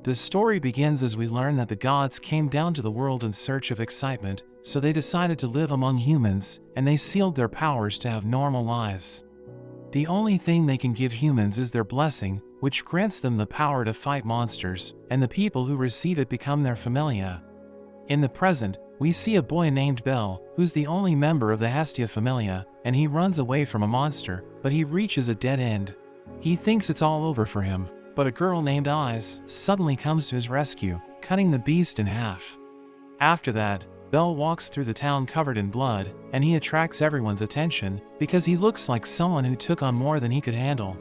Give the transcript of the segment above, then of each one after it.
The story begins as we learn that the gods came down to the world in search of excitement, so they decided to live among humans, and they sealed their powers to have normal lives. The only thing they can give humans is their blessing, which grants them the power to fight monsters, and the people who receive it become their familia. In the present, we see a boy named Bel, who's the only member of the Hestia familia, and he runs away from a monster, but he reaches a dead end. He thinks it's all over for him, but a girl named Eyes suddenly comes to his rescue, cutting the beast in half. After that, Bel walks through the town covered in blood, and he attracts everyone's attention because he looks like someone who took on more than he could handle.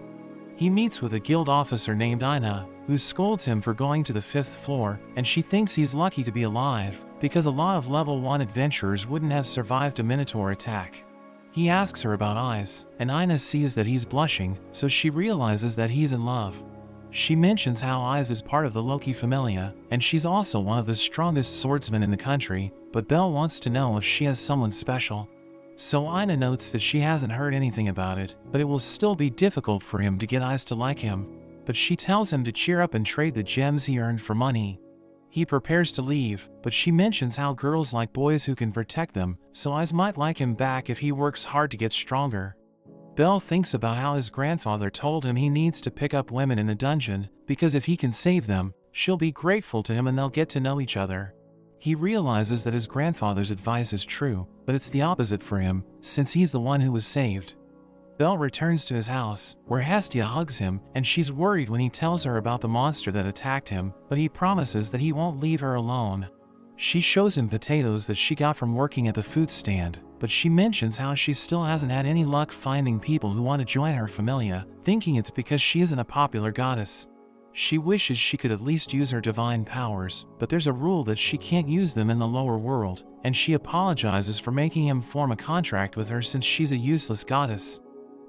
He meets with a guild officer named Ina, who scolds him for going to the 5th floor, and she thinks he's lucky to be alive, because a lot of level 1 adventurers wouldn't have survived a minotaur attack. He asks her about Eyes, and Ina sees that he's blushing, so she realizes that he's in love. She mentions how Eyes is part of the Loki familia, and she's also one of the strongest swordsmen in the country, but Bel wants to know if she has someone special. So Ina notes that she hasn't heard anything about it, but it will still be difficult for him to get Eyes to like him. But she tells him to cheer up and trade the gems he earned for money. He prepares to leave, but she mentions how girls like boys who can protect them, so Eyes might like him back if he works hard to get stronger. Bel thinks about how his grandfather told him he needs to pick up women in the dungeon, because if he can save them, she'll be grateful to him and they'll get to know each other. He realizes that his grandfather's advice is true, but it's the opposite for him, since he's the one who was saved. Bel returns to his house, where Hestia hugs him, and she's worried when he tells her about the monster that attacked him, but he promises that he won't leave her alone. She shows him potatoes that she got from working at the food stand, but she mentions how she still hasn't had any luck finding people who want to join her familia, thinking it's because she isn't a popular goddess. She wishes she could at least use her divine powers, but there's a rule that she can't use them in the lower world, and she apologizes for making him form a contract with her since she's a useless goddess.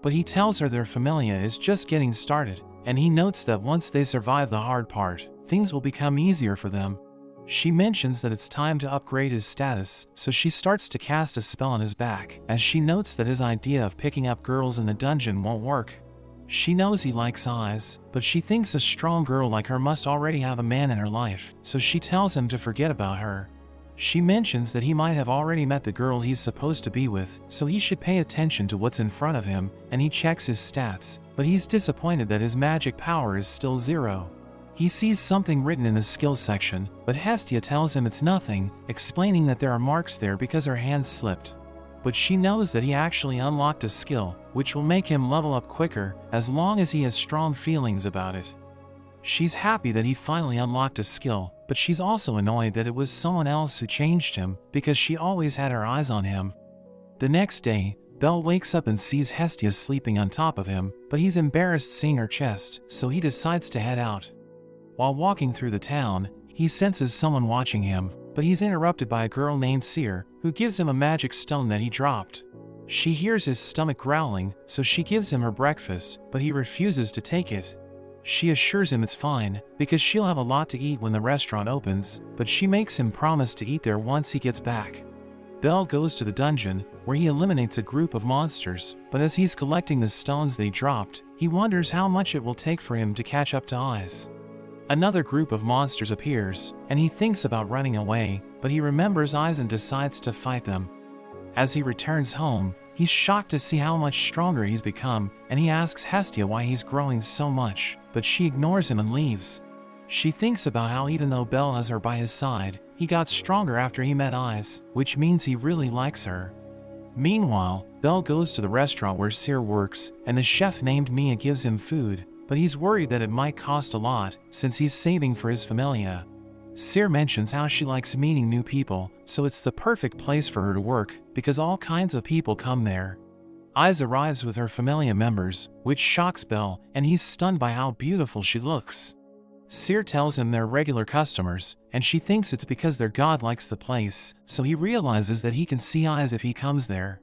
But he tells her their familia is just getting started, and he notes that once they survive the hard part, things will become easier for them. She mentions that it's time to upgrade his status, so she starts to cast a spell on his back, as she notes that his idea of picking up girls in the dungeon won't work. She knows he likes Eyes, but she thinks a strong girl like her must already have a man in her life, so she tells him to forget about her. She mentions that he might have already met the girl he's supposed to be with, so he should pay attention to what's in front of him, and he checks his stats, but he's disappointed that his magic power is still 0. He sees something written in the skill section, but Hestia tells him it's nothing, explaining that there are marks there because her hand slipped. But she knows that he actually unlocked a skill, which will make him level up quicker, as long as he has strong feelings about it. She's happy that he finally unlocked a skill, but she's also annoyed that it was someone else who changed him, because she always had her eyes on him. The next day, Bel wakes up and sees Hestia sleeping on top of him, but he's embarrassed seeing her chest, so he decides to head out. While walking through the town, he senses someone watching him, but he's interrupted by a girl named Seer, who gives him a magic stone that he dropped. She hears his stomach growling, so she gives him her breakfast, but he refuses to take it. She assures him it's fine, because she'll have a lot to eat when the restaurant opens, but she makes him promise to eat there once he gets back. Bel goes to the dungeon, where he eliminates a group of monsters, but as he's collecting the stones they dropped, he wonders how much it will take for him to catch up to Eyes. Another group of monsters appears, and he thinks about running away, but he remembers Eyes and decides to fight them. As he returns home, he's shocked to see how much stronger he's become, and he asks Hestia why he's growing so much, but she ignores him and leaves. She thinks about how even though Bel has her by his side, he got stronger after he met Eyes, which means he really likes her. Meanwhile, Bel goes to the restaurant where Seer works, and the chef named Mia gives him food, but he's worried that it might cost a lot, since he's saving for his familia. Seer mentions how she likes meeting new people, so it's the perfect place for her to work, because all kinds of people come there. Eyes arrives with her familia members, which shocks Bel, and he's stunned by how beautiful she looks. Seer tells him they're regular customers, and she thinks it's because their god likes the place, so he realizes that he can see Eyes if he comes there.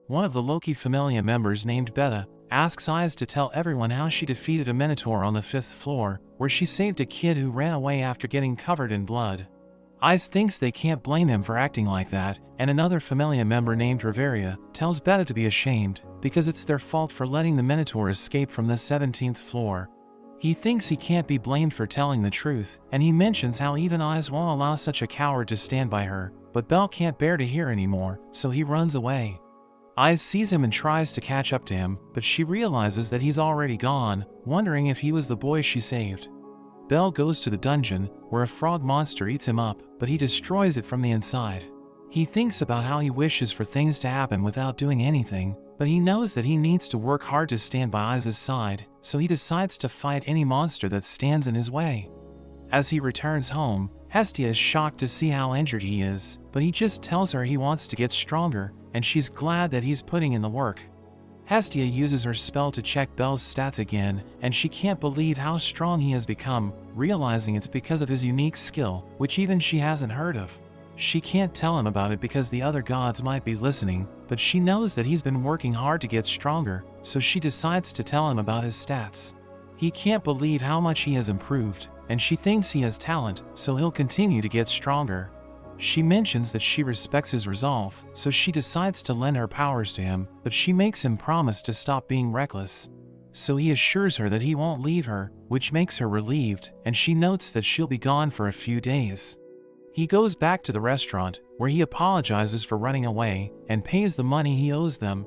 One of the Loki familia members named Beta asks Eyes to tell everyone how she defeated a minotaur on the 5th floor, where she saved a kid who ran away after getting covered in blood. Eyes thinks they can't blame him for acting like that, and another familia member named Riveria tells Beta to be ashamed, because it's their fault for letting the minotaur escape from the 17th floor. He thinks he can't be blamed for telling the truth, and he mentions how even Eyes won't allow such a coward to stand by her, but Belle can't bear to hear anymore, so he runs away. Eyes sees him and tries to catch up to him, but she realizes that he's already gone, wondering if he was the boy she saved. Belle goes to the dungeon, where a frog monster eats him up, but he destroys it from the inside. He thinks about how he wishes for things to happen without doing anything, but he knows that he needs to work hard to stand by Eyes' side, so he decides to fight any monster that stands in his way. As he returns home, Hestia is shocked to see how injured he is, but he just tells her he wants to get stronger, and she's glad that he's putting in the work. Hestia uses her spell to check Belle's stats again, and she can't believe how strong he has become, realizing it's because of his unique skill, which even she hasn't heard of. She can't tell him about it because the other gods might be listening, but she knows that he's been working hard to get stronger, so she decides to tell him about his stats. He can't believe how much he has improved, and she thinks he has talent, so he'll continue to get stronger. She mentions that she respects his resolve, so she decides to lend her powers to him, but she makes him promise to stop being reckless. So he assures her that he won't leave her, which makes her relieved, and she notes that she'll be gone for a few days. He goes back to the restaurant, where he apologizes for running away, and pays the money he owes them.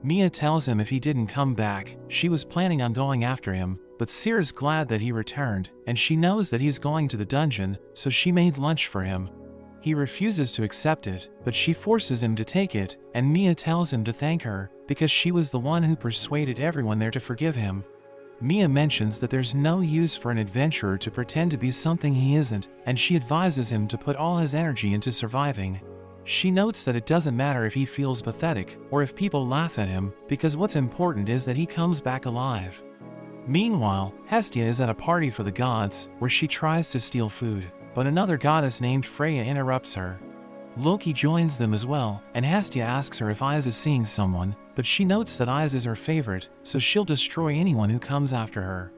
Mia tells him if he didn't come back, she was planning on going after him, but Seer's glad that he returned, and she knows that he's going to the dungeon, so she made lunch for him. He refuses to accept it, but she forces him to take it, and Mia tells him to thank her, because she was the one who persuaded everyone there to forgive him. Mia mentions that there's no use for an adventurer to pretend to be something he isn't, and she advises him to put all his energy into surviving. She notes that it doesn't matter if he feels pathetic, or if people laugh at him, because what's important is that he comes back alive. Meanwhile, Hestia is at a party for the gods, where she tries to steal food, but another goddess named Freya interrupts her. Loki joins them as well, and Hestia asks her if Eyes is seeing someone, but she notes that Eyes is her favorite, so she'll destroy anyone who comes after her.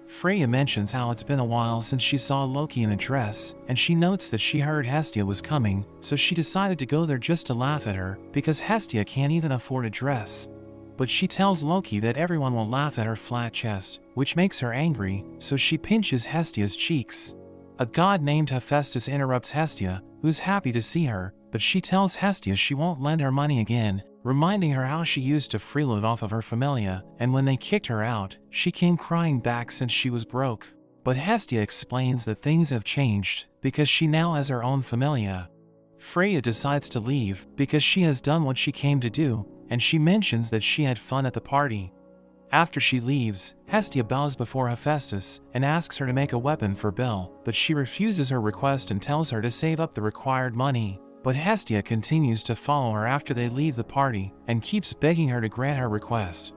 Freya mentions how it's been a while since she saw Loki in a dress, and she notes that she heard Hestia was coming, so she decided to go there just to laugh at her, because Hestia can't even afford a dress. But she tells Loki that everyone will laugh at her flat chest, which makes her angry, so she pinches Hestia's cheeks. A god named Hephaestus interrupts Hestia, who's happy to see her, but she tells Hestia she won't lend her money again, reminding her how she used to freeload off of her familia, and when they kicked her out, she came crying back since she was broke. But Hestia explains that things have changed, because she now has her own familia. Freya decides to leave, because she has done what she came to do, and she mentions that she had fun at the party. After she leaves, Hestia bows before Hephaestus and asks her to make a weapon for Belle, but she refuses her request and tells her to save up the required money. But Hestia continues to follow her after they leave the party and keeps begging her to grant her request.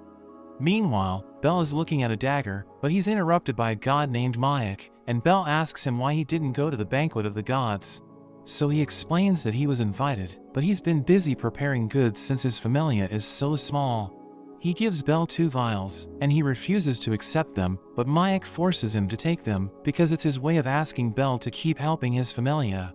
Meanwhile, Belle is looking at a dagger, but he's interrupted by a god named Mayak, and Belle asks him why he didn't go to the banquet of the gods. So he explains that he was invited, but he's been busy preparing goods since his familia is so small. He gives Belle 2 vials, and he refuses to accept them, but Mayak forces him to take them, because it's his way of asking Belle to keep helping his familia.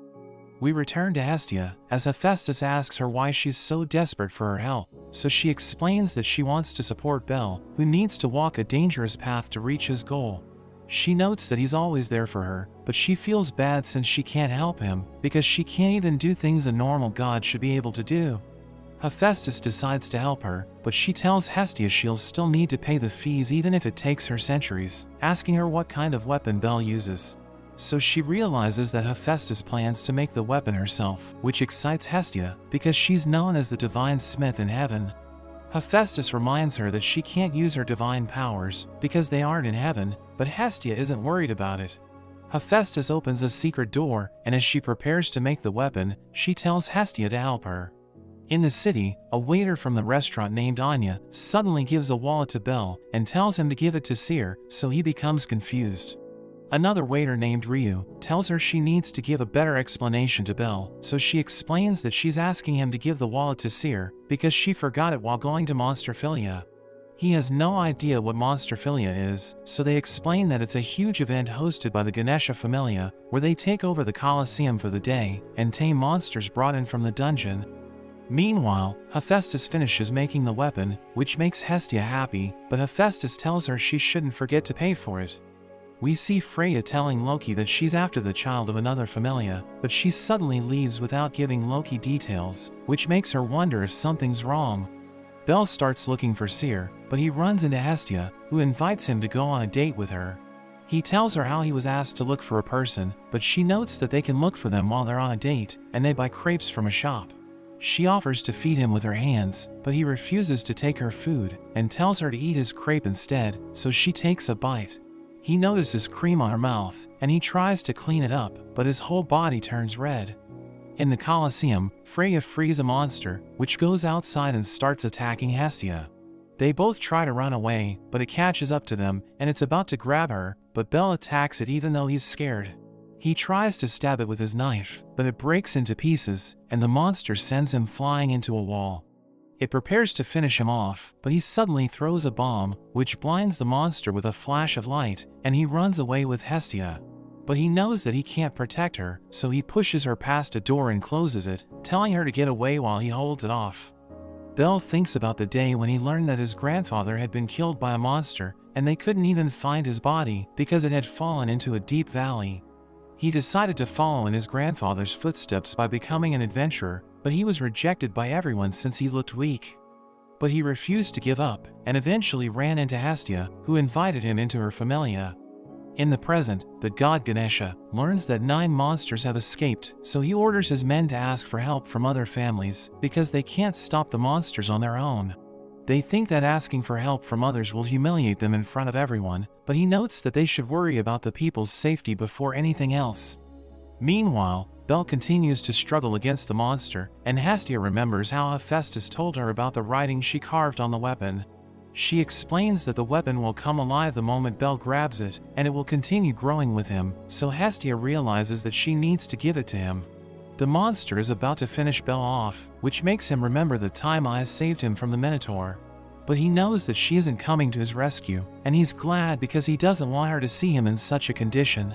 We return to Hestia, as Hephaestus asks her why she's so desperate for her help, so she explains that she wants to support Belle, who needs to walk a dangerous path to reach his goal. She notes that he's always there for her, but she feels bad since she can't help him, because she can't even do things a normal god should be able to do. Hephaestus decides to help her, but she tells Hestia she'll still need to pay the fees even if it takes her centuries, asking her what kind of weapon Belle uses. So she realizes that Hephaestus plans to make the weapon herself, which excites Hestia, because she's known as the divine smith in heaven. Hephaestus reminds her that she can't use her divine powers, because they aren't in heaven, but Hestia isn't worried about it. Hephaestus opens a secret door, and as she prepares to make the weapon, she tells Hestia to help her. In the city, a waiter from the restaurant named Anya suddenly gives a wallet to Belle and tells him to give it to Seer, so he becomes confused. Another waiter named Ryu tells her she needs to give a better explanation to Belle, so she explains that she's asking him to give the wallet to Seer because she forgot it while going to Monsterphilia. He has no idea what Monsterphilia is, so they explain that it's a huge event hosted by the Ganesha Familia, where they take over the Colosseum for the day and tame monsters brought in from the dungeon. Meanwhile, Hephaestus finishes making the weapon, which makes Hestia happy, but Hephaestus tells her she shouldn't forget to pay for it. we see Freya telling Loki that she's after the child of another familia, but she suddenly leaves without giving Loki details, which makes her wonder if something's wrong. Bel starts looking for Seer, but he runs into Hestia, who invites him to go on a date with her. He tells her how he was asked to look for a person, but she notes that they can look for them while they're on a date, and they buy crepes from a shop. She offers to feed him with her hands, but he refuses to take her food, and tells her to eat his crepe instead, so she takes a bite. He notices cream on her mouth, and he tries to clean it up, but his whole body turns red. In the Colosseum, Freya frees a monster, which goes outside and starts attacking Hestia. They both try to run away, but it catches up to them, and it's about to grab her, but Bel attacks it even though he's scared. He tries to stab it with his knife, but it breaks into pieces, and the monster sends him flying into a wall. It prepares to finish him off, but he suddenly throws a bomb, which blinds the monster with a flash of light, and he runs away with Hestia. But he knows that he can't protect her, so he pushes her past a door and closes it, telling her to get away while he holds it off. Bel thinks about the day when he learned that his grandfather had been killed by a monster, and they couldn't even find his body because it had fallen into a deep valley. He decided to follow in his grandfather's footsteps by becoming an adventurer, but he was rejected by everyone since he looked weak. But he refused to give up, and eventually ran into Hestia, who invited him into her familia. In the present, the god Ganesha learns that 9 monsters have escaped, so he orders his men to ask for help from other families, because they can't stop the monsters on their own. They think that asking for help from others will humiliate them in front of everyone, but he notes that they should worry about the people's safety before anything else. Meanwhile, Bel continues to struggle against the monster, and Hestia remembers how Hephaestus told her about the writing she carved on the weapon. She explains that the weapon will come alive the moment Bel grabs it, and it will continue growing with him, so Hestia realizes that she needs to give it to him. The monster is about to finish Bel off, which makes him remember the time Aias saved him from the Minotaur. But he knows that she isn't coming to his rescue, and he's glad because he doesn't want her to see him in such a condition.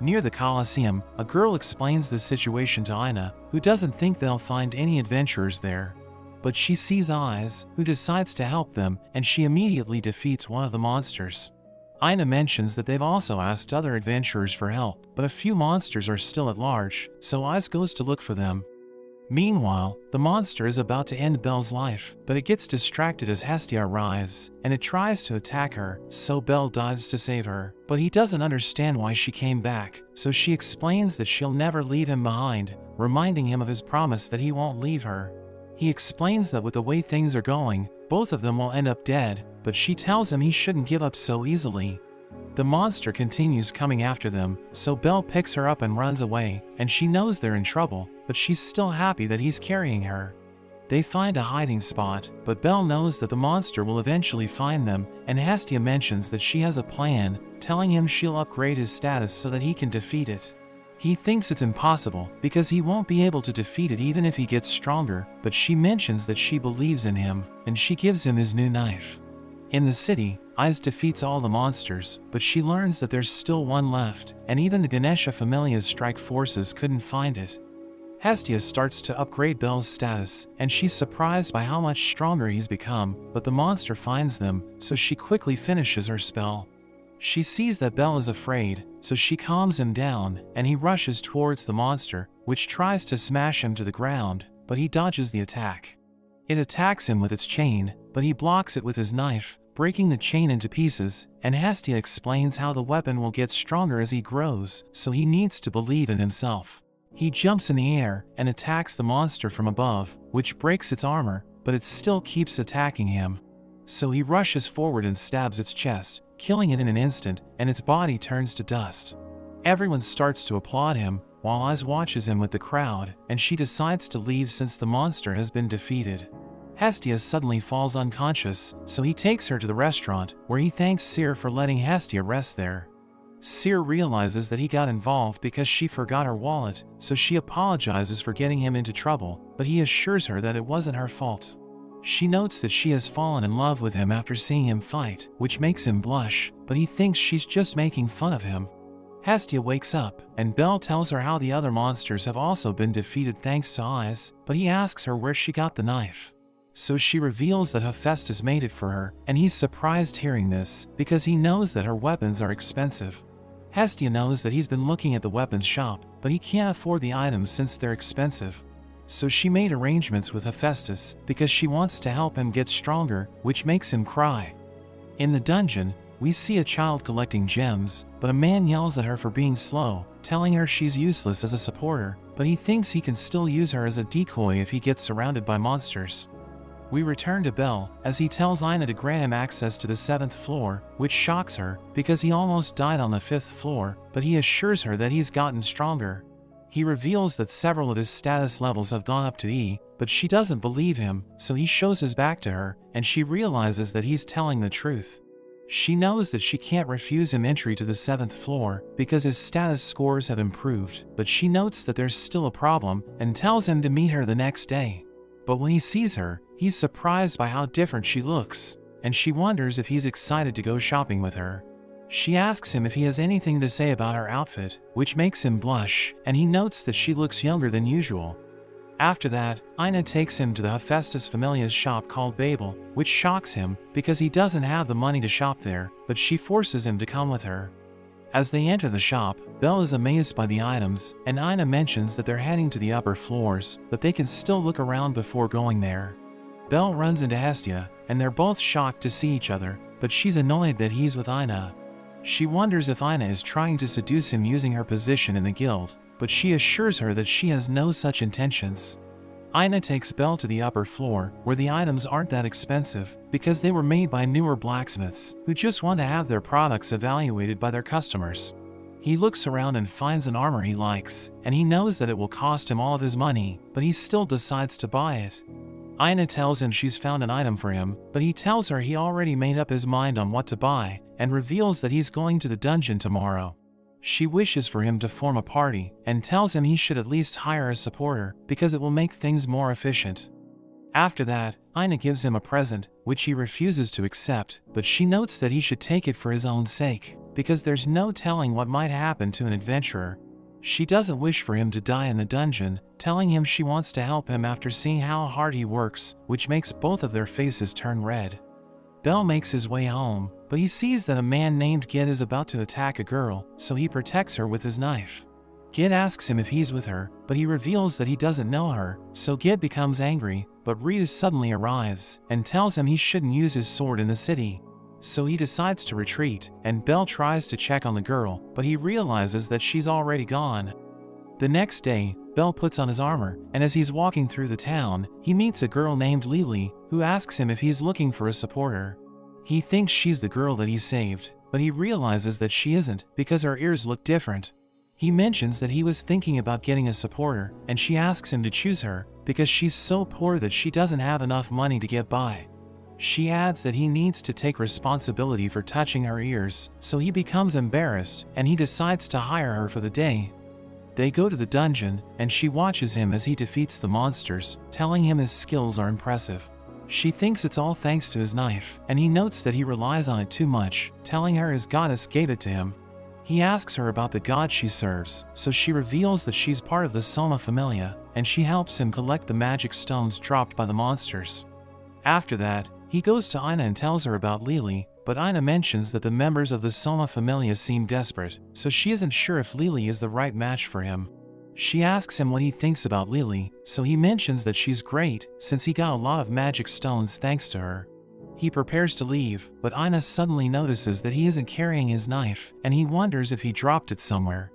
Near the Colosseum, a girl explains the situation to Aina, who doesn't think they'll find any adventurers there. But she sees Aias, who decides to help them, and she immediately defeats one of the monsters. Aina mentions that they've also asked other adventurers for help, but a few monsters are still at large, so Aias goes to look for them. Meanwhile, the monster is about to end Bel's life, but it gets distracted as Hestia arrives, and it tries to attack her, so Bel dives to save her. But he doesn't understand why she came back, so she explains that she'll never leave him behind, reminding him of his promise that he won't leave her. He explains that with the way things are going, both of them will end up dead, but she tells him he shouldn't give up so easily. The monster continues coming after them, so Bel picks her up and runs away, and she knows they're in trouble, but she's still happy that he's carrying her. They find a hiding spot, but Bel knows that the monster will eventually find them, and Hestia mentions that she has a plan, telling him she'll upgrade his status so that he can defeat it. He thinks it's impossible, because he won't be able to defeat it even if he gets stronger, but she mentions that she believes in him, and she gives him his new knife. In the city, Aias defeats all the monsters, but she learns that there's still one left, and even the Ganesha Familia's strike forces couldn't find it. Hestia starts to upgrade Bel's status, and she's surprised by how much stronger he's become, but the monster finds them, so she quickly finishes her spell. She sees that Bel is afraid, so she calms him down, and he rushes towards the monster, which tries to smash him to the ground, but he dodges the attack. It attacks him with its chain, but he blocks it with his knife, breaking the chain into pieces, and Hestia explains how the weapon will get stronger as he grows, so he needs to believe in himself. He jumps in the air and attacks the monster from above, which breaks its armor, but it still keeps attacking him. So he rushes forward and stabs its chest, killing it in an instant, and its body turns to dust. Everyone starts to applaud him, while Aias watches him with the crowd, and she decides to leave since the monster has been defeated. Hestia suddenly falls unconscious, so he takes her to the restaurant, where he thanks Seer for letting Hestia rest there. Seer realizes that he got involved because she forgot her wallet, so she apologizes for getting him into trouble, but he assures her that it wasn't her fault. She notes that she has fallen in love with him after seeing him fight, which makes him blush, but he thinks she's just making fun of him. Hestia wakes up, and Bel tells her how the other monsters have also been defeated thanks to Aias, but he asks her where she got the knife. So she reveals that Hephaestus made it for her, and he's surprised hearing this, because he knows that her weapons are expensive. Hestia knows that he's been looking at the weapons shop, but he can't afford the items since they're expensive. So she made arrangements with Hephaestus because she wants to help him get stronger, which makes him cry. In the dungeon, we see a child collecting gems, but a man yells at her for being slow, telling her she's useless as a supporter, but he thinks he can still use her as a decoy if he gets surrounded by monsters. We return to Belle, as he tells Ina to grant him access to the 7th floor, which shocks her, because he almost died on the 5th floor, but he assures her that he's gotten stronger. He reveals that several of his status levels have gone up to E, but she doesn't believe him, so he shows his back to her, and she realizes that he's telling the truth. She knows that she can't refuse him entry to the 7th floor, because his status scores have improved, but she notes that there's still a problem, and tells him to meet her the next day. But when he sees her, he's surprised by how different she looks, and she wonders if he's excited to go shopping with her. She asks him if he has anything to say about her outfit, which makes him blush, and he notes that she looks younger than usual. After that, Ina takes him to the Hephaestus Familia's shop called Babel, which shocks him, because he doesn't have the money to shop there, but she forces him to come with her. As they enter the shop, Belle is amazed by the items, and Ina mentions that they're heading to the upper floors, but they can still look around before going there. Belle runs into Hestia, and they're both shocked to see each other, but she's annoyed that he's with Ina. She wonders if Ina is trying to seduce him using her position in the guild, but she assures her that she has no such intentions. Ina takes Belle to the upper floor, where the items aren't that expensive, because they were made by newer blacksmiths, who just want to have their products evaluated by their customers. He looks around and finds an armor he likes, and he knows that it will cost him all of his money, but he still decides to buy it. Ina tells him she's found an item for him, but he tells her he already made up his mind on what to buy, and reveals that he's going to the dungeon tomorrow. She wishes for him to form a party, and tells him he should at least hire a supporter, because it will make things more efficient. After that, Ina gives him a present, which he refuses to accept, but she notes that he should take it for his own sake, because there's no telling what might happen to an adventurer. She doesn't wish for him to die in the dungeon, telling him she wants to help him after seeing how hard he works, which makes both of their faces turn red. Belle makes his way home, but he sees that a man named Gid is about to attack a girl, so he protects her with his knife. Gid asks him if he's with her, but he reveals that he doesn't know her, so Gid becomes angry, but Rita suddenly arrives, and tells him he shouldn't use his sword in the city. So he decides to retreat, and Belle tries to check on the girl, but he realizes that she's already gone. The next day, Belle puts on his armor, and as he's walking through the town, he meets a girl named Lily, who asks him if he's looking for a supporter. He thinks she's the girl that he saved, but he realizes that she isn't, because her ears look different. He mentions that he was thinking about getting a supporter, and she asks him to choose her, because she's so poor that she doesn't have enough money to get by. She adds that he needs to take responsibility for touching her ears, so he becomes embarrassed, and he decides to hire her for the day. They go to the dungeon, and she watches him as he defeats the monsters, telling him his skills are impressive. She thinks it's all thanks to his knife, and he notes that he relies on it too much, telling her his goddess gave it to him. He asks her about the god she serves, so she reveals that she's part of the Soma Familia, and she helps him collect the magic stones dropped by the monsters. After that, he goes to Ina and tells her about Lily, but Ina mentions that the members of the Soma Familia seem desperate, so she isn't sure if Lily is the right match for him. She asks him what he thinks about Lily, so he mentions that she's great, since he got a lot of magic stones thanks to her. He prepares to leave, but Ina suddenly notices that he isn't carrying his knife, and he wonders if he dropped it somewhere.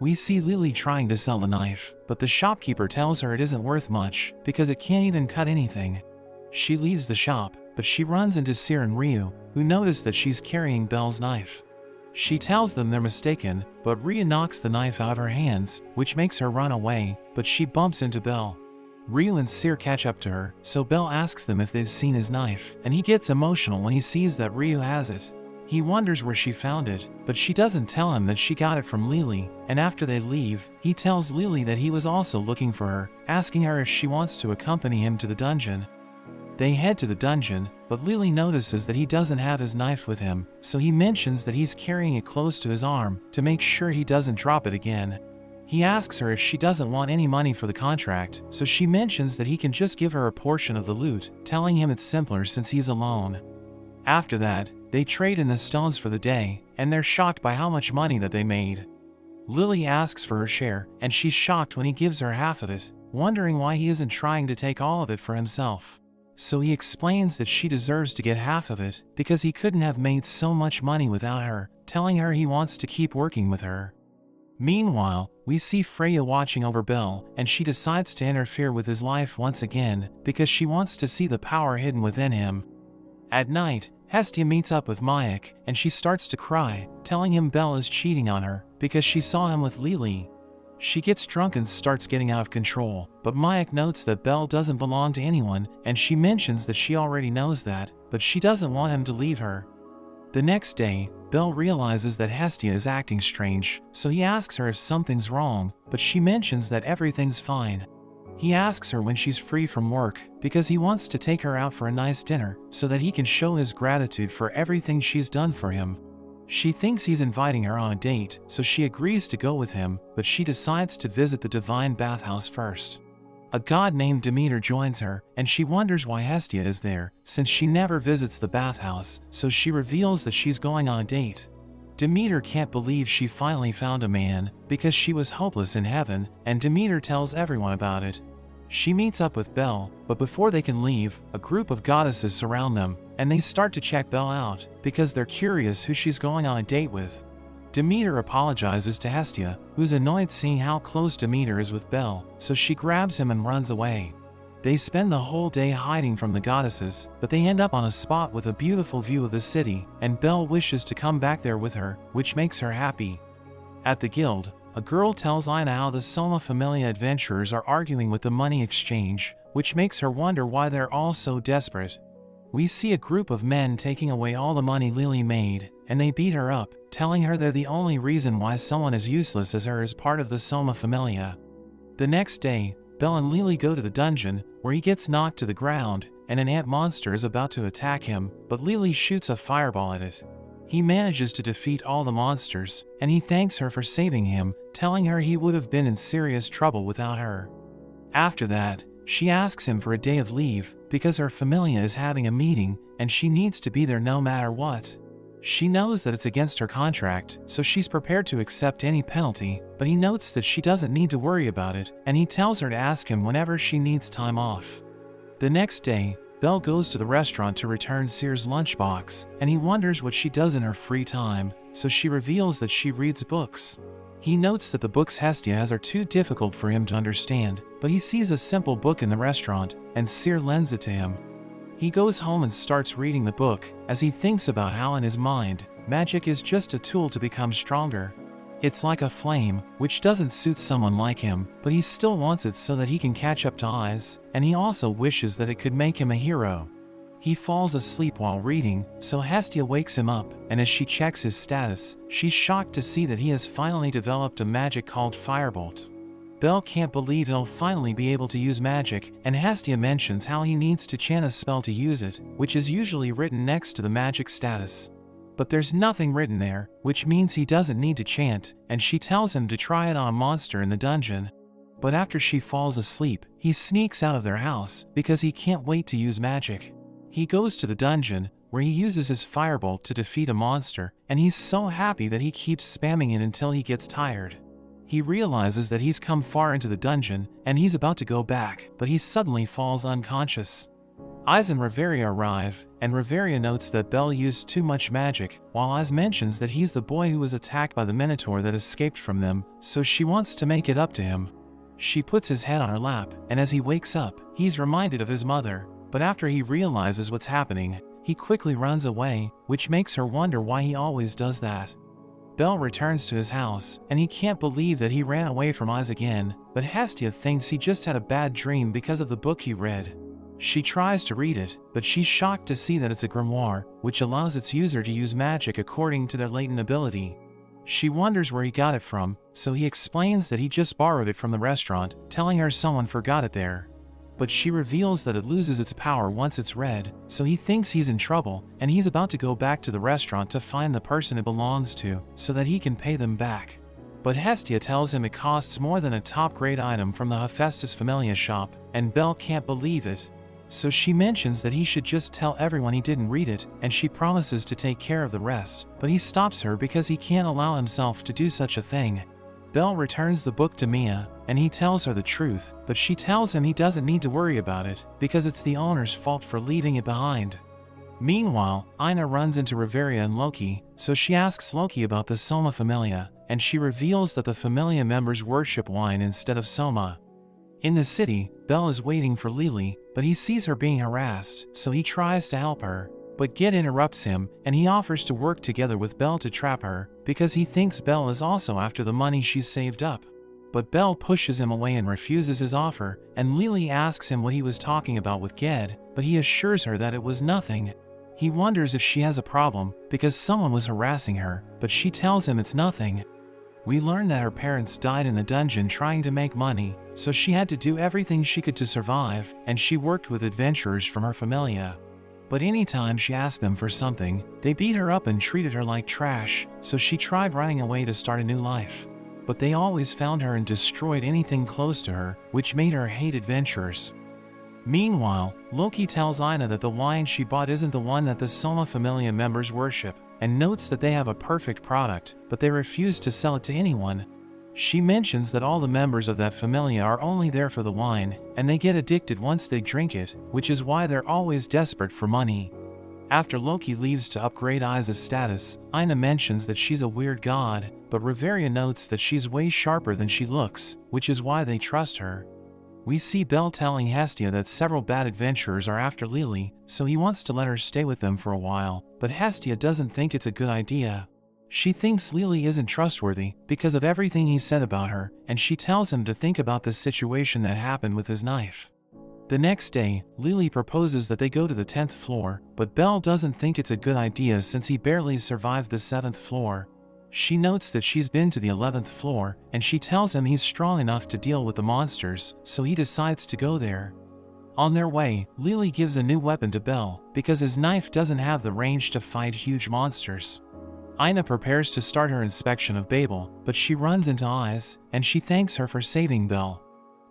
We see Lily trying to sell the knife, but the shopkeeper tells her it isn't worth much, because it can't even cut anything. She leaves the shop, but she runs into Cyr and Ryu, who notice that she's carrying Belle's knife. She tells them they're mistaken, but Ryu knocks the knife out of her hands, which makes her run away, but she bumps into Belle. Ryu and Cyr catch up to her, so Belle asks them if they've seen his knife, and he gets emotional when he sees that Ryu has it. He wonders where she found it, but she doesn't tell him that she got it from Lily, and after they leave, he tells Lily that he was also looking for her, asking her if she wants to accompany him to the dungeon. They head to the dungeon, but Lily notices that he doesn't have his knife with him, so he mentions that he's carrying it close to his arm, to make sure he doesn't drop it again. He asks her if she doesn't want any money for the contract, so she mentions that he can just give her a portion of the loot, telling him it's simpler since he's alone. After that, They trade in the stones for the day, and they're shocked by how much money that they made. Lily asks for her share, and she's shocked when he gives her half of it, wondering why he isn't trying to take all of it for himself. So he explains that she deserves to get half of it, because he couldn't have made so much money without her, telling her he wants to keep working with her. Meanwhile, we see Freya watching over Belle, and she decides to interfere with his life once again, because she wants to see the power hidden within him. At night, Hestia meets up with Mayak, and she starts to cry, telling him Belle is cheating on her, because she saw him with Lily. She gets drunk and starts getting out of control, but Mayak notes that Belle doesn't belong to anyone, and she mentions that she already knows that, but she doesn't want him to leave her. The next day, Belle realizes that Hestia is acting strange, so he asks her if something's wrong, but she mentions that everything's fine. He asks her when she's free from work, because he wants to take her out for a nice dinner, so that he can show his gratitude for everything she's done for him. She thinks he's inviting her on a date, so she agrees to go with him, but she decides to visit the divine bathhouse first. A god named Demeter joins her, and she wonders why Hestia is there, since she never visits the bathhouse, so she reveals that she's going on a date. Demeter can't believe she finally found a man, because she was hopeless in heaven, and Demeter tells everyone about it. She meets up with Belle, but before they can leave, a group of goddesses surround them, and they start to check Belle out, because they're curious who she's going on a date with. Demeter apologizes to Hestia, who's annoyed seeing how close Demeter is with Belle, so she grabs him and runs away. They spend the whole day hiding from the goddesses, but they end up on a spot with a beautiful view of the city, and Belle wishes to come back there with her, which makes her happy. At the guild, a girl tells Ina how the Soma Familia adventurers are arguing with the money exchange, which makes her wonder why they're all so desperate. We see a group of men taking away all the money Lily made, and they beat her up, telling her they're the only reason why someone as useless as her is part of the Soma Familia. The next day, Belle and Lily go to the dungeon, where he gets knocked to the ground, and an ant monster is about to attack him, but Lily shoots a fireball at it. He manages to defeat all the monsters, and he thanks her for saving him, telling her he would have been in serious trouble without her. After that, she asks him for a day of leave, because her familia is having a meeting, and she needs to be there no matter what. She knows that it's against her contract, so she's prepared to accept any penalty, but he notes that she doesn't need to worry about it, and he tells her to ask him whenever she needs time off. The next day, Belle goes to the restaurant to return Sear's lunchbox, and he wonders what she does in her free time, so she reveals that she reads books. He notes that the books Hestia has are too difficult for him to understand, but he sees a simple book in the restaurant, and Sear lends it to him. He goes home and starts reading the book, as he thinks about how in his mind, magic is just a tool to become stronger. It's like a flame, which doesn't suit someone like him, but he still wants it so that he can catch up to Eyes, and he also wishes that it could make him a hero. He falls asleep while reading, so Hestia wakes him up, and as she checks his status, she's shocked to see that he has finally developed a magic called Firebolt. Belle can't believe he'll finally be able to use magic, and Hestia mentions how he needs to chant a spell to use it, which is usually written next to the magic status. But there's nothing written there, which means he doesn't need to chant, and she tells him to try it on a monster in the dungeon. But after she falls asleep, he sneaks out of their house, because he can't wait to use magic. He goes to the dungeon, where he uses his firebolt to defeat a monster, and he's so happy that he keeps spamming it until he gets tired. He realizes that he's come far into the dungeon, and he's about to go back, but he suddenly falls unconscious. Eyes and Reveria arrive, and Reveria notes that Belle used too much magic, while Eyes mentions that he's the boy who was attacked by the Minotaur that escaped from them, so she wants to make it up to him. She puts his head on her lap, and as he wakes up, he's reminded of his mother, but after he realizes what's happening, he quickly runs away, which makes her wonder why he always does that. Belle returns to his house, and he can't believe that he ran away from Eyes again, but Hestia thinks he just had a bad dream because of the book he read. She tries to read it, but she's shocked to see that it's a grimoire, which allows its user to use magic according to their latent ability. She wonders where he got it from, so he explains that he just borrowed it from the restaurant, telling her someone forgot it there. But she reveals that it loses its power once it's read, so he thinks he's in trouble, and he's about to go back to the restaurant to find the person it belongs to, so that he can pay them back. But Hestia tells him it costs more than a top-grade item from the Hephaestus Familia shop, and Belle can't believe it. so she mentions that he should just tell everyone he didn't read it, and she promises to take care of the rest, but he stops her because he can't allow himself to do such a thing. Belle returns the book to Mia, and he tells her the truth, but she tells him he doesn't need to worry about it, because it's the owner's fault for leaving it behind. Meanwhile, Ina runs into Reveria and Loki, so she asks Loki about the Soma Familia, and she reveals that the Familia members worship wine instead of Soma. In the city, Belle is waiting for Lily, but he sees her being harassed, so he tries to help her. But Ged interrupts him, and he offers to work together with Belle to trap her, because he thinks Belle is also after the money she's saved up. But Belle pushes him away and refuses his offer, and Lily asks him what he was talking about with Ged, but he assures her that it was nothing. He wonders if she has a problem, because someone was harassing her, but she tells him it's nothing. We learn that her parents died in the dungeon trying to make money, so she had to do everything she could to survive, and she worked with adventurers from her familia. But anytime she asked them for something, they beat her up and treated her like trash, so she tried running away to start a new life. But they always found her and destroyed anything close to her, which made her hate adventurers. Meanwhile, Loki tells Ina that the wine she bought isn't the one that the Soma Familia members worship, and notes that they have a perfect product, but they refuse to sell it to anyone. She mentions that all the members of that familia are only there for the wine, and they get addicted once they drink it, which is why they're always desperate for money. After Loki leaves to upgrade Isa's status, Ina mentions that she's a weird god, but Reveria notes that she's way sharper than she looks, which is why they trust her. We see Belle telling Hestia that several bad adventurers are after Lily, so he wants to let her stay with them for a while, but Hestia doesn't think it's a good idea. She thinks Lily isn't trustworthy because of everything he said about her, and she tells him to think about the situation that happened with his knife. The next day, Lily proposes that they go to the 10th floor, but Belle doesn't think it's a good idea since he barely survived the 7th floor. She notes that she's been to the 11th floor, and she tells him he's strong enough to deal with the monsters, so he decides to go there. On their way, Lily gives a new weapon to Belle, because his knife doesn't have the range to fight huge monsters. Ina prepares to start her inspection of Babel, but she runs into Eyes, and she thanks her for saving Belle.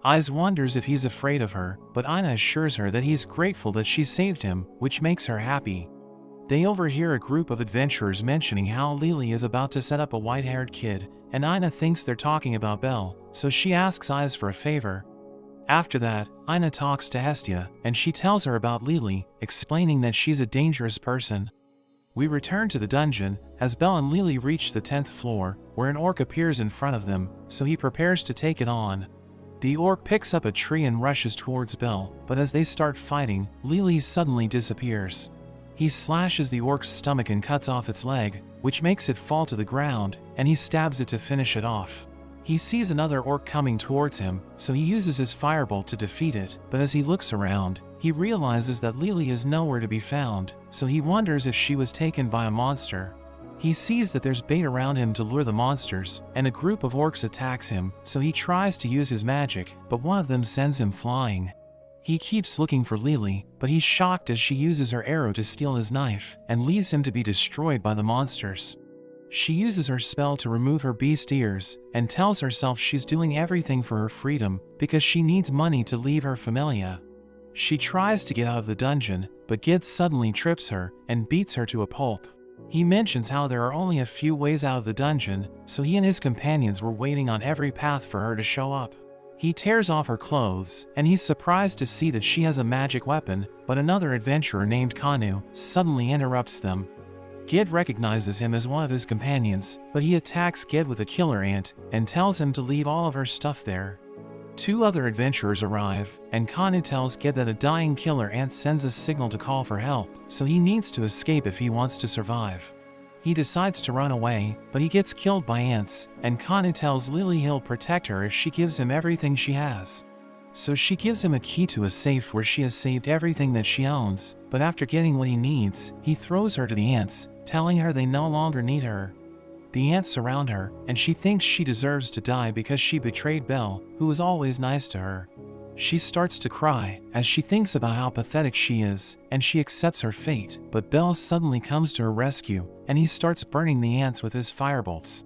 Eyes wonders if he's afraid of her, but Ina assures her that he's grateful that she saved him, which makes her happy. They overhear a group of adventurers mentioning how Lily is about to set up a white-haired kid, and Ina thinks they're talking about Belle, so she asks Eyes for a favor. After that, Ina talks to Hestia, and she tells her about Lily, explaining that she's a dangerous person. We return to the dungeon, as Belle and Lily reach the 10th floor, where an orc appears in front of them, so he prepares to take it on. The orc picks up a tree and rushes towards Belle, but as they start fighting, Lily suddenly disappears. He slashes the orc's stomach and cuts off its leg, which makes it fall to the ground, and he stabs it to finish it off. He sees another orc coming towards him, so he uses his firebolt to defeat it, but as he looks around, he realizes that Lily is nowhere to be found, so he wonders if she was taken by a monster. He sees that there's bait around him to lure the monsters, and a group of orcs attacks him, so he tries to use his magic, but one of them sends him flying. He keeps looking for Lily, but he's shocked as she uses her arrow to steal his knife, and leaves him to be destroyed by the monsters. She uses her spell to remove her beast ears, and tells herself she's doing everything for her freedom, because she needs money to leave her familia. She tries to get out of the dungeon, but Gid suddenly trips her, and beats her to a pulp. He mentions how there are only a few ways out of the dungeon, so he and his companions were waiting on every path for her to show up. He tears off her clothes, and he's surprised to see that she has a magic weapon, but another adventurer named Kanu suddenly interrupts them. Gid recognizes him as one of his companions, but he attacks Gid with a killer ant, and tells him to leave all of her stuff there. Two other adventurers arrive, and Kanu tells Gid that a dying killer ant sends a signal to call for help, so he needs to escape if he wants to survive. He decides to run away, but he gets killed by ants, and Kanu tells Lily he'll protect her if she gives him everything she has. So she gives him a key to a safe where she has saved everything that she owns, but after getting what he needs, he throws her to the ants, telling her they no longer need her. The ants surround her, and she thinks she deserves to die because she betrayed Belle, who was always nice to her. She starts to cry, as she thinks about how pathetic she is, and she accepts her fate, but Belle suddenly comes to her rescue, and he starts burning the ants with his firebolts.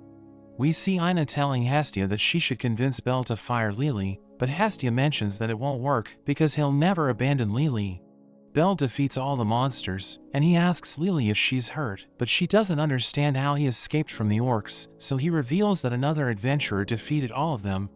We see Ina telling Hestia that she should convince Belle to fire Lily, but Hestia mentions that it won't work because he'll never abandon Lily. Bell defeats all the monsters, and he asks Lily if she's hurt, but she doesn't understand how he escaped from the orcs, so he reveals that another adventurer defeated all of them.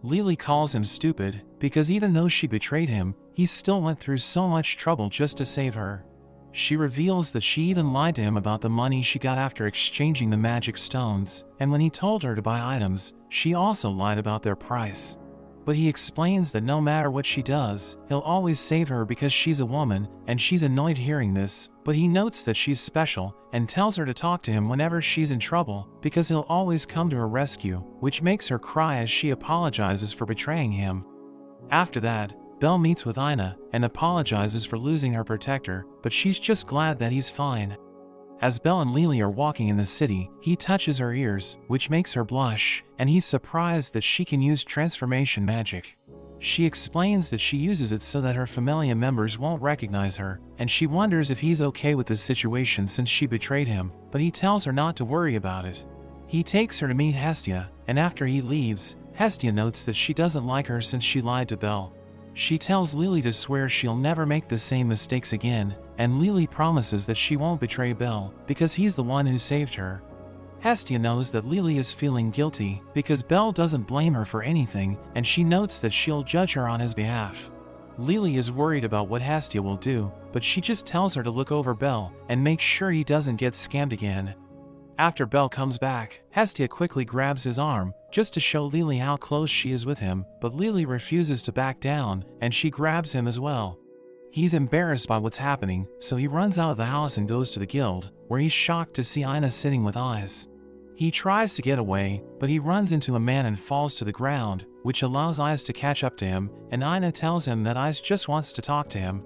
Lily calls him stupid, because even though she betrayed him, he still went through so much trouble just to save her. She reveals that she even lied to him about the money she got after exchanging the magic stones, and when he told her to buy items, she also lied about their price. But he explains that no matter what she does, he'll always save her because she's a woman, and she's annoyed hearing this, but he notes that she's special, and tells her to talk to him whenever she's in trouble, because he'll always come to her rescue, which makes her cry as she apologizes for betraying him. After that, Belle meets with Ina, and apologizes for losing her protector, but she's just glad that he's fine. As Belle and Lily are walking in the city, he touches her ears, which makes her blush, and he's surprised that she can use transformation magic. She explains that she uses it so that her familia members won't recognize her, and she wonders if he's okay with this situation since she betrayed him, but he tells her not to worry about it. He takes her to meet Hestia, and after he leaves, Hestia notes that she doesn't like her since she lied to Belle. She tells Lily to swear she'll never make the same mistakes again, and Lily promises that she won't betray Belle, because he's the one who saved her. Hestia knows that Lily is feeling guilty, because Belle doesn't blame her for anything, and she notes that she'll judge her on his behalf. Lily is worried about what Hestia will do, but she just tells her to look over Belle, and make sure he doesn't get scammed again. After Belle comes back, Hestia quickly grabs his arm, just to show Lily how close she is with him, but Lily refuses to back down, and she grabs him as well. He's embarrassed by what's happening, so he runs out of the house and goes to the guild, where he's shocked to see Ina sitting with Eyes. He tries to get away, but he runs into a man and falls to the ground, which allows Eyes to catch up to him, and Ina tells him that Eyes just wants to talk to him.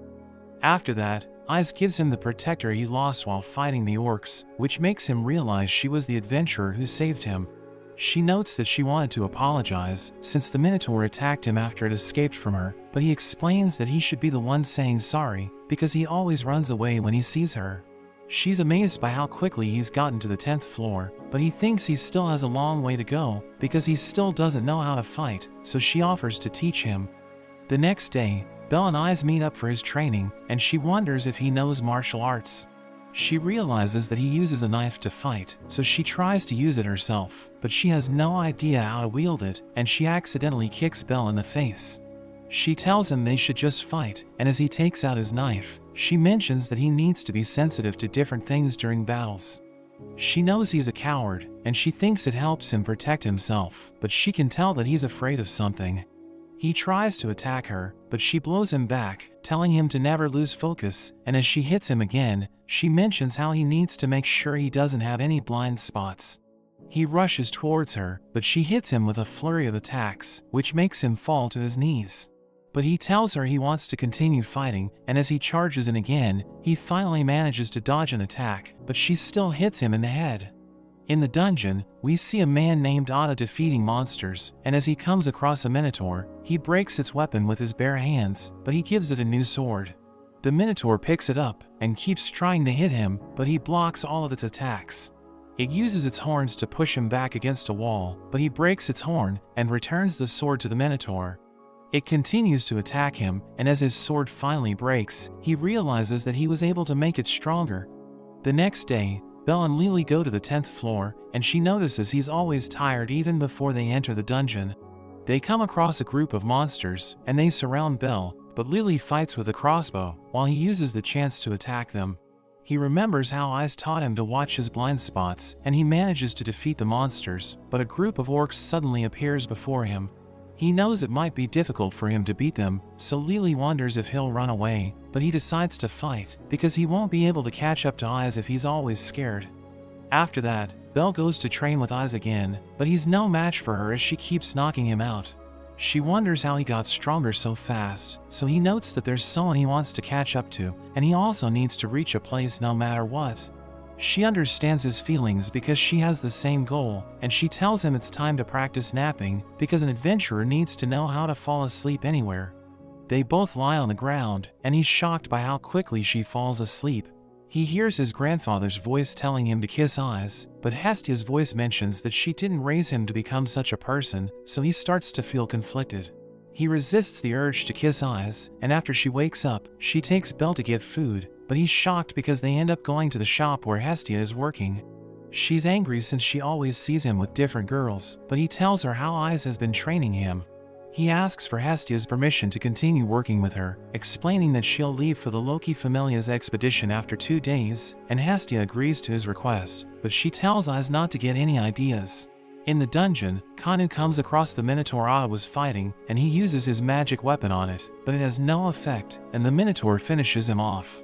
After that, Eyes gives him the protector he lost while fighting the orcs, which makes him realize she was the adventurer who saved him. She notes that she wanted to apologize, since the Minotaur attacked him after it escaped from her, but he explains that he should be the one saying sorry, because he always runs away when he sees her. She's amazed by how quickly he's gotten to the 10th floor, but he thinks he still has a long way to go, because he still doesn't know how to fight, so she offers to teach him. The next day, Belle and Eyes meet up for his training, and she wonders if he knows martial arts. She realizes that he uses a knife to fight, so she tries to use it herself, but she has no idea how to wield it, and she accidentally kicks Belle in the face. She tells him they should just fight, and as he takes out his knife, she mentions that he needs to be sensitive to different things during battles. She knows he's a coward, and she thinks it helps him protect himself, but she can tell that he's afraid of something. He tries to attack her, but she blows him back, telling him to never lose focus, and as she hits him again, she mentions how he needs to make sure he doesn't have any blind spots. He rushes towards her, but she hits him with a flurry of attacks, which makes him fall to his knees. But he tells her he wants to continue fighting, and as he charges in again, he finally manages to dodge an attack, but she still hits him in the head. In the dungeon, we see a man named Ada defeating monsters, and as he comes across a Minotaur, he breaks its weapon with his bare hands, but he gives it a new sword. The Minotaur picks it up, and keeps trying to hit him, but he blocks all of its attacks. It uses its horns to push him back against a wall, but he breaks its horn, and returns the sword to the Minotaur. It continues to attack him, and as his sword finally breaks, he realizes that he was able to make it stronger. The next day, Belle and Lily go to the 10th floor, and she notices he's always tired even before they enter the dungeon. They come across a group of monsters, and they surround Belle, but Lily fights with a crossbow, while he uses the chance to attack them. He remembers how Eyes taught him to watch his blind spots, and he manages to defeat the monsters, but a group of orcs suddenly appears before him. He knows it might be difficult for him to beat them, so Lily wonders if he'll run away, but he decides to fight, because he won't be able to catch up to Eyes if he's always scared. After that, Belle goes to train with Eyes again, but he's no match for her as she keeps knocking him out. She wonders how he got stronger so fast, so he notes that there's someone he wants to catch up to, and he also needs to reach a place no matter what. She understands his feelings because she has the same goal, and she tells him it's time to practice napping because an adventurer needs to know how to fall asleep anywhere. They both lie on the ground, and he's shocked by how quickly she falls asleep. He hears his grandfather's voice telling him to kiss Eyes, but Hestia's voice mentions that she didn't raise him to become such a person, so he starts to feel conflicted. He resists the urge to kiss Eyes, and after she wakes up, she takes Belle to get food, but he's shocked because they end up going to the shop where Hestia is working. She's angry since she always sees him with different girls, but he tells her how Eyes has been training him. He asks for Hestia's permission to continue working with her, explaining that she'll leave for the Loki Familia's expedition after 2 days, and Hestia agrees to his request, but she tells Eyes not to get any ideas. In the dungeon, Kanu comes across the Minotaur Aa was fighting, and he uses his magic weapon on it, but it has no effect, and the Minotaur finishes him off.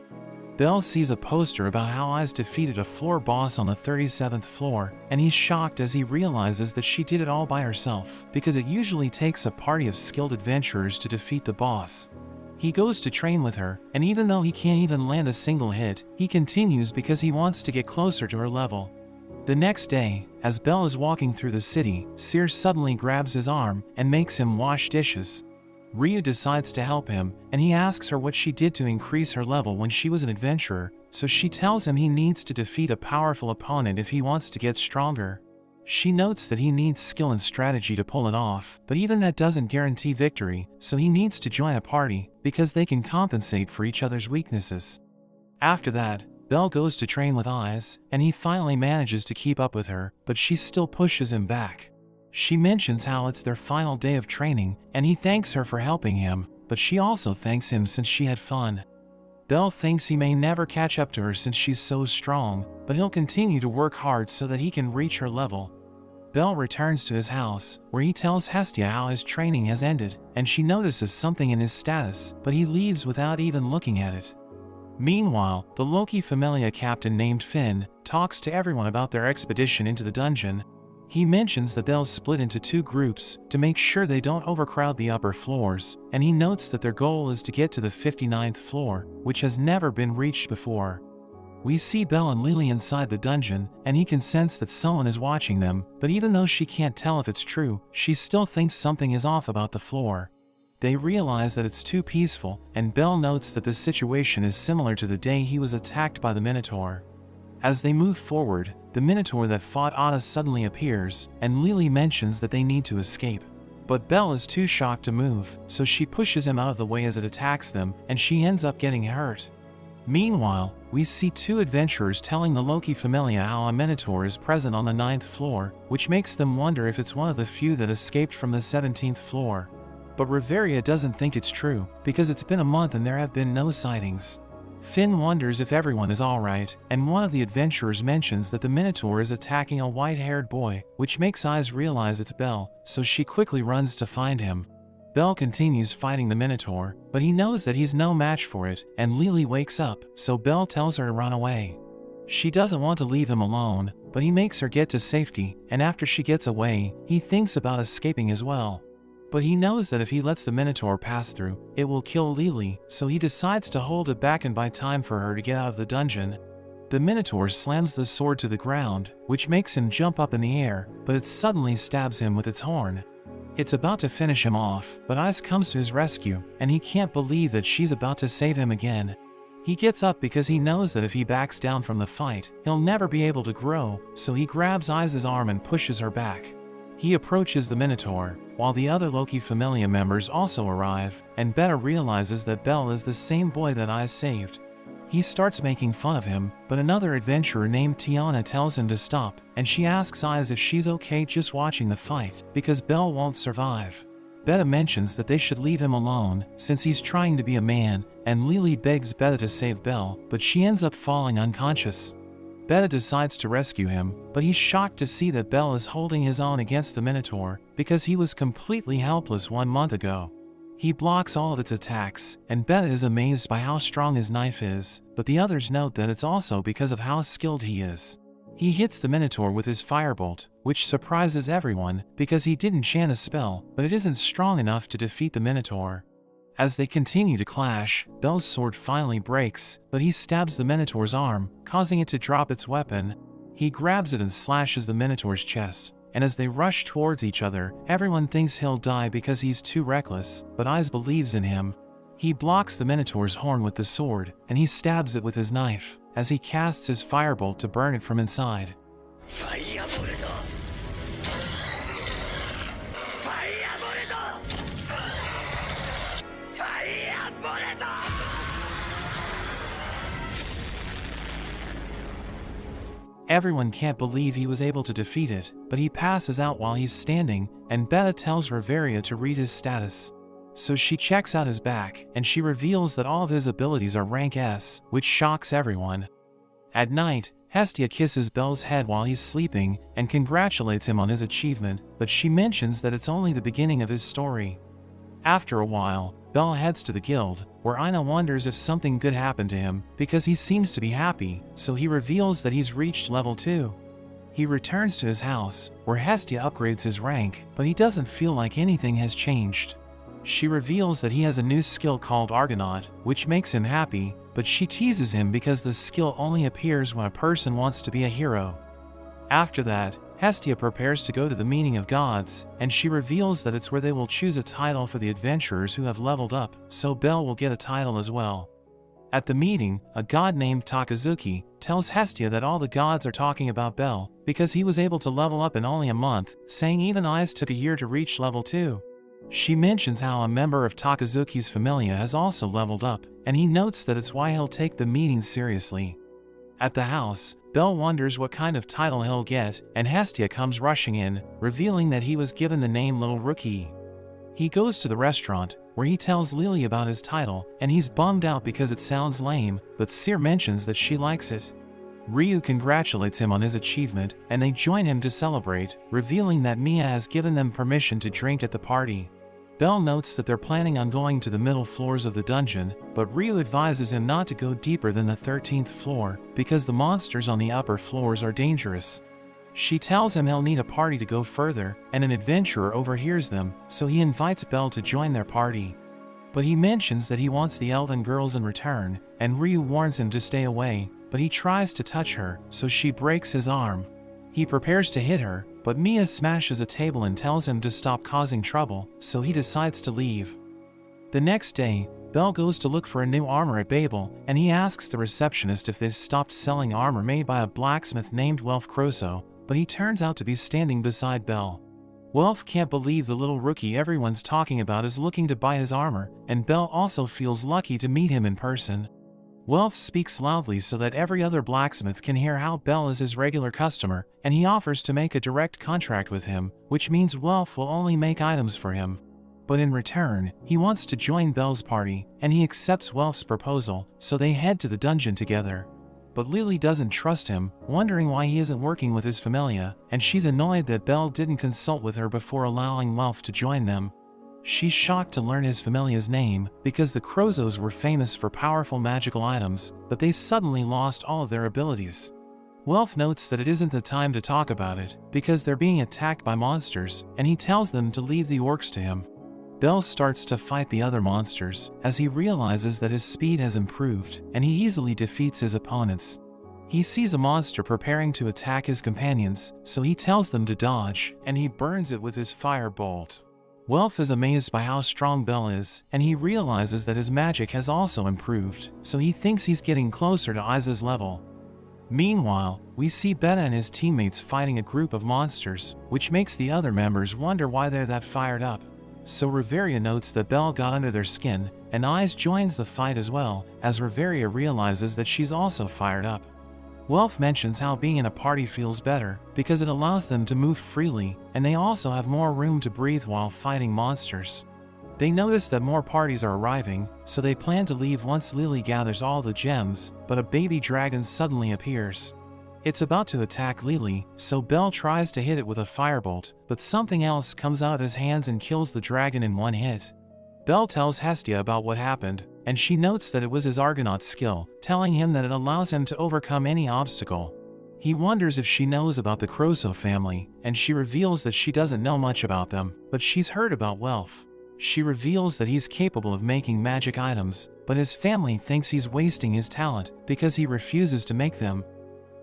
Belle sees a poster about how Eyes defeated a floor boss on the 37th floor, and he's shocked as he realizes that she did it all by herself, because it usually takes a party of skilled adventurers to defeat the boss. He goes to train with her, and even though he can't even land a single hit, he continues because he wants to get closer to her level. The next day, as Belle is walking through the city, Sears suddenly grabs his arm and makes him wash dishes. Ryu decides to help him, and he asks her what she did to increase her level when she was an adventurer, so she tells him he needs to defeat a powerful opponent if he wants to get stronger. She notes that he needs skill and strategy to pull it off, but even that doesn't guarantee victory, so he needs to join a party, because they can compensate for each other's weaknesses. After that, Belle goes to train with Eyes, and he finally manages to keep up with her, but she still pushes him back. She mentions how it's their final day of training, and he thanks her for helping him, but she also thanks him since she had fun. Belle thinks he may never catch up to her since she's so strong, but he'll continue to work hard so that he can reach her level. Belle returns to his house, where he tells Hestia how his training has ended, and she notices something in his status, but he leaves without even looking at it. Meanwhile, the Loki Familia captain named Finn talks to everyone about their expedition into the dungeon. He mentions that they'll split into 2 groups to make sure they don't overcrowd the upper floors, and he notes that their goal is to get to the 59th floor, which has never been reached before. We see Belle and Lily inside the dungeon, and he can sense that someone is watching them, but even though she can't tell if it's true, she still thinks something is off about the floor. They realize that it's too peaceful, and Belle notes that the situation is similar to the day he was attacked by the Minotaur. As they move forward, the Minotaur that fought Ada suddenly appears, and Lily mentions that they need to escape. But Belle is too shocked to move, so she pushes him out of the way as it attacks them, and she ends up getting hurt. Meanwhile, we see 2 adventurers telling the Loki Familia how a Minotaur is present on the 9th floor, which makes them wonder if it's one of the few that escaped from the 17th floor. But Reveria doesn't think it's true, because it's been a month and there have been no sightings. Finn wonders if everyone is alright, and one of the adventurers mentions that the Minotaur is attacking a white-haired boy, which makes Eyes realize it's Belle, so she quickly runs to find him. Belle continues fighting the Minotaur, but he knows that he's no match for it, and Lily wakes up, so Belle tells her to run away. She doesn't want to leave him alone, but he makes her get to safety, and after she gets away, he thinks about escaping as well. But he knows that if he lets the Minotaur pass through, it will kill Lily, so he decides to hold it back and buy time for her to get out of the dungeon. The Minotaur slams the sword to the ground, which makes him jump up in the air, but it suddenly stabs him with its horn. It's about to finish him off, but Ice comes to his rescue, and he can't believe that she's about to save him again. He gets up because he knows that if he backs down from the fight, he'll never be able to grow, so he grabs Ice's arm and pushes her back. He approaches the Minotaur, while the other Loki Familia members also arrive, and Beta realizes that Belle is the same boy that Ice saved. He starts making fun of him, but another adventurer named Tiana tells him to stop, and she asks Ice if she's okay just watching the fight, because Belle won't survive. Beta mentions that they should leave him alone, since he's trying to be a man, and Lily begs Beta to save Belle, but she ends up falling unconscious. Beta decides to rescue him, but he's shocked to see that Belle is holding his own against the Minotaur, because he was completely helpless 1 month ago. He blocks all of its attacks, and Beta is amazed by how strong his knife is, but the others note that it's also because of how skilled he is. He hits the Minotaur with his firebolt, which surprises everyone, because he didn't chant a spell, but it isn't strong enough to defeat the Minotaur. As they continue to clash, Belle's sword finally breaks, but he stabs the Minotaur's arm, causing it to drop its weapon. He grabs it and slashes the Minotaur's chest, and as they rush towards each other, everyone thinks he'll die because he's too reckless, but Ice believes in him. He blocks the Minotaur's horn with the sword, and he stabs it with his knife, as he casts his firebolt to burn it from inside. Everyone can't believe he was able to defeat it, but he passes out while he's standing, and Beta tells Reveria to read his status. So she checks out his back, and she reveals that all of his abilities are rank S, which shocks everyone. At night, Hestia kisses Bel's head while he's sleeping and congratulates him on his achievement, but she mentions that it's only the beginning of his story. After a while, Bel heads to the guild, where Ina wonders if something good happened to him because he seems to be happy, so he reveals that he's reached level 2. He returns to his house, where Hestia upgrades his rank, but he doesn't feel like anything has changed. She reveals that he has a new skill called Argonaut, which makes him happy, but she teases him because the skill only appears when a person wants to be a hero. After that, Hestia prepares to go to the meeting of gods, and she reveals that it's where they will choose a title for the adventurers who have leveled up, so Bel will get a title as well. At the meeting, a god named Takazuki tells Hestia that all the gods are talking about Bel because he was able to level up in only a month, saying even I's took a year to reach level 2. She mentions how a member of Takazuki's familia has also leveled up, and he notes that it's why he'll take the meeting seriously. At the house, Bel wonders what kind of title he'll get, and Hestia comes rushing in, revealing that he was given the name Little Rookie. He goes to the restaurant, where he tells Lily about his title, and he's bummed out because it sounds lame, but Seer mentions that she likes it. Ryu congratulates him on his achievement, and they join him to celebrate, revealing that Mia has given them permission to drink at the party. Bel notes that they're planning on going to the middle floors of the dungeon, but Ryu advises him not to go deeper than the 13th floor, because the monsters on the upper floors are dangerous. She tells him he'll need a party to go further, and an adventurer overhears them, so he invites Bel to join their party. But he mentions that he wants the elven girls in return, and Ryu warns him to stay away, but he tries to touch her, so she breaks his arm. He prepares to hit her, but Mia smashes a table and tells him to stop causing trouble, so he decides to leave. The next day, Bel goes to look for a new armor at Babel, and he asks the receptionist if they've stopped selling armor made by a blacksmith named Welf Croso, but he turns out to be standing beside Bel. Welf can't believe the little rookie everyone's talking about is looking to buy his armor, and Bel also feels lucky to meet him in person. Welf speaks loudly so that every other blacksmith can hear how Bel is his regular customer, and he offers to make a direct contract with him, which means Welf will only make items for him. But in return, he wants to join Bel's party, and he accepts Welf's proposal, so they head to the dungeon together. But Lily doesn't trust him, wondering why he isn't working with his familia, and she's annoyed that Bel didn't consult with her before allowing Welf to join them. She's shocked to learn his familia's name, because the Crozos were famous for powerful magical items, but they suddenly lost all of their abilities. Welf notes that it isn't the time to talk about it, because they're being attacked by monsters, and he tells them to leave the orcs to him. Bel starts to fight the other monsters, as he realizes that his speed has improved, and he easily defeats his opponents. He sees a monster preparing to attack his companions, so he tells them to dodge, and he burns it with his fire bolt. Welf is amazed by how strong Bel is, and he realizes that his magic has also improved, so he thinks he's getting closer to Isa's level. Meanwhile, we see Beta and his teammates fighting a group of monsters, which makes the other members wonder why they're that fired up. So Reveria notes that Bel got under their skin, and Is joins the fight as well, as Reveria realizes that she's also fired up. Welf mentions how being in a party feels better, because it allows them to move freely, and they also have more room to breathe while fighting monsters. They notice that more parties are arriving, so they plan to leave once Lily gathers all the gems, but a baby dragon suddenly appears. It's about to attack Lily, so Bel tries to hit it with a firebolt, but something else comes out of his hands and kills the dragon in one hit. Bel tells Hestia about what happened, and she notes that it was his Argonaut skill, telling him that it allows him to overcome any obstacle. He wonders if she knows about the Croso family, and she reveals that she doesn't know much about them, but she's heard about Welf. She reveals that he's capable of making magic items, but his family thinks he's wasting his talent because he refuses to make them.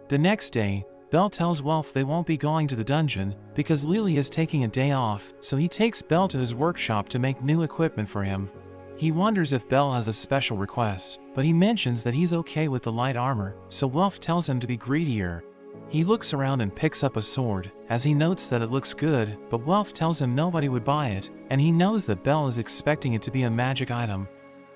The next day, Bel tells Welf they won't be going to the dungeon because Lily is taking a day off, so he takes Bel to his workshop to make new equipment for him. He wonders if Bel has a special request, but he mentions that he's okay with the light armor, so Welf tells him to be greedier. He looks around and picks up a sword, as he notes that it looks good, but Welf tells him nobody would buy it, and he knows that Bel is expecting it to be a magic item.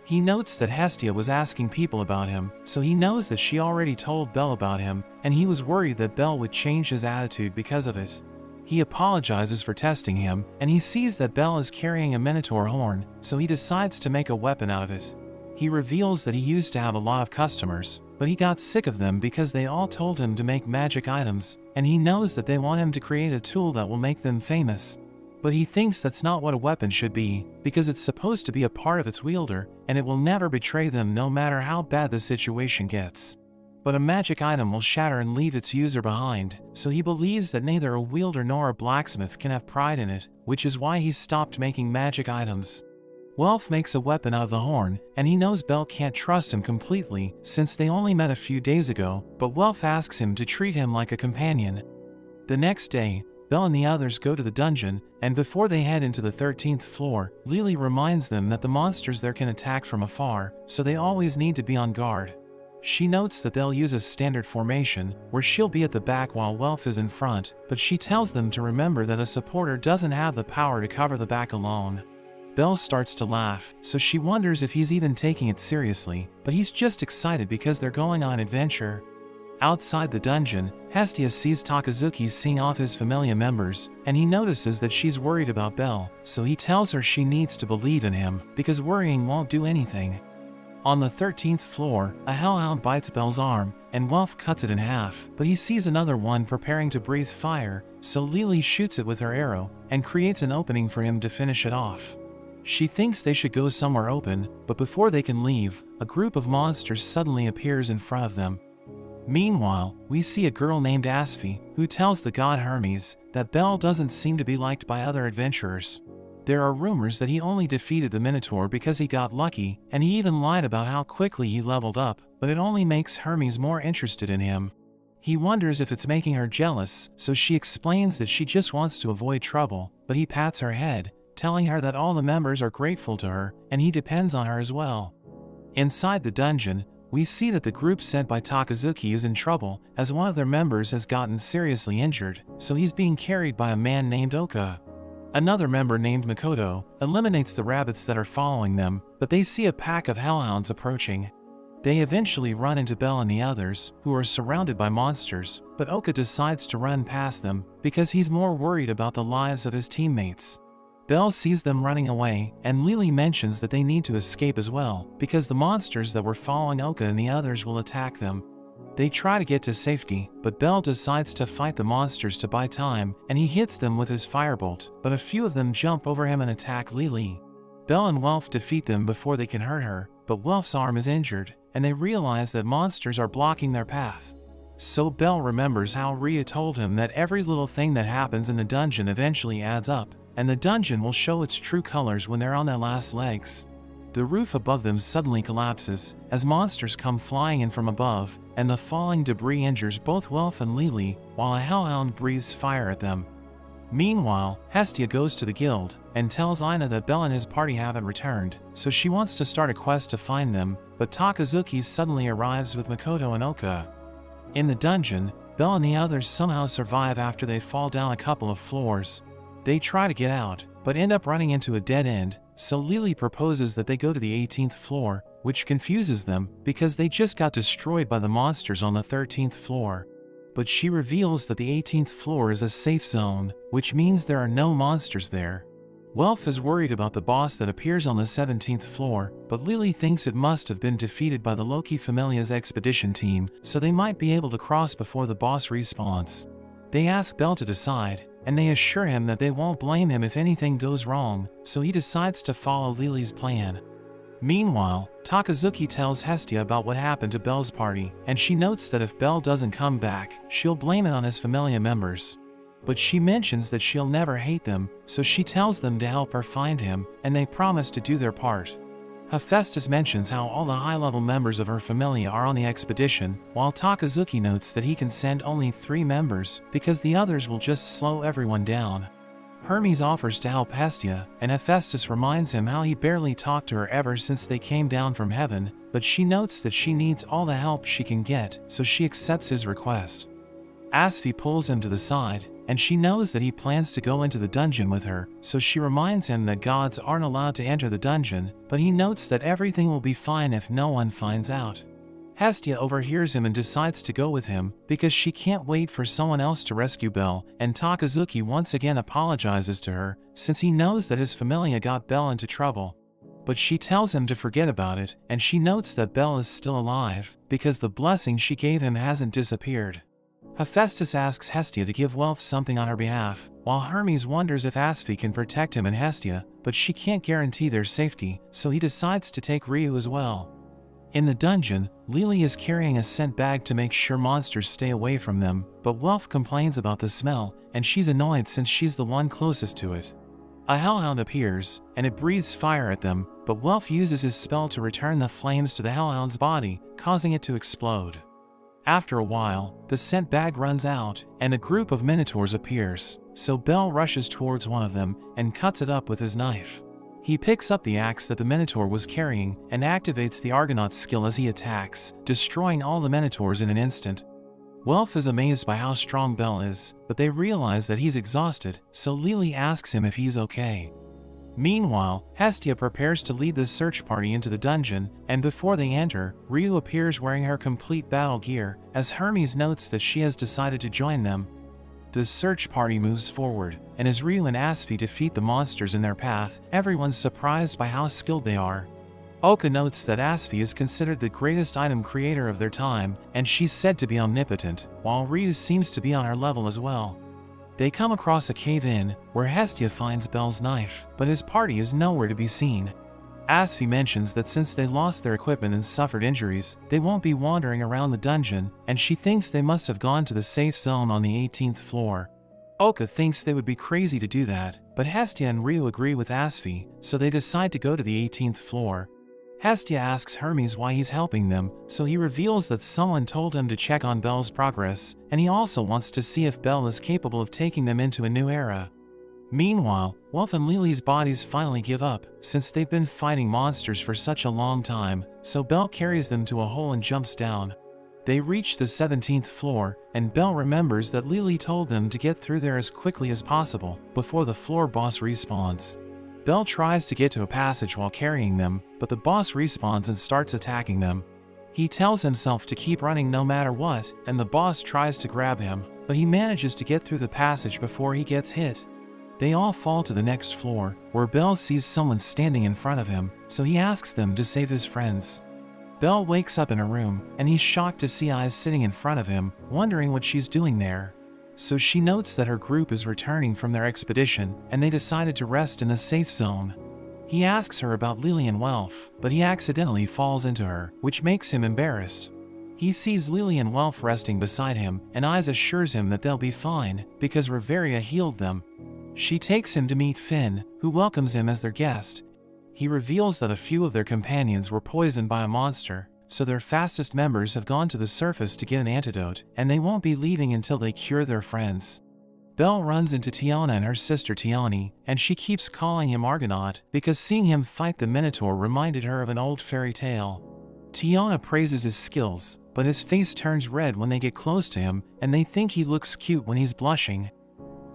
He notes that Hestia was asking people about him, so he knows that she already told Belle about him, and he was worried that Belle would change his attitude because of it. He apologizes for testing him, and he sees that Belle is carrying a minotaur horn, so he decides to make a weapon out of it. He reveals that he used to have a lot of customers, but he got sick of them because they all told him to make magic items, and he knows that they want him to create a tool that will make them famous. But he thinks that's not what a weapon should be, because it's supposed to be a part of its wielder, and it will never betray them no matter how bad the situation gets. But a magic item will shatter and leave its user behind, so he believes that neither a wielder nor a blacksmith can have pride in it, which is why he stopped making magic items. Welf makes a weapon out of the horn, and he knows Belle can't trust him completely since they only met a few days ago, but Welf asks him to treat him like a companion. The next day, Belle and the others go to the dungeon, and before they head into the 13th floor, Lily reminds them that the monsters there can attack from afar, so they always need to be on guard. She notes that they'll use a standard formation, where she'll be at the back while Welf is in front, but she tells them to remember that a supporter doesn't have the power to cover the back alone. Belle starts to laugh, so she wonders if he's even taking it seriously, but he's just excited because they're going on an adventure. Outside the dungeon, Hestia sees Takazuki seeing off his familia members, and he notices that she's worried about Belle, so he tells her she needs to believe in him, because worrying won't do anything. On the 13th floor, a hellhound bites Belle's arm, and Welf cuts it in half, but he sees another one preparing to breathe fire, so Lily shoots it with her arrow, and creates an opening for him to finish it off. She thinks they should go somewhere open, but before they can leave, a group of monsters suddenly appears in front of them. Meanwhile, we see a girl named Asfi, who tells the god Hermes that Belle doesn't seem to be liked by other adventurers. There are rumors that he only defeated the Minotaur because he got lucky, and he even lied about how quickly he leveled up, but it only makes Hermes more interested in him. He wonders if it's making her jealous, so she explains that she just wants to avoid trouble, but he pats her head, telling her that all the members are grateful to her, and he depends on her as well. Inside the dungeon, we see that the group sent by Takazuki is in trouble, as one of their members has gotten seriously injured, so he's being carried by a man named Oka. Another member named Makoto eliminates the rabbits that are following them, but they see a pack of hellhounds approaching. They eventually run into Belle and the others, who are surrounded by monsters, but Oka decides to run past them, because he's more worried about the lives of his teammates. Belle sees them running away, and Lily mentions that they need to escape as well, because the monsters that were following Oka and the others will attack them. They try to get to safety, but Belle decides to fight the monsters to buy time, and he hits them with his firebolt, but a few of them jump over him and attack Lily. Belle and Welf defeat them before they can hurt her, but Welf's arm is injured, and they realize that monsters are blocking their path. So Belle remembers how Rhea told him that every little thing that happens in the dungeon eventually adds up, and the dungeon will show its true colors when they're on their last legs. The roof above them suddenly collapses, as monsters come flying in from above, and the falling debris injures both Welf and Lily, while a hellhound breathes fire at them. Meanwhile, Hestia goes to the guild, and tells Ina that Belle and his party haven't returned, so she wants to start a quest to find them, but Takazuki suddenly arrives with Makoto and Oka. In the dungeon, Belle and the others somehow survive after they fall down a couple of floors. They try to get out, but end up running into a dead end, so Lily proposes that they go to the 18th floor, which confuses them because they just got destroyed by the monsters on the 13th floor. But she reveals that the 18th floor is a safe zone, which means there are no monsters there. Welf is worried about the boss that appears on the 17th floor, but Lily thinks it must have been defeated by the Loki Familia's expedition team, so they might be able to cross before the boss respawns. They ask Belle to decide, and they assure him that they won't blame him if anything goes wrong, so he decides to follow Lily's plan. Meanwhile, Takazuki tells Hestia about what happened to Belle's party, and she notes that if Belle doesn't come back, she'll blame it on his familia members. But she mentions that she'll never hate them, so she tells them to help her find him, and they promise to do their part. Hephaestus mentions how all the high-level members of her familia are on the expedition, while Takazuki notes that he can send only 3 members, because the others will just slow everyone down. Hermes offers to help Hestia, and Hephaestus reminds him how he barely talked to her ever since they came down from heaven, but she notes that she needs all the help she can get, so she accepts his request. Asfi pulls him to the side, and she knows that he plans to go into the dungeon with her, so she reminds him that gods aren't allowed to enter the dungeon, but he notes that everything will be fine if no one finds out. Hestia overhears him and decides to go with him, because she can't wait for someone else to rescue Belle, and Takazuki once again apologizes to her, since he knows that his familia got Belle into trouble. But she tells him to forget about it, and she notes that Belle is still alive, because the blessing she gave him hasn't disappeared. Hephaestus asks Hestia to give Welf something on her behalf, while Hermes wonders if Asphi can protect him and Hestia, but she can't guarantee their safety, so he decides to take Ryu as well. In the dungeon, Lily is carrying a scent bag to make sure monsters stay away from them, but Welf complains about the smell, and she's annoyed since she's the one closest to it. A hellhound appears, and it breathes fire at them, but Welf uses his spell to return the flames to the hellhound's body, causing it to explode. After a while, the scent bag runs out, and a group of minotaurs appears, so Belle rushes towards one of them, and cuts it up with his knife. He picks up the axe that the Minotaur was carrying, and activates the Argonaut skill as he attacks, destroying all the Minotaurs in an instant. Welf is amazed by how strong Belle is, but they realize that he's exhausted, so Lily asks him if he's okay. Meanwhile, Hestia prepares to lead the search party into the dungeon, and before they enter, Ryu appears wearing her complete battle gear, as Hermes notes that she has decided to join them. The search party moves forward, and as Ryu and Asphi defeat the monsters in their path, everyone's surprised by how skilled they are. Oka notes that Asphi is considered the greatest item creator of their time, and she's said to be omnipotent, while Ryu seems to be on her level as well. They come across a cave-in, where Hestia finds Belle's knife, but his party is nowhere to be seen. Asphi mentions that since they lost their equipment and suffered injuries, they won't be wandering around the dungeon, and she thinks they must have gone to the safe zone on the 18th floor. Oka thinks they would be crazy to do that, but Hestia and Ryu agree with Asphi, so they decide to go to the 18th floor. Hestia asks Hermes why he's helping them, so he reveals that someone told him to check on Belle's progress, and he also wants to see if Belle is capable of taking them into a new era. Meanwhile, Welf and Lily's bodies finally give up, since they've been fighting monsters for such a long time, so Belle carries them to a hole and jumps down. They reach the 17th floor, and Belle remembers that Lily told them to get through there as quickly as possible, before the floor boss respawns. Belle tries to get to a passage while carrying them, but the boss respawns and starts attacking them. He tells himself to keep running no matter what, and the boss tries to grab him, but he manages to get through the passage before he gets hit. They all fall to the next floor, where Belle sees someone standing in front of him, so he asks them to save his friends. Belle wakes up in her room, and he's shocked to see Eyes sitting in front of him, wondering what she's doing there. So she notes that her group is returning from their expedition, and they decided to rest in the safe zone. He asks her about Lily and Welf, but he accidentally falls into her, which makes him embarrassed. He sees Lily and Welf resting beside him, and Eyes assures him that they'll be fine, because Reveria healed them. She takes him to meet Finn, who welcomes him as their guest. He reveals that a few of their companions were poisoned by a monster, so their fastest members have gone to the surface to get an antidote, and they won't be leaving until they cure their friends. Belle runs into Tiana and her sister Tiani, and she keeps calling him Argonaut because seeing him fight the Minotaur reminded her of an old fairy tale. Tiana praises his skills, but his face turns red when they get close to him, and they think he looks cute when he's blushing.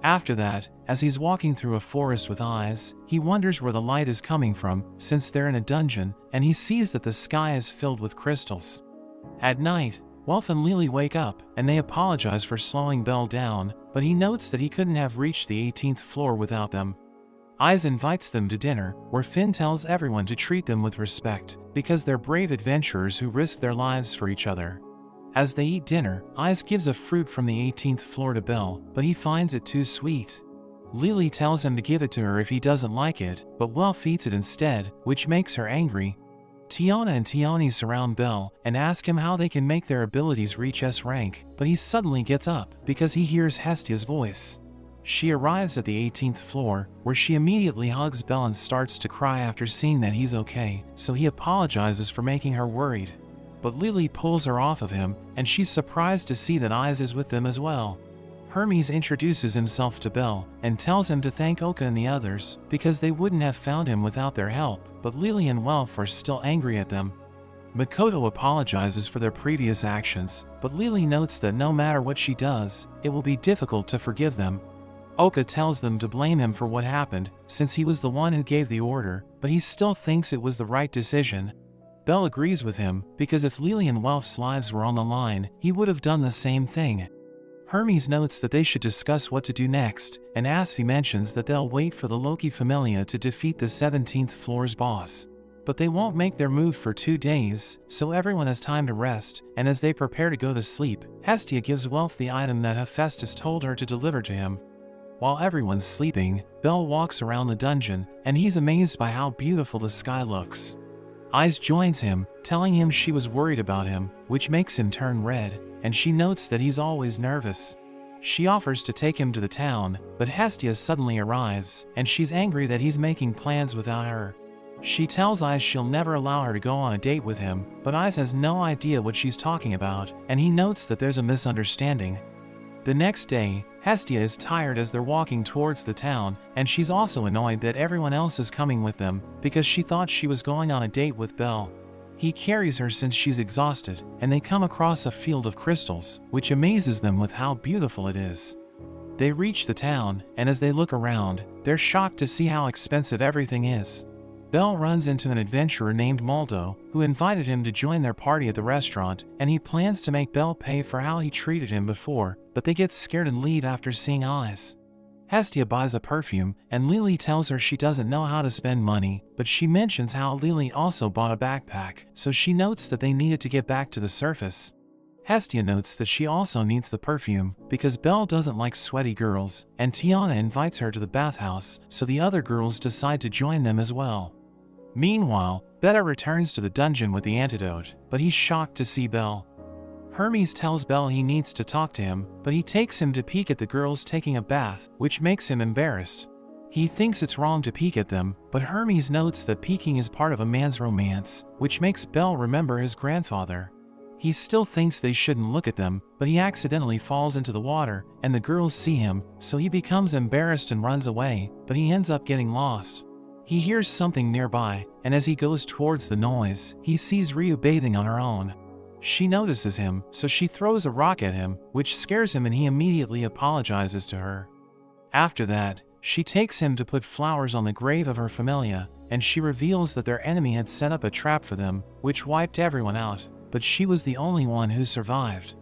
After that, as he's walking through a forest with Eyes, he wonders where the light is coming from, since they're in a dungeon, and he sees that the sky is filled with crystals. At night, Welf and Lily wake up, and they apologize for slowing Belle down, but he notes that he couldn't have reached the 18th floor without them. Eyes invites them to dinner, where Finn tells everyone to treat them with respect, because they're brave adventurers who risk their lives for each other. As they eat dinner, Eyes gives a fruit from the 18th floor to Belle, but he finds it too sweet. Lily tells him to give it to her if he doesn't like it, but Welf eats it instead, which makes her angry. Tiana and Tiani surround Belle and ask him how they can make their abilities reach S rank, but he suddenly gets up because he hears Hestia's voice. She arrives at the 18th floor, where she immediately hugs Belle and starts to cry after seeing that he's okay, so he apologizes for making her worried. But Lily pulls her off of him, and she's surprised to see that Eyes is with them as well. Hermes introduces himself to Belle and tells him to thank Oka and the others, because they wouldn't have found him without their help, but Lily and Welf are still angry at them. Makoto apologizes for their previous actions, but Lily notes that no matter what she does, it will be difficult to forgive them. Oka tells them to blame him for what happened, since he was the one who gave the order, but he still thinks it was the right decision. Belle agrees with him, because if Lily and Welf's lives were on the line, he would have done the same thing. Hermes notes that they should discuss what to do next, and Asfi mentions that they'll wait for the Loki Familia to defeat the 17th floor's boss. But they won't make their move for 2 days, so everyone has time to rest, and as they prepare to go to sleep, Hestia gives Welf the item that Hephaestus told her to deliver to him. While everyone's sleeping, Belle walks around the dungeon, and he's amazed by how beautiful the sky looks. Ice joins him, telling him she was worried about him, which makes him turn red, and she notes that he's always nervous. She offers to take him to the town, but Hestia suddenly arrives, and she's angry that he's making plans without her. She tells Ice she'll never allow her to go on a date with him, but Ice has no idea what she's talking about, and he notes that there's a misunderstanding. The next day, Hestia is tired as they're walking towards the town, and she's also annoyed that everyone else is coming with them, because she thought she was going on a date with Belle. He carries her since she's exhausted, and they come across a field of crystals, which amazes them with how beautiful it is. They reach the town, and as they look around, they're shocked to see how expensive everything is. Belle runs into an adventurer named Moldo, who invited him to join their party at the restaurant, and he plans to make Belle pay for how he treated him before, but they get scared and leave after seeing Eyes. Hestia buys a perfume, and Lily tells her she doesn't know how to spend money, but she mentions how Lily also bought a backpack, so she notes that they needed to get back to the surface. Hestia notes that she also needs the perfume, because Belle doesn't like sweaty girls, and Tiana invites her to the bathhouse, so the other girls decide to join them as well. Meanwhile, Beta returns to the dungeon with the antidote, but he's shocked to see Belle. Hermes tells Belle he needs to talk to him, but he takes him to peek at the girls taking a bath, which makes him embarrassed. He thinks it's wrong to peek at them, but Hermes notes that peeking is part of a man's romance, which makes Belle remember his grandfather. He still thinks they shouldn't look at them, but he accidentally falls into the water, and the girls see him, so he becomes embarrassed and runs away, but he ends up getting lost. He hears something nearby, and as he goes towards the noise, he sees Ryu bathing on her own. She notices him, so she throws a rock at him, which scares him and he immediately apologizes to her. After that, she takes him to put flowers on the grave of her familia, and she reveals that their enemy had set up a trap for them, which wiped everyone out, but she was the only one who survived.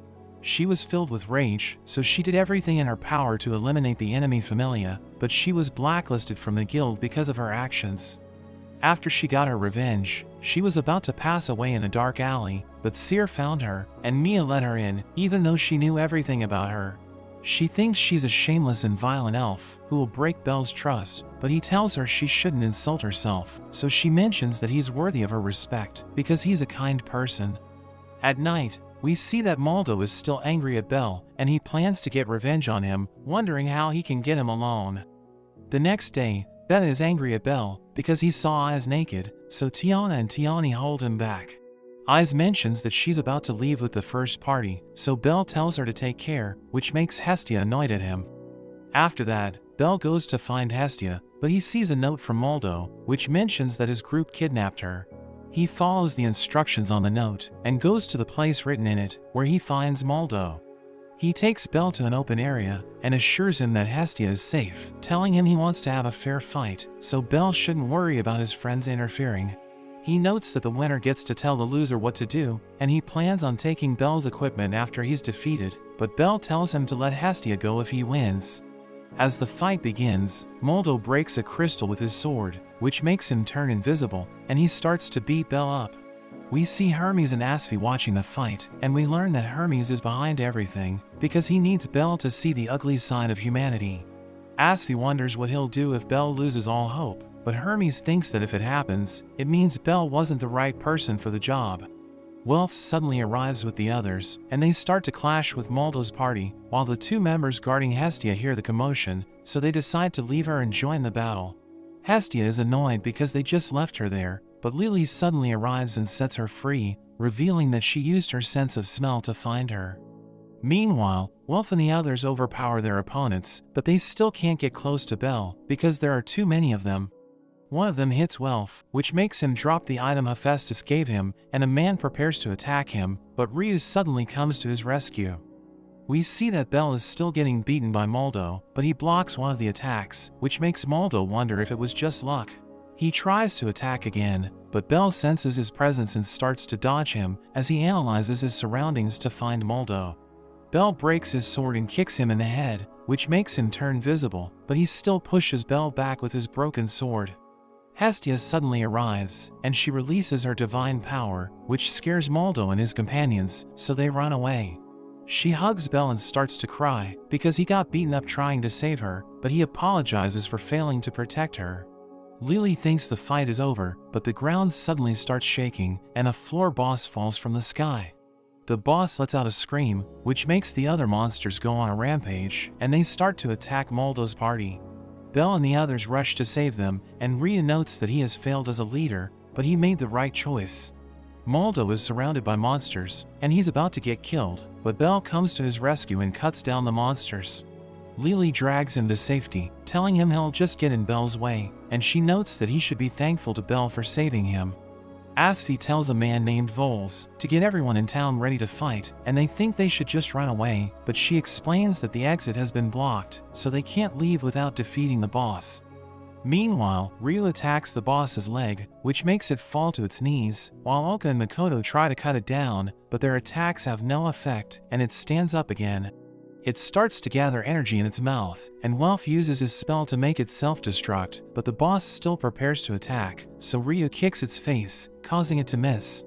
She was filled with rage, so she did everything in her power to eliminate the enemy familia, but she was blacklisted from the guild because of her actions. After she got her revenge, she was about to pass away in a dark alley, but Seer found her, and Mia let her in, even though she knew everything about her. She thinks she's a shameless and violent elf, who will break Belle's trust, but he tells her she shouldn't insult herself, so she mentions that he's worthy of her respect, because he's a kind person. At night, we see that Moldo is still angry at Belle, and he plans to get revenge on him, wondering how he can get him alone. The next day, Beta is angry at Belle, because he saw Eyes naked, so Tiana and Tiani hold him back. Eyes mentions that she's about to leave with the first party, so Belle tells her to take care, which makes Hestia annoyed at him. After that, Belle goes to find Hestia, but he sees a note from Moldo, which mentions that his group kidnapped her. He follows the instructions on the note, and goes to the place written in it, where he finds Moldo. He takes Belle to an open area, and assures him that Hestia is safe, telling him he wants to have a fair fight, so Belle shouldn't worry about his friends interfering. He notes that the winner gets to tell the loser what to do, and he plans on taking Belle's equipment after he's defeated, but Belle tells him to let Hestia go if he wins. As the fight begins, Moldo breaks a crystal with his sword, which makes him turn invisible, and he starts to beat Belle up. We see Hermes and Asfi watching the fight, and we learn that Hermes is behind everything, because he needs Belle to see the ugly side of humanity. Asfi wonders what he'll do if Belle loses all hope, but Hermes thinks that if it happens, it means Belle wasn't the right person for the job. Welf suddenly arrives with the others, and they start to clash with Moldo's party, while the two members guarding Hestia hear the commotion, so they decide to leave her and join the battle. Hestia is annoyed because they just left her there, but Lily suddenly arrives and sets her free, revealing that she used her sense of smell to find her. Meanwhile, Welf and the others overpower their opponents, but they still can't get close to Belle, because there are too many of them. One of them hits Welf, which makes him drop the item Hephaestus gave him, and a man prepares to attack him, but Ryu suddenly comes to his rescue. We see that Bell is still getting beaten by Moldo, but he blocks one of the attacks, which makes Moldo wonder if it was just luck. He tries to attack again, but Bell senses his presence and starts to dodge him as he analyzes his surroundings to find Moldo. Bell breaks his sword and kicks him in the head, which makes him turn visible, but he still pushes Bell back with his broken sword. Hestia suddenly arrives, and she releases her divine power, which scares Moldo and his companions, so they run away. She hugs Bell and starts to cry, because he got beaten up trying to save her, but he apologizes for failing to protect her. Lily thinks the fight is over, but the ground suddenly starts shaking, and a floor boss falls from the sky. The boss lets out a scream, which makes the other monsters go on a rampage, and they start to attack Moldo's party. Bell and the others rush to save them, and Ryu notes that he has failed as a leader, but he made the right choice. Moldo is surrounded by monsters, and he's about to get killed, but Bell comes to his rescue and cuts down the monsters. Lily drags him to safety, telling him he'll just get in Bell's way, and she notes that he should be thankful to Bell for saving him. Asfi tells a man named Voles to get everyone in town ready to fight, and they think they should just run away, but she explains that the exit has been blocked, so they can't leave without defeating the boss. Meanwhile, Ryu attacks the boss's leg, which makes it fall to its knees, while Oka and Makoto try to cut it down, but their attacks have no effect, and it stands up again. It starts to gather energy in its mouth, and Welf uses his spell to make it self-destruct, but the boss still prepares to attack, so Ryu kicks its face, causing it to miss.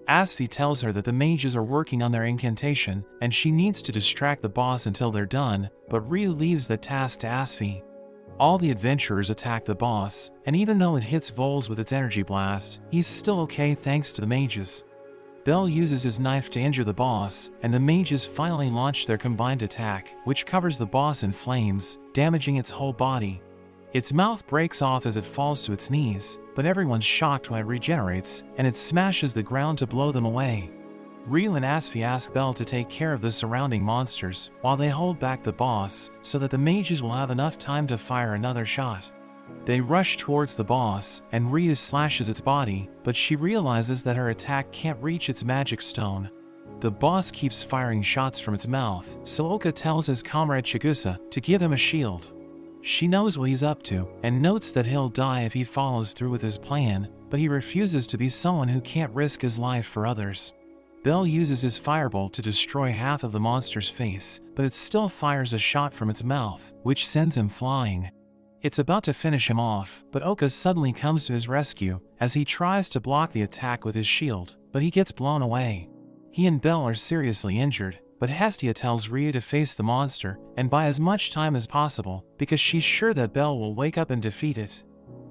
Asfi tells her that the mages are working on their incantation, and she needs to distract the boss until they're done, but Ryu leaves the task to Asfi. All the adventurers attack the boss, and even though it hits Voles with its energy blast, he's still okay thanks to the mages. Bell uses his knife to injure the boss, and the mages finally launch their combined attack, which covers the boss in flames, damaging its whole body. Its mouth breaks off as it falls to its knees, but everyone's shocked when it regenerates, and it smashes the ground to blow them away. Ryu and Asfi ask Bell to take care of the surrounding monsters, while they hold back the boss, so that the mages will have enough time to fire another shot. They rush towards the boss, and Ryu slashes its body, but she realizes that her attack can't reach its magic stone. The boss keeps firing shots from its mouth, so Oka tells his comrade Chigusa to give him a shield. She knows what he's up to, and notes that he'll die if he follows through with his plan, but he refuses to be someone who can't risk his life for others. Bell uses his firebolt to destroy half of the monster's face, but it still fires a shot from its mouth, which sends him flying. It's about to finish him off, but Oka suddenly comes to his rescue, as he tries to block the attack with his shield, but he gets blown away. He and Bell are seriously injured, but Hestia tells Ryu to face the monster, and buy as much time as possible, because she's sure that Bell will wake up and defeat it.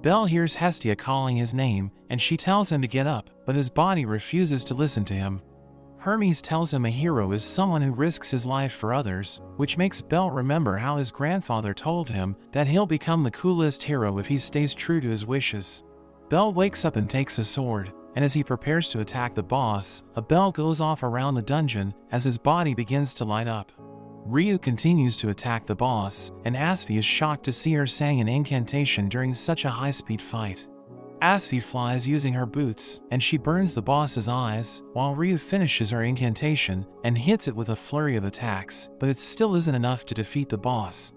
Bell hears Hestia calling his name, and she tells him to get up, but his body refuses to listen to him. Hermes tells him a hero is someone who risks his life for others, which makes Bell remember how his grandfather told him that he'll become the coolest hero if he stays true to his wishes. Bell wakes up and takes a sword, and as he prepares to attack the boss, a bell goes off around the dungeon as his body begins to light up. Ryu continues to attack the boss, and Asfi is shocked to see her saying an incantation during such a high-speed fight. Asfi flies using her boots, and she burns the boss's eyes, while Ryu finishes her incantation and hits it with a flurry of attacks, but it still isn't enough to defeat the boss.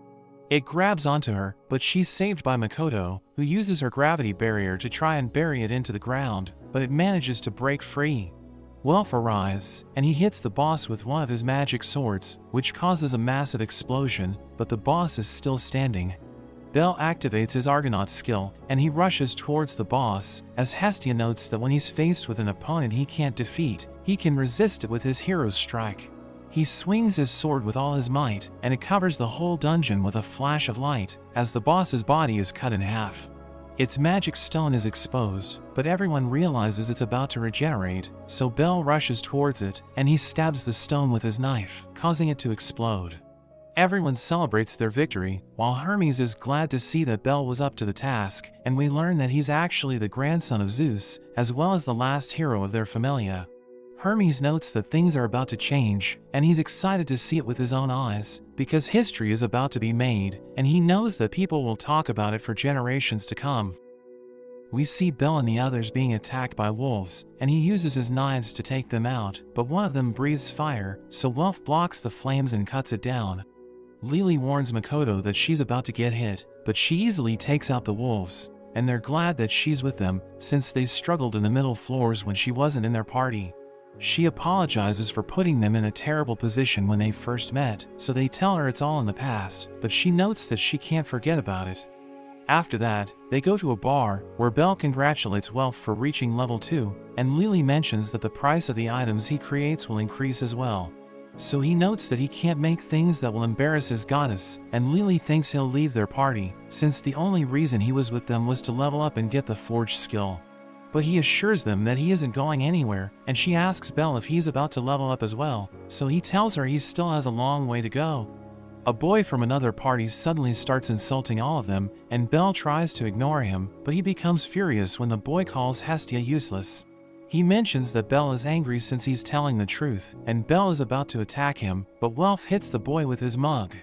It grabs onto her, but she's saved by Makoto, who uses her gravity barrier to try and bury it into the ground, but it manages to break free. Welf arrives, and he hits the boss with one of his magic swords, which causes a massive explosion, but the boss is still standing. Bell activates his Argonaut skill, and he rushes towards the boss, as Hestia notes that when he's faced with an opponent he can't defeat, he can resist it with his hero's strike. He swings his sword with all his might, and it covers the whole dungeon with a flash of light, as the boss's body is cut in half. Its magic stone is exposed, but everyone realizes it's about to regenerate, so Bell rushes towards it, and he stabs the stone with his knife, causing it to explode. Everyone celebrates their victory, while Hermes is glad to see that Bell was up to the task, and we learn that he's actually the grandson of Zeus, as well as the last hero of their familia. Hermes notes that things are about to change, and he's excited to see it with his own eyes, because history is about to be made, and he knows that people will talk about it for generations to come. We see Bel and the others being attacked by wolves, and he uses his knives to take them out, but one of them breathes fire, so Welf blocks the flames and cuts it down. Lily warns Makoto that she's about to get hit, but she easily takes out the wolves, and they're glad that she's with them, since they struggled in the middle floors when she wasn't in their party. She apologizes for putting them in a terrible position when they first met, so they tell her it's all in the past, but she notes that she can't forget about it. After that, they go to a bar, where Bel congratulates Welf for reaching level 2, and Lily mentions that the price of the items he creates will increase as well. So he notes that he can't make things that will embarrass his goddess, and Lily thinks he'll leave their party, since the only reason he was with them was to level up and get the forge skill. But he assures them that he isn't going anywhere, and she asks Bel if he's about to level up as well, so he tells her he still has a long way to go. A boy from another party suddenly starts insulting all of them, and Bel tries to ignore him, but he becomes furious when the boy calls Hestia useless. He mentions that Bel is angry since he's telling the truth, and Bel is about to attack him, but Welf hits the boy with his mug.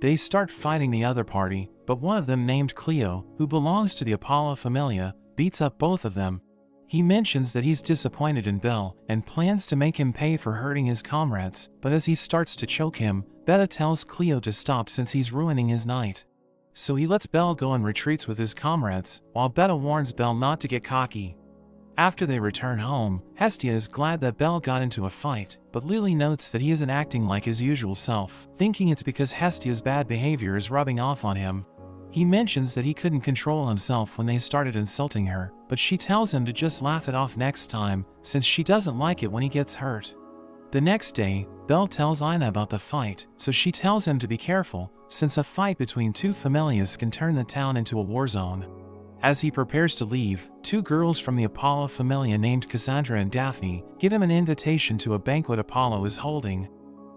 They start fighting the other party, but one of them named Cleo, who belongs to the Apollo Familia, beats up both of them. He mentions that he's disappointed in Bel, and plans to make him pay for hurting his comrades, but as he starts to choke him, Beta tells Cleo to stop since he's ruining his night. So he lets Bel go and retreats with his comrades, while Beta warns Bel not to get cocky. After they return home, Hestia is glad that Bel got into a fight, but Lily notes that he isn't acting like his usual self, thinking it's because Hestia's bad behavior is rubbing off on him. He mentions that he couldn't control himself when they started insulting her, but she tells him to just laugh it off next time, since she doesn't like it when he gets hurt. The next day, Bel tells Ina about the fight, so she tells him to be careful, since a fight between two familias can turn the town into a war zone. As he prepares to leave, two girls from the Apollo Familia named Cassandra and Daphne give him an invitation to a banquet Apollo is holding.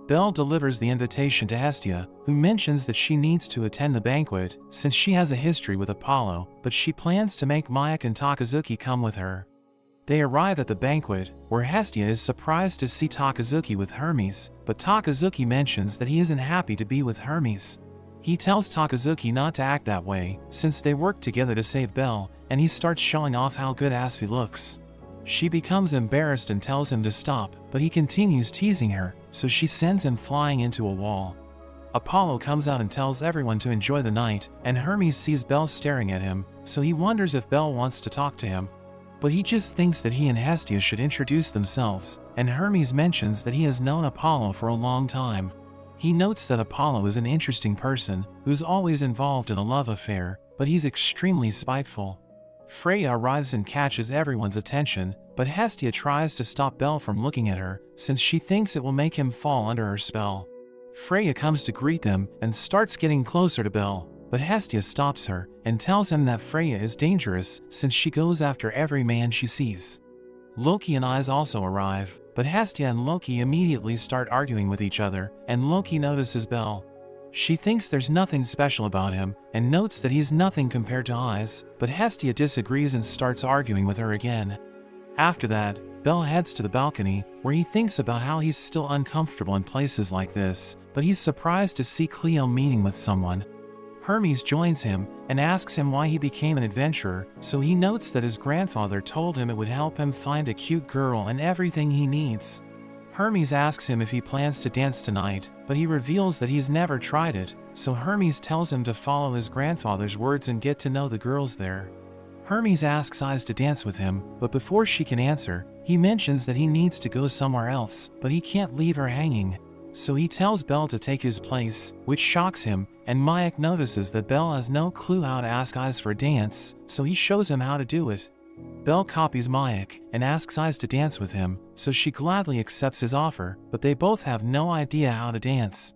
Bel delivers the invitation to Hestia, who mentions that she needs to attend the banquet, since she has a history with Apollo, but she plans to make Mayek and Takazuki come with her. They arrive at the banquet, where Hestia is surprised to see Takazuki with Hermes, but Takazuki mentions that he isn't happy to be with Hermes. He tells Takazuki not to act that way, since they work together to save Bel, and he starts showing off how good Asfi looks. She becomes embarrassed and tells him to stop, but he continues teasing her, so she sends him flying into a wall. Apollo comes out and tells everyone to enjoy the night, and Hermes sees Bel staring at him, so he wonders if Bel wants to talk to him. But he just thinks that he and Hestia should introduce themselves, and Hermes mentions that he has known Apollo for a long time. He notes that Apollo is an interesting person, who's always involved in a love affair, but he's extremely spiteful. Freya arrives and catches everyone's attention, but Hestia tries to stop Bel from looking at her, since she thinks it will make him fall under her spell. Freya comes to greet them and starts getting closer to Bel, but Hestia stops her and tells him that Freya is dangerous since she goes after every man she sees. Loki and Ais also arrive, but Hestia and Loki immediately start arguing with each other, and Loki notices Bel. She thinks there's nothing special about him, and notes that he's nothing compared to Ais, but Hestia disagrees and starts arguing with her again. After that, Bel heads to the balcony, where he thinks about how he's still uncomfortable in places like this, but he's surprised to see Cleo meeting with someone. Hermes joins him, and asks him why he became an adventurer, so he notes that his grandfather told him it would help him find a cute girl and everything he needs. Hermes asks him if he plans to dance tonight, but he reveals that he's never tried it, so Hermes tells him to follow his grandfather's words and get to know the girls there. Hermes asks Ais to dance with him, but before she can answer, he mentions that he needs to go somewhere else, but he can't leave her hanging. So he tells Bel to take his place, which shocks him, and Mayek notices that Bel has no clue how to ask Ais for a dance, so he shows him how to do it. Bel copies Mayek and asks Ais to dance with him, so she gladly accepts his offer, but they both have no idea how to dance.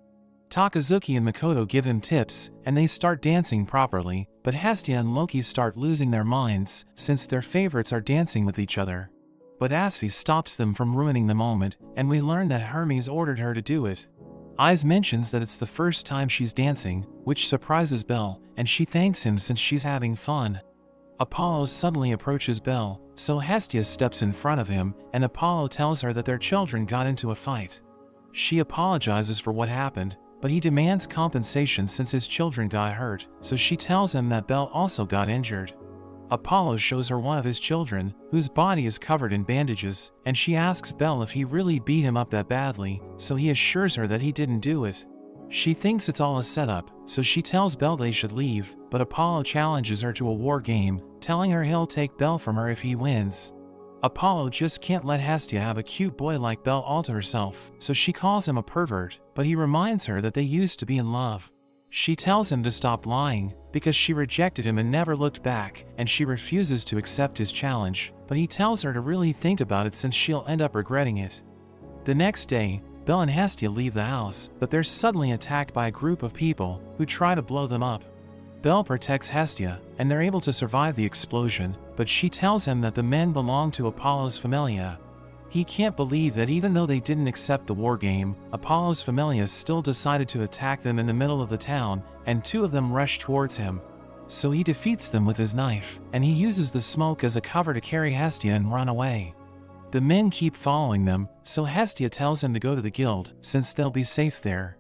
Takazuki and Makoto give him tips, and they start dancing properly, but Hestia and Loki start losing their minds, since their favorites are dancing with each other. But Asfi stops them from ruining the moment, and we learn that Hermes ordered her to do it. Ais mentions that it's the first time she's dancing, which surprises Bel, and she thanks him since she's having fun. Apollo suddenly approaches Bel, so Hestia steps in front of him, and Apollo tells her that their children got into a fight. She apologizes for what happened, but he demands compensation since his children got hurt, so she tells him that Bel also got injured. Apollo shows her one of his children, whose body is covered in bandages, and she asks Bel if he really beat him up that badly, so he assures her that he didn't do it. She thinks it's all a setup, so she tells Bel they should leave, but Apollo challenges her to a war game, telling her he'll take Bel from her if he wins. Apollo just can't let Hestia have a cute boy like Bel all to herself, so she calls him a pervert, but he reminds her that they used to be in love. She tells him to stop lying, because she rejected him and never looked back, and she refuses to accept his challenge, but he tells her to really think about it since she'll end up regretting it. The next day, Bel and Hestia leave the house, but they're suddenly attacked by a group of people who try to blow them up. Bel protects Hestia, and they're able to survive the explosion, but she tells him that the men belong to Apollo's Familia. He can't believe that even though they didn't accept the war game, Apollo's Familia still decided to attack them in the middle of the town, and two of them rush towards him. So he defeats them with his knife, and he uses the smoke as a cover to carry Hestia and run away. The men keep following them, so Hestia tells him to go to the guild, since they'll be safe there.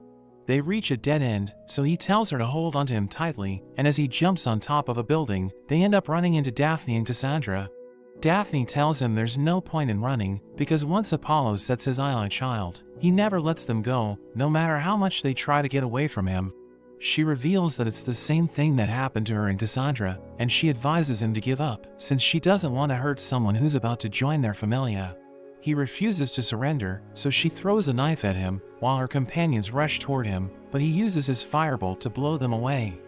They reach a dead end, so he tells her to hold onto him tightly, and as he jumps on top of a building, they end up running into Daphne and Cassandra. Daphne tells him there's no point in running, because once Apollo sets his eye on a child, he never lets them go, no matter how much they try to get away from him. She reveals that it's the same thing that happened to her and Cassandra, and she advises him to give up, since she doesn't want to hurt someone who's about to join their Familia. He refuses to surrender, so she throws a knife at him, while her companions rush toward him, but he uses his firebolt to blow them away.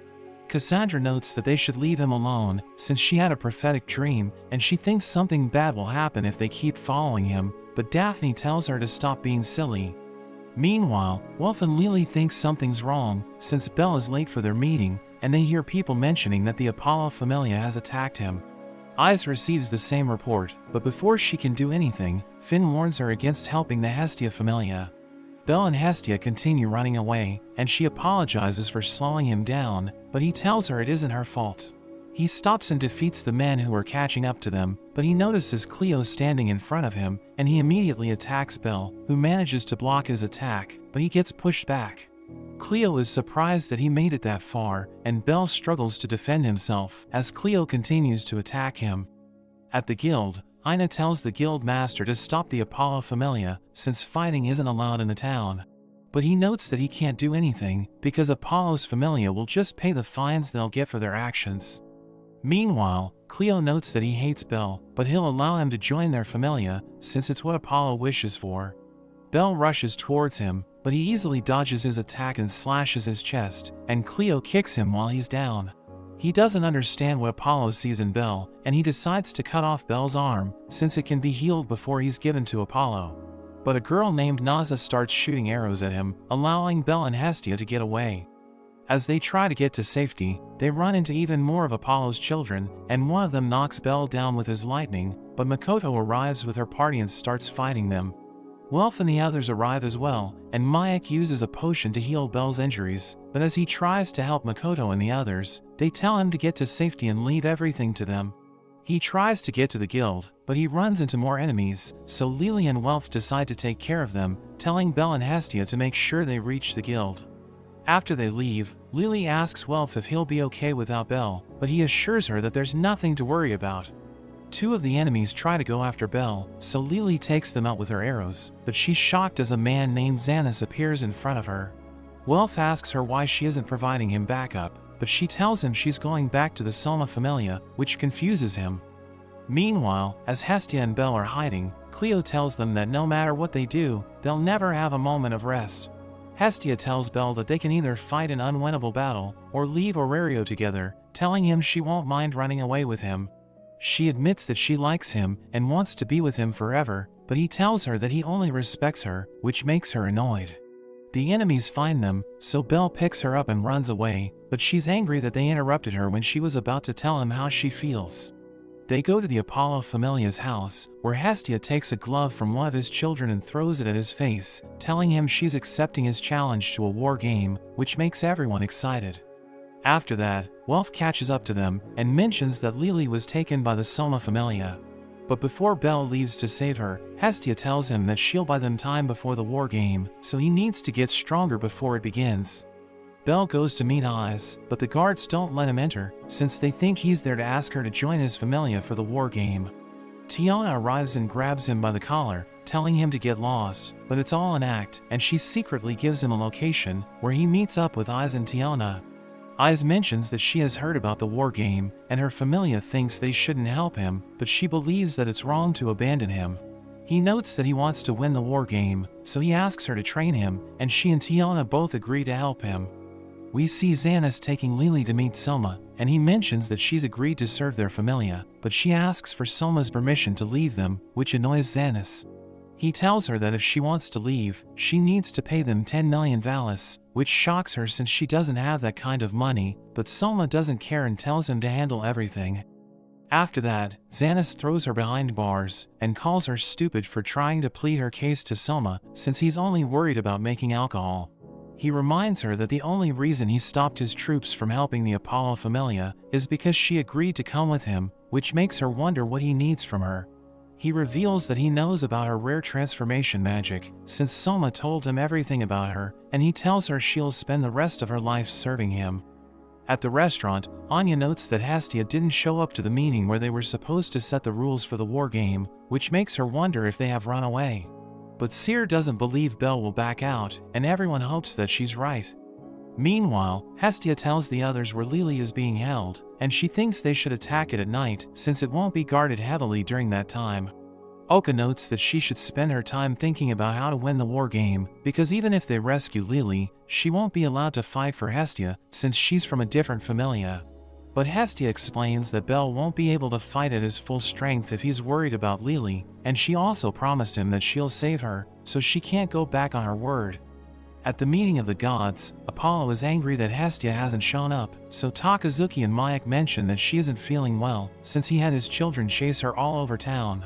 Cassandra notes that they should leave him alone, since she had a prophetic dream, and she thinks something bad will happen if they keep following him, but Daphne tells her to stop being silly. Meanwhile, Wolf and Lily think something's wrong, since Bel is late for their meeting, and they hear people mentioning that the Apollo Familia has attacked him. Ice receives the same report, but before she can do anything, Finn warns her against helping the Hestia Familia. Bel and Hestia continue running away, and she apologizes for slowing him down, but he tells her it isn't her fault. He stops and defeats the men who are catching up to them, but he notices Cleo standing in front of him, and he immediately attacks Bel, who manages to block his attack, but he gets pushed back. Cleo is surprised that he made it that far, and Bel struggles to defend himself as Cleo continues to attack him. At the guild, Ina tells the guild master to stop the Apollo Familia, since fighting isn't allowed in the town. But he notes that he can't do anything, because Apollo's Familia will just pay the fines they'll get for their actions. Meanwhile, Cleo notes that he hates Bel, but he'll allow him to join their Familia, since it's what Apollo wishes for. Bel rushes towards him, but he easily dodges his attack and slashes his chest, and Cleo kicks him while he's down. He doesn't understand what Apollo sees in Bel, and he decides to cut off Bel's arm, since it can be healed before he's given to Apollo. But a girl named Naza starts shooting arrows at him, allowing Bel and Hestia to get away. As they try to get to safety, they run into even more of Apollo's children, and one of them knocks Bel down with his lightning, but Makoto arrives with her party and starts fighting them. Welf and the others arrive as well, and Mayak uses a potion to heal Bel's injuries, but as he tries to help Makoto and the others, they tell him to get to safety and leave everything to them. He tries to get to the guild, but he runs into more enemies, so Lily and Welf decide to take care of them, telling Bel and Hestia to make sure they reach the guild. After they leave, Lily asks Welf if he'll be okay without Bel, but he assures her that there's nothing to worry about. Two of the enemies try to go after Bel, so Lily takes them out with her arrows, but she's shocked as a man named Xanis appears in front of her. Welf asks her why she isn't providing him backup, but she tells him she's going back to the Soma Familia, which confuses him. Meanwhile, as Hestia and Bel are hiding, Cleo tells them that no matter what they do, they'll never have a moment of rest. Hestia tells Bel that they can either fight an unwinnable battle, or leave Aurelio together, telling him she won't mind running away with him. She admits that she likes him and wants to be with him forever, but he tells her that he only respects her, which makes her annoyed. The enemies find them, so Bel picks her up and runs away, but she's angry that they interrupted her when she was about to tell him how she feels. They go to the Apollo Familia's house, where Hestia takes a glove from one of his children and throws it at his face, telling him she's accepting his challenge to a war game, which makes everyone excited. After that, Welf catches up to them and mentions that Lily was taken by the Soma Familia. But before Bel leaves to save her, Hestia tells him that she'll buy them time before the war game, so he needs to get stronger before it begins. Belle goes to meet Eyes, but the guards don't let him enter, since they think he's there to ask her to join his familia for the war game. Tiana arrives and grabs him by the collar, telling him to get lost, but it's all an act, and she secretly gives him a location, where he meets up with Eyes and Tiana. Eyes mentions that she has heard about the war game, and her familia thinks they shouldn't help him, but she believes that it's wrong to abandon him. He notes that he wants to win the war game, so he asks her to train him, and she and Tiana both agree to help him. We see Xanis taking Lily to meet Soma, and he mentions that she's agreed to serve their familia, but she asks for Soma's permission to leave them, which annoys Xanis. He tells her that if she wants to leave, she needs to pay them 10 million valis, which shocks her since she doesn't have that kind of money, but Soma doesn't care and tells him to handle everything. After that, Xanis throws her behind bars, and calls her stupid for trying to plead her case to Soma, since he's only worried about making alcohol. He reminds her that the only reason he stopped his troops from helping the Apollo Familia is because she agreed to come with him, which makes her wonder what he needs from her. He reveals that he knows about her rare transformation magic, since Soma told him everything about her, and he tells her she'll spend the rest of her life serving him. At the restaurant, Anya notes that Hestia didn't show up to the meeting where they were supposed to set the rules for the war game, which makes her wonder if they have run away. But Seer doesn't believe Belle will back out, and everyone hopes that she's right. Meanwhile, Hestia tells the others where Lily is being held, and she thinks they should attack it at night, since it won't be guarded heavily during that time. Oka notes that she should spend her time thinking about how to win the war game, because even if they rescue Lily, she won't be allowed to fight for Hestia, since she's from a different familia. But Hestia explains that Belle won't be able to fight at his full strength if he's worried about Lily, and she also promised him that she'll save her, so she can't go back on her word. At the meeting of the gods, Apollo is angry that Hestia hasn't shown up, so Takazuki and Mayak mention that she isn't feeling well, since he had his children chase her all over town.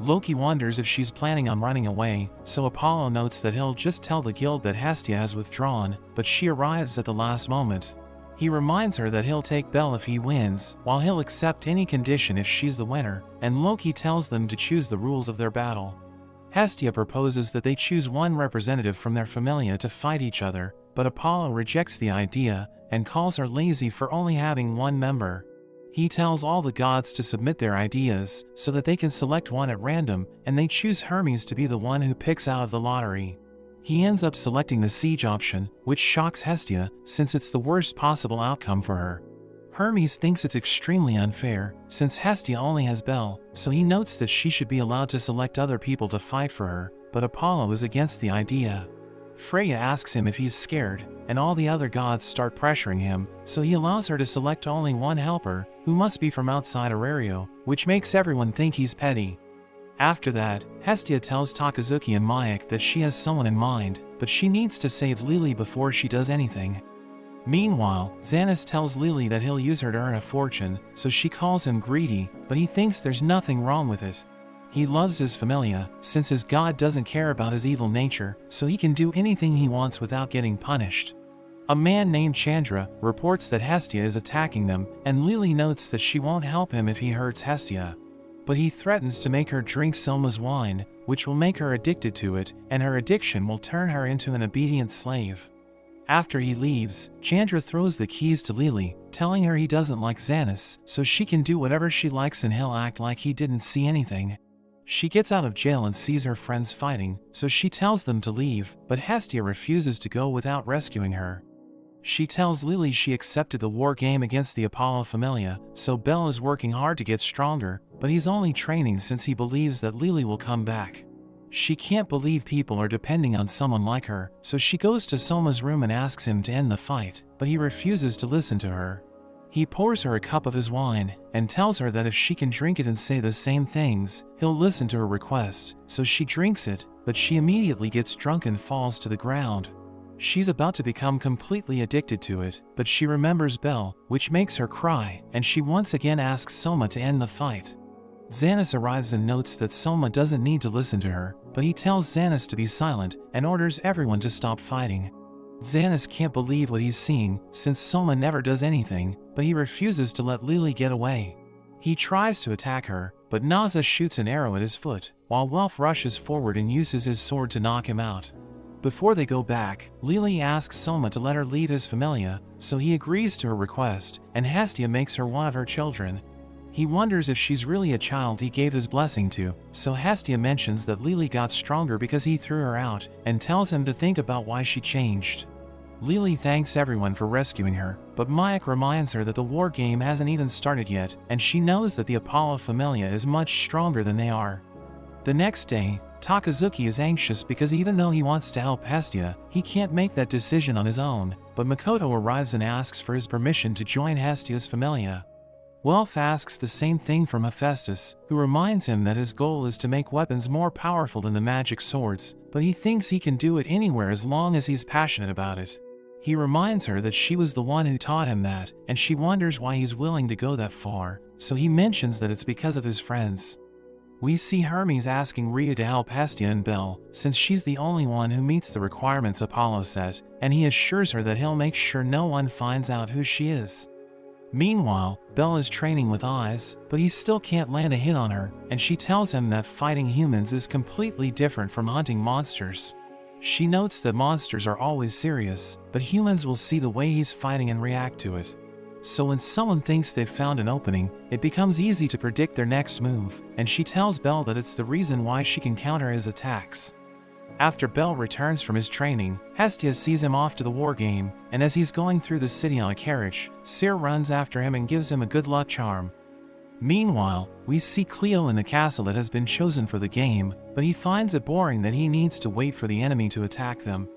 Loki wonders if she's planning on running away, so Apollo notes that he'll just tell the guild that Hestia has withdrawn, but she arrives at the last moment. He reminds her that he'll take Belle if he wins, while he'll accept any condition if she's the winner, and Loki tells them to choose the rules of their battle. Hestia proposes that they choose one representative from their familia to fight each other, but Apollo rejects the idea, and calls her lazy for only having one member. He tells all the gods to submit their ideas, so that they can select one at random, and they choose Hermes to be the one who picks out of the lottery. He ends up selecting the siege option, which shocks Hestia, since it's the worst possible outcome for her. Hermes thinks it's extremely unfair, since Hestia only has Belle, so he notes that she should be allowed to select other people to fight for her, but Apollo is against the idea. Freya asks him if he's scared, and all the other gods start pressuring him, so he allows her to select only one helper, who must be from outside Aurelio, which makes everyone think he's petty. After that, Hestia tells Takazuki and Mayak that she has someone in mind, but she needs to save Lily before she does anything. Meanwhile, Xanis tells Lily that he'll use her to earn a fortune, so she calls him greedy, but he thinks there's nothing wrong with it. He loves his familia, since his god doesn't care about his evil nature, so he can do anything he wants without getting punished. A man named Chandra reports that Hestia is attacking them, and Lily notes that she won't help him if he hurts Hestia. But he threatens to make her drink Selma's wine, which will make her addicted to it, and her addiction will turn her into an obedient slave. After he leaves, Chandra throws the keys to Lily, telling her he doesn't like Xanis, so she can do whatever she likes and he'll act like he didn't see anything. She gets out of jail and sees her friends fighting, so she tells them to leave, but Hestia refuses to go without rescuing her. She tells Lily she accepted the war game against the Apollo Familia, so Belle is working hard to get stronger, but he's only training since he believes that Lily will come back. She can't believe people are depending on someone like her, so she goes to Soma's room and asks him to end the fight, but he refuses to listen to her. He pours her a cup of his wine, and tells her that if she can drink it and say the same things, he'll listen to her request, so she drinks it, but she immediately gets drunk and falls to the ground. She's about to become completely addicted to it, but she remembers Belle, which makes her cry, and she once again asks Soma to end the fight. Xanis arrives and notes that Soma doesn't need to listen to her, but he tells Xanis to be silent, and orders everyone to stop fighting. Xanis can't believe what he's seeing, since Soma never does anything, but he refuses to let Lily get away. He tries to attack her, but Naza shoots an arrow at his foot, while Welf rushes forward and uses his sword to knock him out. Before they go back, Lily asks Soma to let her leave his familia, so he agrees to her request, and Hestia makes her one of her children. He wonders if she's really a child he gave his blessing to, so Hestia mentions that Lily got stronger because he threw her out, and tells him to think about why she changed. Lily thanks everyone for rescuing her, but Mayak reminds her that the war game hasn't even started yet, and she knows that the Apollo Familia is much stronger than they are. The next day, Takazuki is anxious because even though he wants to help Hestia, he can't make that decision on his own, but Makoto arrives and asks for his permission to join Hestia's Familia. Welf asks the same thing from Hephaestus, who reminds him that his goal is to make weapons more powerful than the magic swords, but he thinks he can do it anywhere as long as he's passionate about it. He reminds her that she was the one who taught him that, and she wonders why he's willing to go that far, so he mentions that it's because of his friends. We see Hermes asking Rhea to help Hestia and Belle, since she's the only one who meets the requirements Apollo set, and he assures her that he'll make sure no one finds out who she is. Meanwhile, Belle is training with Eyes, but he still can't land a hit on her, and she tells him that fighting humans is completely different from hunting monsters. She notes that monsters are always serious, but humans will see the way he's fighting and react to it. So when someone thinks they've found an opening, it becomes easy to predict their next move, and she tells Belle that it's the reason why she can counter his attacks. After Belle returns from his training, Hestia sees him off to the war game, and as he's going through the city on a carriage, Cyr runs after him and gives him a good luck charm. Meanwhile, we see Cleo in the castle that has been chosen for the game, but he finds it boring that he needs to wait for the enemy to attack them.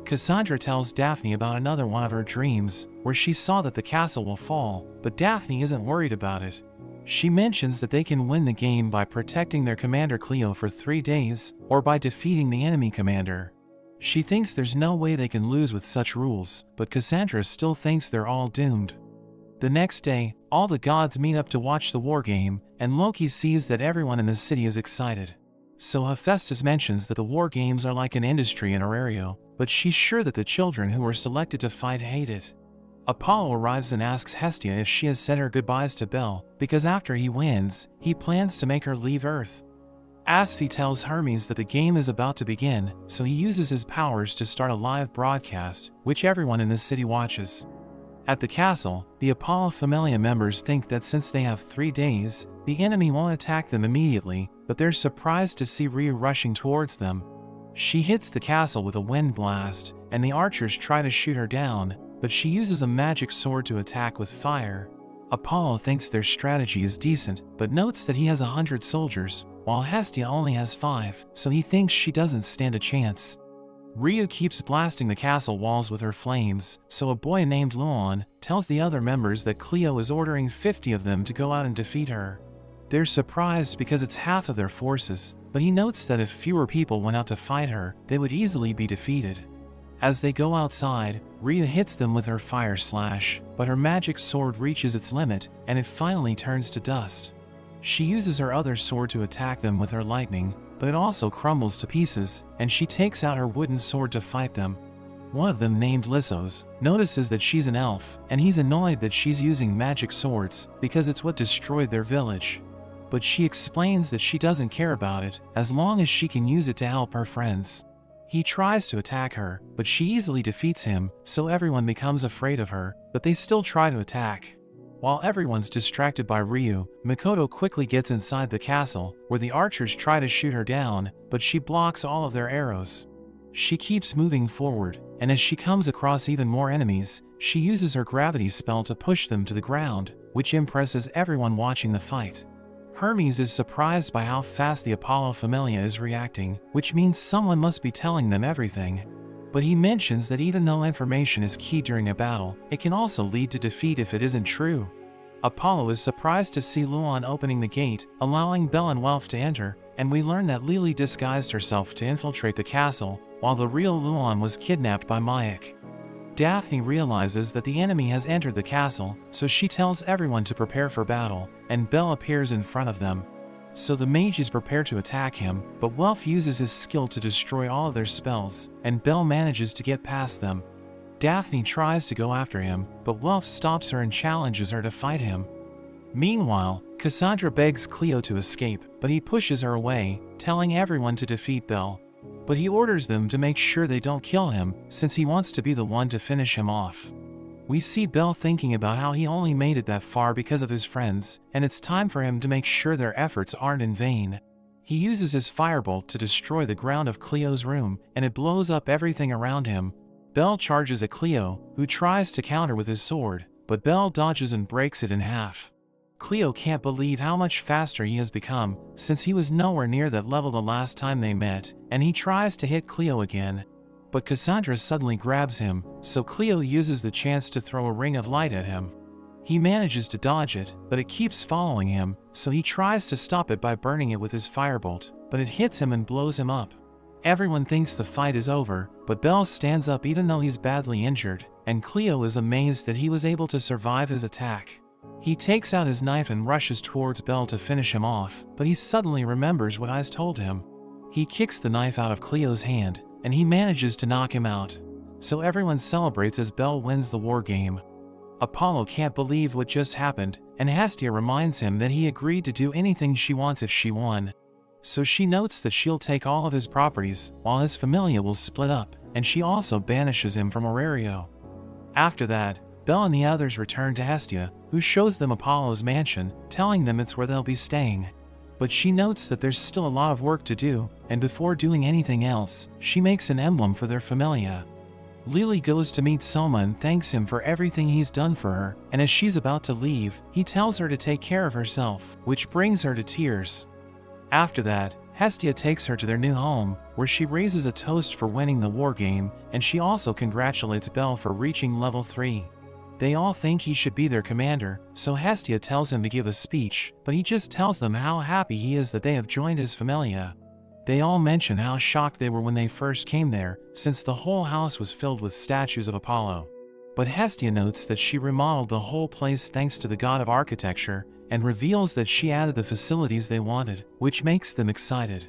Cassandra tells Daphne about another one of her dreams, where she saw that the castle will fall, but Daphne isn't worried about it. She mentions that they can win the game by protecting their commander Cleo for 3 days, or by defeating the enemy commander. She thinks there's no way they can lose with such rules, but Cassandra still thinks they're all doomed. The next day, all the gods meet up to watch the war game, and Loki sees that everyone in the city is excited. So Hephaestus mentions that the war games are like an industry in Aurario, but she's sure that the children who were selected to fight hate it. Apollo arrives and asks Hestia if she has said her goodbyes to Belle, because after he wins, he plans to make her leave Earth. Asphi tells Hermes that the game is about to begin, so he uses his powers to start a live broadcast, which everyone in the city watches. At the castle, the Apollo Familia members think that since they have 3 days, the enemy won't attack them immediately, but they're surprised to see Rhea rushing towards them. She hits the castle with a wind blast, and the archers try to shoot her down, but she uses a magic sword to attack with fire. Apollo thinks their strategy is decent, but notes that he has 100 soldiers, while Hestia only has 5, so he thinks she doesn't stand a chance. Rhea keeps blasting the castle walls with her flames, so a boy named Luan tells the other members that Cleo is ordering 50 of them to go out and defeat her. They're surprised because it's half of their forces, but he notes that if fewer people went out to fight her, they would easily be defeated. As they go outside, Rhea hits them with her fire slash, but her magic sword reaches its limit, and it finally turns to dust. She uses her other sword to attack them with her lightning, but it also crumbles to pieces, and she takes out her wooden sword to fight them. One of them, named Lissos, notices that she's an elf, and he's annoyed that she's using magic swords, because it's what destroyed their village. But she explains that she doesn't care about it, as long as she can use it to help her friends. He tries to attack her, but she easily defeats him, so everyone becomes afraid of her, but they still try to attack. While everyone's distracted by Ryu, Makoto quickly gets inside the castle, where the archers try to shoot her down, but she blocks all of their arrows. She keeps moving forward, and as she comes across even more enemies, she uses her gravity spell to push them to the ground, which impresses everyone watching the fight. Hermes is surprised by how fast the Apollo Familia is reacting, which means someone must be telling them everything. But he mentions that even though information is key during a battle, it can also lead to defeat if it isn't true. Apollo is surprised to see Luan opening the gate, allowing Belle and Welf to enter, and we learn that Lily disguised herself to infiltrate the castle, while the real Luan was kidnapped by Mayak. Daphne realizes that the enemy has entered the castle, so she tells everyone to prepare for battle, and Belle appears in front of them. So the mages prepare to attack him, but Welf uses his skill to destroy all of their spells, and Belle manages to get past them. Daphne tries to go after him, but Welf stops her and challenges her to fight him. Meanwhile, Cassandra begs Cleo to escape, but he pushes her away, telling everyone to defeat Belle. but he orders them to make sure they don't kill him since he wants to be the one to finish him off. We see Bell thinking about how he only made it that far because of his friends, and it's time for him to make sure their efforts aren't in vain. He uses his firebolt to destroy the ground of Cleo's room, and it blows up everything around him. Bell charges at Cleo, who tries to counter with his sword, but Bell dodges and breaks it in half. Cleo can't believe how much faster he has become, since he was nowhere near that level the last time they met, and he tries to hit Cleo again. But Cassandra suddenly grabs him, so Cleo uses the chance to throw a ring of light at him. He manages to dodge it, but it keeps following him, so he tries to stop it by burning it with his firebolt, but it hits him and blows him up. Everyone thinks the fight is over, but Bell stands up even though he's badly injured, and Cleo is amazed that he was able to survive his attack. He takes out his knife and rushes towards Bell to finish him off, but he suddenly remembers what I's told him. He kicks the knife out of Cleo's hand, and he manages to knock him out. So everyone celebrates as Bell wins the war game. Apollo can't believe what just happened, and Hestia reminds him that he agreed to do anything she wants if she won. So she notes that she'll take all of his properties, while his familia will split up, and she also banishes him from Aurario. After that, Bell and the others return to Hestia, who shows them Apollo's mansion, telling them it's where they'll be staying. But she notes that there's still a lot of work to do, and before doing anything else, she makes an emblem for their familia. Lily goes to meet Soma and thanks him for everything he's done for her, and as she's about to leave, he tells her to take care of herself, which brings her to tears. After that, Hestia takes her to their new home, where she raises a toast for winning the war game, and she also congratulates Bell for reaching level 3. They all think he should be their commander, so Hestia tells him to give a speech, but he just tells them how happy he is that they have joined his familia. They all mention how shocked they were when they first came there, since the whole house was filled with statues of Apollo. But Hestia notes that she remodeled the whole place thanks to the god of architecture, and reveals that she added the facilities they wanted, which makes them excited.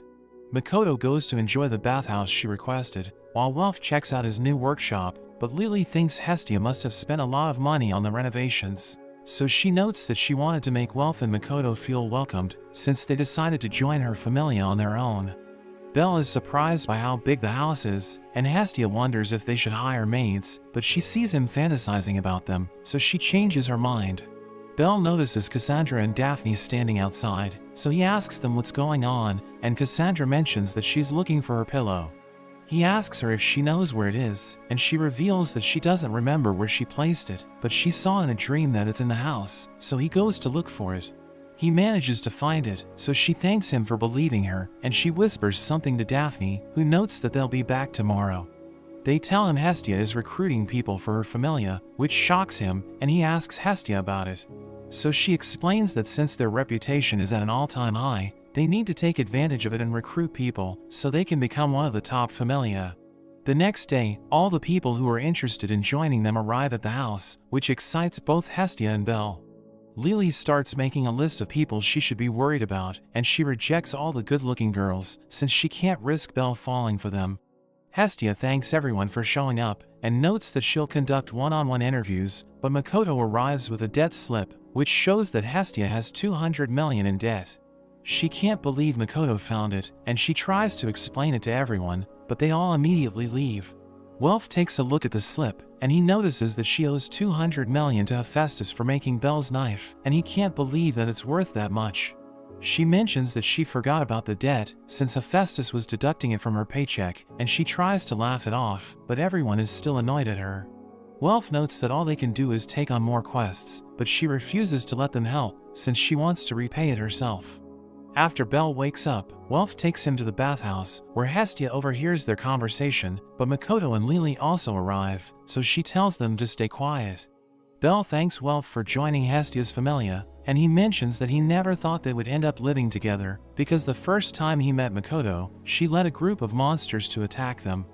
Makoto goes to enjoy the bathhouse she requested, while Welf checks out his new workshop, but Lily thinks Hestia must have spent a lot of money on the renovations. So she notes that she wanted to make Welf and Makoto feel welcomed, since they decided to join her familia on their own. Belle is surprised by how big the house is, and Hestia wonders if they should hire maids, but she sees him fantasizing about them, so she changes her mind. Belle notices Cassandra and Daphne standing outside, so he asks them what's going on, and Cassandra mentions that she's looking for her pillow. He asks her if she knows where it is, and she reveals that she doesn't remember where she placed it, but she saw in a dream that it's in the house, so he goes to look for it. He manages to find it, so she thanks him for believing her, and she whispers something to Daphne, who notes that they'll be back tomorrow. They tell him Hestia is recruiting people for her familia, which shocks him, and he asks Hestia about it. So she explains that since their reputation is at an all-time high, they need to take advantage of it and recruit people, so they can become one of the top familia. The next day, all the people who are interested in joining them arrive at the house, which excites both Hestia and Belle. Lily starts making a list of people she should be worried about, and she rejects all the good-looking girls, since she can't risk Belle falling for them. Hestia thanks everyone for showing up, and notes that she'll conduct one-on-one interviews, but Makoto arrives with a debt slip, which shows that Hestia has 200 million in debt. She can't believe Makoto found it, and she tries to explain it to everyone, but they all immediately leave. Welf takes a look at the slip, and he notices that she owes 200 million to Hephaestus for making Belle's knife, and he can't believe that it's worth that much. She mentions that she forgot about the debt, since Hephaestus was deducting it from her paycheck, and she tries to laugh it off, but everyone is still annoyed at her. Welf notes that all they can do is take on more quests, but she refuses to let them help, since she wants to repay it herself. After Belle wakes up, Welf takes him to the bathhouse, where Hestia overhears their conversation, but Makoto and Lily also arrive, so she tells them to stay quiet. Belle thanks Welf for joining Hestia's familia, and he mentions that he never thought they would end up living together, because the first time he met Makoto, she led a group of monsters to attack them.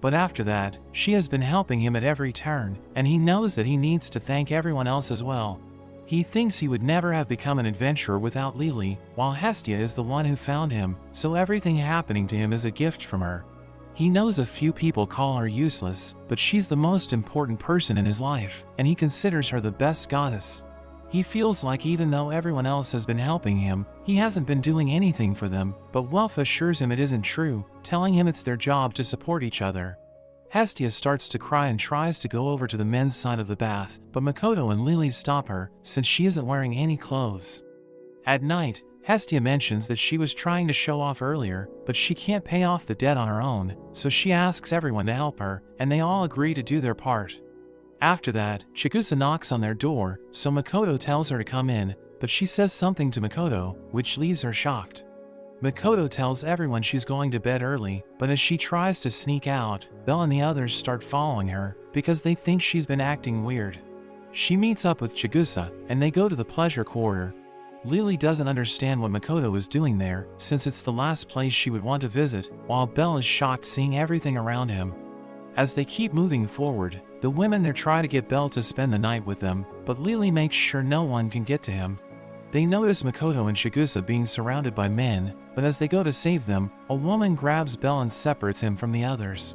But after that, she has been helping him at every turn, and he knows that he needs to thank everyone else as well. He thinks he would never have become an adventurer without Lily, while Hestia is the one who found him, so everything happening to him is a gift from her. He knows a few people call her useless, but she's the most important person in his life, and he considers her the best goddess. He feels like even though everyone else has been helping him, he hasn't been doing anything for them, but Welf assures him it isn't true, telling him it's their job to support each other. Hestia starts to cry and tries to go over to the men's side of the bath, but Makoto and Lily stop her, since she isn't wearing any clothes. At night, Hestia mentions that she was trying to show off earlier, but she can't pay off the debt on her own, so she asks everyone to help her, and they all agree to do their part. After that, Chigusa knocks on their door, so Makoto tells her to come in, but she says something to Makoto, which leaves her shocked. Makoto tells everyone she's going to bed early, but as she tries to sneak out, Belle and the others start following her, because they think she's been acting weird. She meets up with Chigusa, and they go to the pleasure quarter. Lily doesn't understand what Makoto is doing there, since it's the last place she would want to visit, while Belle is shocked seeing everything around him. As they keep moving forward, the women there try to get Belle to spend the night with them, but Lily makes sure no one can get to him. They notice Makoto and Chigusa being surrounded by men, but as they go to save them, a woman grabs Belle and separates him from the others.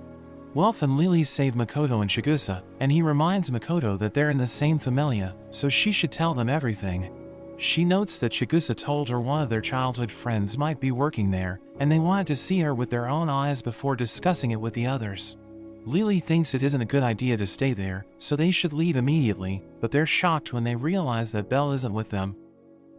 Welf and Lily save Makoto and Chigusa, and he reminds Makoto that they're in the same familia, so she should tell them everything. She notes that Chigusa told her one of their childhood friends might be working there, and they wanted to see her with their own eyes before discussing it with the others. Lily thinks it isn't a good idea to stay there, so they should leave immediately, but they're shocked when they realize that Belle isn't with them.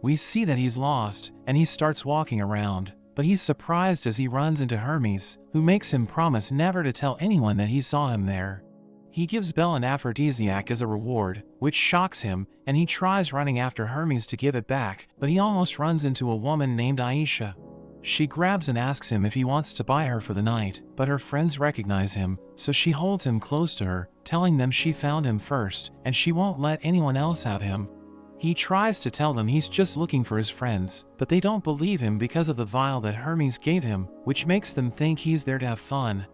We see that he's lost, and he starts walking around, but he's surprised as he runs into Hermes, who makes him promise never to tell anyone that he saw him there. He gives Belle an aphrodisiac as a reward, which shocks him, and he tries running after Hermes to give it back, but he almost runs into a woman named Aisha. She grabs and asks him if he wants to buy her for the night, but her friends recognize him, so she holds him close to her, telling them she found him first, and she won't let anyone else have him. He tries to tell them he's just looking for his friends, but they don't believe him because of the vial that Hermes gave him, which makes them think he's there to have fun.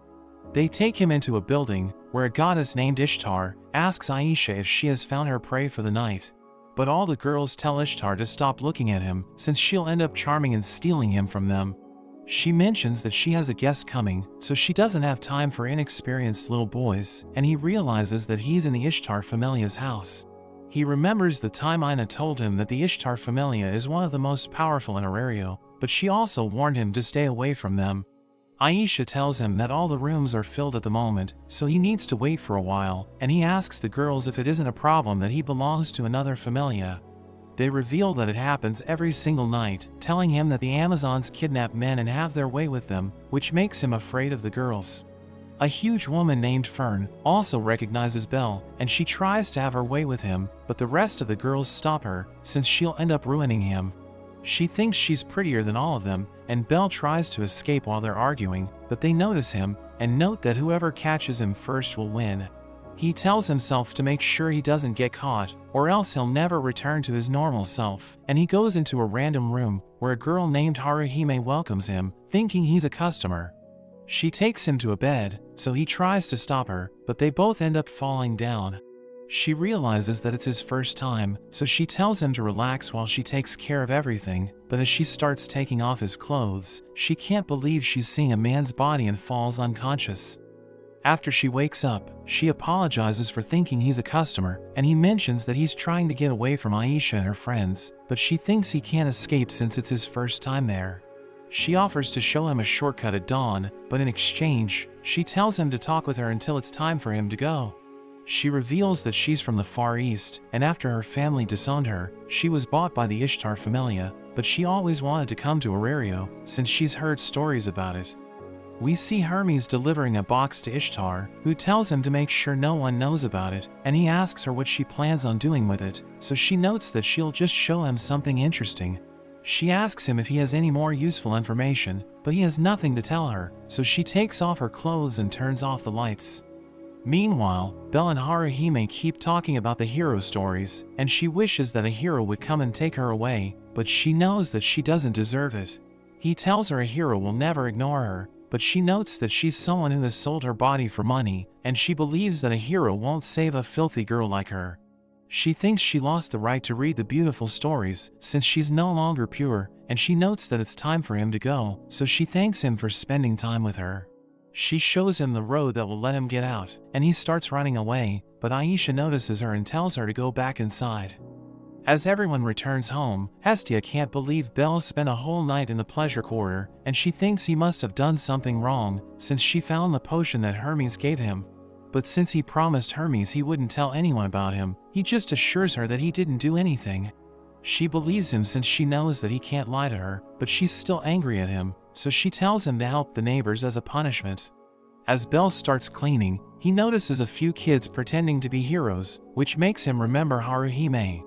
They take him into a building, where a goddess named Ishtar asks Aisha if she has found her prey for the night. But all the girls tell Ishtar to stop looking at him, since she'll end up charming and stealing him from them. She mentions that she has a guest coming, so she doesn't have time for inexperienced little boys, and he realizes that he's in the Ishtar Familia's house. He remembers the time Ina told him that the Ishtar Familia is one of the most powerful in Aurario, but she also warned him to stay away from them. Aisha tells him that all the rooms are filled at the moment, so he needs to wait for a while, and he asks the girls if it isn't a problem that he belongs to another familia. They reveal that it happens every single night, telling him that the Amazons kidnap men and have their way with them, which makes him afraid of the girls. A huge woman named Fern also recognizes Belle, and she tries to have her way with him, but the rest of the girls stop her, since she'll end up ruining him. She thinks she's prettier than all of them, and Belle tries to escape while they're arguing, but they notice him, and note that whoever catches him first will win. He tells himself to make sure he doesn't get caught, or else he'll never return to his normal self, and he goes into a random room, where a girl named Haruhime welcomes him, thinking he's a customer. She takes him to a bed, so he tries to stop her, but they both end up falling down. She realizes that it's his first time, so she tells him to relax while she takes care of everything, but as she starts taking off his clothes, she can't believe she's seeing a man's body and falls unconscious. After she wakes up, she apologizes for thinking he's a customer, and he mentions that he's trying to get away from Aisha and her friends, but she thinks he can't escape since it's his first time there. She offers to show him a shortcut at dawn, but in exchange, she tells him to talk with her until it's time for him to go. She reveals that she's from the Far East, and after her family disowned her, she was bought by the Ishtar Familia, but she always wanted to come to Aurario, since she's heard stories about it. We see Hermes delivering a box to Ishtar, who tells him to make sure no one knows about it, and he asks her what she plans on doing with it, so she notes that she'll just show him something interesting. She asks him if he has any more useful information, but he has nothing to tell her, so she takes off her clothes and turns off the lights. Meanwhile, Belle and Haruhime keep talking about the hero stories, and she wishes that a hero would come and take her away, but she knows that she doesn't deserve it. He tells her a hero will never ignore her, but she notes that she's someone who has sold her body for money, and she believes that a hero won't save a filthy girl like her. She thinks she lost the right to read the beautiful stories, since she's no longer pure, and she notes that it's time for him to go, so she thanks him for spending time with her. She shows him the road that will let him get out, and he starts running away, but Aisha notices her and tells her to go back inside. As everyone returns home, Hestia can't believe Belle spent a whole night in the pleasure quarter, and she thinks he must have done something wrong since she found the potion that Hermes gave him. But since he promised Hermes he wouldn't tell anyone about him, he just assures her that he didn't do anything. She believes him since she knows that he can't lie to her, but she's still angry at him, so she tells him to help the neighbors as a punishment. As Belle starts cleaning, he notices a few kids pretending to be heroes, which makes him remember Haruhime.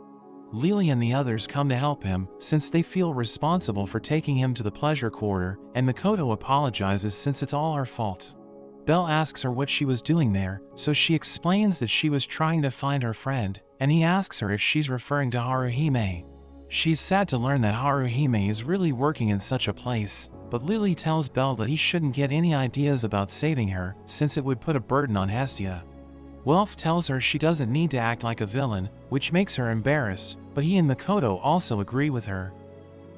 Lily and the others come to help him, since they feel responsible for taking him to the pleasure quarter, and Makoto apologizes since it's all her fault. Belle asks her what she was doing there, so she explains that she was trying to find her friend, and he asks her if she's referring to Haruhime. She's sad to learn that Haruhime is really working in such a place, but Lily tells Belle that he shouldn't get any ideas about saving her, since it would put a burden on Hestia. Welf tells her she doesn't need to act like a villain, which makes her embarrassed, but he and Makoto also agree with her.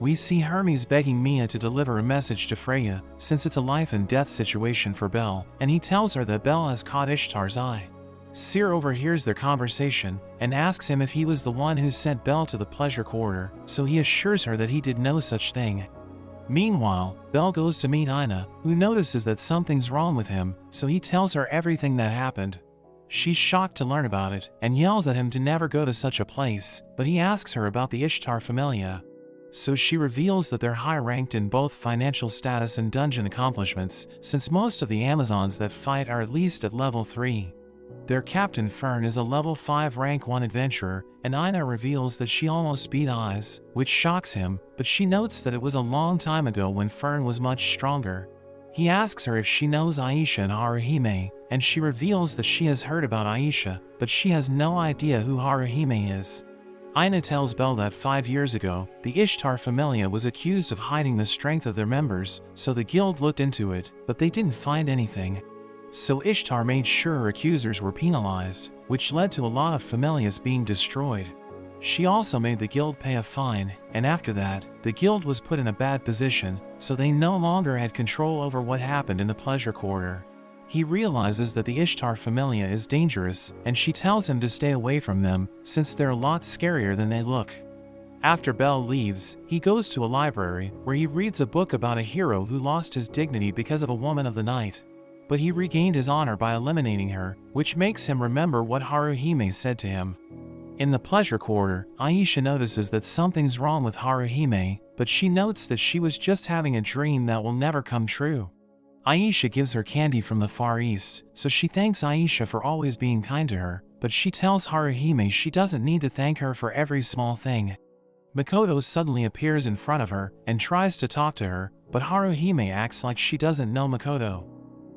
We see Hermes begging Mia to deliver a message to Freya, since it's a life and death situation for Belle, and he tells her that Belle has caught Ishtar's eye. Seer overhears their conversation, and asks him if he was the one who sent Belle to the pleasure quarter, so he assures her that he did no such thing. Meanwhile, Belle goes to meet Ina, who notices that something's wrong with him, so he tells her everything that happened. She's shocked to learn about it, and yells at him to never go to such a place, but he asks her about the Ishtar Familia. So she reveals that they're high-ranked in both financial status and dungeon accomplishments, since most of the Amazons that fight are at least at level 3. Their captain Fern is a level 5 rank 1 adventurer, and Ina reveals that she almost beat Eyes, which shocks him, but she notes that it was a long time ago when Fern was much stronger. He asks her if she knows Aisha and Haruhime, and she reveals that she has heard about Aisha, but she has no idea who Haruhime is. Ina tells Belle that 5 years ago, the Ishtar Familia was accused of hiding the strength of their members, so the guild looked into it, but they didn't find anything. So Ishtar made sure her accusers were penalized, which led to a lot of familias being destroyed. She also made the guild pay a fine, and after that, the guild was put in a bad position, so they no longer had control over what happened in the pleasure quarter. He realizes that the Ishtar Familia is dangerous, and she tells him to stay away from them, since they're a lot scarier than they look. After Belle leaves, he goes to a library, where he reads a book about a hero who lost his dignity because of a woman of the night. But he regained his honor by eliminating her, which makes him remember what Haruhime said to him. In the pleasure quarter, Aisha notices that something's wrong with Haruhime, but she notes that she was just having a dream that will never come true. Aisha gives her candy from the Far East, so she thanks Aisha for always being kind to her, but she tells Haruhime she doesn't need to thank her for every small thing. Makoto suddenly appears in front of her and tries to talk to her, but Haruhime acts like she doesn't know Makoto.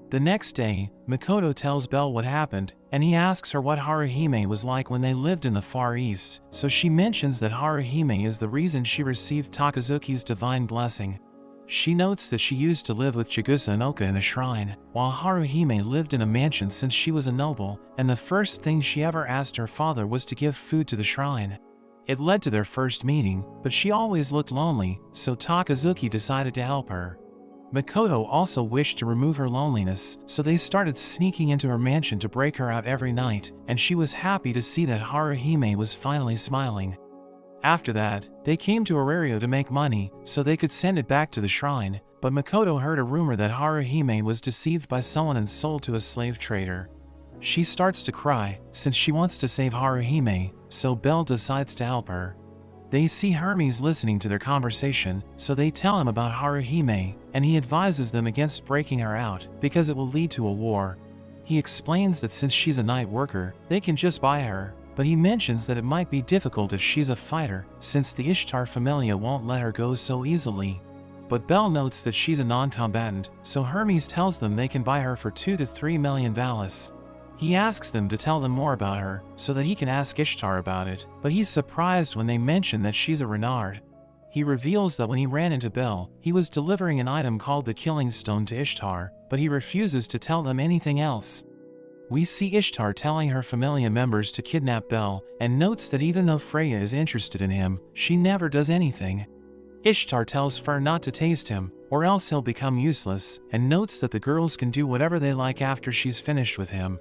The next day, Makoto tells Belle what happened, and he asks her what Haruhime was like when they lived in the Far East, so she mentions that Haruhime is the reason she received Takazuki's divine blessing. She notes that she used to live with Chigusa and Oka in a shrine, while Haruhime lived in a mansion since she was a noble, and the first thing she ever asked her father was to give food to the shrine. It led to their first meeting, but she always looked lonely, so Takazuki decided to help her. Makoto also wished to remove her loneliness, so they started sneaking into her mansion to break her out every night, and she was happy to see that Haruhime was finally smiling. After that, they came to Aurario to make money, so they could send it back to the shrine, but Makoto heard a rumor that Haruhime was deceived by someone and sold to a slave trader. She starts to cry, since she wants to save Haruhime, so Belle decides to help her. They see Hermes listening to their conversation, so they tell him about Haruhime, and he advises them against breaking her out, because it will lead to a war. He explains that since she's a night worker, they can just buy her, but he mentions that it might be difficult if she's a fighter, since the Ishtar Familia won't let her go so easily. But Belle notes that she's a non-combatant, so Hermes tells them they can buy her for 2 to 3 million Valis. He asks them to tell them more about her, so that he can ask Ishtar about it, but he's surprised when they mention that she's a Renard. He reveals that when he ran into Belle, he was delivering an item called the Killing Stone to Ishtar, but he refuses to tell them anything else. We see Ishtar telling her Familia members to kidnap Belle, and notes that even though Freya is interested in him, she never does anything. Ishtar tells Fern not to taste him, or else he'll become useless, and notes that the girls can do whatever they like after she's finished with him.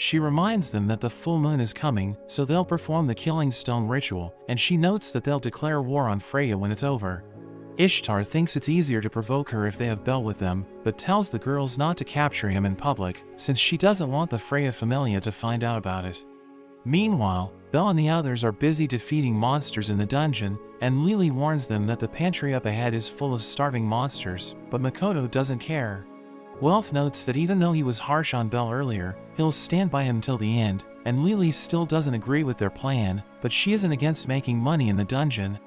She reminds them that the full moon is coming, so they'll perform the killing stone ritual, and she notes that they'll declare war on Freya when it's over. Ishtar thinks it's easier to provoke her if they have Bel with them, but tells the girls not to capture him in public, since she doesn't want the Freya Familia to find out about it. Meanwhile, Bel and the others are busy defeating monsters in the dungeon, and Lily warns them that the pantry up ahead is full of starving monsters, but Makoto doesn't care. Welf notes that even though he was harsh on Bel earlier, he'll stand by him till the end, and Lily still doesn't agree with their plan, but she isn't against making money in the dungeon.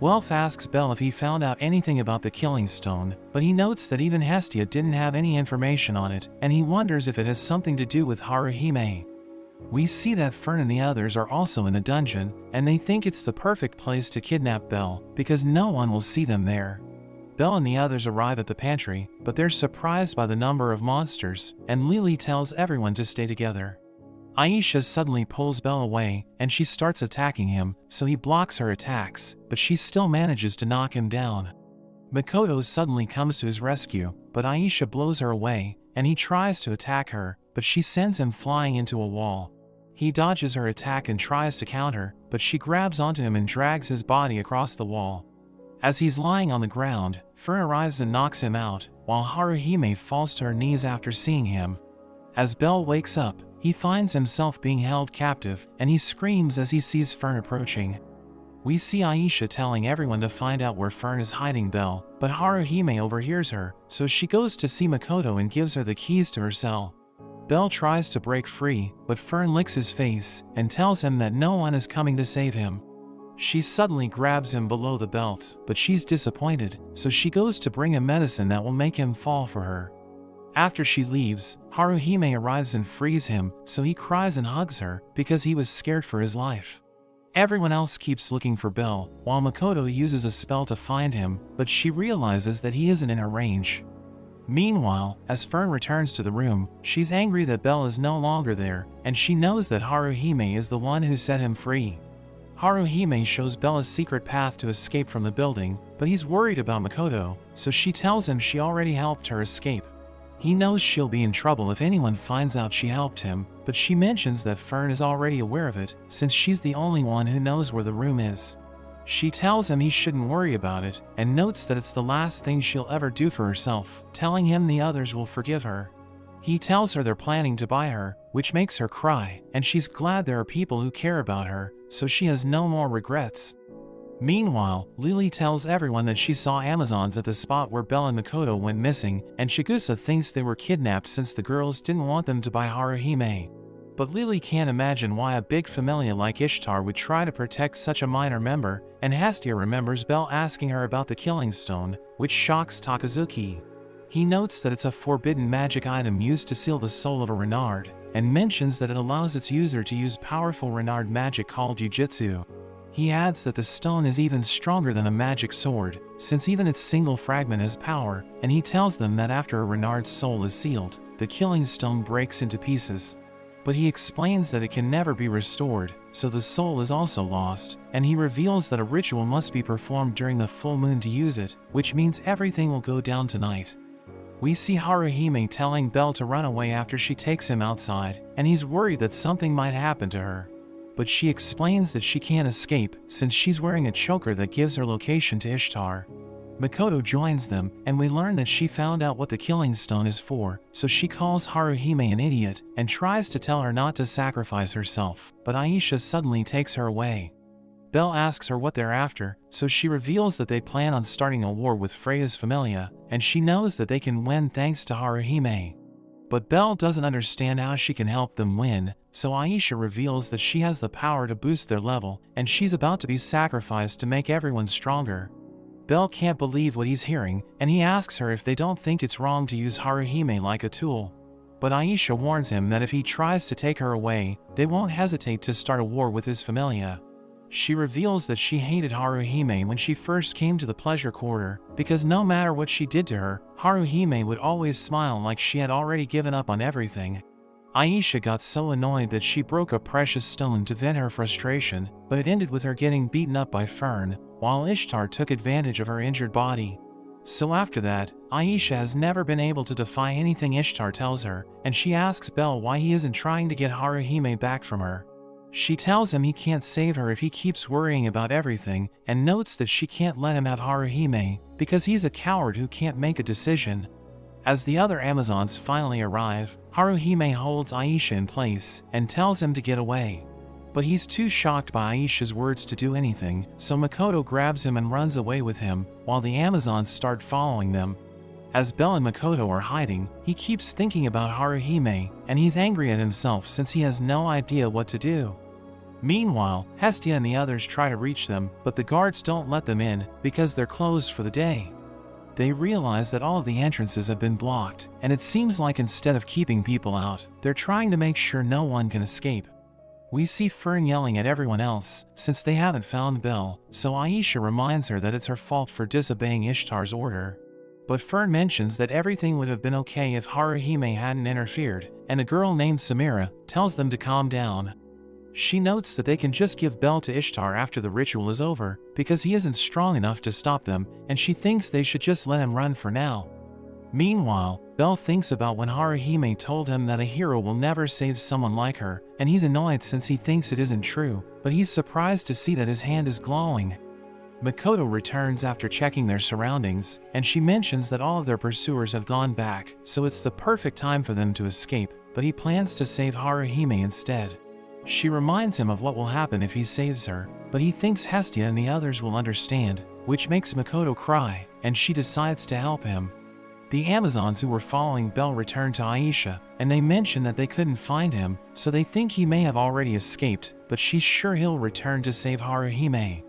Welf asks Bel if he found out anything about the killing stone, but he notes that even Hestia didn't have any information on it, and he wonders if it has something to do with Haruhime. We see that Fern and the others are also in the dungeon, and they think it's the perfect place to kidnap Bel, because no one will see them there. Bel and the others arrive at the pantry, but they're surprised by the number of monsters, and Lily tells everyone to stay together. Aisha suddenly pulls Bel away, and she starts attacking him, so he blocks her attacks, but she still manages to knock him down. Makoto suddenly comes to his rescue, but Aisha blows her away, and he tries to attack her, but she sends him flying into a wall. He dodges her attack and tries to counter, but she grabs onto him and drags his body across the wall. As he's lying on the ground, Fern arrives and knocks him out, while Haruhime falls to her knees after seeing him. As Bel wakes up, he finds himself being held captive, and he screams as he sees Fern approaching. We see Aisha telling everyone to find out where Fern is hiding Bel, but Haruhime overhears her, so she goes to see Makoto and gives her the keys to her cell. Bel tries to break free, but Fern licks his face and tells him that no one is coming to save him. She suddenly grabs him below the belt, but she's disappointed, so she goes to bring him medicine that will make him fall for her. After she leaves, Haruhime arrives and frees him, so he cries and hugs her, because he was scared for his life. Everyone else keeps looking for Bel, while Makoto uses a spell to find him, but she realizes that he isn't in her range. Meanwhile, as Fern returns to the room, she's angry that Bel is no longer there, and she knows that Haruhime is the one who set him free. Haruhime shows Bel a secret path to escape from the building, but he's worried about Makoto, so she tells him she already helped her escape. He knows she'll be in trouble if anyone finds out she helped him, but she mentions that Fern is already aware of it, since she's the only one who knows where the room is. She tells him he shouldn't worry about it, and notes that it's the last thing she'll ever do for herself, telling him the others will forgive her. He tells her they're planning to buy her, which makes her cry, and she's glad there are people who care about her, so she has no more regrets. Meanwhile, Lily tells everyone that she saw Amazons at the spot where Bel and Makoto went missing, and Chigusa thinks they were kidnapped since the girls didn't want them to buy Haruhime. But Lily can't imagine why a big familia like Ishtar would try to protect such a minor member, and Hestia remembers Bel asking her about the killing stone, which shocks Takazuki. He notes that it's a forbidden magic item used to seal the soul of a Renard, and mentions that it allows its user to use powerful Renard magic called Jujutsu. He adds that the stone is even stronger than a magic sword, since even its single fragment has power, and he tells them that after a Renard's soul is sealed, the killing stone breaks into pieces. But he explains that it can never be restored, so the soul is also lost, and he reveals that a ritual must be performed during the full moon to use it, which means everything will go down tonight. We see Haruhime telling Bel to run away after she takes him outside, and he's worried that something might happen to her. But she explains that she can't escape, since she's wearing a choker that gives her location to Ishtar. Makoto joins them, and we learn that she found out what the killing stone is for, so she calls Haruhime an idiot, and tries to tell her not to sacrifice herself, but Aisha suddenly takes her away. Bel asks her what they're after, so she reveals that they plan on starting a war with Freya's Familia, and she knows that they can win thanks to Haruhime. But Bel doesn't understand how she can help them win, so Aisha reveals that she has the power to boost their level, and she's about to be sacrificed to make everyone stronger. Bel can't believe what he's hearing, and he asks her if they don't think it's wrong to use Haruhime like a tool. But Aisha warns him that if he tries to take her away, they won't hesitate to start a war with his Familia. She reveals that she hated Haruhime when she first came to the pleasure quarter, because no matter what she did to her, Haruhime would always smile like she had already given up on everything. Aisha got so annoyed that she broke a precious stone to vent her frustration, but it ended with her getting beaten up by Fern, while Ishtar took advantage of her injured body. So after that, Aisha has never been able to defy anything Ishtar tells her, and she asks Bel why he isn't trying to get Haruhime back from her. She tells him he can't save her if he keeps worrying about everything, and notes that she can't let him have Haruhime, because he's a coward who can't make a decision. As the other Amazons finally arrive, Haruhime holds Aisha in place, and tells him to get away. But he's too shocked by Aisha's words to do anything, so Makoto grabs him and runs away with him, while the Amazons start following them. As Bel and Makoto are hiding, he keeps thinking about Haruhime, and he's angry at himself since he has no idea what to do. Meanwhile, Hestia and the others try to reach them, but the guards don't let them in, because they're closed for the day. They realize that all of the entrances have been blocked, and it seems like instead of keeping people out, they're trying to make sure no one can escape. We see Fern yelling at everyone else, since they haven't found Bel, so Aisha reminds her that it's her fault for disobeying Ishtar's order. But Fern mentions that everything would have been okay if Haruhime hadn't interfered, and a girl named Samira tells them to calm down. She notes that they can just give Bel to Ishtar after the ritual is over, because he isn't strong enough to stop them, and she thinks they should just let him run for now. Meanwhile, Bel thinks about when Haruhime told him that a hero will never save someone like her, and he's annoyed since he thinks it isn't true, but he's surprised to see that his hand is glowing. Makoto returns after checking their surroundings, and she mentions that all of their pursuers have gone back, so it's the perfect time for them to escape, but he plans to save Haruhime instead. She reminds him of what will happen if he saves her, but he thinks Hestia and the others will understand, which makes Makoto cry, and she decides to help him. The Amazons who were following Bel return to Aisha, and they mention that they couldn't find him, so they think he may have already escaped, but she's sure he'll return to save Haruhime.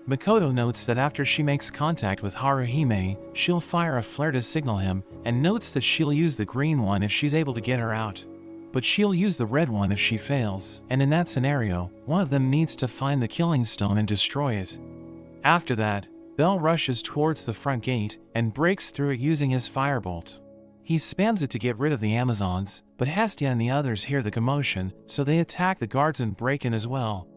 Makoto notes that after she makes contact with Haruhime, she'll fire a flare to signal him, and notes that she'll use the green one if she's able to get her out. But she'll use the red one if she fails, and in that scenario, one of them needs to find the killing stone and destroy it. After that, Bel rushes towards the front gate and breaks through it using his firebolt. He spams it to get rid of the Amazons, but Hestia and the others hear the commotion, so they attack the guards and break in as well.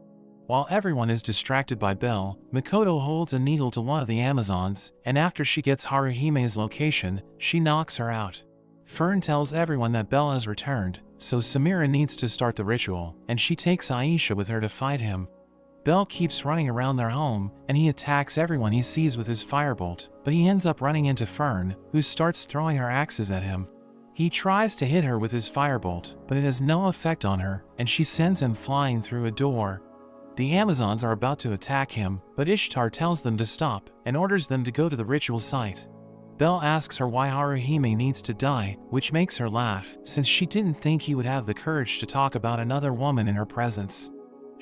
While everyone is distracted by Bel, Makoto holds a needle to one of the Amazons, and after she gets Haruhime's location, she knocks her out. Fern tells everyone that Bel has returned, so Samira needs to start the ritual, and she takes Aisha with her to fight him. Bel keeps running around their home, and he attacks everyone he sees with his firebolt, but he ends up running into Fern, who starts throwing her axes at him. He tries to hit her with his firebolt, but it has no effect on her, and she sends him flying through a door. The Amazons are about to attack him, but Ishtar tells them to stop, and orders them to go to the ritual site. Bel asks her why Haruhime needs to die, which makes her laugh, since she didn't think he would have the courage to talk about another woman in her presence.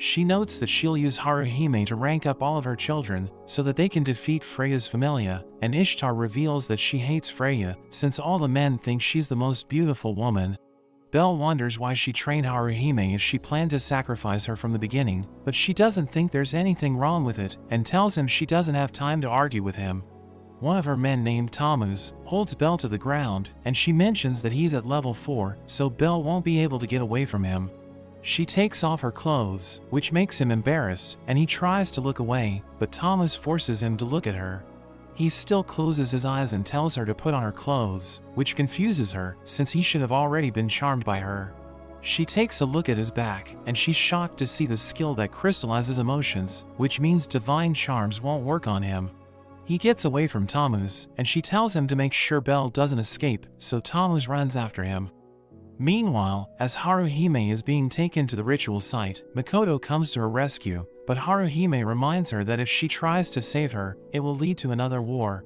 She notes that she'll use Haruhime to rank up all of her children, so that they can defeat Freya's familia, and Ishtar reveals that she hates Freya, since all the men think she's the most beautiful woman. Bel wonders why she trained Haruhime if she planned to sacrifice her from the beginning, but she doesn't think there's anything wrong with it, and tells him she doesn't have time to argue with him. One of her men named Tammuz holds Bel to the ground, and she mentions that he's at level 4, so Bel won't be able to get away from him. She takes off her clothes, which makes him embarrassed, and he tries to look away, but Tammuz forces him to look at her. He still closes his eyes and tells her to put on her clothes, which confuses her, since he should have already been charmed by her. She takes a look at his back, and she's shocked to see the skill that crystallizes emotions, which means divine charms won't work on him. He gets away from Tammuz, and she tells him to make sure Bel doesn't escape, so Tammuz runs after him. Meanwhile, as Haruhime is being taken to the ritual site, Makoto comes to her rescue, but Haruhime reminds her that if she tries to save her, it will lead to another war.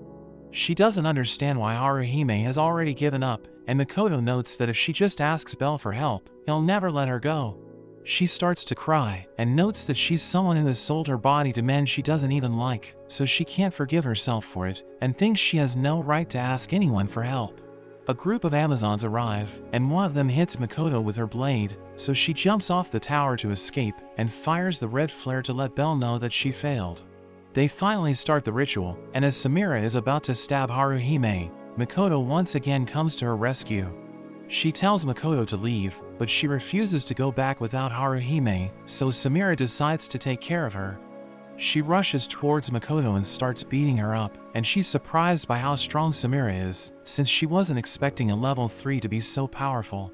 She doesn't understand why Haruhime has already given up, and Makoto notes that if she just asks Bel for help, he'll never let her go. She starts to cry, and notes that she's someone who has sold her body to men she doesn't even like, so she can't forgive herself for it, and thinks she has no right to ask anyone for help. A group of Amazons arrive, and one of them hits Makoto with her blade, so she jumps off the tower to escape, and fires the red flare to let Bel know that she failed. They finally start the ritual, and as Samira is about to stab Haruhime, Makoto once again comes to her rescue. She tells Makoto to leave, but she refuses to go back without Haruhime, so Samira decides to take care of her. She rushes towards Makoto and starts beating her up, and she's surprised by how strong Samira is, since she wasn't expecting a level 3 to be so powerful.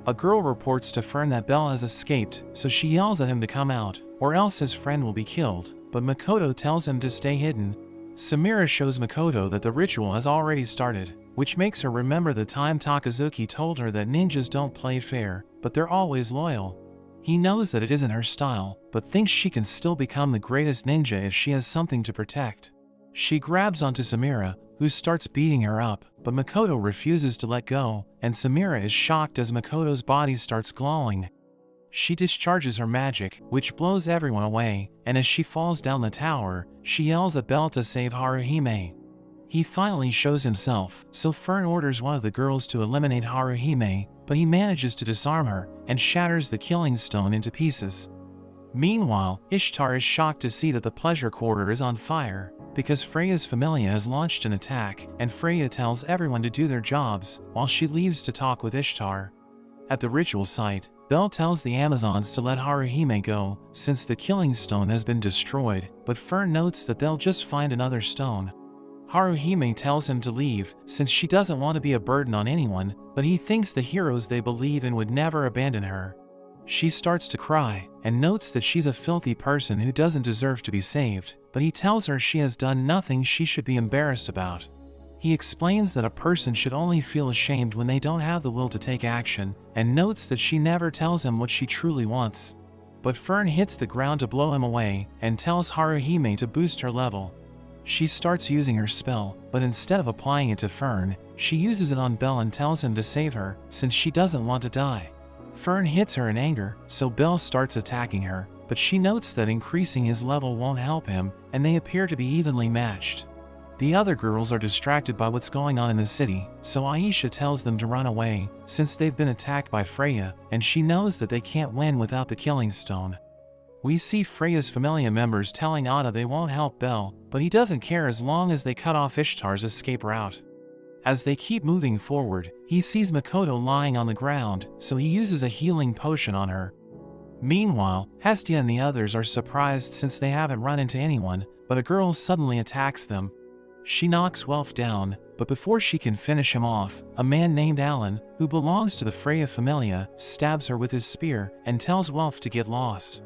A girl reports to Fern that Belle has escaped, so she yells at him to come out, or else his friend will be killed, but Makoto tells him to stay hidden. Samira shows Makoto that the ritual has already started, which makes her remember the time Takazuki told her that ninjas don't play fair, but they're always loyal. He knows that it isn't her style, but thinks she can still become the greatest ninja if she has something to protect. She grabs onto Samira, who starts beating her up, but Makoto refuses to let go, and Samira is shocked as Makoto's body starts glowing. She discharges her magic, which blows everyone away, and as she falls down the tower, she yells at Belle to save Haruhime. He finally shows himself, so Fern orders one of the girls to eliminate Haruhime, but he manages to disarm her, and shatters the killing stone into pieces. Meanwhile, Ishtar is shocked to see that the pleasure quarter is on fire, because Freya's familia has launched an attack, and Freya tells everyone to do their jobs, while she leaves to talk with Ishtar. At the ritual site, Belle tells the Amazons to let Haruhime go, since the killing stone has been destroyed, but Fern notes that they'll just find another stone. Haruhime tells him to leave, since she doesn't want to be a burden on anyone, but he thinks the heroes they believe in would never abandon her. She starts to cry, and notes that she's a filthy person who doesn't deserve to be saved, but he tells her she has done nothing she should be embarrassed about. He explains that a person should only feel ashamed when they don't have the will to take action, and notes that she never tells him what she truly wants. But Fern hits the ground to blow him away, and tells Haruhime to boost her level. She starts using her spell, but instead of applying it to Fern, she uses it on Belle and tells him to save her, since she doesn't want to die. Fern hits her in anger, so Belle starts attacking her, but she notes that increasing his level won't help him, and they appear to be evenly matched. The other girls are distracted by what's going on in the city, so Aisha tells them to run away, since they've been attacked by Freya, and she knows that they can't win without the killing stone. We see Freya's familia members telling Ada they won't help Belle, but he doesn't care as long as they cut off Ishtar's escape route. As they keep moving forward, he sees Makoto lying on the ground, so he uses a healing potion on her. Meanwhile, Hestia and the others are surprised since they haven't run into anyone, but a girl suddenly attacks them. She knocks Welf down, but before she can finish him off, a man named Alan, who belongs to the Freya familia, stabs her with his spear and tells Welf to get lost.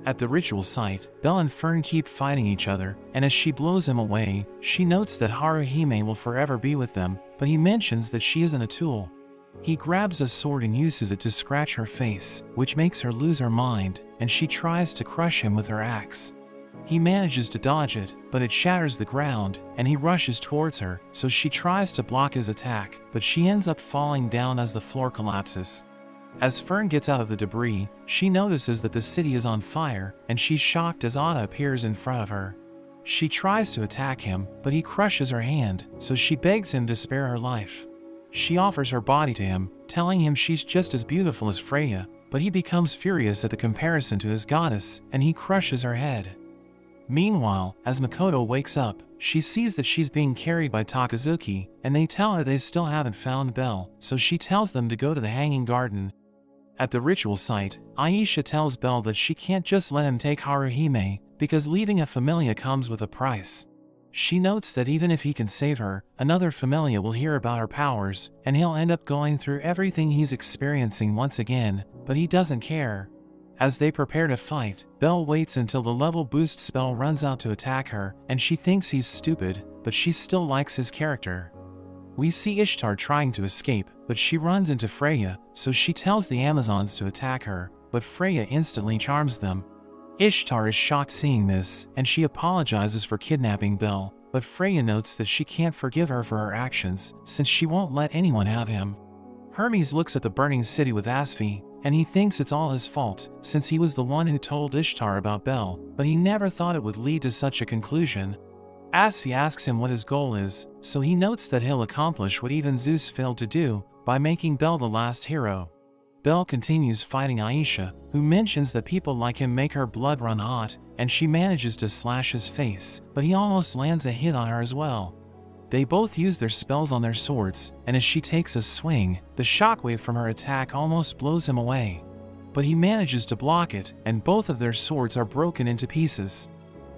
At the ritual site, Belle and Fern keep fighting each other, and as she blows him away, she notes that Haruhime will forever be with them, but he mentions that she isn't a tool. He grabs a sword and uses it to scratch her face, which makes her lose her mind, and she tries to crush him with her axe. He manages to dodge it, but it shatters the ground, and he rushes towards her, so she tries to block his attack, but she ends up falling down as the floor collapses. As Fern gets out of the debris, she notices that the city is on fire, and she's shocked as Ada appears in front of her. She tries to attack him, but he crushes her hand, so she begs him to spare her life. She offers her body to him, telling him she's just as beautiful as Freya, but he becomes furious at the comparison to his goddess, and he crushes her head. Meanwhile, as Makoto wakes up, she sees that she's being carried by Takazuki, and they tell her they still haven't found Belle, so she tells them to go to the Hanging Garden. At the ritual site, Aisha tells Belle that she can't just let him take Haruhime, because leaving a familia comes with a price. She notes that even if he can save her, another familia will hear about her powers, and he'll end up going through everything he's experiencing once again, but he doesn't care. As they prepare to fight, Belle waits until the level boost spell runs out to attack her, and she thinks he's stupid, but she still likes his character. We see Ishtar trying to escape, but she runs into Freya, so she tells the Amazons to attack her, but Freya instantly charms them. Ishtar is shocked seeing this, and she apologizes for kidnapping Belle, but Freya notes that she can't forgive her for her actions, since she won't let anyone have him. Hermes looks at the burning city with Asfi, and he thinks it's all his fault, since he was the one who told Ishtar about Belle, but he never thought it would lead to such a conclusion. Asfi asks him what his goal is, so he notes that he'll accomplish what even Zeus failed to do, by making Belle the last hero. Belle continues fighting Aisha, who mentions that people like him make her blood run hot, and she manages to slash his face, but he almost lands a hit on her as well. They both use their spells on their swords, and as she takes a swing, the shockwave from her attack almost blows him away. But he manages to block it, and both of their swords are broken into pieces.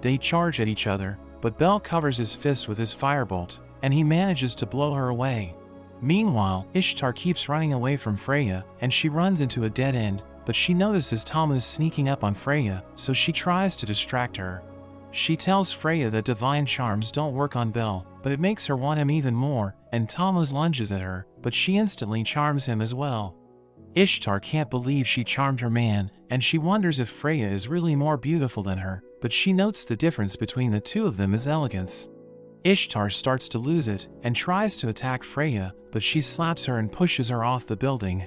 They charge at each other, but Bel covers his fist with his firebolt, and he manages to blow her away. Meanwhile, Ishtar keeps running away from Freya, and she runs into a dead end, but she notices Tama is sneaking up on Freya, so she tries to distract her. She tells Freya that divine charms don't work on Bel, but it makes her want him even more, and Tama lunges at her, but she instantly charms him as well. Ishtar can't believe she charmed her man, and she wonders if Freya is really more beautiful than her, but she notes the difference between the two of them is elegance. Ishtar starts to lose it, and tries to attack Freya, but she slaps her and pushes her off the building.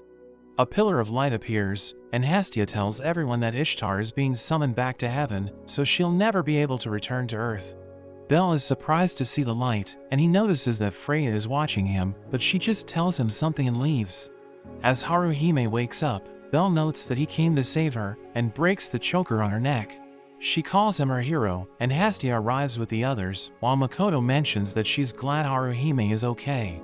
A pillar of light appears, and Hestia tells everyone that Ishtar is being summoned back to heaven, so she'll never be able to return to Earth. Bel is surprised to see the light, and he notices that Freya is watching him, but she just tells him something and leaves. As Haruhime wakes up, Bel notes that he came to save her, and breaks the choker on her neck. She calls him her hero, and Hestia arrives with the others, while Makoto mentions that she's glad Haruhime is okay.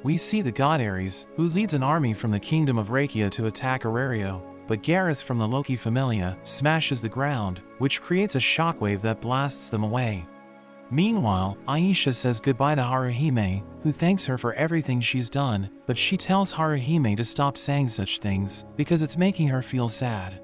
We see the god Ares, who leads an army from the kingdom of Rakia to attack Arario, but Gareth from the Loki Familia smashes the ground, which creates a shockwave that blasts them away. Meanwhile, Aisha says goodbye to Haruhime, who thanks her for everything she's done, but she tells Haruhime to stop saying such things, because it's making her feel sad.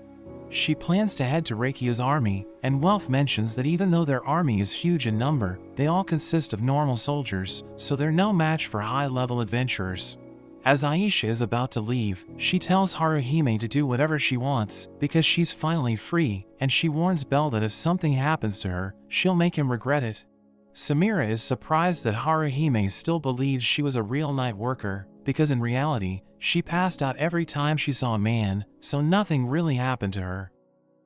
She plans to head to Rakia's army, and Welf mentions that even though their army is huge in number, they all consist of normal soldiers, so they're no match for high-level adventurers. As Aisha is about to leave, she tells Haruhime to do whatever she wants, because she's finally free, and she warns Bel that if something happens to her, she'll make him regret it. Samira is surprised that Haruhime still believes she was a real night worker, because in reality, she passed out every time she saw a man, so nothing really happened to her.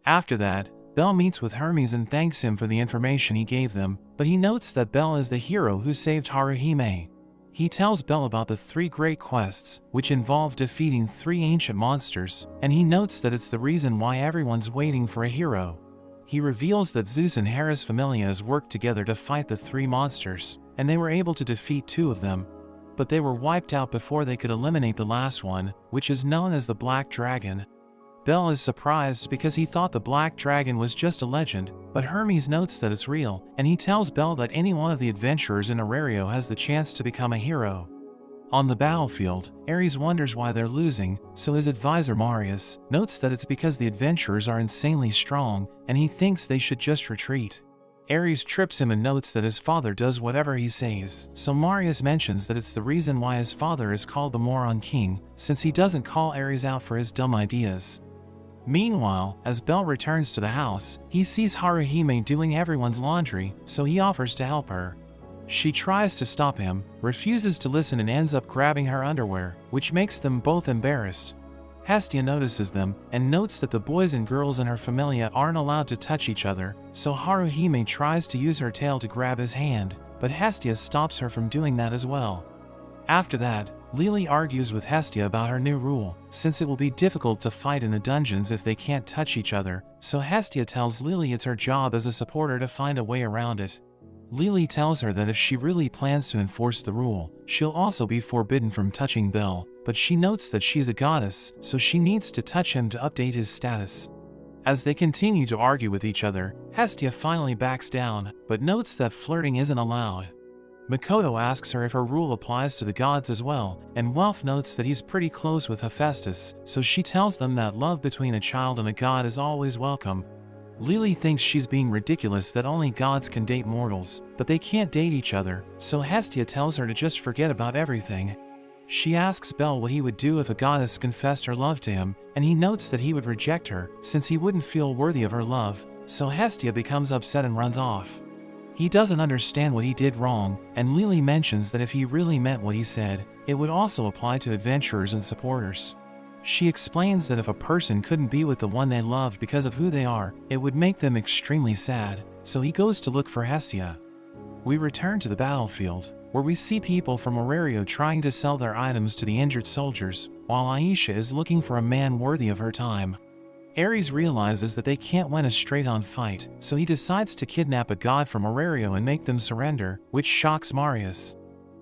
After that, Bel meets with Hermes and thanks him for the information he gave them, but he notes that Bel is the hero who saved Haruhime. He tells Bel about the 3 great quests, which involve defeating 3 ancient monsters, and he notes that it's the reason why everyone's waiting for a hero. He reveals that Zeus and Hera's Familias worked together to fight the 3 monsters, and they were able to defeat 2 of them, but they were wiped out before they could eliminate the last one, which is known as the Black Dragon. Bel is surprised because he thought the Black Dragon was just a legend, but Hermes notes that it's real, and he tells Bel that any one of the adventurers in Arario has the chance to become a hero. On the battlefield, Ares wonders why they're losing, so his advisor Marius notes that it's because the adventurers are insanely strong, and he thinks they should just retreat. Ares trips him and notes that his father does whatever he says, so Marius mentions that it's the reason why his father is called the Moron King, since he doesn't call Ares out for his dumb ideas. Meanwhile, as Bel returns to the house, he sees Haruhime doing everyone's laundry, so he offers to help her. She tries to stop him, refuses to listen and ends up grabbing her underwear, which makes them both embarrassed. Hestia notices them, and notes that the boys and girls in her familia aren't allowed to touch each other, so Haruhime tries to use her tail to grab his hand, but Hestia stops her from doing that as well. After that, Lily argues with Hestia about her new rule, since it will be difficult to fight in the dungeons if they can't touch each other, so Hestia tells Lily it's her job as a supporter to find a way around it. Lily tells her that if she really plans to enforce the rule, she'll also be forbidden from touching Bel, but she notes that she's a goddess, so she needs to touch him to update his status. As they continue to argue with each other, Hestia finally backs down, but notes that flirting isn't allowed. Makoto asks her if her rule applies to the gods as well, and Welf notes that he's pretty close with Hephaestus, so she tells them that love between a child and a god is always welcome. Lily thinks she's being ridiculous that only gods can date mortals, but they can't date each other, so Hestia tells her to just forget about everything. She asks Bel what he would do if a goddess confessed her love to him, and he notes that he would reject her, since he wouldn't feel worthy of her love, so Hestia becomes upset and runs off. He doesn't understand what he did wrong, and Lily mentions that if he really meant what he said, it would also apply to adventurers and supporters. She explains that if a person couldn't be with the one they loved because of who they are, it would make them extremely sad, so he goes to look for Hestia. We return to the battlefield, where we see people from Arario trying to sell their items to the injured soldiers, while Aisha is looking for a man worthy of her time. Ares realizes that they can't win a straight-on fight, so he decides to kidnap a god from Arario and make them surrender, which shocks Marius.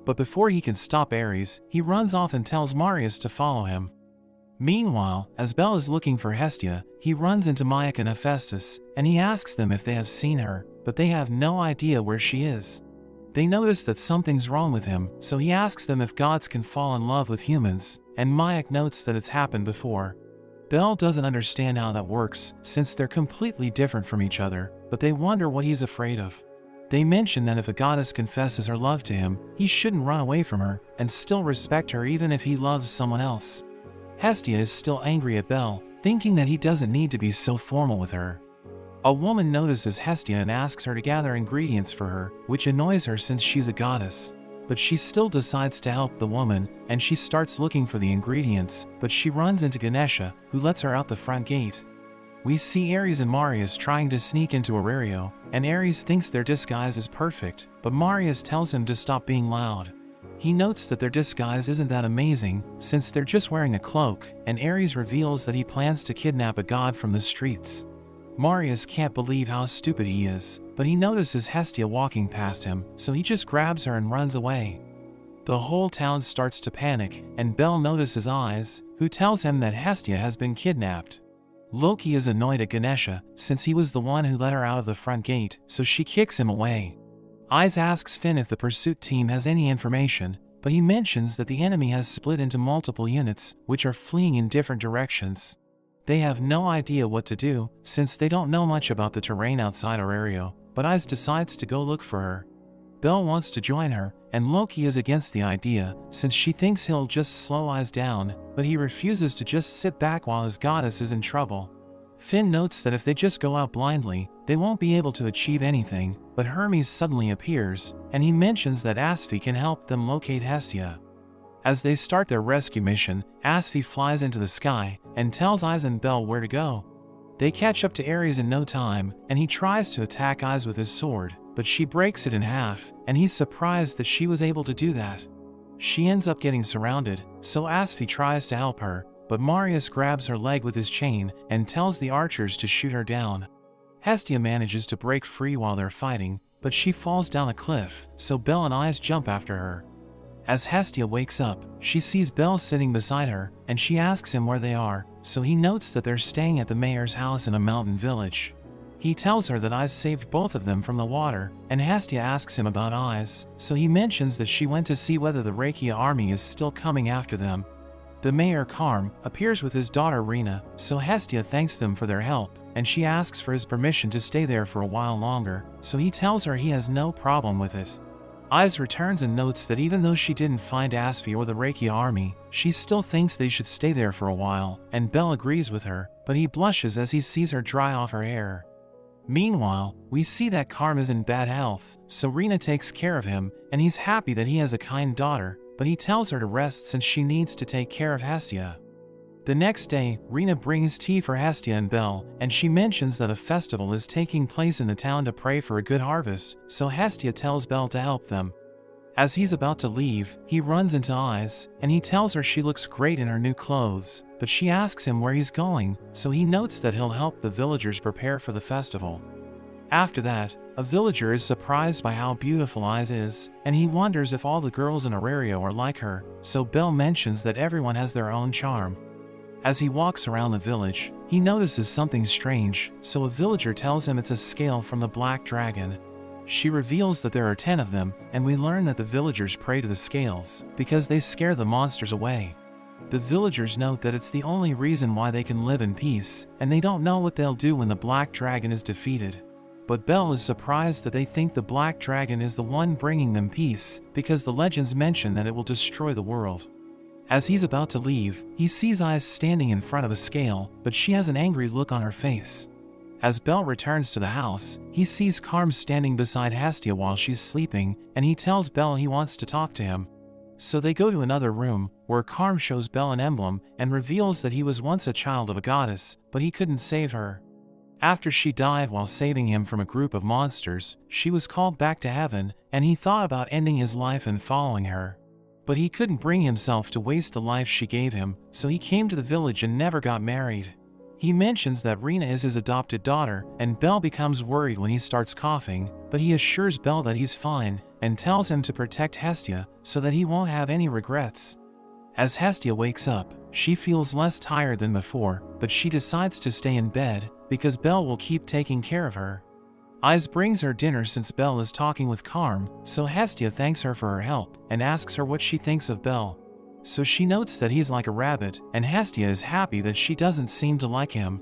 But before he can stop Ares, he runs off and tells Marius to follow him. Meanwhile, as Bel is looking for Hestia, he runs into Mayak and Hephaestus, and he asks them if they have seen her, but they have no idea where she is. They notice that something's wrong with him, so he asks them if gods can fall in love with humans, and Mayak notes that it's happened before. Bel doesn't understand how that works, since they're completely different from each other, but they wonder what he's afraid of. They mention that if a goddess confesses her love to him, he shouldn't run away from her, and still respect her even if he loves someone else. Hestia is still angry at Bel, thinking that he doesn't need to be so formal with her. A woman notices Hestia and asks her to gather ingredients for her, which annoys her since she's a goddess. But she still decides to help the woman, and she starts looking for the ingredients, but she runs into Ganesha, who lets her out the front gate. We see Ares and Marius trying to sneak into Aurelio, and Ares thinks their disguise is perfect, but Marius tells him to stop being loud. He notes that their disguise isn't that amazing, since they're just wearing a cloak, and Ares reveals that he plans to kidnap a god from the streets. Marius can't believe how stupid he is, but he notices Hestia walking past him, so he just grabs her and runs away. The whole town starts to panic, and Bel notices Eyes, who tells him that Hestia has been kidnapped. Loki is annoyed at Ganesha, since he was the one who let her out of the front gate, so she kicks him away. Eyes asks Finn if the pursuit team has any information, but he mentions that the enemy has split into multiple units, which are fleeing in different directions. They have no idea what to do, since they don't know much about the terrain outside Aurelio, but Eyes decides to go look for her. Bel wants to join her, and Loki is against the idea, since she thinks he'll just slow Eyes down, but he refuses to just sit back while his goddess is in trouble. Finn notes that if they just go out blindly, they won't be able to achieve anything, but Hermes suddenly appears, and he mentions that Asphi can help them locate Hestia. As they start their rescue mission, Asphi flies into the sky, and tells Eyes and Bel where to go. They catch up to Ares in no time, and he tries to attack Eyes with his sword, but she breaks it in half, and he's surprised that she was able to do that. She ends up getting surrounded, so Asphi tries to help her, but Marius grabs her leg with his chain and tells the archers to shoot her down. Hestia manages to break free while they're fighting, but she falls down a cliff, so Bel and Eyes jump after her. As Hestia wakes up, she sees Bel sitting beside her, and she asks him where they are, so he notes that they're staying at the mayor's house in a mountain village. He tells her that Eyes saved both of them from the water, and Hestia asks him about Eyes, so he mentions that she went to see whether the Rakia army is still coming after them. The mayor, Karm, appears with his daughter Rena, so Hestia thanks them for their help, and she asks for his permission to stay there for a while longer, so he tells her he has no problem with it. Eyes returns and notes that even though she didn't find Asphi or the Rakia army, she still thinks they should stay there for a while, and Bel agrees with her, but he blushes as he sees her dry off her hair. Meanwhile, we see that Karm is in bad health, so Rena takes care of him, and he's happy that he has a kind daughter, but he tells her to rest since she needs to take care of Hestia. The next day, Rena brings tea for Hestia and Bel, and she mentions that a festival is taking place in the town to pray for a good harvest, so Hestia tells Bel to help them. As he's about to leave, he runs into Eyes, and he tells her she looks great in her new clothes, but she asks him where he's going, so he notes that he'll help the villagers prepare for the festival. After that, a villager is surprised by how beautiful Eyes is, and he wonders if all the girls in Aurelio are like her, so Bel mentions that everyone has their own charm. As he walks around the village, he notices something strange, so a villager tells him it's a scale from the Black Dragon. She reveals that there are 10 of them, and we learn that the villagers pray to the scales, because they scare the monsters away. The villagers note that it's the only reason why they can live in peace, and they don't know what they'll do when the Black Dragon is defeated. But Bel is surprised that they think the Black Dragon is the one bringing them peace, because the legends mention that it will destroy the world. As he's about to leave, he sees Eyes standing in front of a scale, but she has an angry look on her face. As Bel returns to the house, he sees Karm standing beside Hestia while she's sleeping, and he tells Bel he wants to talk to him. So they go to another room, where Karm shows Bel an emblem, and reveals that he was once a child of a goddess, but he couldn't save her. After she died while saving him from a group of monsters, she was called back to heaven, and he thought about ending his life and following her. But he couldn't bring himself to waste the life she gave him, so he came to the village and never got married. He mentions that Rena is his adopted daughter, and Bel becomes worried when he starts coughing, but he assures Bel that he's fine, and tells him to protect Hestia, so that he won't have any regrets. As Hestia wakes up, she feels less tired than before, but she decides to stay in bed because Belle will keep taking care of her. Ais brings her dinner since Belle is talking with Carm, so Hestia thanks her for her help and asks her what she thinks of Belle. So she notes that he's like a rabbit, and Hestia is happy that she doesn't seem to like him.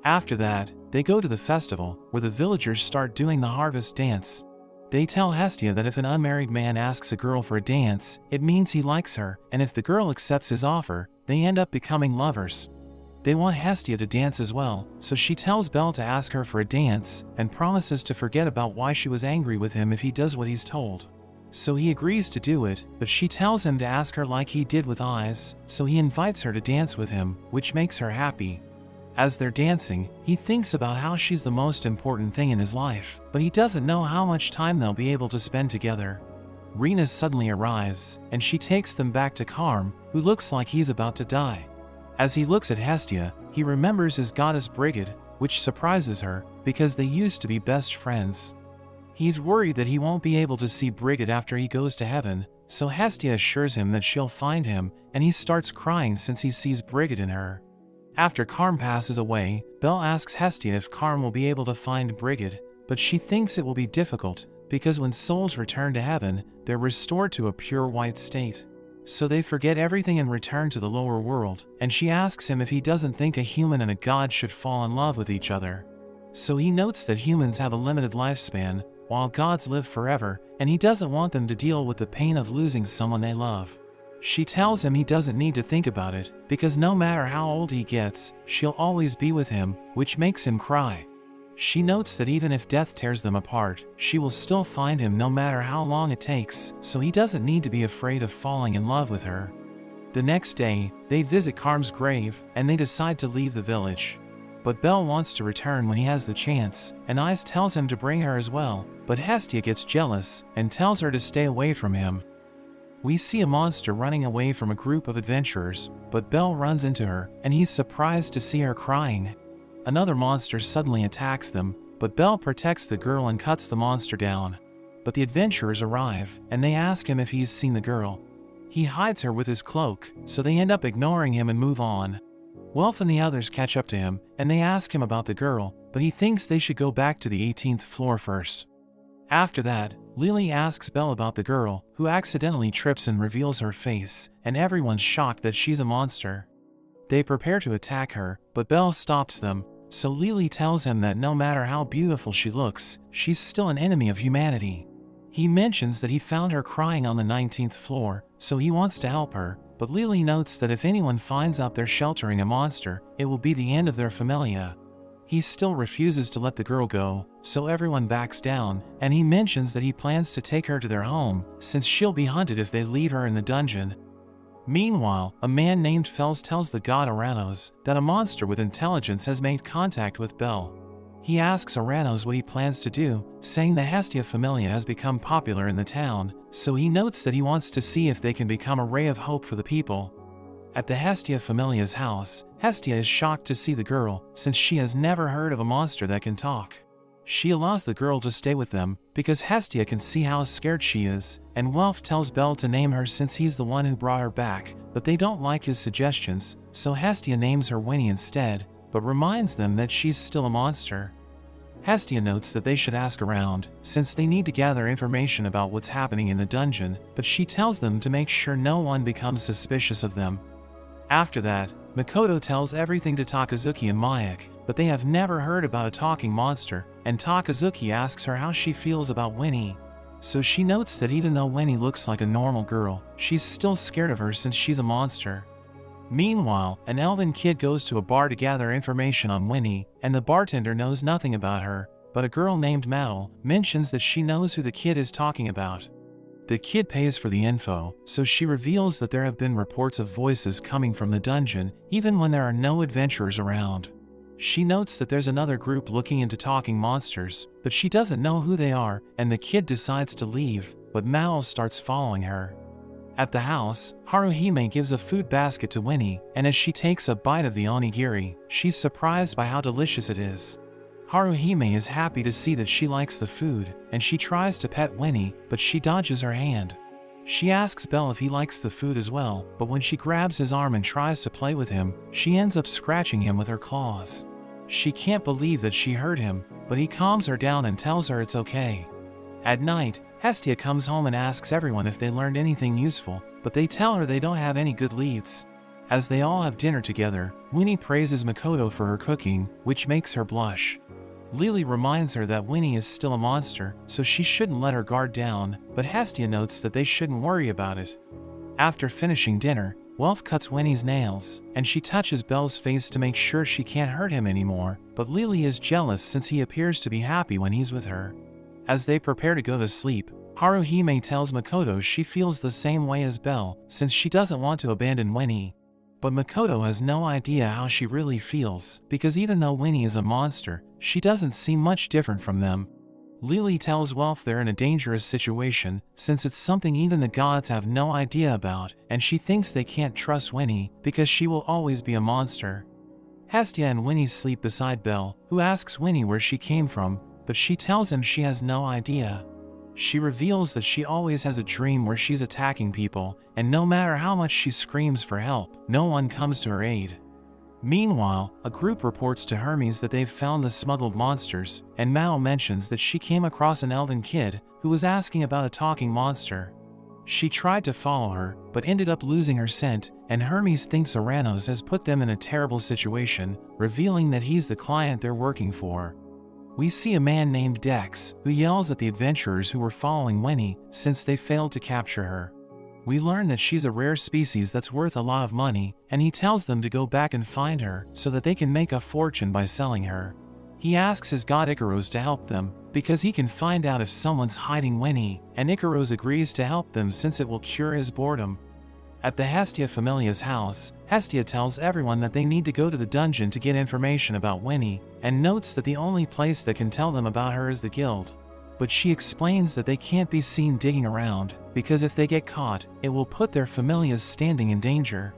After that, they go to the festival, where the villagers start doing the harvest dance. They tell Hestia that if an unmarried man asks a girl for a dance, it means he likes her, and if the girl accepts his offer, they end up becoming lovers. They want Hestia to dance as well, so she tells Belle to ask her for a dance, and promises to forget about why she was angry with him if he does what he's told. So he agrees to do it, but she tells him to ask her like he did with Ais, so he invites her to dance with him, which makes her happy. As they're dancing, he thinks about how she's the most important thing in his life, but he doesn't know how much time they'll be able to spend together. Rena suddenly arrives, and she takes them back to Carm, who looks like he's about to die. As he looks at Hestia, he remembers his goddess Brigid, which surprises her, because they used to be best friends. He's worried that he won't be able to see Brigid after he goes to heaven, so Hestia assures him that she'll find him, and he starts crying since he sees Brigid in her. After Carm passes away, Belle asks Hestia if Carm will be able to find Brigid, but she thinks it will be difficult, because when souls return to heaven, they're restored to a pure white state. So they forget everything and return to the lower world, and she asks him if he doesn't think a human and a god should fall in love with each other. So he notes that humans have a limited lifespan, while gods live forever, and he doesn't want them to deal with the pain of losing someone they love. She tells him he doesn't need to think about it, because no matter how old he gets, she'll always be with him, which makes him cry. She notes that even if death tears them apart, she will still find him no matter how long it takes, so he doesn't need to be afraid of falling in love with her. The next day, they visit Carm's grave, and they decide to leave the village. But Belle wants to return when he has the chance, and Ais tells him to bring her as well, but Hestia gets jealous, and tells her to stay away from him. We see a monster running away from a group of adventurers, but Belle runs into her, and he's surprised to see her crying. Another monster suddenly attacks them, but Belle protects the girl and cuts the monster down. But the adventurers arrive, and they ask him if he's seen the girl. He hides her with his cloak, so they end up ignoring him and move on. Welf and the others catch up to him, and they ask him about the girl, but he thinks they should go back to the 18th floor first. After that, Lily asks Belle about the girl, who accidentally trips and reveals her face, and everyone's shocked that she's a monster. They prepare to attack her, but Belle stops them, so Lily tells him that no matter how beautiful she looks, she's still an enemy of humanity. He mentions that he found her crying on the 19th floor, so he wants to help her, but Lily notes that if anyone finds out they're sheltering a monster, it will be the end of their familia. He still refuses to let the girl go, so everyone backs down, and he mentions that he plans to take her to their home, since she'll be hunted if they leave her in the dungeon. Meanwhile, a man named Fels tells the god Aranos that a monster with intelligence has made contact with Belle. He asks Aranos what he plans to do, saying the Hestia Familia has become popular in the town, so he notes that he wants to see if they can become a ray of hope for the people. At the Hestia Familia's house, Hestia is shocked to see the girl, since she has never heard of a monster that can talk. She allows the girl to stay with them, because Hestia can see how scared she is, and Welf tells Belle to name her since he's the one who brought her back, but they don't like his suggestions, so Hestia names her Winnie instead, but reminds them that she's still a monster. Hestia notes that they should ask around, since they need to gather information about what's happening in the dungeon, but she tells them to make sure no one becomes suspicious of them. After that, Makoto tells everything to Takazuki and Mayak, but they have never heard about a talking monster, and Takazuki asks her how she feels about Winnie. So she notes that even though Winnie looks like a normal girl, she's still scared of her since she's a monster. Meanwhile, an elven kid goes to a bar to gather information on Winnie, and the bartender knows nothing about her, but a girl named Madeline mentions that she knows who the kid is talking about. The kid pays for the info, so she reveals that there have been reports of voices coming from the dungeon, even when there are no adventurers around. She notes that there's another group looking into talking monsters, but she doesn't know who they are, and the kid decides to leave, but Mal starts following her. At the house, Haruhime gives a food basket to Winnie, and as she takes a bite of the onigiri, she's surprised by how delicious it is. Haruhime is happy to see that she likes the food, and she tries to pet Winnie, but she dodges her hand. She asks Belle if he likes the food as well, but when she grabs his arm and tries to play with him, she ends up scratching him with her claws. She can't believe that she hurt him, but he calms her down and tells her it's okay. At night, Hestia comes home and asks everyone if they learned anything useful, but they tell her they don't have any good leads. As they all have dinner together, Winnie praises Makoto for her cooking, which makes her blush. Lily reminds her that Winnie is still a monster, so she shouldn't let her guard down, but Hestia notes that they shouldn't worry about it. After finishing dinner, Welf cuts Winnie's nails, and she touches Belle's face to make sure she can't hurt him anymore, but Lily is jealous since he appears to be happy when he's with her. As they prepare to go to sleep, Haruhime tells Makoto she feels the same way as Belle, since she doesn't want to abandon Winnie. But Makoto has no idea how she really feels, because even though Winnie is a monster, she doesn't seem much different from them. Lily tells Welf they're in a dangerous situation, since it's something even the gods have no idea about, and she thinks they can't trust Winnie, because she will always be a monster. Hestia and Winnie sleep beside Belle, who asks Winnie where she came from, but she tells him she has no idea. She reveals that she always has a dream where she's attacking people, and no matter how much she screams for help, no one comes to her aid. Meanwhile, a group reports to Hermes that they've found the smuggled monsters, and Mao mentions that she came across an elven kid who was asking about a talking monster. She tried to follow her, but ended up losing her scent, and Hermes thinks Aranos has put them in a terrible situation, revealing that he's the client they're working for. We see a man named Dex, who yells at the adventurers who were following Winnie since they failed to capture her. We learn that she's a rare species that's worth a lot of money, and he tells them to go back and find her so that they can make a fortune by selling her. He asks his god Icaros to help them, because he can find out if someone's hiding Winnie, and Icaros agrees to help them since it will cure his boredom. At the Hestia Familia's house, Hestia tells everyone that they need to go to the dungeon to get information about Winnie, and notes that the only place that can tell them about her is the guild. But she explains that they can't be seen digging around, because if they get caught, it will put their familia's standing in danger.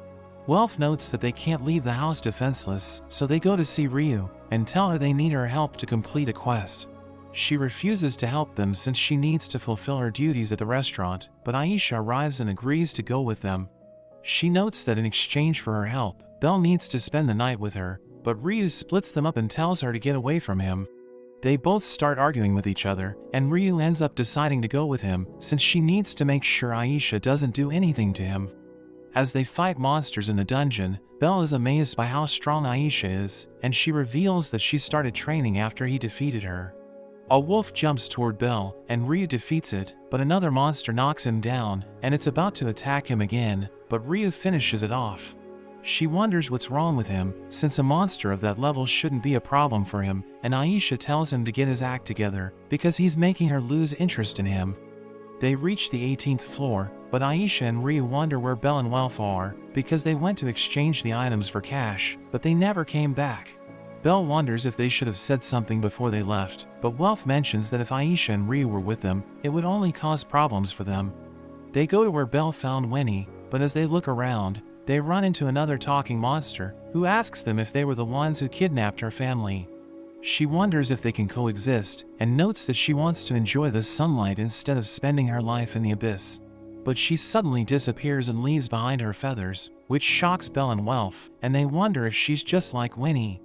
Welf notes that they can't leave the house defenseless, so they go to see Ryu, and tell her they need her help to complete a quest. She refuses to help them since she needs to fulfill her duties at the restaurant, but Aisha arrives and agrees to go with them. She notes that in exchange for her help, Belle needs to spend the night with her, but Ryu splits them up and tells her to get away from him. They both start arguing with each other, and Ryu ends up deciding to go with him since she needs to make sure Aisha doesn't do anything to him. As they fight monsters in the dungeon, Belle is amazed by how strong Aisha is, and she reveals that she started training after he defeated her. A wolf jumps toward Belle, and Ryu defeats it, but another monster knocks him down, and it's about to attack him again, but Ryu finishes it off. She wonders what's wrong with him, since a monster of that level shouldn't be a problem for him, and Aisha tells him to get his act together, because he's making her lose interest in him. They reach the 18th floor, but Aisha and Ryu wonder where Belle and Welf are, because they went to exchange the items for cash, but they never came back. Belle wonders if they should have said something before they left, but Welf mentions that if Aisha and Ryu were with them, it would only cause problems for them. They go to where Belle found Winnie, but as they look around, they run into another talking monster, who asks them if they were the ones who kidnapped her family. She wonders if they can coexist, and notes that she wants to enjoy the sunlight instead of spending her life in the abyss. But she suddenly disappears and leaves behind her feathers, which shocks Belle and Welf, and they wonder if she's just like Winnie.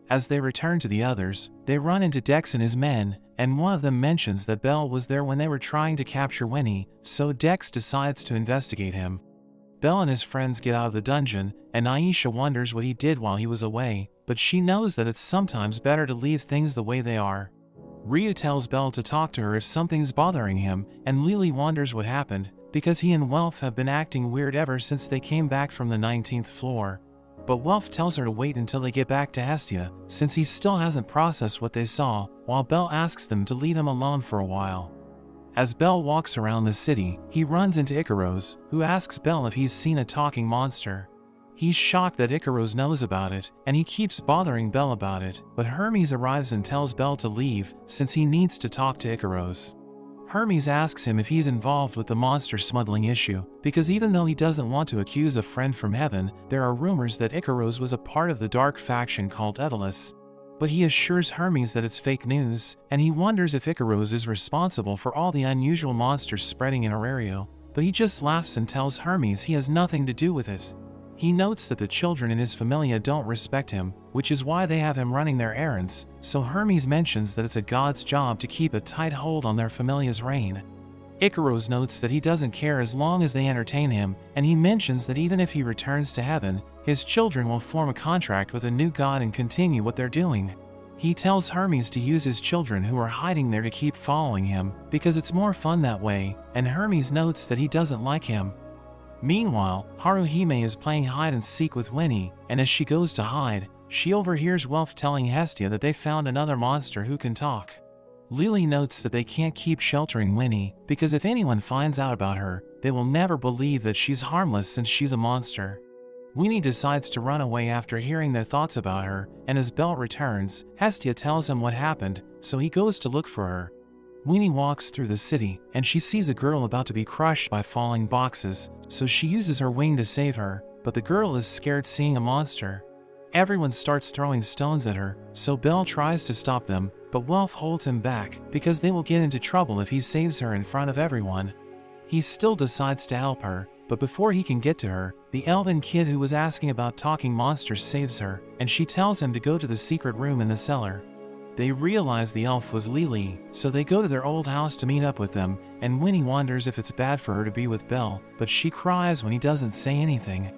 As they return to the others, they run into Dex and his men, and one of them mentions that Belle was there when they were trying to capture Winnie, so Dex decides to investigate him. Belle and his friends get out of the dungeon, and Aisha wonders what he did while he was away, but she knows that it's sometimes better to leave things the way they are. Ryu tells Belle to talk to her if something's bothering him, and Lily wonders what happened, because he and Welf have been acting weird ever since they came back from the 19th floor. But Welf tells her to wait until they get back to Hestia, since he still hasn't processed what they saw, while Belle asks them to leave him alone for a while. As Belle walks around the city, he runs into Icaros, who asks Belle if he's seen a talking monster. He's shocked that Icaros knows about it, and he keeps bothering Belle about it, but Hermes arrives and tells Belle to leave, since he needs to talk to Icaros. Hermes asks him if he's involved with the monster smuggling issue, because even though he doesn't want to accuse a friend from heaven, there are rumors that Icaros was a part of the dark faction called Evelus. But he assures Hermes that it's fake news, and he wonders if Icaros is responsible for all the unusual monsters spreading in Aurario. but he just laughs and tells Hermes he has nothing to do with it. He notes that the children in his familia don't respect him, which is why they have him running their errands, so Hermes mentions that it's a god's job to keep a tight hold on their familia's reign. Icaros notes that he doesn't care as long as they entertain him, and he mentions that even if he returns to heaven, his children will form a contract with a new god and continue what they're doing. He tells Hermes to use his children who are hiding there to keep following him, because it's more fun that way, and Hermes notes that he doesn't like him. Meanwhile, Haruhime is playing hide and seek with Winnie, and as she goes to hide, she overhears Welf telling Hestia that they found another monster who can talk. Lily notes that they can't keep sheltering Winnie, because if anyone finds out about her, they will never believe that she's harmless since she's a monster. Winnie decides to run away after hearing their thoughts about her, and as Belle returns, Hestia tells him what happened, so he goes to look for her. Winnie walks through the city, and she sees a girl about to be crushed by falling boxes, so she uses her wing to save her, but the girl is scared seeing a monster. Everyone starts throwing stones at her, so Belle tries to stop them, but Welf holds him back, because they will get into trouble if he saves her in front of everyone. He still decides to help her, but before he can get to her, the elven kid who was asking about talking monsters saves her, and she tells him to go to the secret room in the cellar. They realize the elf was Lily, so they go to their old house to meet up with them, and Winnie wonders if it's bad for her to be with Belle, but she cries when he doesn't say anything.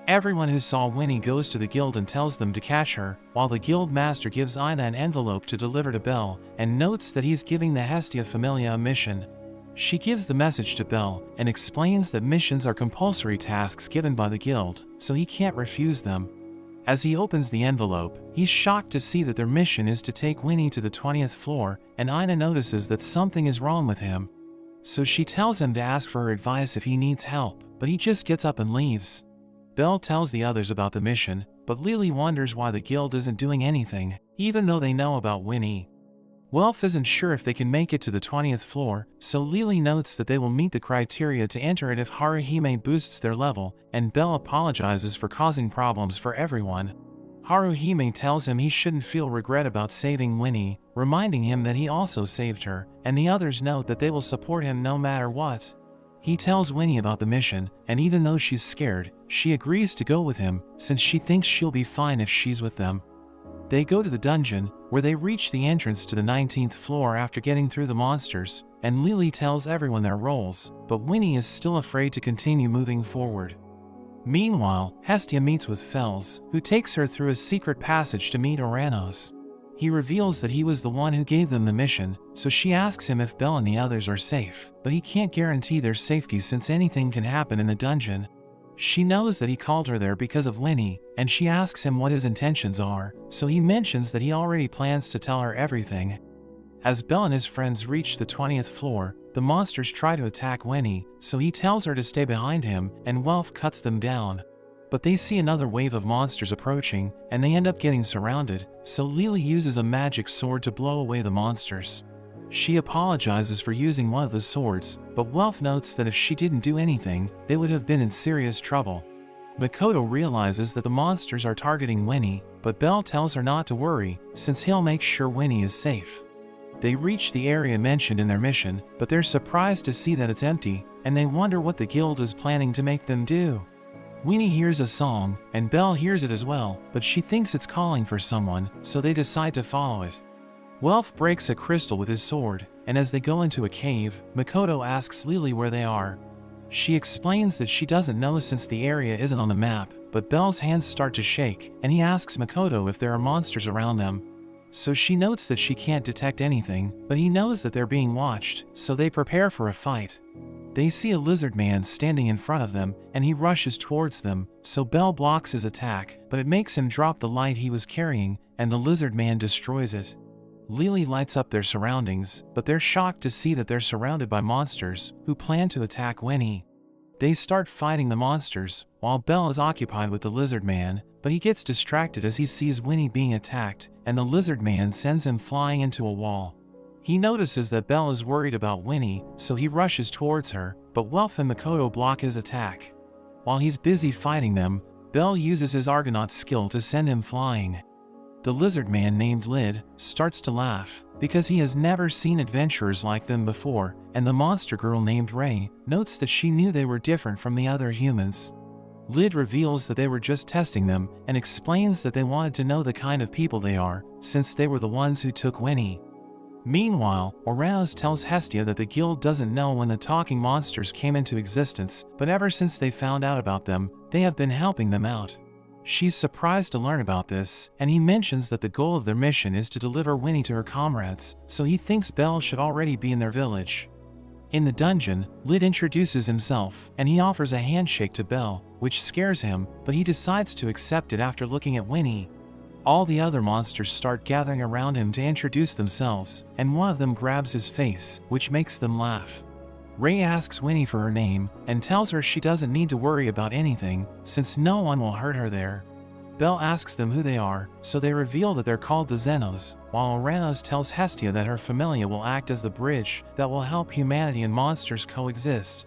Everyone who saw Winnie goes to the guild and tells them to catch her, while the guild master gives Ina an envelope to deliver to Belle, and notes that he's giving the Hestia Familia a mission. She gives the message to Belle, and explains that missions are compulsory tasks given by the guild, so he can't refuse them. As he opens the envelope, he's shocked to see that their mission is to take Winnie to the 20th floor, and Ina notices that something is wrong with him. So she tells him to ask for her advice if he needs help, but he just gets up and leaves. Belle tells the others about the mission, but Lily wonders why the guild isn't doing anything, even though they know about Winnie. Welf isn't sure if they can make it to the 20th floor, so Lily notes that they will meet the criteria to enter it if Haruhime boosts their level, and Belle apologizes for causing problems for everyone. Haruhime tells him he shouldn't feel regret about saving Winnie, reminding him that he also saved her, and the others note that they will support him no matter what. He tells Winnie about the mission, and even though she's scared, she agrees to go with him, since she thinks she'll be fine if she's with them. They go to the dungeon, where they reach the entrance to the 19th floor after getting through the monsters, and Lily tells everyone their roles, but Winnie is still afraid to continue moving forward. Meanwhile, Hestia meets with Fels, who takes her through a secret passage to meet Oranos. He reveals that he was the one who gave them the mission, so she asks him if Belle and the others are safe, but he can't guarantee their safety since anything can happen in the dungeon. She knows that he called her there because of Winnie, and she asks him what his intentions are, so he mentions that he already plans to tell her everything. As Belle and his friends reach the 20th floor, the monsters try to attack Winnie, so he tells her to stay behind him, and Welf cuts them down. But they see another wave of monsters approaching, and they end up getting surrounded, so Lily uses a magic sword to blow away the monsters. She apologizes for using one of the swords, but Welf notes that if she didn't do anything, they would have been in serious trouble. Makoto realizes that the monsters are targeting Winnie, but Belle tells her not to worry, since he'll make sure Winnie is safe. They reach the area mentioned in their mission, but they're surprised to see that it's empty, and they wonder what the guild is planning to make them do. Winnie hears a song, and Belle hears it as well, but she thinks it's calling for someone, so they decide to follow it. Welf breaks a crystal with his sword, and as they go into a cave, Makoto asks Lily where they are. She explains that she doesn't know since the area isn't on the map, but Belle's hands start to shake, and he asks Makoto if there are monsters around them. So she notes that she can't detect anything, but he knows that they're being watched, so they prepare for a fight. They see a lizard man standing in front of them, and he rushes towards them, so Belle blocks his attack, but it makes him drop the light he was carrying, and the lizard man destroys it. Lily lights up their surroundings, but they're shocked to see that they're surrounded by monsters, who plan to attack Winnie. They start fighting the monsters, while Belle is occupied with the lizard man, but he gets distracted as he sees Winnie being attacked, and the lizard man sends him flying into a wall. He notices that Belle is worried about Winnie, so he rushes towards her, but Welf and Makoto block his attack. While he's busy fighting them, Belle uses his Argonaut skill to send him flying. The lizard man named Lid starts to laugh, because he has never seen adventurers like them before, and the monster girl named Ray notes that she knew they were different from the other humans. Lid reveals that they were just testing them and explains that they wanted to know the kind of people they are, since they were the ones who took Winnie. Meanwhile, Oranos tells Hestia that the guild doesn't know when the talking monsters came into existence, but ever since they found out about them, they have been helping them out. She's surprised to learn about this, and he mentions that the goal of their mission is to deliver Winnie to her comrades, so he thinks Belle should already be in their village. In the dungeon, Lid introduces himself, and he offers a handshake to Belle, which scares him, but he decides to accept it after looking at Winnie. All the other monsters start gathering around him to introduce themselves, and one of them grabs his face, which makes them laugh. Ray asks Winnie for her name, and tells her she doesn't need to worry about anything, since no one will hurt her there. Belle asks them who they are, so they reveal that they're called the Xenos, while Oranos tells Hestia that her familia will act as the bridge that will help humanity and monsters coexist.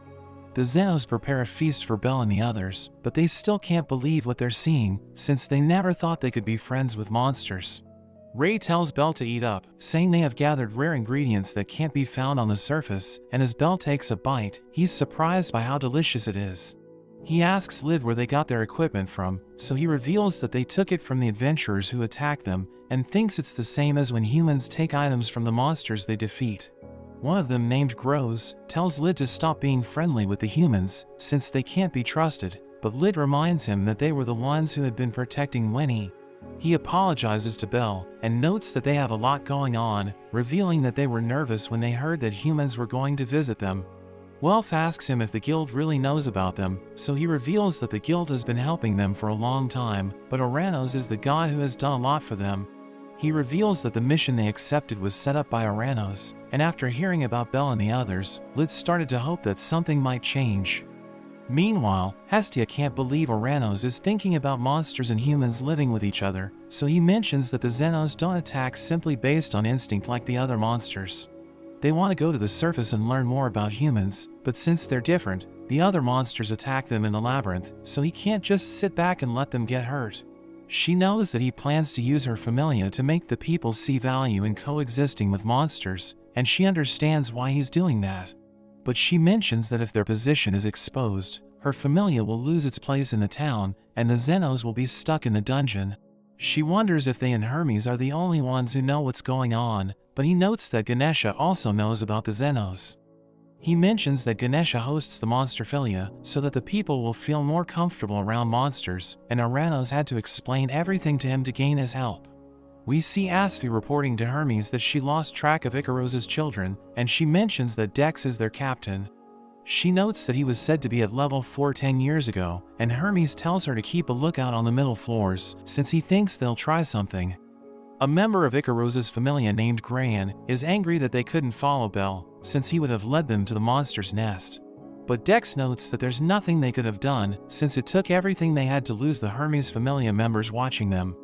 The Xenos prepare a feast for Belle and the others, but they still can't believe what they're seeing, since they never thought they could be friends with monsters. Ray tells Belle to eat up, saying they have gathered rare ingredients that can't be found on the surface, and as Belle takes a bite, he's surprised by how delicious it is. He asks Lid where they got their equipment from, so he reveals that they took it from the adventurers who attacked them, and thinks it's the same as when humans take items from the monsters they defeat. One of them, named Grows, tells Lid to stop being friendly with the humans, since they can't be trusted, but Lid reminds him that they were the ones who had been protecting Winnie. He apologizes to Belle, and notes that they have a lot going on, revealing that they were nervous when they heard that humans were going to visit them. Welf asks him if the guild really knows about them, so he reveals that the guild has been helping them for a long time, but Oranos is the god who has done a lot for them. He reveals that the mission they accepted was set up by Oranos, and after hearing about Belle and the others, Lid started to hope that something might change. Meanwhile, Hestia can't believe Oranos is thinking about monsters and humans living with each other, so he mentions that the Xenos don't attack simply based on instinct like the other monsters. They want to go to the surface and learn more about humans, but since they're different, the other monsters attack them in the labyrinth, so he can't just sit back and let them get hurt. She knows that he plans to use her familia to make the people see value in coexisting with monsters, and she understands why he's doing that. But she mentions that if their position is exposed, her familia will lose its place in the town, and the Xenos will be stuck in the dungeon. She wonders if they and Hermes are the only ones who know what's going on, but he notes that Ganesha also knows about the Xenos. He mentions that Ganesha hosts the Monsterphilia so that the people will feel more comfortable around monsters, and Oranos had to explain everything to him to gain his help. We see Asphi reporting to Hermes that she lost track of Icaros's children, and she mentions that Dex is their captain. She notes that he was said to be at level 4 10 years ago, and Hermes tells her to keep a lookout on the middle floors, since he thinks they'll try something. A member of Icaros's familia named Gran is angry that they couldn't follow Belle, since he would have led them to the monster's nest. But Dex notes that there's nothing they could have done, since it took everything they had to lose the Hermes familia members watching them.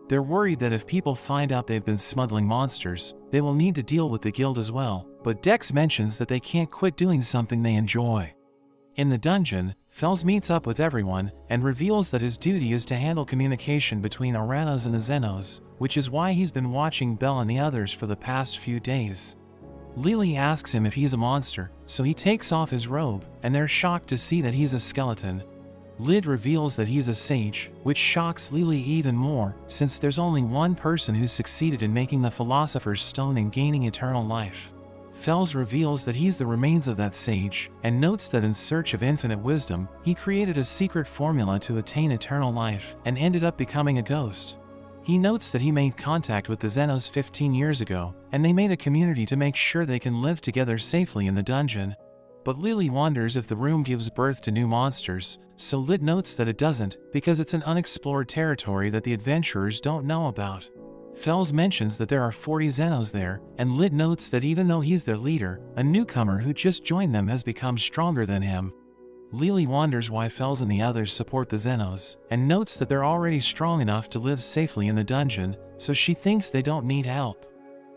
They're worried that if people find out they've been smuggling monsters, they will need to deal with the guild as well, but Dex mentions that they can't quit doing something they enjoy. In the dungeon, Fels meets up with everyone and reveals that his duty is to handle communication between Oranos and the Xenos, which is why he's been watching Belle and the others for the past few days. Lily asks him if he's a monster, so he takes off his robe, and they're shocked to see that he's a skeleton. Lid reveals that he's a sage, which shocks Lily even more, since there's only one person who's succeeded in making the Philosopher's Stone and gaining eternal life. Fels reveals that he's the remains of that sage, and notes that in search of infinite wisdom, he created a secret formula to attain eternal life, and ended up becoming a ghost. He notes that he made contact with the Xenos 15 years ago, and they made a community to make sure they can live together safely in the dungeon. But Lily wonders if the room gives birth to new monsters, so Lid notes that it doesn't, because it's an unexplored territory that the adventurers don't know about. Fels mentions that there are 40 Xenos there, and Lid notes that even though he's their leader, a newcomer who just joined them has become stronger than him. Lily wonders why Fels and the others support the Xenos, and notes that they're already strong enough to live safely in the dungeon, so she thinks they don't need help.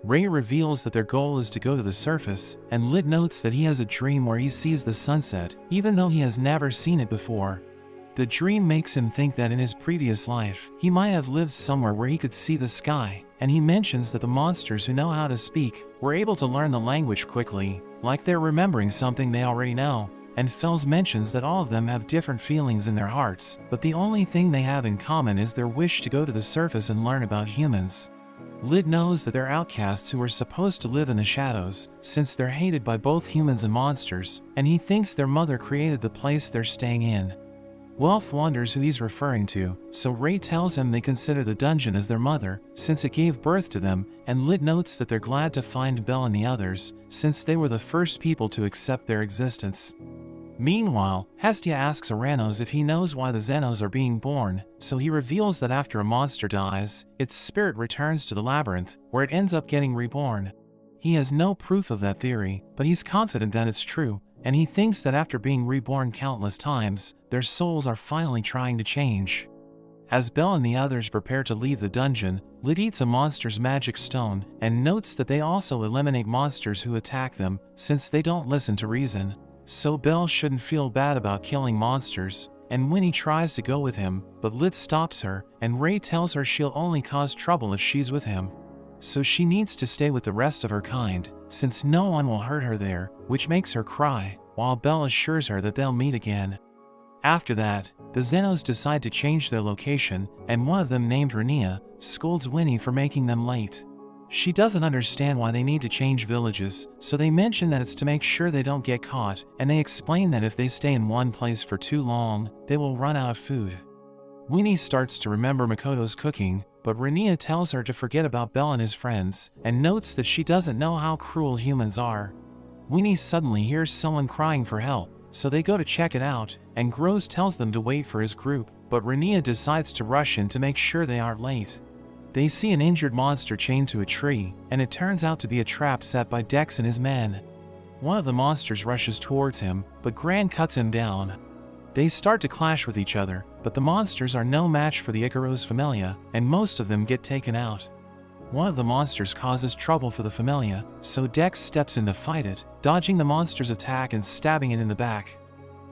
Ray reveals that their goal is to go to the surface, and Lid notes that he has a dream where he sees the sunset, even though he has never seen it before. The dream makes him think that in his previous life, he might have lived somewhere where he could see the sky, and he mentions that the monsters who know how to speak were able to learn the language quickly, like they're remembering something they already know. And Fels mentions that all of them have different feelings in their hearts, but the only thing they have in common is their wish to go to the surface and learn about humans. Lid knows that they're outcasts who are supposed to live in the shadows, since they're hated by both humans and monsters, and he thinks their mother created the place they're staying in. Welf wonders who he's referring to, so Ray tells him they consider the dungeon as their mother, since it gave birth to them, and Lid notes that they're glad to find Belle and the others, since they were the first people to accept their existence. Meanwhile, Hestia asks Aranos if he knows why the Xenos are being born, so he reveals that after a monster dies, its spirit returns to the labyrinth, where it ends up getting reborn. He has no proof of that theory, but he's confident that it's true, and he thinks that after being reborn countless times, their souls are finally trying to change. As Belle and the others prepare to leave the dungeon, Lid eats a monster's magic stone, and notes that they also eliminate monsters who attack them, since they don't listen to reason. So Belle shouldn't feel bad about killing monsters, and Winnie tries to go with him, but Lid stops her, and Ray tells her she'll only cause trouble if she's with him. So she needs to stay with the rest of her kind, since no one will hurt her there, which makes her cry, while Belle assures her that they'll meet again. After that, the Xenos decide to change their location, and one of them, named Rania, scolds Winnie for making them late. She doesn't understand why they need to change villages, so they mention that it's to make sure they don't get caught, and they explain that if they stay in one place for too long, they will run out of food. Winnie starts to remember Makoto's cooking, but Rania tells her to forget about Belle and his friends, and notes that she doesn't know how cruel humans are. Winnie suddenly hears someone crying for help, so they go to check it out, and Groz tells them to wait for his group, but Rania decides to rush in to make sure they aren't late. They see an injured monster chained to a tree, and it turns out to be a trap set by Dex and his men. One of the monsters rushes towards him, but Gran cuts him down. They start to clash with each other, but the monsters are no match for the Icaros Familia, and most of them get taken out. One of the monsters causes trouble for the Familia, so Dex steps in to fight it, dodging the monster's attack and stabbing it in the back.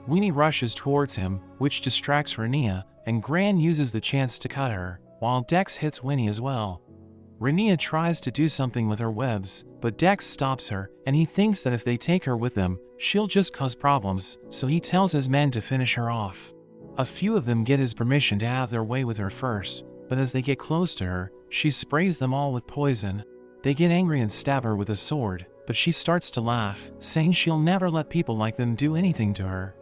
Winnie rushes towards him, which distracts Rania, and Gran uses the chance to cut her, while Dex hits Winnie as well. Rania tries to do something with her webs, but Dex stops her, and he thinks that if they take her with them, she'll just cause problems, so he tells his men to finish her off. A few of them get his permission to have their way with her first, but as they get close to her, she sprays them all with poison. They get angry and stab her with a sword, but she starts to laugh, saying she'll never let people like them do anything to her.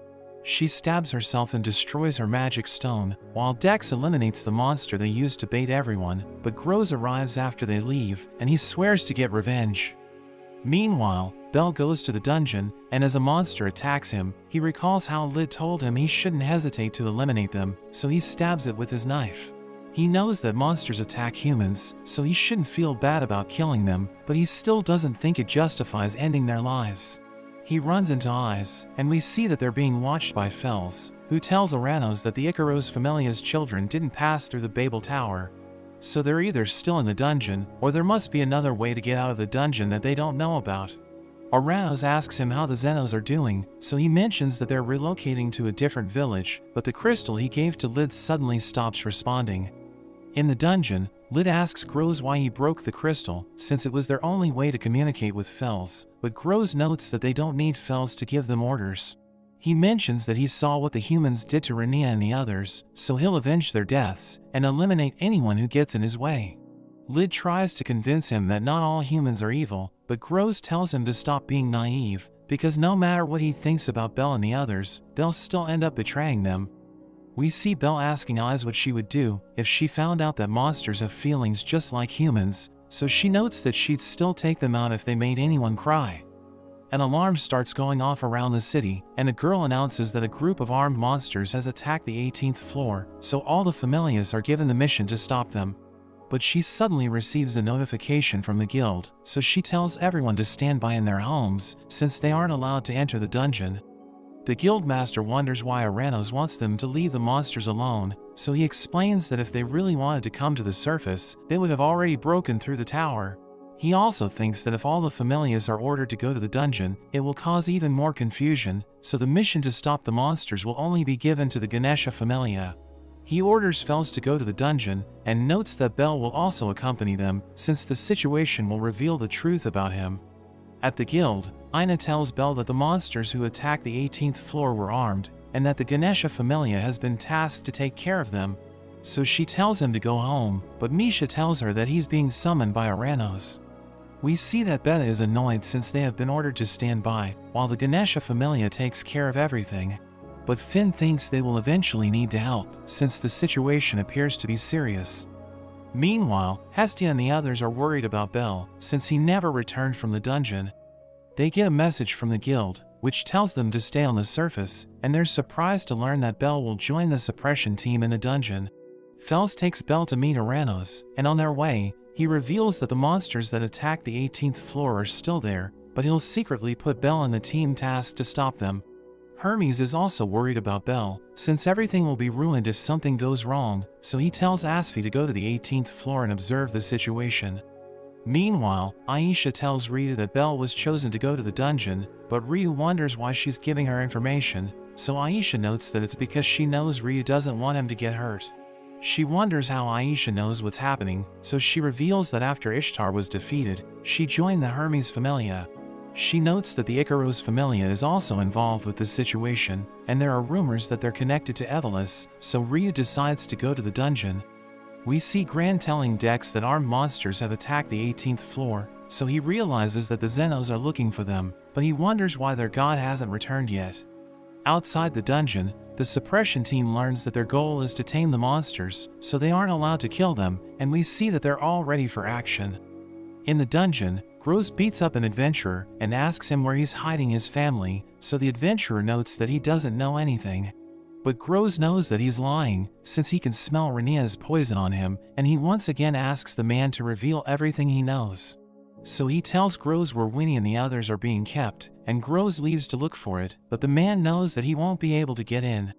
She stabs herself and destroys her magic stone, while Dex eliminates the monster they used to bait everyone, but Groz arrives after they leave, and he swears to get revenge. Meanwhile, Belle goes to the dungeon, and as a monster attacks him, he recalls how Lid told him he shouldn't hesitate to eliminate them, so he stabs it with his knife. He knows that monsters attack humans, so he shouldn't feel bad about killing them, but he still doesn't think it justifies ending their lives. He runs into Eyes, and we see that they're being watched by Fels, who tells Aranos that the Icaros Familia's children didn't pass through the Babel Tower. So they're either still in the dungeon, or there must be another way to get out of the dungeon that they don't know about. Aranos asks him how the Xenos are doing, so he mentions that they're relocating to a different village, but the crystal he gave to Lid suddenly stops responding. In the dungeon, Lid asks Groz why he broke the crystal, since it was their only way to communicate with Fels, but Groz notes that they don't need Fels to give them orders. He mentions that he saw what the humans did to Rania and the others, so he'll avenge their deaths, and eliminate anyone who gets in his way. Lid tries to convince him that not all humans are evil, but Groz tells him to stop being naive, because no matter what he thinks about Belle and the others, they'll still end up betraying them. We see Belle asking Eyes what she would do if she found out that monsters have feelings just like humans, so she notes that she'd still take them out if they made anyone cry. An alarm starts going off around the city, and a girl announces that a group of armed monsters has attacked the 18th floor, so all the Familias are given the mission to stop them. But she suddenly receives a notification from the guild, so she tells everyone to stand by in their homes, since they aren't allowed to enter the dungeon. The guildmaster wonders why Aranos wants them to leave the monsters alone, so he explains that if they really wanted to come to the surface, they would have already broken through the tower. He also thinks that if all the familias are ordered to go to the dungeon, it will cause even more confusion, so the mission to stop the monsters will only be given to the Ganesha familia. He orders Fels to go to the dungeon, and notes that Belle will also accompany them, since the situation will reveal the truth about him. At the guild, Ina tells Belle that the monsters who attacked the 18th floor were armed, and that the Ganesha familia has been tasked to take care of them. So she tells him to go home, but Misha tells her that he's being summoned by Aranos. We see that Beta is annoyed since they have been ordered to stand by, while the Ganesha familia takes care of everything. But Finn thinks they will eventually need to help, since the situation appears to be serious. Meanwhile, Hestia and the others are worried about Belle, since he never returned from the dungeon. They get a message from the guild, which tells them to stay on the surface, and they're surprised to learn that Belle will join the suppression team in the dungeon. Fels takes Belle to meet Aranos, and on their way, he reveals that the monsters that attacked the 18th floor are still there, but he'll secretly put Belle in the team tasked to stop them. Hermes is also worried about Belle, since everything will be ruined if something goes wrong, so he tells Asfi to go to the 18th floor and observe the situation. Meanwhile, Aisha tells Ryu that Belle was chosen to go to the dungeon, but Ryu wonders why she's giving her information, so Aisha notes that it's because she knows Ryu doesn't want him to get hurt. She wonders how Aisha knows what's happening, so she reveals that after Ishtar was defeated, she joined the Hermes Familia. She notes that the Icaros Familia is also involved with this situation, and there are rumors that they're connected to Evelus, so Ryu decides to go to the dungeon. We see Gran telling Dex that armed monsters have attacked the 18th floor, so he realizes that the Xenos are looking for them, but he wonders why their god hasn't returned yet. Outside the dungeon, the suppression team learns that their goal is to tame the monsters, so they aren't allowed to kill them, and we see that they're all ready for action. In the dungeon, Gross beats up an adventurer and asks him where he's hiding his family, so the adventurer notes that he doesn't know anything. But Gross knows that he's lying, since he can smell Renia's poison on him, and he once again asks the man to reveal everything he knows. So he tells Gross where Winnie and the others are being kept, and Gross leaves to look for it, but the man knows that he won't be able to get in.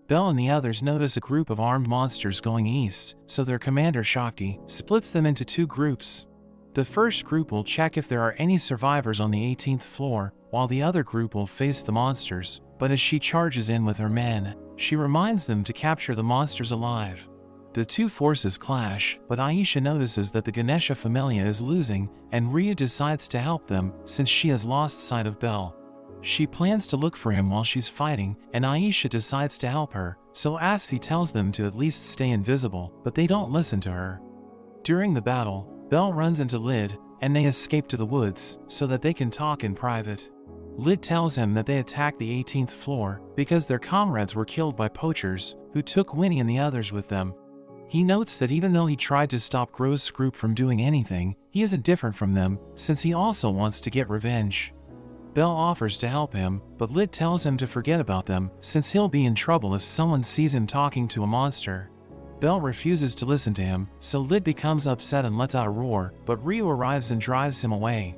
Belle and the others notice a group of armed monsters going east, so their commander Shakti splits them into two groups. The first group will check if there are any survivors on the 18th floor, while the other group will face the monsters, but as she charges in with her men, she reminds them to capture the monsters alive. The two forces clash, but Aisha notices that the Ganesha Familia is losing, and Ryu decides to help them since she has lost sight of Belle. She plans to look for him while she's fighting, and Aisha decides to help her, so Asfi tells them to at least stay invisible, but they don't listen to her. During the battle, Belle runs into Lid, and they escape to the woods, so that they can talk in private. Lid tells him that they attacked the 18th floor because their comrades were killed by poachers, who took Winnie and the others with them. He notes that even though he tried to stop Gross' group from doing anything, he isn't different from them, since he also wants to get revenge. Belle offers to help him, but Lid tells him to forget about them, since he'll be in trouble if someone sees him talking to a monster. Belle refuses to listen to him, so Lid becomes upset and lets out a roar, but Ryu arrives and drives him away.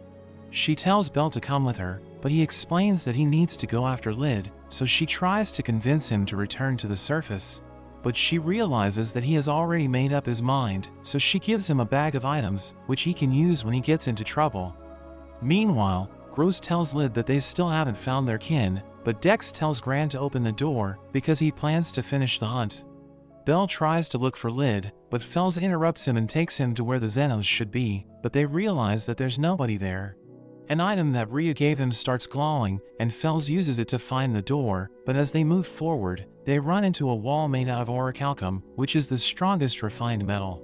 She tells Belle to come with her, but he explains that he needs to go after Lid, so she tries to convince him to return to the surface. But she realizes that he has already made up his mind, so she gives him a bag of items, which he can use when he gets into trouble. Meanwhile, Gross tells Lid that they still haven't found their kin, but Dex tells Gran to open the door, because he plans to finish the hunt. Belle tries to look for Lid, but Fels interrupts him and takes him to where the Xenos should be, but they realize that there's nobody there. An item that Ryu gave him starts glowing, and Fels uses it to find the door, but as they move forward, they run into a wall made out of orichalcum, which is the strongest refined metal.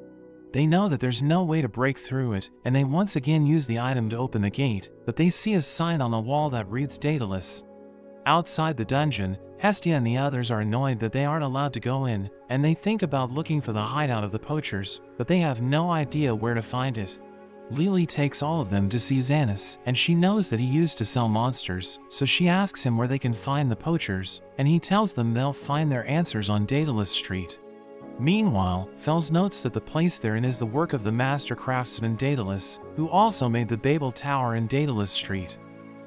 They know that there's no way to break through it, and they once again use the item to open the gate, but they see a sign on the wall that reads Daedalus. Outside the dungeon, Hestia and the others are annoyed that they aren't allowed to go in, and they think about looking for the hideout of the poachers, but they have no idea where to find it. Lily takes all of them to see Xanus, and she knows that he used to sell monsters, so she asks him where they can find the poachers, and he tells them they'll find their answers on Daedalus Street. Meanwhile, Fels notes that the place they're in is the work of the master craftsman Daedalus, who also made the Babel Tower in Daedalus Street.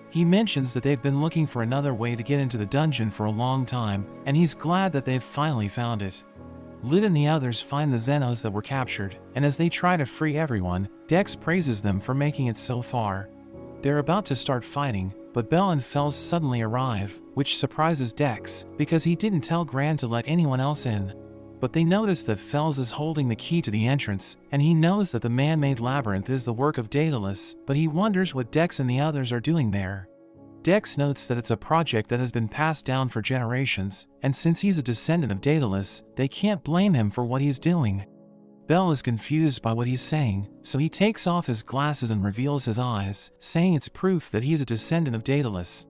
He mentions that they've been looking for another way to get into the dungeon for a long time, and he's glad that they've finally found it. Lid and the others find the Xenos that were captured, and as they try to free everyone, Dex praises them for making it so far. They're about to start fighting, but Bell and Fells suddenly arrive, which surprises Dex, because he didn't tell Gran to let anyone else in. But they notice that Fells is holding the key to the entrance, and he knows that the man-made labyrinth is the work of Daedalus, but he wonders what Dex and the others are doing there. Dex notes that it's a project that has been passed down for generations, and since he's a descendant of Daedalus, they can't blame him for what he's doing. Bell is confused by what he's saying, so he takes off his glasses and reveals his eyes, saying it's proof that he's a descendant of Daedalus.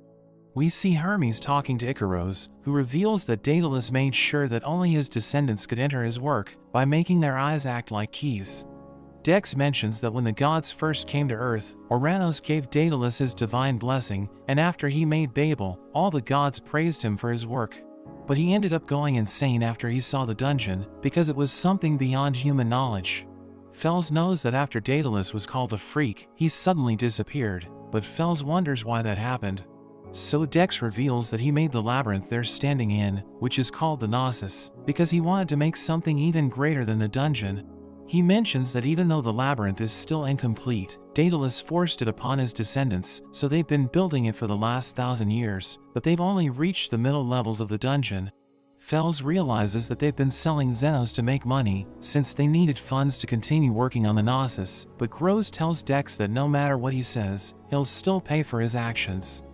We see Hermes talking to Icaros, who reveals that Daedalus made sure that only his descendants could enter his work, by making their eyes act like keys. Dex mentions that when the gods first came to Earth, Oranos gave Daedalus his divine blessing, and after he made Babel, all the gods praised him for his work. But he ended up going insane after he saw the dungeon, because it was something beyond human knowledge. Fells knows that after Daedalus was called a freak, he suddenly disappeared, but Fells wonders why that happened. So Dex reveals that he made the labyrinth they're standing in, which is called the Gnosis, because he wanted to make something even greater than the dungeon. He mentions that even though the labyrinth is still incomplete, Daedalus forced it upon his descendants, so they've been building it for the last 1,000 years, but they've only reached the middle levels of the dungeon. Fells realizes that they've been selling Xenos to make money, since they needed funds to continue working on the Gnosis, but Gross tells Dex that no matter what he says, he'll still pay for his actions.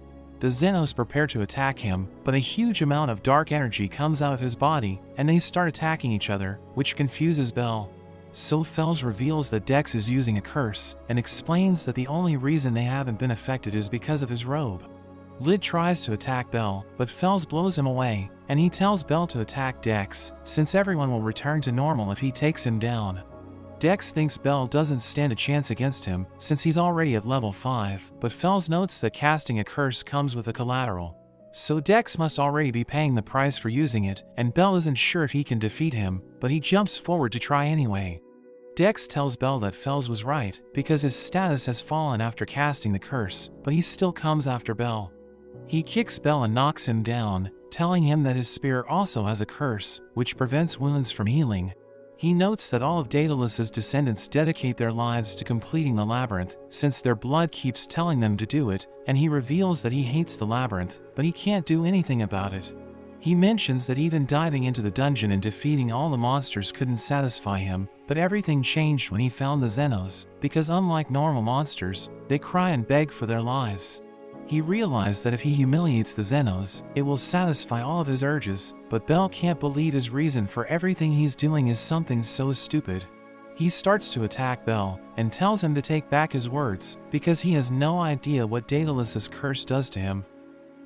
The Xenos prepare to attack him, but a huge amount of dark energy comes out of his body, and they start attacking each other, which confuses Bell. So Fells reveals that Dex is using a curse, and explains that the only reason they haven't been affected is because of his robe. Lid tries to attack Bell, but Fells blows him away, and he tells Bell to attack Dex, since everyone will return to normal if he takes him down. Dex thinks Bell doesn't stand a chance against him, since he's already at level 5, but Fells notes that casting a curse comes with a collateral. So Dex must already be paying the price for using it, and Bell isn't sure if he can defeat him, but he jumps forward to try anyway. Dex tells Bell that Fells was right, because his status has fallen after casting the curse, but he still comes after Bell. He kicks Bell and knocks him down, telling him that his spear also has a curse, which prevents wounds from healing. He notes that all of Daedalus's descendants dedicate their lives to completing the labyrinth, since their blood keeps telling them to do it, and he reveals that he hates the labyrinth, but he can't do anything about it. He mentions that even diving into the dungeon and defeating all the monsters couldn't satisfy him, but everything changed when he found the Xenos, because unlike normal monsters, they cry and beg for their lives. He realized that if he humiliates the Xenos, it will satisfy all of his urges, but Bell can't believe his reason for everything he's doing is something so stupid. He starts to attack Bell, and tells him to take back his words, because he has no idea what Daedalus's curse does to him.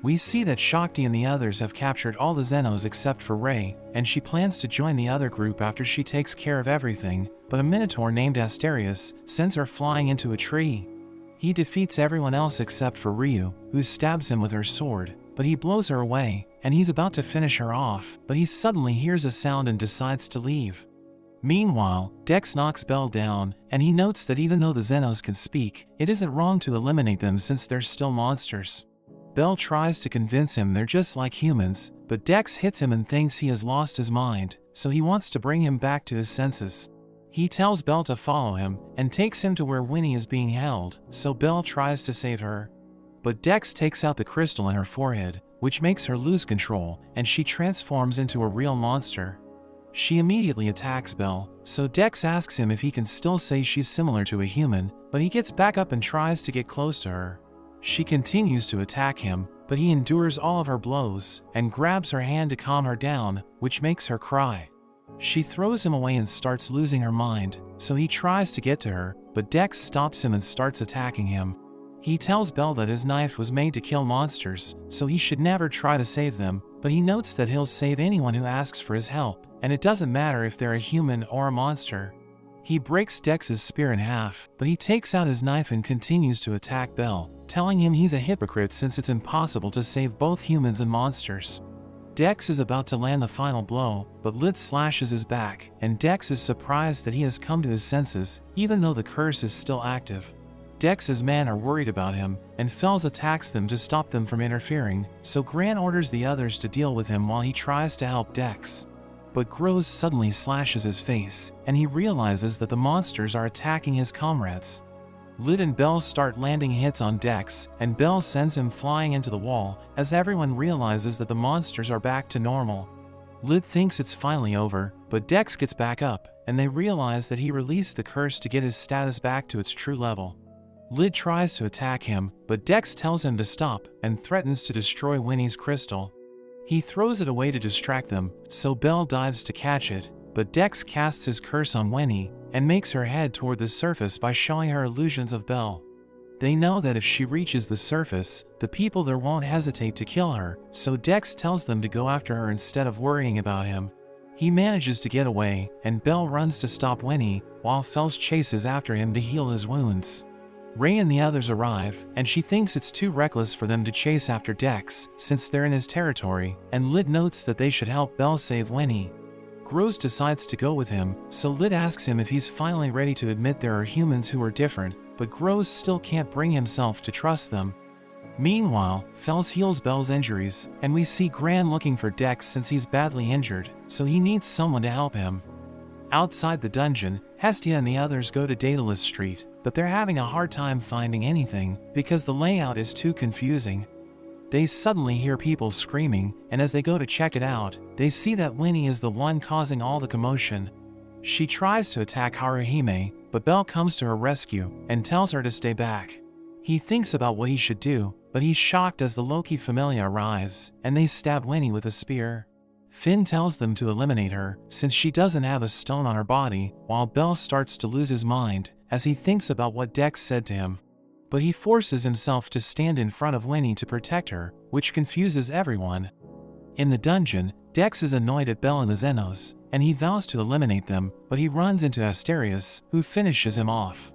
We see that Shakti and the others have captured all the Xenos except for Rei, and she plans to join the other group after she takes care of everything, but a Minotaur named Asterius sends her flying into a tree. He defeats everyone else except for Ryu, who stabs him with her sword, but he blows her away, and he's about to finish her off, but he suddenly hears a sound and decides to leave. Meanwhile, Dex knocks Bell down, and he notes that even though the Xenos can speak, it isn't wrong to eliminate them since they're still monsters. Bell tries to convince him they're just like humans, but Dex hits him and thinks he has lost his mind, so he wants to bring him back to his senses. He tells Bell to follow him, and takes him to where Winnie is being held, so Bell tries to save her. But Dex takes out the crystal in her forehead, which makes her lose control, and she transforms into a real monster. She immediately attacks Bell, so Dex asks him if he can still say she's similar to a human, but he gets back up and tries to get close to her. She continues to attack him, but he endures all of her blows, and grabs her hand to calm her down, which makes her cry. She throws him away and starts losing her mind, so he tries to get to her, but Dex stops him and starts attacking him. He tells Bell that his knife was made to kill monsters, so he should never try to save them, but he notes that he'll save anyone who asks for his help, and it doesn't matter if they're a human or a monster. He breaks Dex's spear in half, but he takes out his knife and continues to attack Bell, telling him he's a hypocrite since it's impossible to save both humans and monsters. Dex is about to land the final blow, but Lid slashes his back, and Dex is surprised that he has come to his senses, even though the curse is still active. Dex's men are worried about him, and Fells attacks them to stop them from interfering, so Gran orders the others to deal with him while he tries to help Dex. but Grows suddenly slashes his face, and he realizes that the monsters are attacking his comrades. Lid and Bell start landing hits on Dex, and Bell sends him flying into the wall as everyone realizes that the monsters are back to normal. Lid thinks it's finally over, but Dex gets back up, and they realize that he released the curse to get his status back to its true level. Lid tries to attack him, but Dex tells him to stop and threatens to destroy Winnie's crystal. He throws it away to distract them, so Bell dives to catch it, but Dex casts his curse on Winnie and makes her head toward the surface by showing her illusions of Bell. They know that if she reaches the surface, the people there won't hesitate to kill her, so Dex tells them to go after her instead of worrying about him. He manages to get away, and Bell runs to stop Winnie, while Fels chases after him to heal his wounds. Ray and the others arrive, and she thinks it's too reckless for them to chase after Dex, since they're in his territory, and Lid notes that they should help Bell save Winnie. Grows decides to go with him, so Lid asks him if he's finally ready to admit there are humans who are different, but Grows still can't bring himself to trust them. Meanwhile, Fels heals Bell's injuries, and we see Gran looking for Dex since he's badly injured, so he needs someone to help him. Outside the dungeon, Hestia and the others go to Daedalus Street, but they're having a hard time finding anything because the layout is too confusing. They suddenly hear people screaming, and as they go to check it out, they see that Winnie is the one causing all the commotion. She tries to attack Haruhime, but Bell comes to her rescue and tells her to stay back. He thinks about what he should do, but he's shocked as the Loki Familia arrives, and they stab Winnie with a spear. Finn tells them to eliminate her, since she doesn't have a stone on her body, while Bell starts to lose his mind, as he thinks about what Dex said to him. But he forces himself to stand in front of Winnie to protect her, which confuses everyone. In the dungeon, Dex is annoyed at Bell and the Xenos, and he vows to eliminate them, but he runs into Asterius, who finishes him off.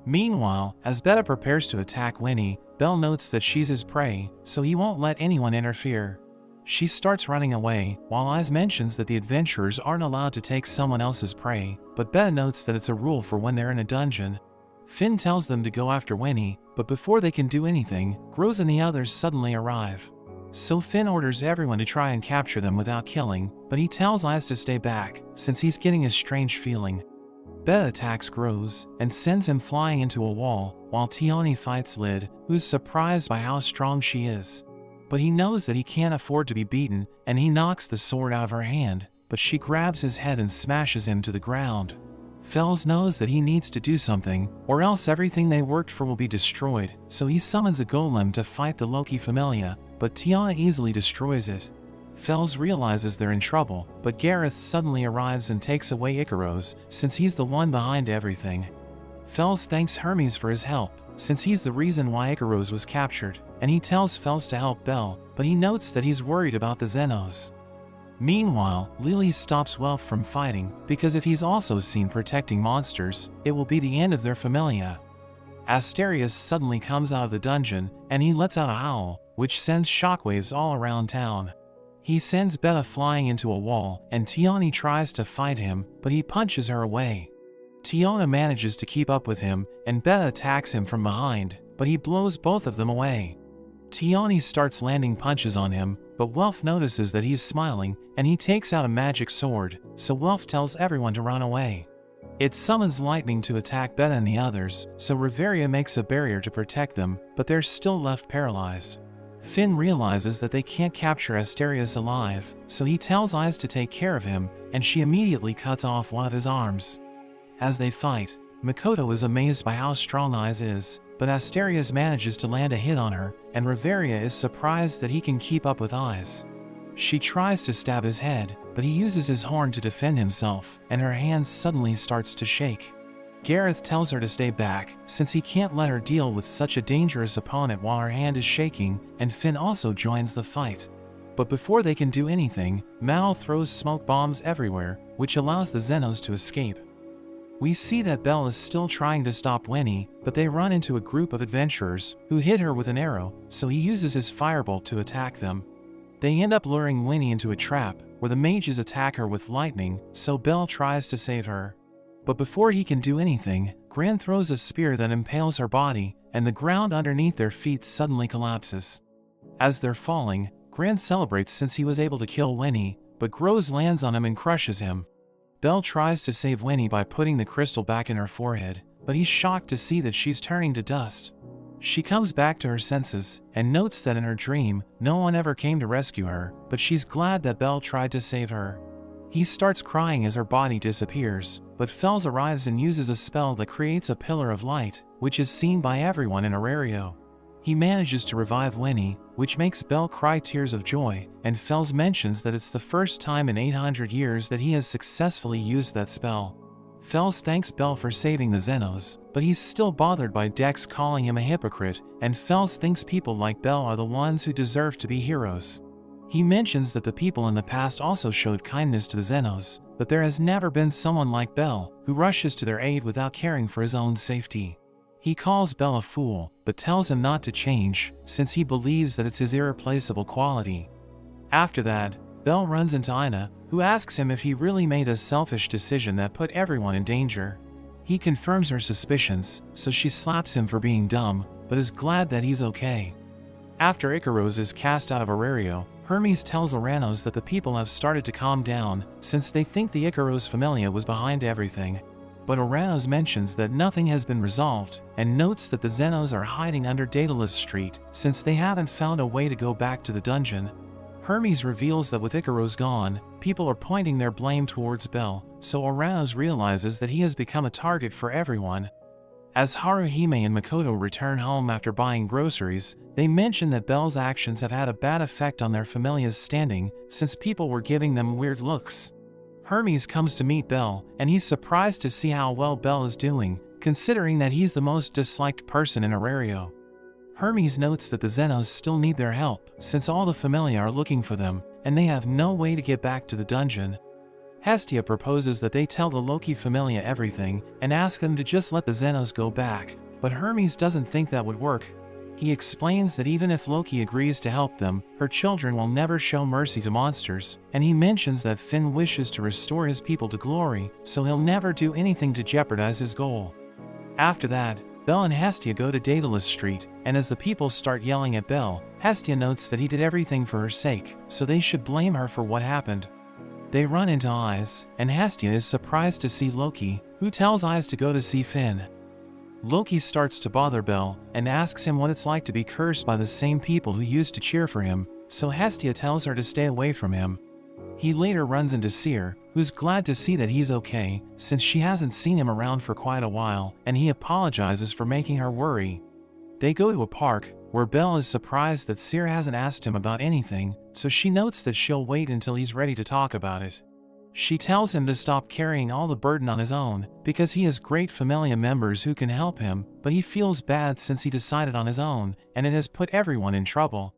Meanwhile, as Beta prepares to attack Winnie, Bell notes that she's his prey, so he won't let anyone interfere. She starts running away, while Eyes mentions that the adventurers aren't allowed to take someone else's prey, but Beta notes that it's a rule for when they're in a dungeon. Finn tells them to go after Winnie, but before they can do anything, Grows and the others suddenly arrive. So Finn orders everyone to try and capture them without killing, but he tells Eyes to stay back, since he's getting a strange feeling. Beta attacks Grows, and sends him flying into a wall, while Tioni fights Lid, who's surprised by how strong she is. But he knows that he can't afford to be beaten, and he knocks the sword out of her hand, but she grabs his head and smashes him to the ground. Fels knows that he needs to do something, or else everything they worked for will be destroyed, so he summons a golem to fight the Loki Familia, but Tiana easily destroys it. Fels realizes they're in trouble, but Gareth suddenly arrives and takes away Icaros, since he's the one behind everything. Fels thanks Hermes for his help, since he's the reason why Icaros was captured, and he tells Fels to help Bell, but he notes that he's worried about the Xenos. Meanwhile, Lily stops Welf from fighting, because if he's also seen protecting monsters, it will be the end of their familia. Asterius suddenly comes out of the dungeon, and he lets out a howl, which sends shockwaves all around town. He sends Beta flying into a wall, and Tioni tries to fight him, but he punches her away. Tiona manages to keep up with him, and Beta attacks him from behind, but he blows both of them away. Tioni starts landing punches on him, but Welf notices that he's smiling, and he takes out a magic sword, so Welf tells everyone to run away. It summons lightning to attack Beta and the others, so Reveria makes a barrier to protect them, but they're still left paralyzed. Finn realizes that they can't capture Asterius alive, so he tells Eyes to take care of him, and she immediately cuts off one of his arms. As they fight, Makoto is amazed by how strong Eyes is, but Asterius manages to land a hit on her, and Reveria is surprised that he can keep up with Eyes. She tries to stab his head, but he uses his horn to defend himself, and her hand suddenly starts to shake. Gareth tells her to stay back, since he can't let her deal with such a dangerous opponent while her hand is shaking, and Finn also joins the fight. But before they can do anything, Mal throws smoke bombs everywhere, which allows the Xenos to escape. We see that Belle is still trying to stop Winnie, but they run into a group of adventurers, who hit her with an arrow, so he uses his firebolt to attack them. They end up luring Winnie into a trap, where the mages attack her with lightning, so Belle tries to save her. But before he can do anything, Gran throws a spear that impales her body, and the ground underneath their feet suddenly collapses. As they're falling, Gran celebrates since he was able to kill Winnie, but Groz lands on him and crushes him. Belle tries to save Winnie by putting the crystal back in her forehead, but he's shocked to see that she's turning to dust. She comes back to her senses and notes that in her dream, no one ever came to rescue her, but she's glad that Belle tried to save her. He starts crying as her body disappears, but Fels arrives and uses a spell that creates a pillar of light, which is seen by everyone in Arario. He manages to revive Winnie, which makes Belle cry tears of joy, and Fels mentions that it's the first time in 800 years that he has successfully used that spell. Fels thanks Belle for saving the Xenos, but he's still bothered by Dex calling him a hypocrite, and Fels thinks people like Belle are the ones who deserve to be heroes. He mentions that the people in the past also showed kindness to the Xenos, but there has never been someone like Belle, who rushes to their aid without caring for his own safety. He calls Belle a fool, but tells him not to change, since he believes that it's his irreplaceable quality. After that, Belle runs into Ina, who asks him if he really made a selfish decision that put everyone in danger. He confirms her suspicions, so she slaps him for being dumb, but is glad that he's okay. After Icaros is cast out of Arario, Hermes tells Oranos that the people have started to calm down, since they think the Icaros Familia was behind everything. But Oranos mentions that nothing has been resolved, and notes that the Xenos are hiding under Daedalus Street, since they haven't found a way to go back to the dungeon. Hermes reveals that with Icaros gone, people are pointing their blame towards Belle, so Oranos realizes that he has become a target for everyone. As Haruhime and Makoto return home after buying groceries, they mention that Belle's actions have had a bad effect on their familia's standing, since people were giving them weird looks. Hermes comes to meet Belle, and he's surprised to see how well Belle is doing, considering that he's the most disliked person in Arario. Hermes notes that the Xenos still need their help, since all the Familia are looking for them, and they have no way to get back to the dungeon. Hestia proposes that they tell the Loki Familia everything, and ask them to just let the Xenos go back, but Hermes doesn't think that would work. He explains that even if Loki agrees to help them, her children will never show mercy to monsters, and he mentions that Finn wishes to restore his people to glory, so he'll never do anything to jeopardize his goal. After that, Belle and Hestia go to Daedalus Street, and as the people start yelling at Belle, Hestia notes that he did everything for her sake, so they should blame her for what happened. They run into Eyes, and Hestia is surprised to see Loki, who tells Eyes to go to see Finn. Loki starts to bother Belle, and asks him what it's like to be cursed by the same people who used to cheer for him, so Hestia tells her to stay away from him. He later runs into Seer, who's glad to see that he's okay, since she hasn't seen him around for quite a while, and he apologizes for making her worry. They go to a park, where Belle is surprised that Seer hasn't asked him about anything, so she notes that she'll wait until he's ready to talk about it. She tells him to stop carrying all the burden on his own, because he has great Familia members who can help him, but he feels bad since he decided on his own, and it has put everyone in trouble.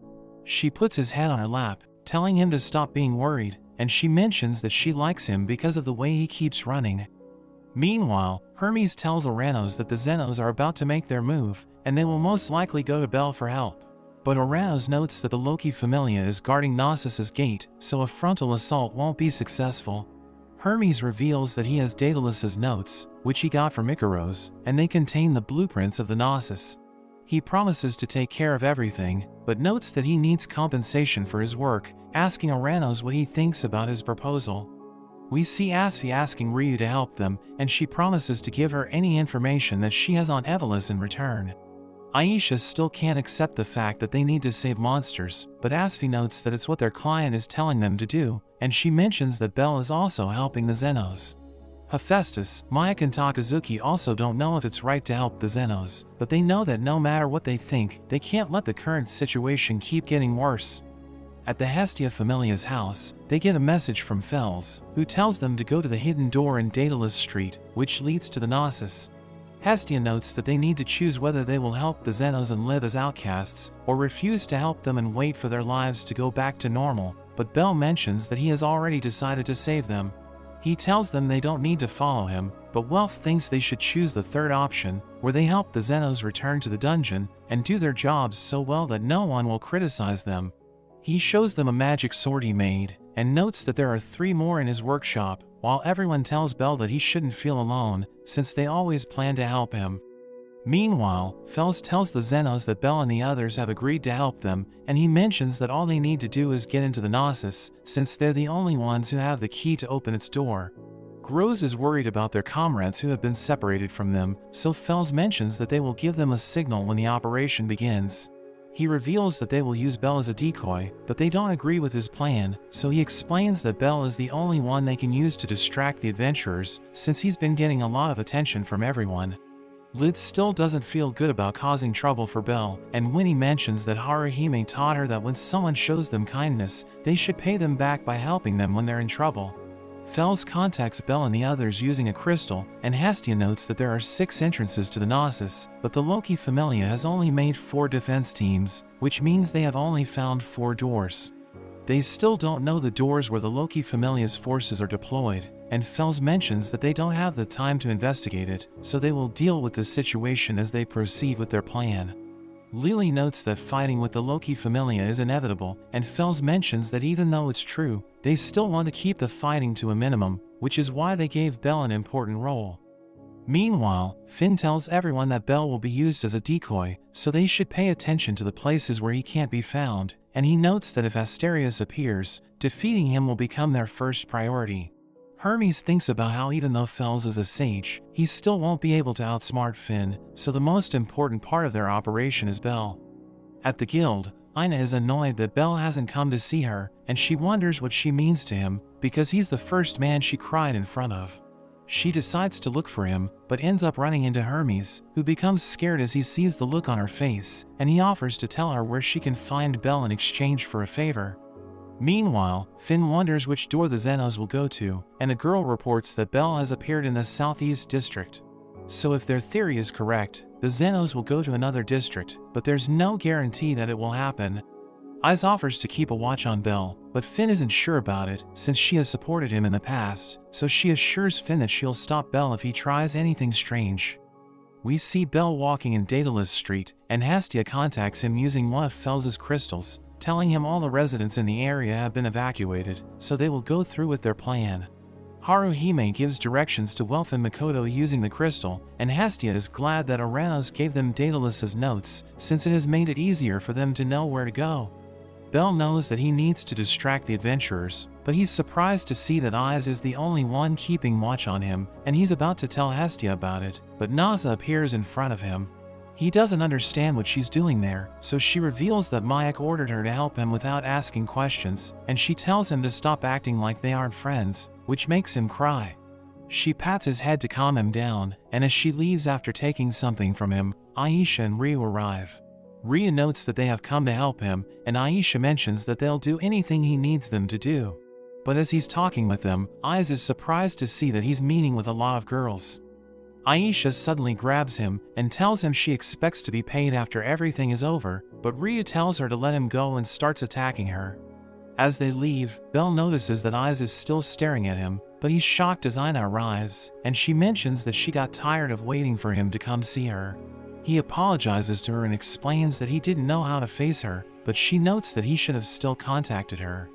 She puts his head on her lap, telling him to stop being worried, and she mentions that she likes him because of the way he keeps running. Meanwhile, Hermes tells Oranos that the Xenos are about to make their move, and they will most likely go to Belle for help. But Oranos notes that the Loki Familia is guarding Gnosis' gate, so a frontal assault won't be successful. Hermes reveals that he has Daedalus' notes, which he got from Icaros, and they contain the blueprints of the Gnosis. He promises to take care of everything, but notes that he needs compensation for his work, asking Oranos what he thinks about his proposal. We see Asfi asking Ryu to help them, and she promises to give her any information that she has on Evolus in return. Aisha still can't accept the fact that they need to save monsters, but Asfi notes that it's what their client is telling them to do, and she mentions that Belle is also helping the Xenos. Hephaestus, Mayak and Takazuki also don't know if it's right to help the Xenos, but they know that no matter what they think, they can't let the current situation keep getting worse. At the Hestia Familia's house, they get a message from Fels, who tells them to go to the hidden door in Daedalus Street, which leads to the Gnosis. Hestia notes that they need to choose whether they will help the Xenos and live as outcasts, or refuse to help them and wait for their lives to go back to normal, but Belle mentions that he has already decided to save them. He tells them they don't need to follow him, but Wealth thinks they should choose the third option, where they help the Xenos return to the dungeon, and do their jobs so well that no one will criticize them. He shows them a magic sword he made, and notes that there are 3 more in his workshop, while everyone tells Belle that he shouldn't feel alone, since they always plan to help him. Meanwhile, Fels tells the Xenos that Belle and the others have agreed to help them, and he mentions that all they need to do is get into the Gnosis, since they're the only ones who have the key to open its door. Groz is worried about their comrades who have been separated from them, so Fels mentions that they will give them a signal when the operation begins. He reveals that they will use Belle as a decoy, but they don't agree with his plan, so he explains that Belle is the only one they can use to distract the adventurers, since he's been getting a lot of attention from everyone. Lid still doesn't feel good about causing trouble for Belle, and Winnie mentions that Haruhime taught her that when someone shows them kindness, they should pay them back by helping them when they're in trouble. Fels contacts Belle and the others using a crystal, and Hestia notes that there are 6 entrances to the Gnosis, but the Loki Familia has only made 4 defense teams, which means they have only found 4 doors. They still don't know the doors where the Loki Familia's forces are deployed, and Fels mentions that they don't have the time to investigate it, so they will deal with the situation as they proceed with their plan. Lily notes that fighting with the Loki Familia is inevitable, and Fels mentions that even though it's true, they still want to keep the fighting to a minimum, which is why they gave Belle an important role. Meanwhile, Finn tells everyone that Belle will be used as a decoy, so they should pay attention to the places where he can't be found, and he notes that if Asterius appears, defeating him will become their first priority. Hermes thinks about how even though Fels is a sage, he still won't be able to outsmart Finn, so the most important part of their operation is Belle. At the guild, Ina is annoyed that Belle hasn't come to see her, and she wonders what she means to him, because he's the first man she cried in front of. She decides to look for him, but ends up running into Hermes, who becomes scared as he sees the look on her face, and he offers to tell her where she can find Belle in exchange for a favor. Meanwhile, Finn wonders which door the Xenos will go to, and a girl reports that Belle has appeared in the southeast district. So if their theory is correct, the Xenos will go to another district, but there's no guarantee that it will happen. Ice offers to keep a watch on Belle, but Finn isn't sure about it, since she has supported him in the past, so she assures Finn that she'll stop Belle if he tries anything strange. We see Belle walking in Daedalus Street, and Hestia contacts him using one of Fels's crystals, telling him all the residents in the area have been evacuated, so they will go through with their plan. Haruhime gives directions to Welf and Makoto using the crystal, and Hestia is glad that Aranos gave them Daedalus's notes, since it has made it easier for them to know where to go. Belle knows that he needs to distract the adventurers, but he's surprised to see that Iz is the only one keeping watch on him, and he's about to tell Hestia about it, but Naza appears in front of him. He doesn't understand what she's doing there, so she reveals that Mayak ordered her to help him without asking questions, and she tells him to stop acting like they aren't friends, which makes him cry. She pats his head to calm him down, and as she leaves after taking something from him, Aisha and Ryu arrive. Ryu notes that they have come to help him, and Aisha mentions that they'll do anything he needs them to do. But as he's talking with them, Iz is surprised to see that he's meeting with a lot of girls. Aisha suddenly grabs him and tells him she expects to be paid after everything is over, but Ryu tells her to let him go and starts attacking her. As they leave, Belle notices that Iz is still staring at him, but he's shocked as Ina arrives, and she mentions that she got tired of waiting for him to come see her. He apologizes to her and explains that he didn't know how to face her, but she notes that he should have still contacted her.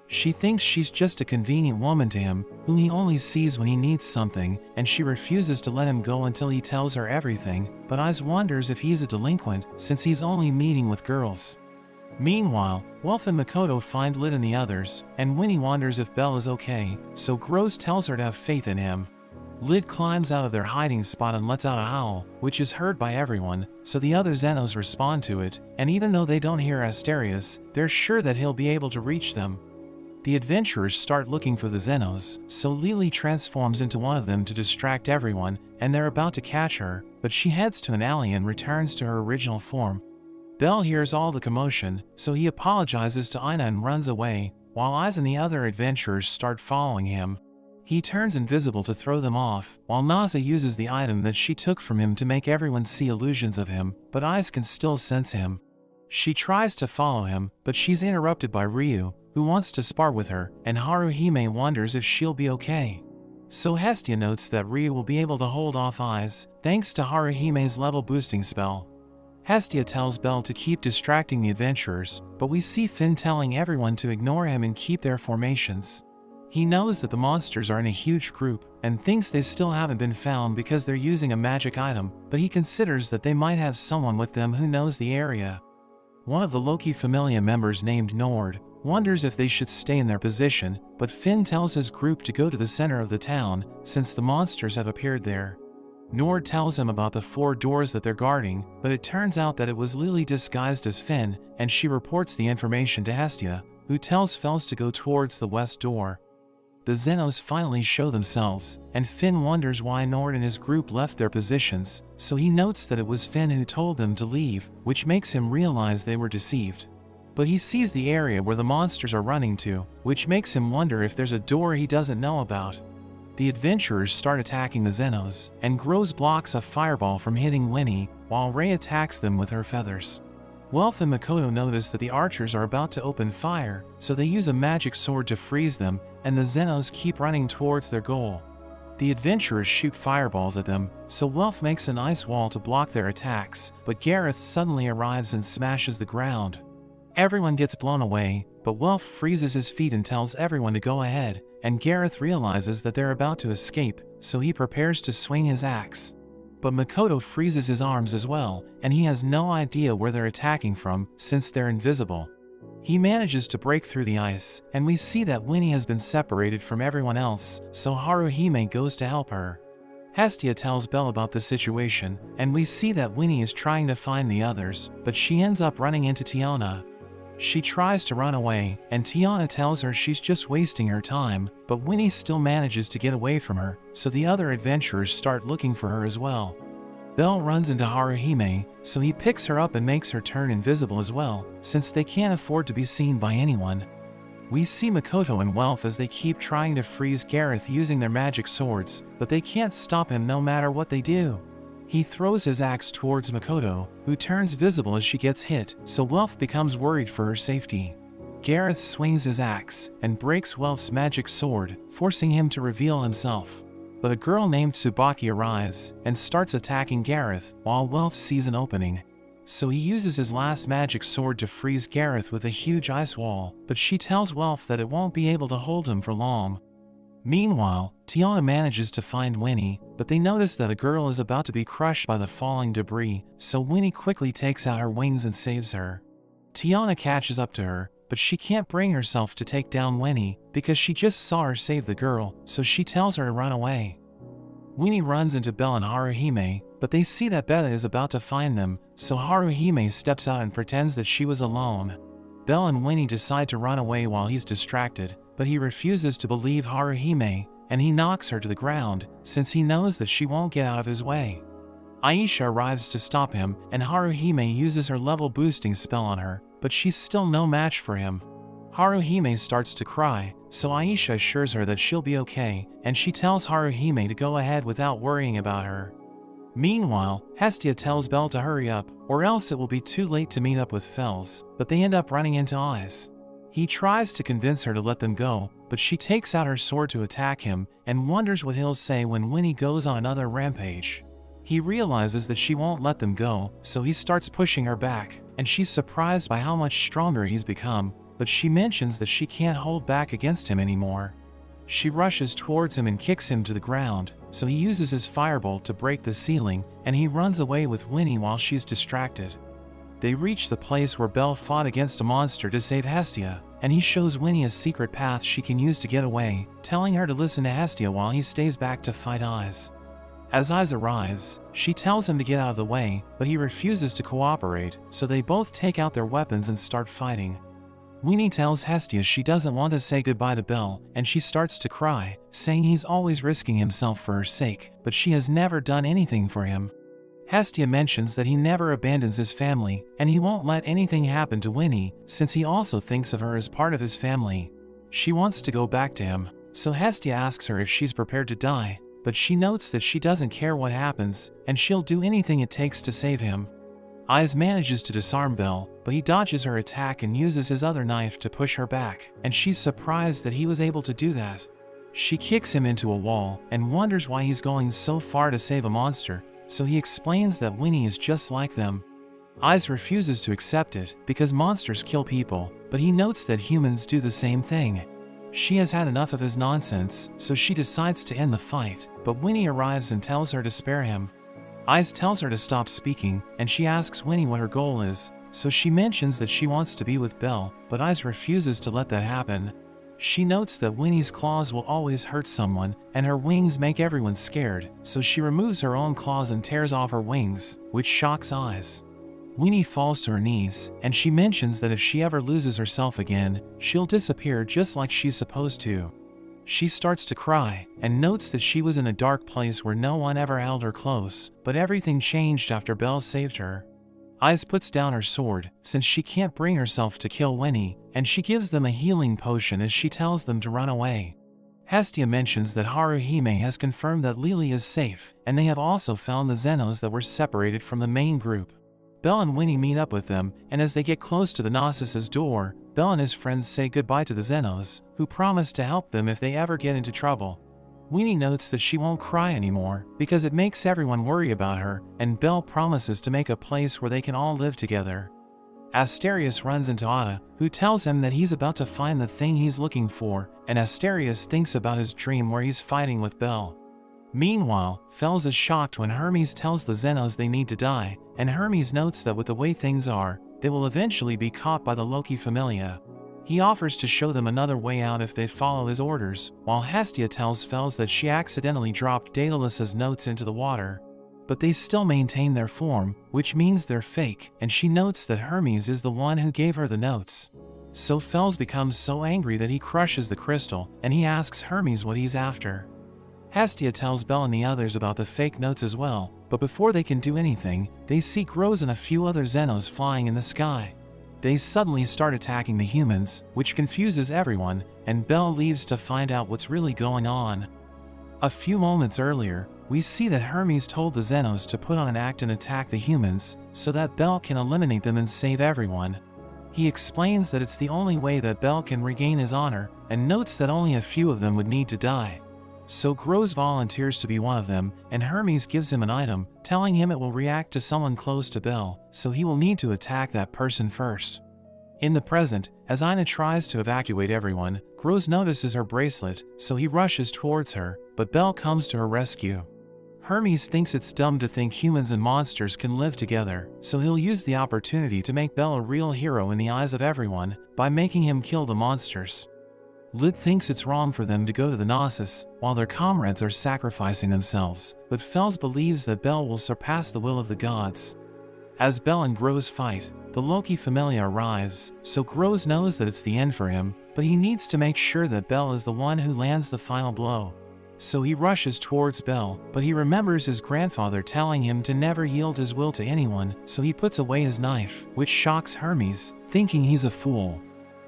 She thinks she's just a convenient woman to him, whom he only sees when he needs something, and she refuses to let him go until he tells her everything, but Iz wonders if he's a delinquent, since he's only meeting with girls. Meanwhile, Welf and Makoto find Lid and the others, and Winnie wonders if Belle is okay, so Groz tells her to have faith in him. Lid climbs out of their hiding spot and lets out a howl, which is heard by everyone, so the other Xenos respond to it, and even though they don't hear Asterius, they're sure that he'll be able to reach them. The adventurers start looking for the Xenos, so Lily transforms into one of them to distract everyone, and they're about to catch her, but she heads to an alley and returns to her original form. Belle hears all the commotion, so he apologizes to Ina and runs away, while Iz and the other adventurers start following him. He turns invisible to throw them off, while Naza uses the item that she took from him to make everyone see illusions of him, but Iz can still sense him. She tries to follow him, but she's interrupted by Ryu, who wants to spar with her, and Haruhime wonders if she'll be okay. So Hestia notes that Ryu will be able to hold off Iz, thanks to Haruhime's level boosting spell. Hestia tells Belle to keep distracting the adventurers, but we see Finn telling everyone to ignore him and keep their formations. He knows that the monsters are in a huge group and thinks they still haven't been found because they're using a magic item, but he considers that they might have someone with them who knows the area. One of the Loki Familia members named Nord wonders if they should stay in their position, but Finn tells his group to go to the center of the town since the monsters have appeared there. Nord tells him about the 4 doors that they're guarding, but it turns out that it was Lily disguised as Finn, and she reports the information to Hestia, who tells Fels to go towards the west door. The Xenos finally show themselves, and Finn wonders why Nord and his group left their positions, so he notes that it was Finn who told them to leave, which makes him realize they were deceived. But he sees the area where the monsters are running to, which makes him wonder if there's a door he doesn't know about. The adventurers start attacking the Xenos, and Groz blocks a fireball from hitting Winnie, while Ray attacks them with her feathers. Welf and Makoto notice that the archers are about to open fire, so they use a magic sword to freeze them, and the Xenos keep running towards their goal. The adventurers shoot fireballs at them, so Welf makes an ice wall to block their attacks, but Gareth suddenly arrives and smashes the ground. Everyone gets blown away, but Welf freezes his feet and tells everyone to go ahead, and Gareth realizes that they're about to escape, so he prepares to swing his axe. But Makoto freezes his arms as well, and he has no idea where they're attacking from since they're invisible. He manages to break through the ice, and we see that Winnie has been separated from everyone else, so Haruhime goes to help her. Hestia tells Belle about the situation, and we see that Winnie is trying to find the others, but she ends up running into Tiana. She tries to run away, and Tiana tells her she's just wasting her time, but Winnie still manages to get away from her, so the other adventurers start looking for her as well. Belle runs into Haruhime, so he picks her up and makes her turn invisible as well, since they can't afford to be seen by anyone. We see Makoto and Welf as they keep trying to freeze Gareth using their magic swords, but they can't stop him no matter what they do. He throws his axe towards Makoto, who turns visible as she gets hit, so Welf becomes worried for her safety. Gareth swings his axe and breaks Welf's magic sword, forcing him to reveal himself. But a girl named Tsubaki arrives and starts attacking Gareth while Welf sees an opening. So he uses his last magic sword to freeze Gareth with a huge ice wall, but she tells Welf that it won't be able to hold him for long. Meanwhile, Tiana manages to find Winnie, but they notice that a girl is about to be crushed by the falling debris, so Winnie quickly takes out her wings and saves her. Tiana catches up to her, but she can't bring herself to take down Winnie because she just saw her save the girl, so she tells her to run away. Winnie runs into Belle and Haruhime, but they see that Bella is about to find them, so Haruhime steps out and pretends that she was alone. Belle and Winnie decide to run away while he's distracted, but he refuses to believe Haruhime, and he knocks her to the ground, since he knows that she won't get out of his way. Aisha arrives to stop him, and Haruhime uses her level boosting spell on her, but she's still no match for him. Haruhime starts to cry, so Aisha assures her that she'll be okay, and she tells Haruhime to go ahead without worrying about her. Meanwhile, Hestia tells Belle to hurry up, or else it will be too late to meet up with Fels, but they end up running into Eyes. He tries to convince her to let them go, but she takes out her sword to attack him, and wonders what he'll say when Winnie goes on another rampage. He realizes that she won't let them go, so he starts pushing her back, and she's surprised by how much stronger he's become, but she mentions that she can't hold back against him anymore. She rushes towards him and kicks him to the ground, so he uses his firebolt to break the ceiling, and he runs away with Winnie while she's distracted. They reach the place where Belle fought against a monster to save Hestia, and he shows Winnie a secret path she can use to get away, telling her to listen to Hestia while he stays back to fight Eyes. As Eyes arrives, she tells him to get out of the way, but he refuses to cooperate, so they both take out their weapons and start fighting. Winnie tells Hestia she doesn't want to say goodbye to Belle, and she starts to cry, saying he's always risking himself for her sake, but she has never done anything for him. Hestia mentions that he never abandons his family, and he won't let anything happen to Winnie, since he also thinks of her as part of his family. She wants to go back to him, so Hestia asks her if she's prepared to die, but she notes that she doesn't care what happens, and she'll do anything it takes to save him. Eyes manages to disarm Belle, but he dodges her attack and uses his other knife to push her back, and she's surprised that he was able to do that. She kicks him into a wall, and wonders why he's going so far to save a monster, so he explains that Winnie is just like them. Eyes refuses to accept it, because monsters kill people, but he notes that humans do the same thing. She has had enough of his nonsense, so she decides to end the fight, but Winnie arrives and tells her to spare him. Ice tells her to stop speaking, and she asks Winnie what her goal is, so she mentions that she wants to be with Belle, but Ice refuses to let that happen. She notes that Winnie's claws will always hurt someone, and her wings make everyone scared, so she removes her own claws and tears off her wings, which shocks Ice. Winnie falls to her knees, and she mentions that if she ever loses herself again, she'll disappear just like she's supposed to. She starts to cry, and notes that she was in a dark place where no one ever held her close, but everything changed after Belle saved her. Ice puts down her sword, since she can't bring herself to kill Winnie, and she gives them a healing potion as she tells them to run away. Hestia mentions that Haruhime has confirmed that Lily is safe, and they have also found the Zenos that were separated from the main group. Belle and Winnie meet up with them, and as they get close to the Gnosis' door, Belle and his friends say goodbye to the Zenos, who promise to help them if they ever get into trouble. Winnie notes that she won't cry anymore, because it makes everyone worry about her, and Belle promises to make a place where they can all live together. Asterius runs into Ada, who tells him that he's about to find the thing he's looking for, and Asterius thinks about his dream where he's fighting with Belle. Meanwhile, Fels is shocked when Hermes tells the Zenos they need to die, and Hermes notes that with the way things are, they will eventually be caught by the Loki Familia. He offers to show them another way out if they follow his orders, while Hestia tells Fels that she accidentally dropped Daedalus's notes into the water. But they still maintain their form, which means they're fake, and she notes that Hermes is the one who gave her the notes. So Fels becomes so angry that he crushes the crystal, and he asks Hermes what he's after. Hestia tells Belle and the others about the fake notes as well, but before they can do anything, they see Groz and a few other Zenos flying in the sky. They suddenly start attacking the humans, which confuses everyone, and Belle leaves to find out what's really going on. A few moments earlier, we see that Hermes told the Zenos to put on an act and attack the humans, so that Belle can eliminate them and save everyone. He explains that it's the only way that Belle can regain his honor, and notes that only a few of them would need to die. So Groz volunteers to be one of them, and Hermes gives him an item, telling him it will react to someone close to Belle, so he will need to attack that person first. In the present, as Ina tries to evacuate everyone, Groz notices her bracelet, so he rushes towards her, but Belle comes to her rescue. Hermes thinks it's dumb to think humans and monsters can live together, so he'll use the opportunity to make Belle a real hero in the eyes of everyone, by making him kill the monsters. Lid thinks it's wrong for them to go to the Gnosis, while their comrades are sacrificing themselves, but Fels believes that Belle will surpass the will of the gods. As Belle and Groz fight, the Loki Familia arrives, so Groz knows that it's the end for him, but he needs to make sure that Belle is the one who lands the final blow. So he rushes towards Belle, but he remembers his grandfather telling him to never yield his will to anyone, so he puts away his knife, which shocks Hermes, thinking he's a fool.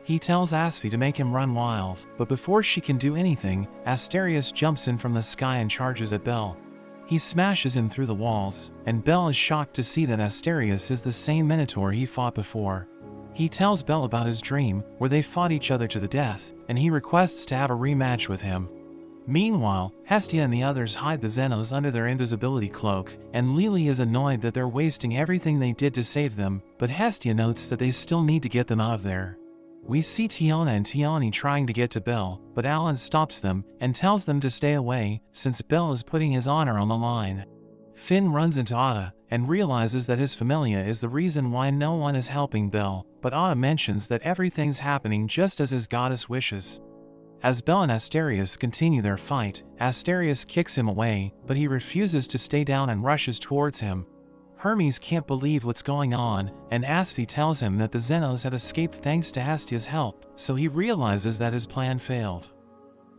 He tells Asphi to make him run wild, but before she can do anything, Asterius jumps in from the sky and charges at Belle. He smashes him through the walls, and Belle is shocked to see that Asterius is the same Minotaur he fought before. He tells Belle about his dream, where they fought each other to the death, and he requests to have a rematch with him. Meanwhile, Hestia and the others hide the Zenos under their invisibility cloak, and Lily is annoyed that they're wasting everything they did to save them, but Hestia notes that they still need to get them out of there. We see Tiona and Tioni trying to get to Belle, but Alan stops them and tells them to stay away, since Belle is putting his honor on the line. Finn runs into Ada, and realizes that his familia is the reason why no one is helping Belle, but Ada mentions that everything's happening just as his goddess wishes. As Belle and Asterius continue their fight, Asterius kicks him away, but he refuses to stay down and rushes towards him. Hermes can't believe what's going on, and Asphi tells him that the Zenos have escaped thanks to Hestia's help, so he realizes that his plan failed.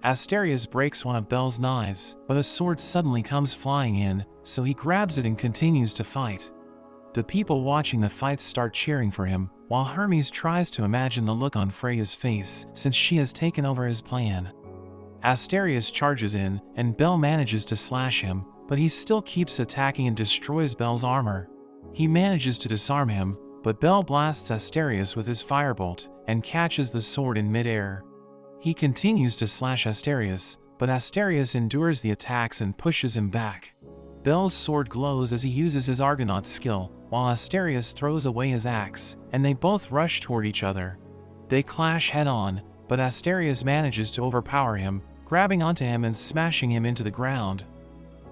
Asterius breaks one of Belle's knives, but a sword suddenly comes flying in, so he grabs it and continues to fight. The people watching the fight start cheering for him, while Hermes tries to imagine the look on Freya's face since she has taken over his plan. Asterius charges in, and Belle manages to slash him, but he still keeps attacking and destroys Belle's armor. He manages to disarm him, but Belle blasts Asterius with his firebolt and catches the sword in midair. He continues to slash Asterius, but Asterius endures the attacks and pushes him back. Belle's sword glows as he uses his Argonaut skill, while Asterius throws away his axe, and they both rush toward each other. They clash head-on, but Asterius manages to overpower him, grabbing onto him and smashing him into the ground.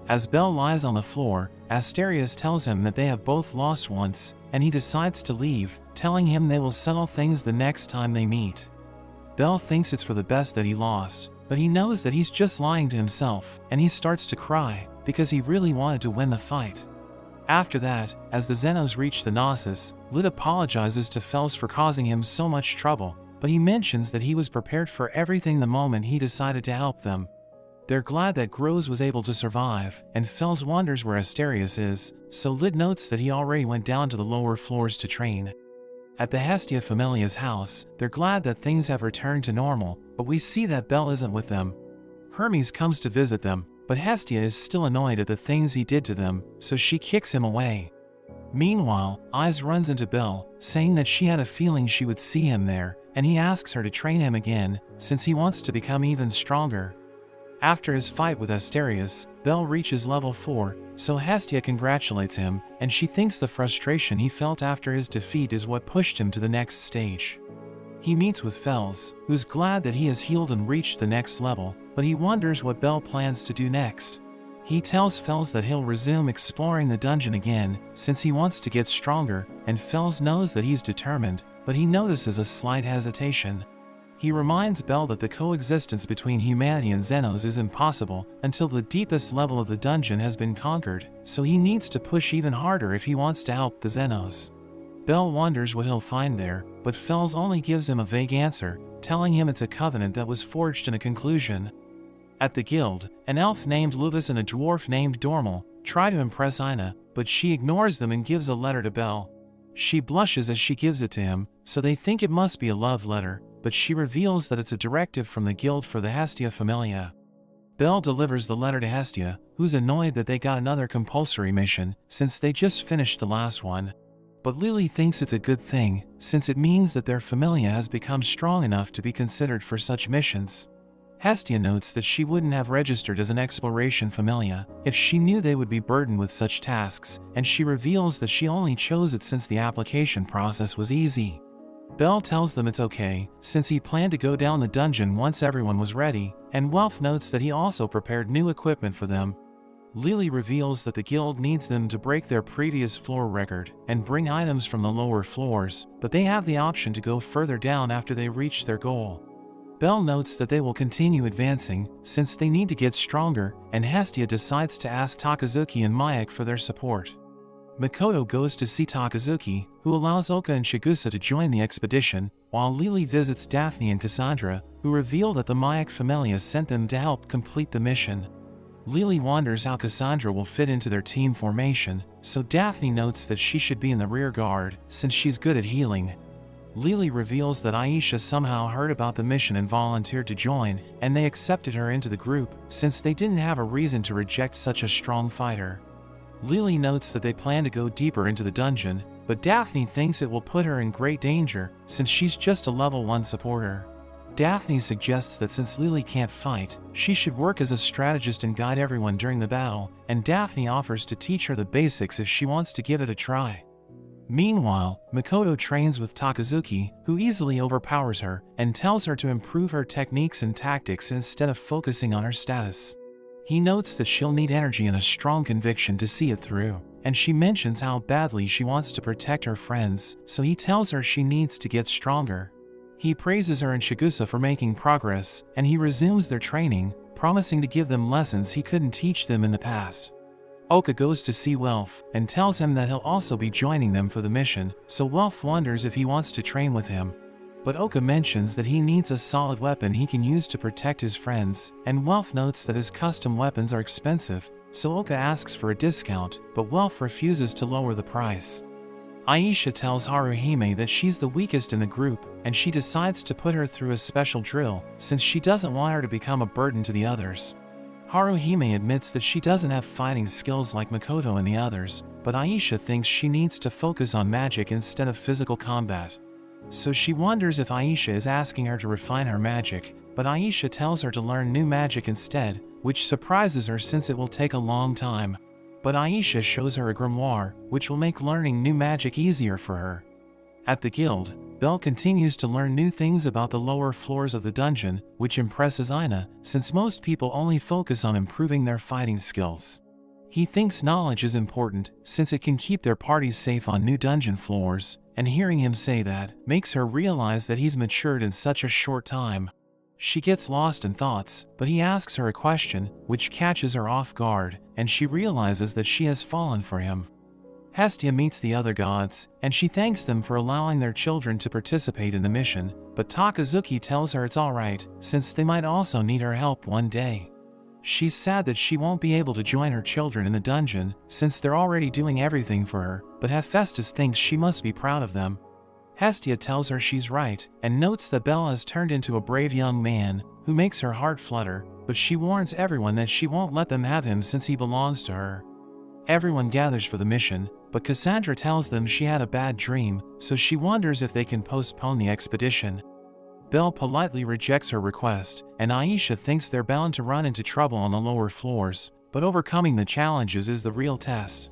As Belle lies on the floor, Asterius tells him that they have both lost once, and he decides to leave, telling him they will settle things the next time they meet. Belle thinks it's for the best that he lost, but he knows that he's just lying to himself, and he starts to cry, because he really wanted to win the fight. After that, as the Xenos reach the Gnosis, Lid apologizes to Fels for causing him so much trouble, but he mentions that he was prepared for everything the moment he decided to help them. They're glad that Groz was able to survive, and Fels wonders where Asterius is, so Lid notes that he already went down to the lower floors to train. At the Hestia Familia's house, they're glad that things have returned to normal, but we see that Belle isn't with them. Hermes comes to visit them, but Hestia is still annoyed at the things he did to them, so she kicks him away. Meanwhile, Eyes runs into Belle, saying that she had a feeling she would see him there, and he asks her to train him again, since he wants to become even stronger. After his fight with Asterius, Belle reaches level 4, so Hestia congratulates him, and she thinks the frustration he felt after his defeat is what pushed him to the next stage. He meets with Fels, who's glad that he has healed and reached the next level, but he wonders what Belle plans to do next. He tells Fels that he'll resume exploring the dungeon again, since he wants to get stronger, and Fels knows that he's determined, but he notices a slight hesitation. He reminds Belle that the coexistence between humanity and Xenos is impossible until the deepest level of the dungeon has been conquered, so he needs to push even harder if he wants to help the Xenos. Belle wonders what he'll find there, but Fels only gives him a vague answer, telling him it's a covenant that was forged in a conclusion. At the guild, an elf named Luvis and a dwarf named Dormal try to impress Ina, but she ignores them and gives a letter to Belle. She blushes as she gives it to him, so they think it must be a love letter, but she reveals that it's a directive from the guild for the Hestia Familia. Belle delivers the letter to Hestia, who's annoyed that they got another compulsory mission, since they just finished the last one. But Lily thinks it's a good thing, since it means that their familia has become strong enough to be considered for such missions. Hestia notes that she wouldn't have registered as an exploration familia if she knew they would be burdened with such tasks, and she reveals that she only chose it since the application process was easy. Belle tells them it's okay, since he planned to go down the dungeon once everyone was ready, and Welf notes that he also prepared new equipment for them. Lily reveals that the guild needs them to break their previous floor record and bring items from the lower floors, but they have the option to go further down after they reach their goal. Belle notes that they will continue advancing, since they need to get stronger, and Hestia decides to ask Takazuki and Mayak for their support. Makoto goes to see Takazuki, who allows Oka and Chigusa to join the expedition, while Lily visits Daphne and Cassandra, who reveal that the Mayak Familia sent them to help complete the mission. Lily wonders how Cassandra will fit into their team formation, so Daphne notes that she should be in the rear guard, since she's good at healing. Lily reveals that Aisha somehow heard about the mission and volunteered to join, and they accepted her into the group, since they didn't have a reason to reject such a strong fighter. Lily notes that they plan to go deeper into the dungeon, but Daphne thinks it will put her in great danger, since she's just a level 1 supporter. Daphne suggests that since Lily can't fight, she should work as a strategist and guide everyone during the battle, and Daphne offers to teach her the basics if she wants to give it a try. Meanwhile, Makoto trains with Takazuki, who easily overpowers her, and tells her to improve her techniques and tactics instead of focusing on her status. He notes that she'll need energy and a strong conviction to see it through, and she mentions how badly she wants to protect her friends, so he tells her she needs to get stronger. He praises her and Chigusa for making progress, and he resumes their training, promising to give them lessons he couldn't teach them in the past. Oka goes to see Welf, and tells him that he'll also be joining them for the mission, so Welf wonders if he wants to train with him. But Oka mentions that he needs a solid weapon he can use to protect his friends, and Welf notes that his custom weapons are expensive, so Oka asks for a discount, but Welf refuses to lower the price. Aisha tells Haruhime that she's the weakest in the group, and she decides to put her through a special drill, since she doesn't want her to become a burden to the others. Haruhime admits that she doesn't have fighting skills like Makoto and the others, but Aisha thinks she needs to focus on magic instead of physical combat. So she wonders if Aisha is asking her to refine her magic, but Aisha tells her to learn new magic instead, which surprises her since it will take a long time. But Aisha shows her a grimoire, which will make learning new magic easier for her. At the guild, Belle continues to learn new things about the lower floors of the dungeon, which impresses Ina, since most people only focus on improving their fighting skills. He thinks knowledge is important, since it can keep their parties safe on new dungeon floors, and hearing him say that makes her realize that he's matured in such a short time. She gets lost in thoughts, but he asks her a question, which catches her off guard, and she realizes that she has fallen for him. Hestia meets the other gods, and she thanks them for allowing their children to participate in the mission, but Takazuki tells her it's alright, since they might also need her help one day. She's sad that she won't be able to join her children in the dungeon, since they're already doing everything for her, but Hephaestus thinks she must be proud of them. Hestia tells her she's right, and notes that Belle has turned into a brave young man, who makes her heart flutter, but she warns everyone that she won't let them have him since he belongs to her. Everyone gathers for the mission, but Cassandra tells them she had a bad dream, so she wonders if they can postpone the expedition. Belle politely rejects her request, and Aisha thinks they're bound to run into trouble on the lower floors, but overcoming the challenges is the real test.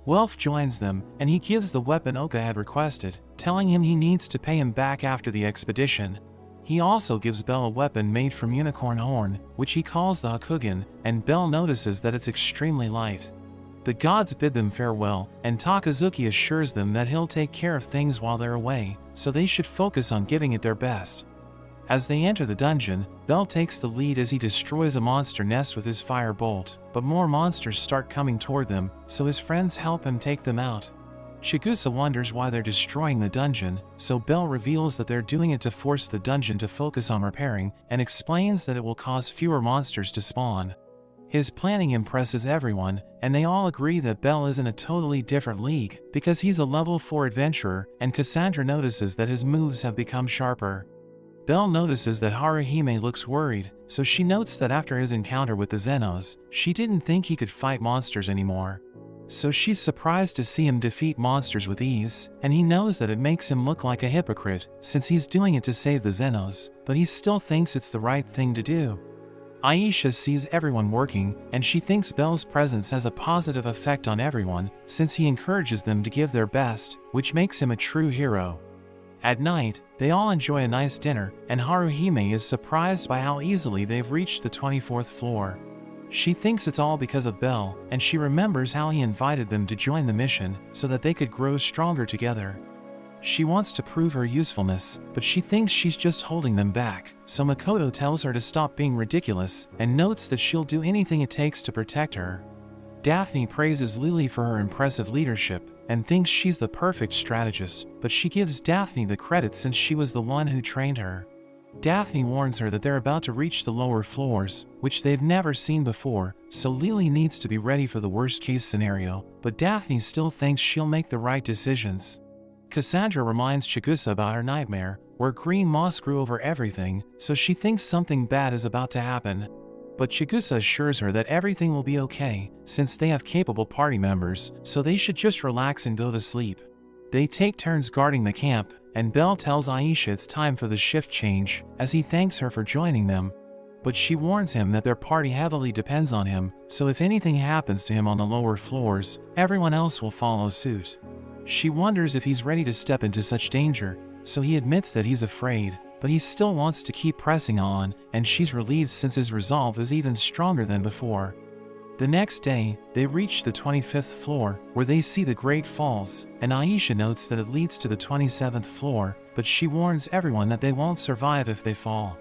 Welf joins them, and he gives the weapon Oka had requested, telling him he needs to pay him back after the expedition. He also gives Belle a weapon made from unicorn horn, which he calls the Hakugan, and Belle notices that it's extremely light. The gods bid them farewell, and Takazuki assures them that he'll take care of things while they're away, so they should focus on giving it their best. As they enter the dungeon, Belle takes the lead as he destroys a monster nest with his fire bolt, but more monsters start coming toward them, so his friends help him take them out. Chigusa wonders why they're destroying the dungeon, so Belle reveals that they're doing it to force the dungeon to focus on repairing, and explains that it will cause fewer monsters to spawn. His planning impresses everyone, and they all agree that Belle is in a totally different league, because he's a level 4 adventurer, and Cassandra notices that his moves have become sharper. Belle notices that Haruhime looks worried, so she notes that after his encounter with the Zenos, she didn't think he could fight monsters anymore. So she's surprised to see him defeat monsters with ease, and he knows that it makes him look like a hypocrite, since he's doing it to save the Zenos, but he still thinks it's the right thing to do. Aisha sees everyone working, and she thinks Belle's presence has a positive effect on everyone, since he encourages them to give their best, which makes him a true hero. At night, they all enjoy a nice dinner, and Haruhime is surprised by how easily they've reached the 24th floor. She thinks it's all because of Belle, and she remembers how he invited them to join the mission, so that they could grow stronger together. She wants to prove her usefulness, but she thinks she's just holding them back, so Makoto tells her to stop being ridiculous, and notes that she'll do anything it takes to protect her. Daphne praises Lily for her impressive leadership, and thinks she's the perfect strategist, but she gives Daphne the credit since she was the one who trained her. Daphne warns her that they're about to reach the lower floors, which they've never seen before, so Lily needs to be ready for the worst-case scenario, but Daphne still thinks she'll make the right decisions. Cassandra reminds Chigusa about her nightmare, where green moss grew over everything, so she thinks something bad is about to happen. But Chigusa assures her that everything will be okay, since they have capable party members, so they should just relax and go to sleep. They take turns guarding the camp, and Belle tells Aisha it's time for the shift change, as he thanks her for joining them. But she warns him that their party heavily depends on him, so if anything happens to him on the lower floors, everyone else will follow suit. She wonders if he's ready to step into such danger, so he admits that he's afraid, but he still wants to keep pressing on, and she's relieved since his resolve is even stronger than before. The next day, they reach the 25th floor, where they see the Great Falls, and Aisha notes that it leads to the 27th floor, but she warns everyone that they won't survive if they fall.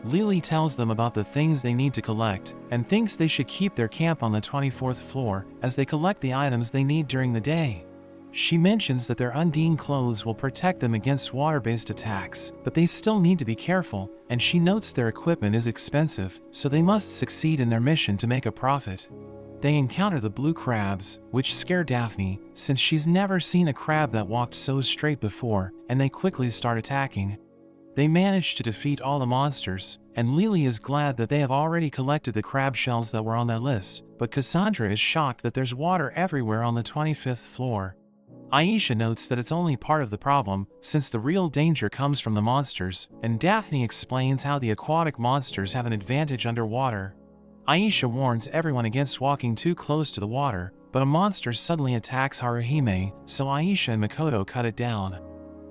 Lily tells them about the things they need to collect, and thinks they should keep their camp on the 24th floor, as they collect the items they need during the day. She mentions that their Undine clothes will protect them against water-based attacks, but they still need to be careful, and she notes their equipment is expensive, so they must succeed in their mission to make a profit. They encounter the blue crabs, which scare Daphne, since she's never seen a crab that walked so straight before, and they quickly start attacking. They manage to defeat all the monsters, and Lily is glad that they have already collected the crab shells that were on their list, but Cassandra is shocked that there's water everywhere on the 25th floor. Aisha notes that it's only part of the problem, since the real danger comes from the monsters, and Daphne explains how the aquatic monsters have an advantage underwater. Aisha warns everyone against walking too close to the water, but a monster suddenly attacks Haruhime, so Aisha and Makoto cut it down.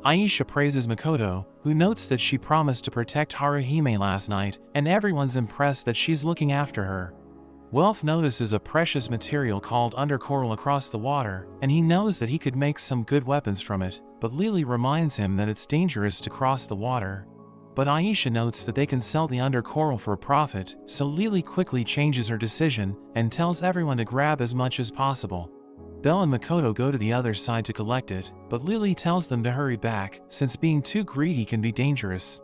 Aisha praises Makoto, who notes that she promised to protect Haruhime last night, and everyone's impressed that she's looking after her. Welf notices a precious material called undercoral across the water, and he knows that he could make some good weapons from it, but Lily reminds him that it's dangerous to cross the water. But Aisha notes that they can sell the undercoral for a profit, so Lily quickly changes her decision and tells everyone to grab as much as possible. Belle and Makoto go to the other side to collect it, but Lily tells them to hurry back, since being too greedy can be dangerous.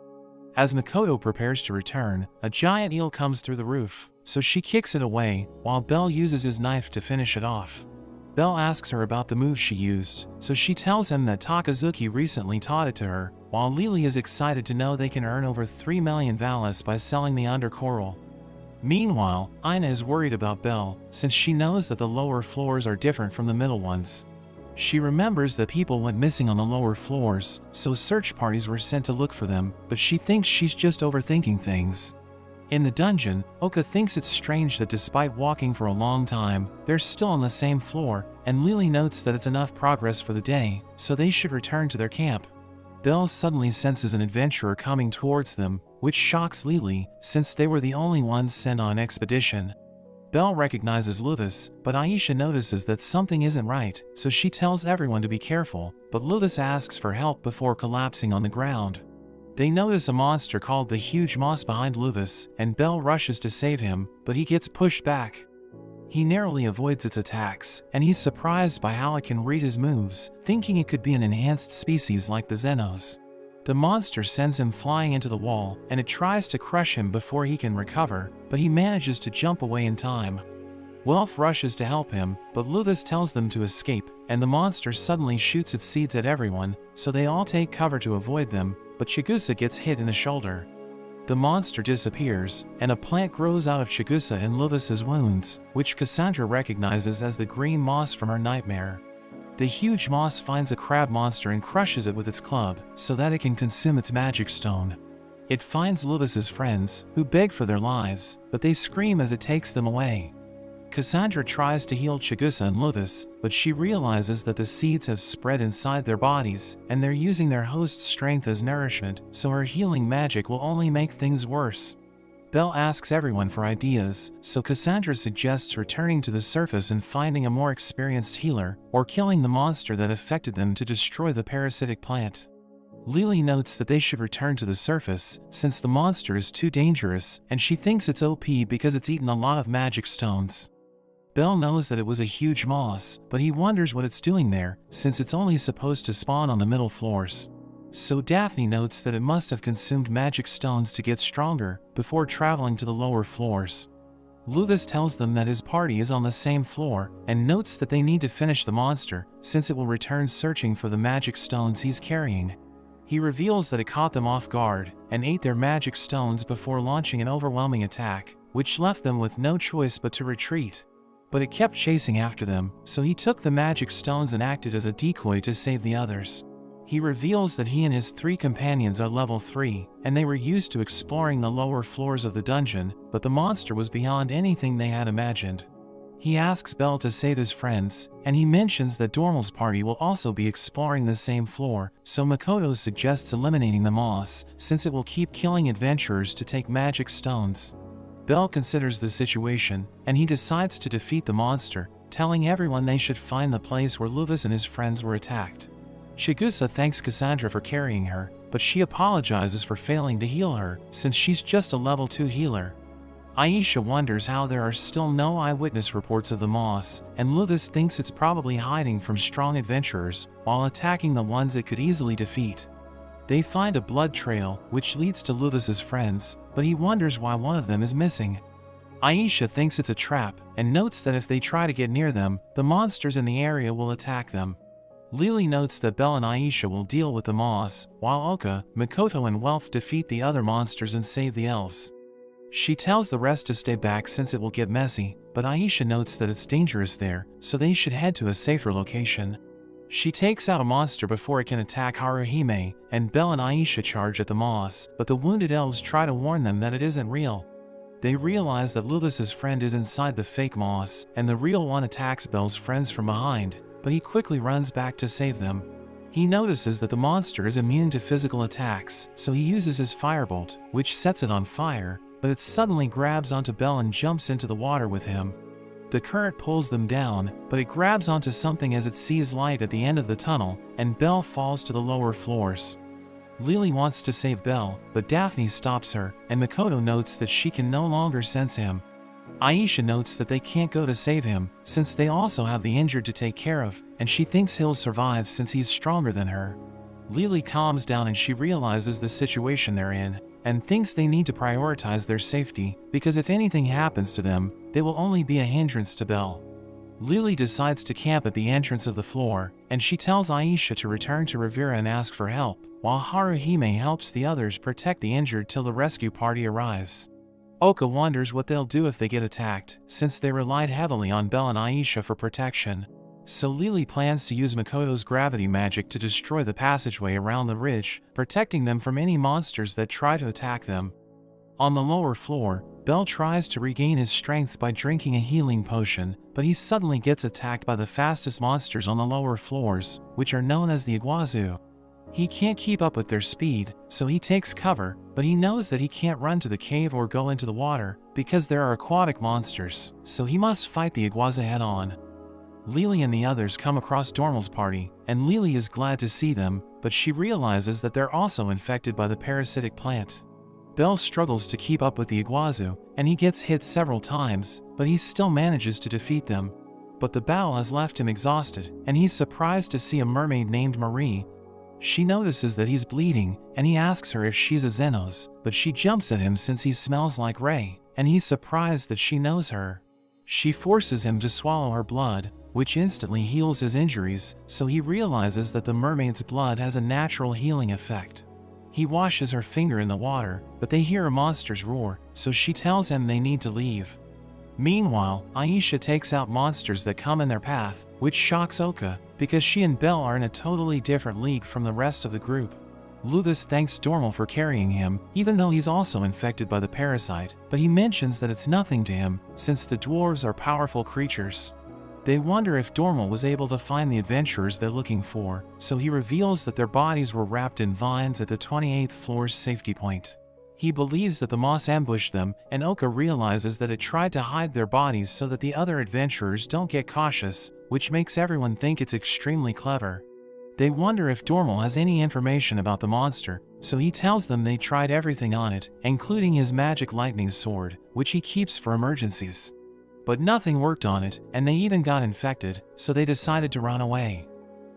As Makoto prepares to return, a giant eel comes through the roof, so she kicks it away, while Belle uses his knife to finish it off. Belle asks her about the move she used, so she tells him that Takazuki recently taught it to her, while Lily is excited to know they can earn over 3 million valis by selling the undercoral. Meanwhile, Ina is worried about Belle, since she knows that the lower floors are different from the middle ones. She remembers that people went missing on the lower floors, so search parties were sent to look for them, but she thinks she's just overthinking things. In the dungeon, Oka thinks it's strange that despite walking for a long time, they're still on the same floor, and Lily notes that it's enough progress for the day, so they should return to their camp. Belle suddenly senses an adventurer coming towards them, which shocks Lily, since they were the only ones sent on an expedition. Belle recognizes Luvis, but Aisha notices that something isn't right, so she tells everyone to be careful, but Luvis asks for help before collapsing on the ground. They notice a monster called the Huge Moss behind Luvis, and Belle rushes to save him, but he gets pushed back. He narrowly avoids its attacks, and he's surprised by how it can read his moves, thinking it could be an enhanced species like the Xenos. The monster sends him flying into the wall, and it tries to crush him before he can recover, but he manages to jump away in time. Welf rushes to help him, but Luvis tells them to escape, and the monster suddenly shoots its seeds at everyone, so they all take cover to avoid them, but Chigusa gets hit in the shoulder. The monster disappears, and a plant grows out of Chigusa and Luvis's wounds, which Cassandra recognizes as the green moss from her nightmare. The huge moss finds a crab monster and crushes it with its club, so that it can consume its magic stone. It finds Luvis's friends, who beg for their lives, but they scream as it takes them away. Cassandra tries to heal Chigusa and Luvis, but she realizes that the seeds have spread inside their bodies, and they're using their host's strength as nourishment, so her healing magic will only make things worse. Belle asks everyone for ideas, so Cassandra suggests returning to the surface and finding a more experienced healer, or killing the monster that affected them to destroy the parasitic plant. Lily notes that they should return to the surface, since the monster is too dangerous, and she thinks it's OP because it's eaten a lot of magic stones. Belle knows that it was a huge moss, but he wonders what it's doing there, since it's only supposed to spawn on the middle floors. So Daphne notes that it must have consumed magic stones to get stronger, before traveling to the lower floors. Luvis tells them that his party is on the same floor, and notes that they need to finish the monster, since it will return searching for the magic stones he's carrying. He reveals that it caught them off guard, and ate their magic stones before launching an overwhelming attack, which left them with no choice but to retreat. But it kept chasing after them, so he took the magic stones and acted as a decoy to save the others. He reveals that he and his 3 companions are level 3, and they were used to exploring the lower floors of the dungeon, but the monster was beyond anything they had imagined. He asks Belle to save his friends, and he mentions that Dormal's party will also be exploring the same floor, so Makoto suggests eliminating the moss, since it will keep killing adventurers to take magic stones. Belle considers the situation, and he decides to defeat the monster, telling everyone they should find the place where Luvis and his friends were attacked. Chigusa thanks Cassandra for carrying her, but she apologizes for failing to heal her, since she's just a level 2 healer. Aisha wonders how there are still no eyewitness reports of the moss, and Luvis thinks it's probably hiding from strong adventurers, while attacking the ones it could easily defeat. They find a blood trail, which leads to Luvis's friends, but he wonders why one of them is missing. Aisha thinks it's a trap, and notes that if they try to get near them, the monsters in the area will attack them. Lily notes that Belle and Aisha will deal with the moss, while Oka, Makoto and Welf defeat the other monsters and save the elves. She tells the rest to stay back since it will get messy, but Aisha notes that it's dangerous there, so they should head to a safer location. She takes out a monster before it can attack Haruhime, and Belle and Aisha charge at the moss, but the wounded elves try to warn them that it isn't real. They realize that Luvis's friend is inside the fake moss, and the real one attacks Belle's friends from behind, but he quickly runs back to save them. He notices that the monster is immune to physical attacks, so he uses his firebolt, which sets it on fire, but it suddenly grabs onto Belle and jumps into the water with him. The current pulls them down, but it grabs onto something as it sees light at the end of the tunnel, and Belle falls to the lower floors. Lily wants to save Belle, but Daphne stops her, and Makoto notes that she can no longer sense him. Aisha notes that they can't go to save him, since they also have the injured to take care of, and she thinks he'll survive since he's stronger than her. Lily calms down and she realizes the situation they're in, and thinks they need to prioritize their safety, because if anything happens to them, they will only be a hindrance to Belle. Lily decides to camp at the entrance of the floor, and she tells Aisha to return to Rivera and ask for help, while Haruhime helps the others protect the injured till the rescue party arrives. Oka wonders what they'll do if they get attacked, since they relied heavily on Belle and Aisha for protection. So Lily plans to use Makoto's gravity magic to destroy the passageway around the ridge, protecting them from any monsters that try to attack them. On the lower floor, Belle tries to regain his strength by drinking a healing potion, but he suddenly gets attacked by the fastest monsters on the lower floors, which are known as the Iguazu. He can't keep up with their speed, so he takes cover, but he knows that he can't run to the cave or go into the water, because there are aquatic monsters, so he must fight the Iguazu head-on. Lily and the others come across Dormal's party, and Lily is glad to see them, but she realizes that they're also infected by the parasitic plant. Belle struggles to keep up with the Iguazu, and he gets hit several times, but he still manages to defeat them. But the battle has left him exhausted, and he's surprised to see a mermaid named Marie. She notices that he's bleeding, and he asks her if she's a Xenos, but she jumps at him since he smells like Rei, and he's surprised that she knows her. She forces him to swallow her blood, which instantly heals his injuries, so he realizes that the mermaid's blood has a natural healing effect. He washes her finger in the water, but they hear a monster's roar, so she tells him they need to leave. Meanwhile, Aisha takes out monsters that come in their path, which shocks Oka, because she and Belle are in a totally different league from the rest of the group. Luthus thanks Dormal for carrying him, even though he's also infected by the parasite, but he mentions that it's nothing to him, since the dwarves are powerful creatures. They wonder if Dormal was able to find the adventurers they're looking for, so he reveals that their bodies were wrapped in vines at the 28th floor's safety point. He believes that the moss ambushed them, and Oka realizes that it tried to hide their bodies so that the other adventurers don't get cautious, which makes everyone think it's extremely clever. They wonder if Dormal has any information about the monster, so he tells them they tried everything on it, including his magic lightning sword, which he keeps for emergencies. But nothing worked on it, and they even got infected, so they decided to run away.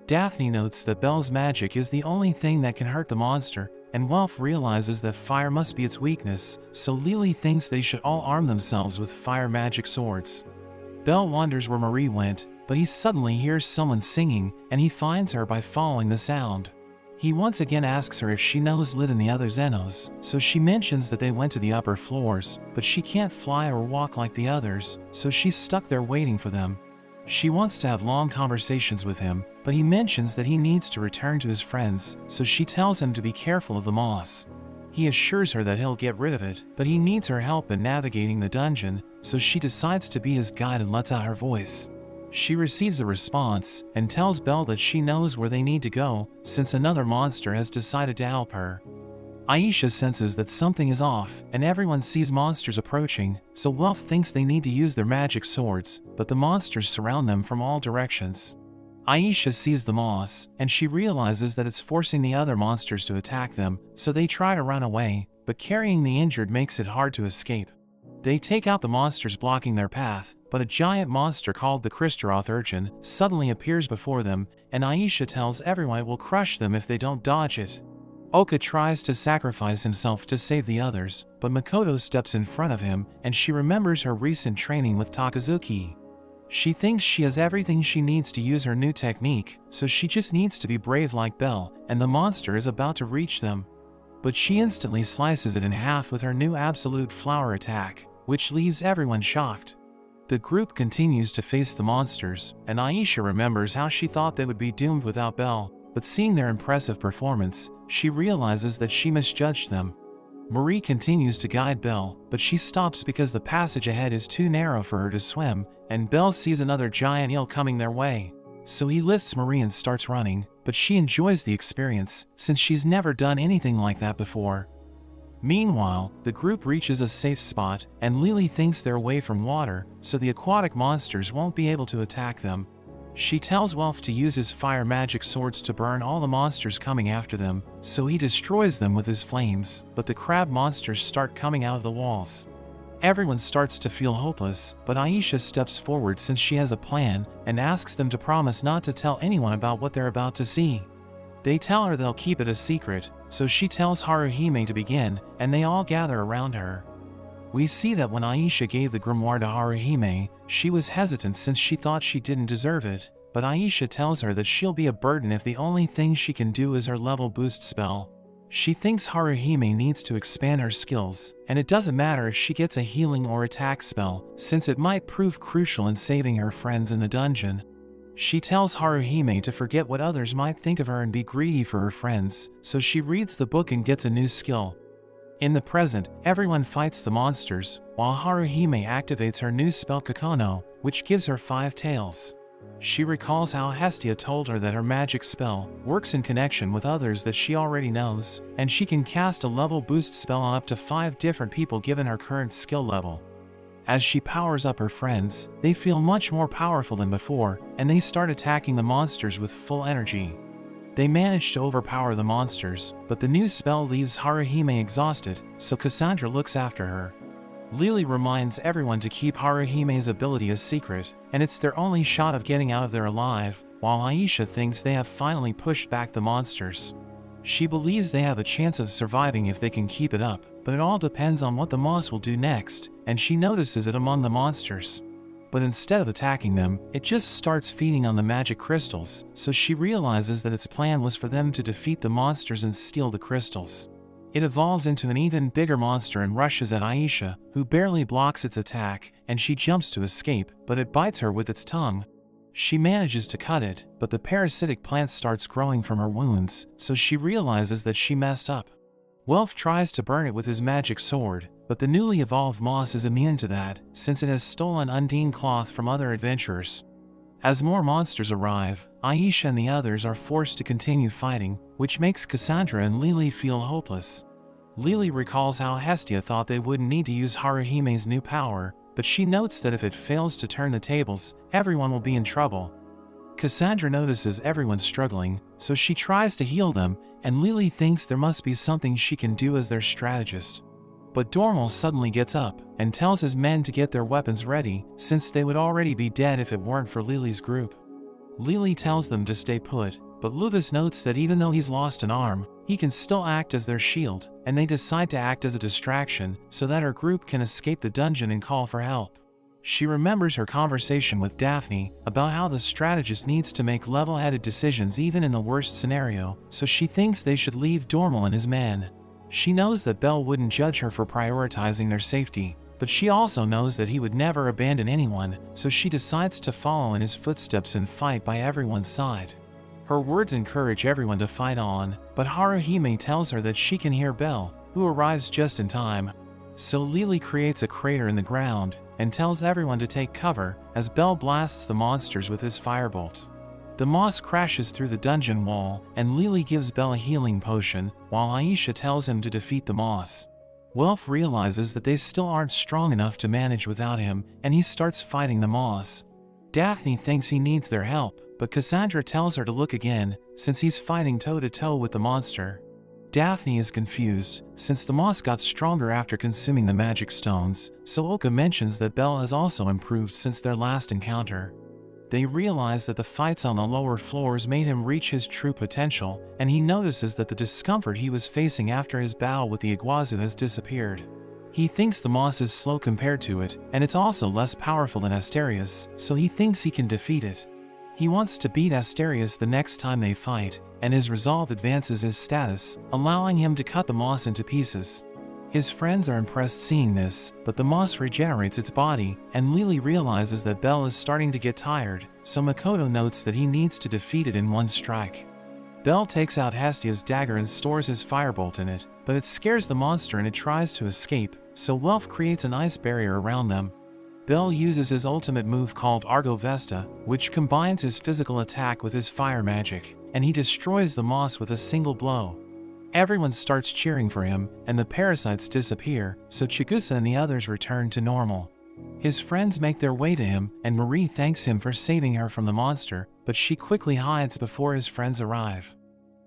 Daphne notes that Belle's magic is the only thing that can hurt the monster, and Welf realizes that fire must be its weakness, so Lily thinks they should all arm themselves with fire magic swords. Belle wonders where Marie went, but he suddenly hears someone singing, and he finds her by following the sound. He once again asks her if she knows Lid and the other Xenos, so she mentions that they went to the upper floors, but she can't fly or walk like the others, so she's stuck there waiting for them. She wants to have long conversations with him, but he mentions that he needs to return to his friends, so she tells him to be careful of the moss. He assures her that he'll get rid of it, but he needs her help in navigating the dungeon, so she decides to be his guide and lets out her voice. She receives a response, and tells Belle that she knows where they need to go, since another monster has decided to help her. Aisha senses that something is off, and everyone sees monsters approaching, so Welf thinks they need to use their magic swords, but the monsters surround them from all directions. Aisha sees the moss, and she realizes that it's forcing the other monsters to attack them, so they try to run away, but carrying the injured makes it hard to escape. They take out the monsters blocking their path, but a giant monster called the Kristaroth Urchin suddenly appears before them, and Aisha tells everyone it will crush them if they don't dodge it. Oka tries to sacrifice himself to save the others, but Makoto steps in front of him, and she remembers her recent training with Takazuki. She thinks she has everything she needs to use her new technique, so she just needs to be brave like Belle, and the monster is about to reach them. But she instantly slices it in half with her new absolute flower attack, which leaves everyone shocked. The group continues to face the monsters, and Aisha remembers how she thought they would be doomed without Belle, but seeing their impressive performance, she realizes that she misjudged them. Marie continues to guide Belle, but she stops because the passage ahead is too narrow for her to swim, and Belle sees another giant eel coming their way. So he lifts Marie and starts running, but she enjoys the experience, since she's never done anything like that before. Meanwhile, the group reaches a safe spot, and Lily thinks they're away from water, so the aquatic monsters won't be able to attack them. She tells Welf to use his fire magic swords to burn all the monsters coming after them, so he destroys them with his flames, but the crab monsters start coming out of the walls. Everyone starts to feel hopeless, but Aisha steps forward since she has a plan, and asks them to promise not to tell anyone about what they're about to see. They tell her they'll keep it a secret, so she tells Haruhime to begin, and they all gather around her. We see that when Aisha gave the grimoire to Haruhime, she was hesitant since she thought she didn't deserve it, but Aisha tells her that she'll be a burden if the only thing she can do is her level boost spell. She thinks Haruhime needs to expand her skills, and it doesn't matter if she gets a healing or attack spell, since it might prove crucial in saving her friends in the dungeon. She tells Haruhime to forget what others might think of her and be greedy for her friends, so she reads the book and gets a new skill. In the present, everyone fights the monsters, while Haruhime activates her new spell Kakono, which gives her 5 tails. She recalls how Hestia told her that her magic spell works in connection with others that she already knows, and she can cast a level boost spell on up to 5 different people given her current skill level. As she powers up her friends, they feel much more powerful than before, and they start attacking the monsters with full energy. They manage to overpower the monsters, but the new spell leaves Haruhime exhausted, so Cassandra looks after her. Lily reminds everyone to keep Haruhime's ability a secret, and it's their only shot of getting out of there alive, while Aisha thinks they have finally pushed back the monsters. She believes they have a chance of surviving if they can keep it up, but it all depends on what the moss will do next, and she notices it among the monsters. But instead of attacking them, it just starts feeding on the magic crystals, so she realizes that its plan was for them to defeat the monsters and steal the crystals. It evolves into an even bigger monster and rushes at Aisha, who barely blocks its attack, and she jumps to escape, but it bites her with its tongue. She manages to cut it, but the parasitic plant starts growing from her wounds, so she realizes that she messed up. Welf tries to burn it with his magic sword, but the newly evolved moss is immune to that, since it has stolen Undine cloth from other adventurers. As more monsters arrive, Aisha and the others are forced to continue fighting, which makes Cassandra and Lily feel hopeless. Lily recalls how Hestia thought they wouldn't need to use Haruhime's new power, but she notes that if it fails to turn the tables, everyone will be in trouble. Cassandra notices everyone struggling, so she tries to heal them, and Lily thinks there must be something she can do as their strategist. But Dormal suddenly gets up, and tells his men to get their weapons ready, since they would already be dead if it weren't for Lily's group. Lily tells them to stay put, but Luthus notes that even though he's lost an arm, he can still act as their shield, and they decide to act as a distraction, so that her group can escape the dungeon and call for help. She remembers her conversation with Daphne about how the strategist needs to make level-headed decisions even in the worst scenario, so she thinks they should leave Dormal and his men. She knows that Bell wouldn't judge her for prioritizing their safety, but she also knows that he would never abandon anyone, so she decides to follow in his footsteps and fight by everyone's side. Her words encourage everyone to fight on, but Haruhime tells her that she can hear Bell, who arrives just in time. So Lily creates a crater in the ground, and tells everyone to take cover, as Bell blasts the monsters with his firebolt. The moss crashes through the dungeon wall, and Lily gives Bell a healing potion, while Aisha tells him to defeat the moss. Welf realizes that they still aren't strong enough to manage without him, and he starts fighting the moss. Daphne thinks he needs their help, but Cassandra tells her to look again, since he's fighting toe-to-toe with the monster. Daphne is confused, since the moss got stronger after consuming the magic stones, so Oka mentions that Bell has also improved since their last encounter. They realize that the fights on the lower floors made him reach his true potential, and he notices that the discomfort he was facing after his battle with the Iguazu has disappeared. He thinks the moss is slow compared to it, and it's also less powerful than Asterius, so he thinks he can defeat it. He wants to beat Asterius the next time they fight, and his resolve advances his status, allowing him to cut the moss into pieces. His friends are impressed seeing this, but the moss regenerates its body, and Lily realizes that Bell is starting to get tired, so Makoto notes that he needs to defeat it in one strike. Bell takes out Hestia's dagger and stores his firebolt in it, but it scares the monster and it tries to escape, so Welf creates an ice barrier around them. Bell uses his ultimate move called Argo Vesta, which combines his physical attack with his fire magic, and he destroys the moss with a single blow. Everyone starts cheering for him, and the parasites disappear, so Chigusa and the others return to normal. His friends make their way to him, and Marie thanks him for saving her from the monster, but she quickly hides before his friends arrive.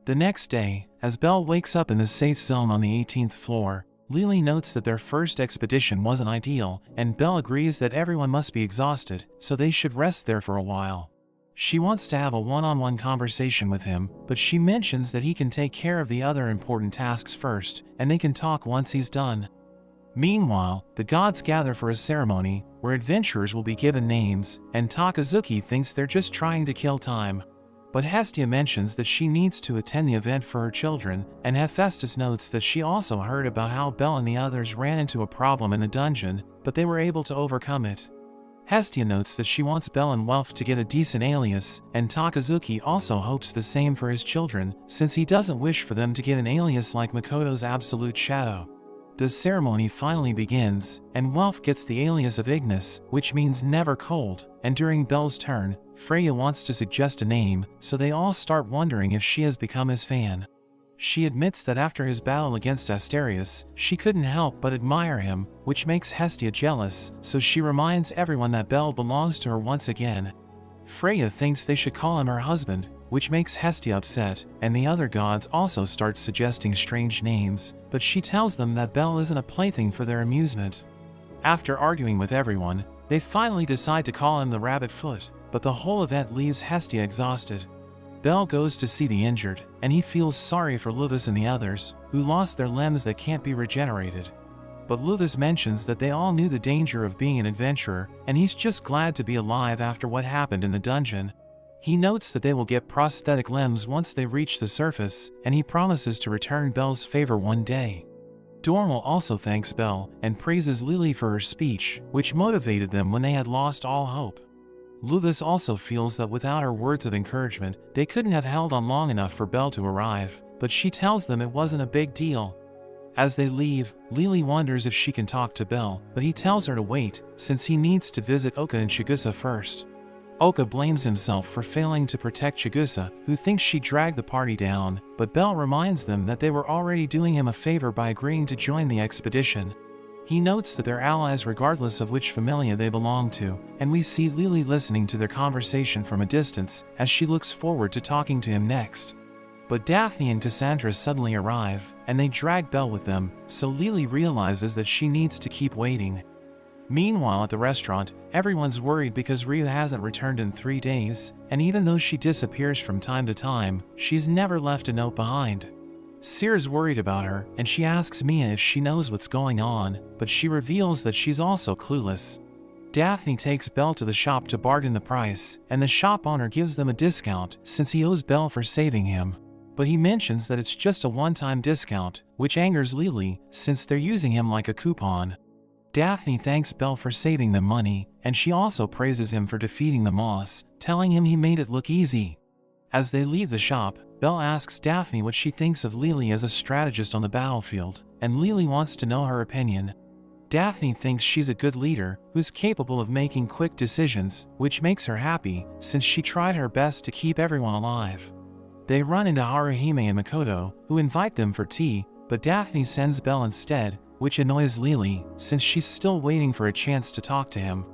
The next day, as Bell wakes up in the safe zone on the 18th floor, Lily notes that their first expedition wasn't ideal, and Belle agrees that everyone must be exhausted, so they should rest there for a while. She wants to have a one-on-one conversation with him, but she mentions that he can take care of the other important tasks first, and they can talk once he's done. Meanwhile, the gods gather for a ceremony, where adventurers will be given names, and Takazuki thinks they're just trying to kill time. But Hestia mentions that she needs to attend the event for her children, and Hephaestus notes that she also heard about how Belle and the others ran into a problem in the dungeon, but they were able to overcome it. Hestia notes that she wants Belle and Welf to get a decent alias, and Takazuki also hopes the same for his children, since he doesn't wish for them to get an alias like Makoto's Absolute Shadow. The ceremony finally begins, and Welf gets the alias of Ignis, which means never cold, and during Belle's turn, Freya wants to suggest a name, so they all start wondering if she has become his fan. She admits that after his battle against Asterius, she couldn't help but admire him, which makes Hestia jealous, so she reminds everyone that Belle belongs to her once again. Freya thinks they should call him her husband, which makes Hestia upset, and the other gods also start suggesting strange names, but she tells them that Belle isn't a plaything for their amusement. After arguing with everyone, they finally decide to call him the Rabbit Foot, but the whole event leaves Hestia exhausted. Belle goes to see the injured, and he feels sorry for Luvis and the others, who lost their limbs that can't be regenerated. But Luvis mentions that they all knew the danger of being an adventurer, and he's just glad to be alive after what happened in the dungeon. He notes that they will get prosthetic limbs once they reach the surface, and he promises to return Belle's favor one day. Dormal also thanks Belle, and praises Lily for her speech, which motivated them when they had lost all hope. Luvis also feels that without her words of encouragement, they couldn't have held on long enough for Belle to arrive, but she tells them it wasn't a big deal. As they leave, Lily wonders if she can talk to Belle, but he tells her to wait, since he needs to visit Oka and Chigusa first. Oka blames himself for failing to protect Chigusa, who thinks she dragged the party down, but Belle reminds them that they were already doing him a favor by agreeing to join the expedition. He notes that they're allies regardless of which familia they belong to, and we see Lily listening to their conversation from a distance, as she looks forward to talking to him next. But Daphne and Cassandra suddenly arrive, and they drag Belle with them, so Lily realizes that she needs to keep waiting. Meanwhile at the restaurant, everyone's worried because Rhea hasn't returned in 3 days, and even though she disappears from time to time, she's never left a note behind. Sear's worried about her, and she asks Mia if she knows what's going on, but she reveals that she's also clueless. Daphne takes Belle to the shop to bargain the price, and the shop owner gives them a discount since he owes Belle for saving him. But he mentions that it's just a one-time discount, which angers Lily, since they're using him like a coupon. Daphne thanks Belle for saving them money, and she also praises him for defeating the Moss, telling him he made it look easy. As they leave the shop, Belle asks Daphne what she thinks of Lily as a strategist on the battlefield, and Lily wants to know her opinion. Daphne thinks she's a good leader, who's capable of making quick decisions, which makes her happy, since she tried her best to keep everyone alive. They run into Haruhime and Makoto, who invite them for tea, but Daphne sends Belle instead, which annoys Lily, since she's still waiting for a chance to talk to him.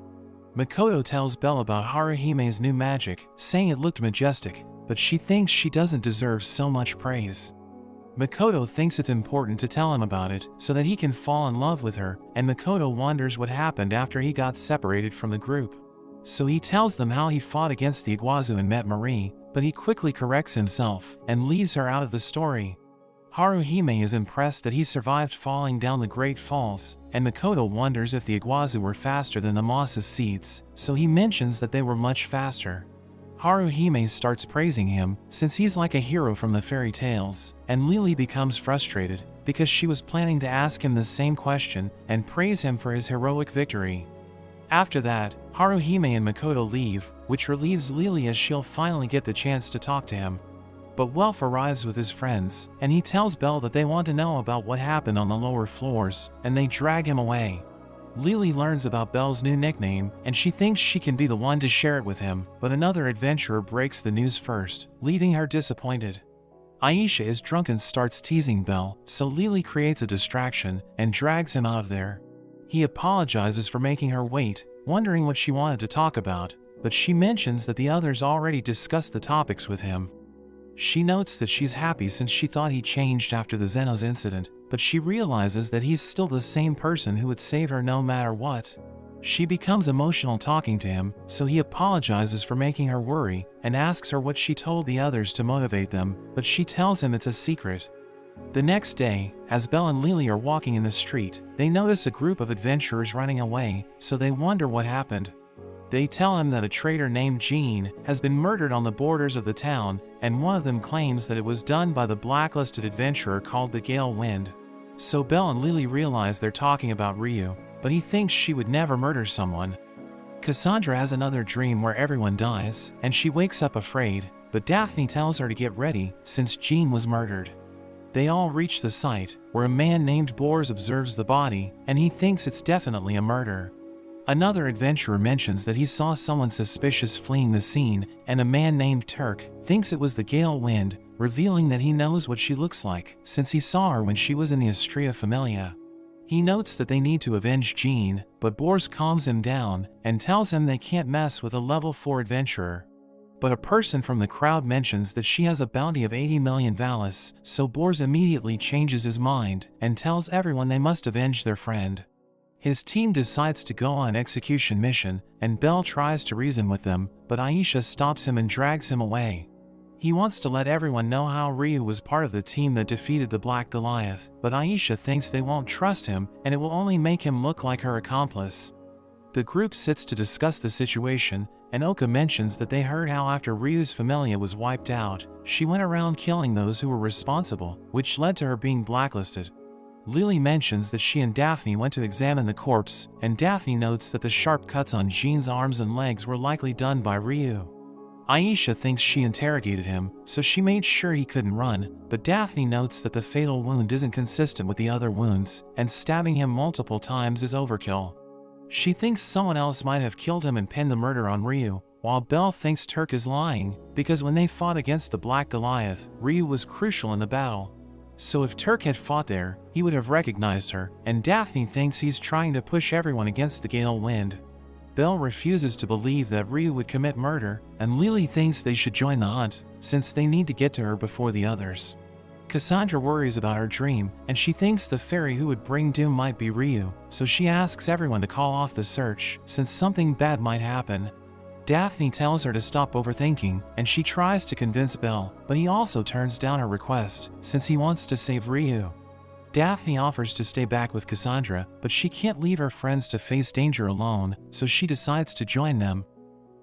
Makoto tells Belle about Haruhime's new magic, saying it looked majestic, but she thinks she doesn't deserve so much praise. Makoto thinks it's important to tell him about it so that he can fall in love with her, and Makoto wonders what happened after he got separated from the group. So he tells them how he fought against the Iguazu and met Marie, but he quickly corrects himself and leaves her out of the story. Haruhime is impressed that he survived falling down the Great Falls, and Makoto wonders if the Iguazu were faster than the Moss's seeds, so he mentions that they were much faster. Haruhime starts praising him, since he's like a hero from the fairy tales, and Lily becomes frustrated, because she was planning to ask him the same question, and praise him for his heroic victory. After that, Haruhime and Makoto leave, which relieves Lily as she'll finally get the chance to talk to him. But Welf arrives with his friends, and he tells Belle that they want to know about what happened on the lower floors, and they drag him away. Lily learns about Belle's new nickname, and she thinks she can be the one to share it with him, but another adventurer breaks the news first, leaving her disappointed. Aisha is drunk and starts teasing Belle, so Lily creates a distraction and drags him out of there. He apologizes for making her wait, wondering what she wanted to talk about, but she mentions that the others already discussed the topics with him. She notes that she's happy since she thought he changed after the Xenos incident, but she realizes that he's still the same person who would save her no matter what. She becomes emotional talking to him, so he apologizes for making her worry and asks her what she told the others to motivate them, but she tells him it's a secret. The next day, as Belle and Lily are walking in the street, they notice a group of adventurers running away, so they wonder what happened. They tell him that a traitor named Jean has been murdered on the borders of the town, and one of them claims that it was done by the blacklisted adventurer called the Gale Wind. So Belle and Lily realize they're talking about Ryu, but he thinks she would never murder someone. Cassandra has another dream where everyone dies, and she wakes up afraid, but Daphne tells her to get ready since Jean was murdered. They all reach the site, where a man named Bors observes the body, and he thinks it's definitely a murder. Another adventurer mentions that he saw someone suspicious fleeing the scene, and a man named Turk thinks it was the Gale Wind, revealing that he knows what she looks like, since he saw her when she was in the Astrea Familia. He notes that they need to avenge Jean, but Bors calms him down and tells him they can't mess with a level 4 adventurer. But a person from the crowd mentions that she has a bounty of 80 million Valis, so Bors immediately changes his mind and tells everyone they must avenge their friend. His team decides to go on an execution mission, and Belle tries to reason with them, but Aisha stops him and drags him away. He wants to let everyone know how Ryu was part of the team that defeated the Black Goliath, but Aisha thinks they won't trust him, and it will only make him look like her accomplice. The group sits to discuss the situation, and Oka mentions that they heard how after Ryu's Familia was wiped out, she went around killing those who were responsible, which led to her being blacklisted. Lily mentions that she and Daphne went to examine the corpse, and Daphne notes that the sharp cuts on Jean's arms and legs were likely done by Ryu. Aisha thinks she interrogated him, so she made sure he couldn't run, but Daphne notes that the fatal wound isn't consistent with the other wounds, and stabbing him multiple times is overkill. She thinks someone else might have killed him and pinned the murder on Ryu, while Belle thinks Turk is lying, because when they fought against the Black Goliath, Ryu was crucial in the battle. So if Turk had fought there, he would have recognized her, and Daphne thinks he's trying to push everyone against the Gale Wind. Belle refuses to believe that Ryu would commit murder, and Lily thinks they should join the hunt, since they need to get to her before the others. Cassandra worries about her dream, and she thinks the fairy who would bring doom might be Ryu, so she asks everyone to call off the search, since something bad might happen. Daphne tells her to stop overthinking, and she tries to convince Belle, but he also turns down her request, since he wants to save Ryu. Daphne offers to stay back with Cassandra, but she can't leave her friends to face danger alone, so she decides to join them.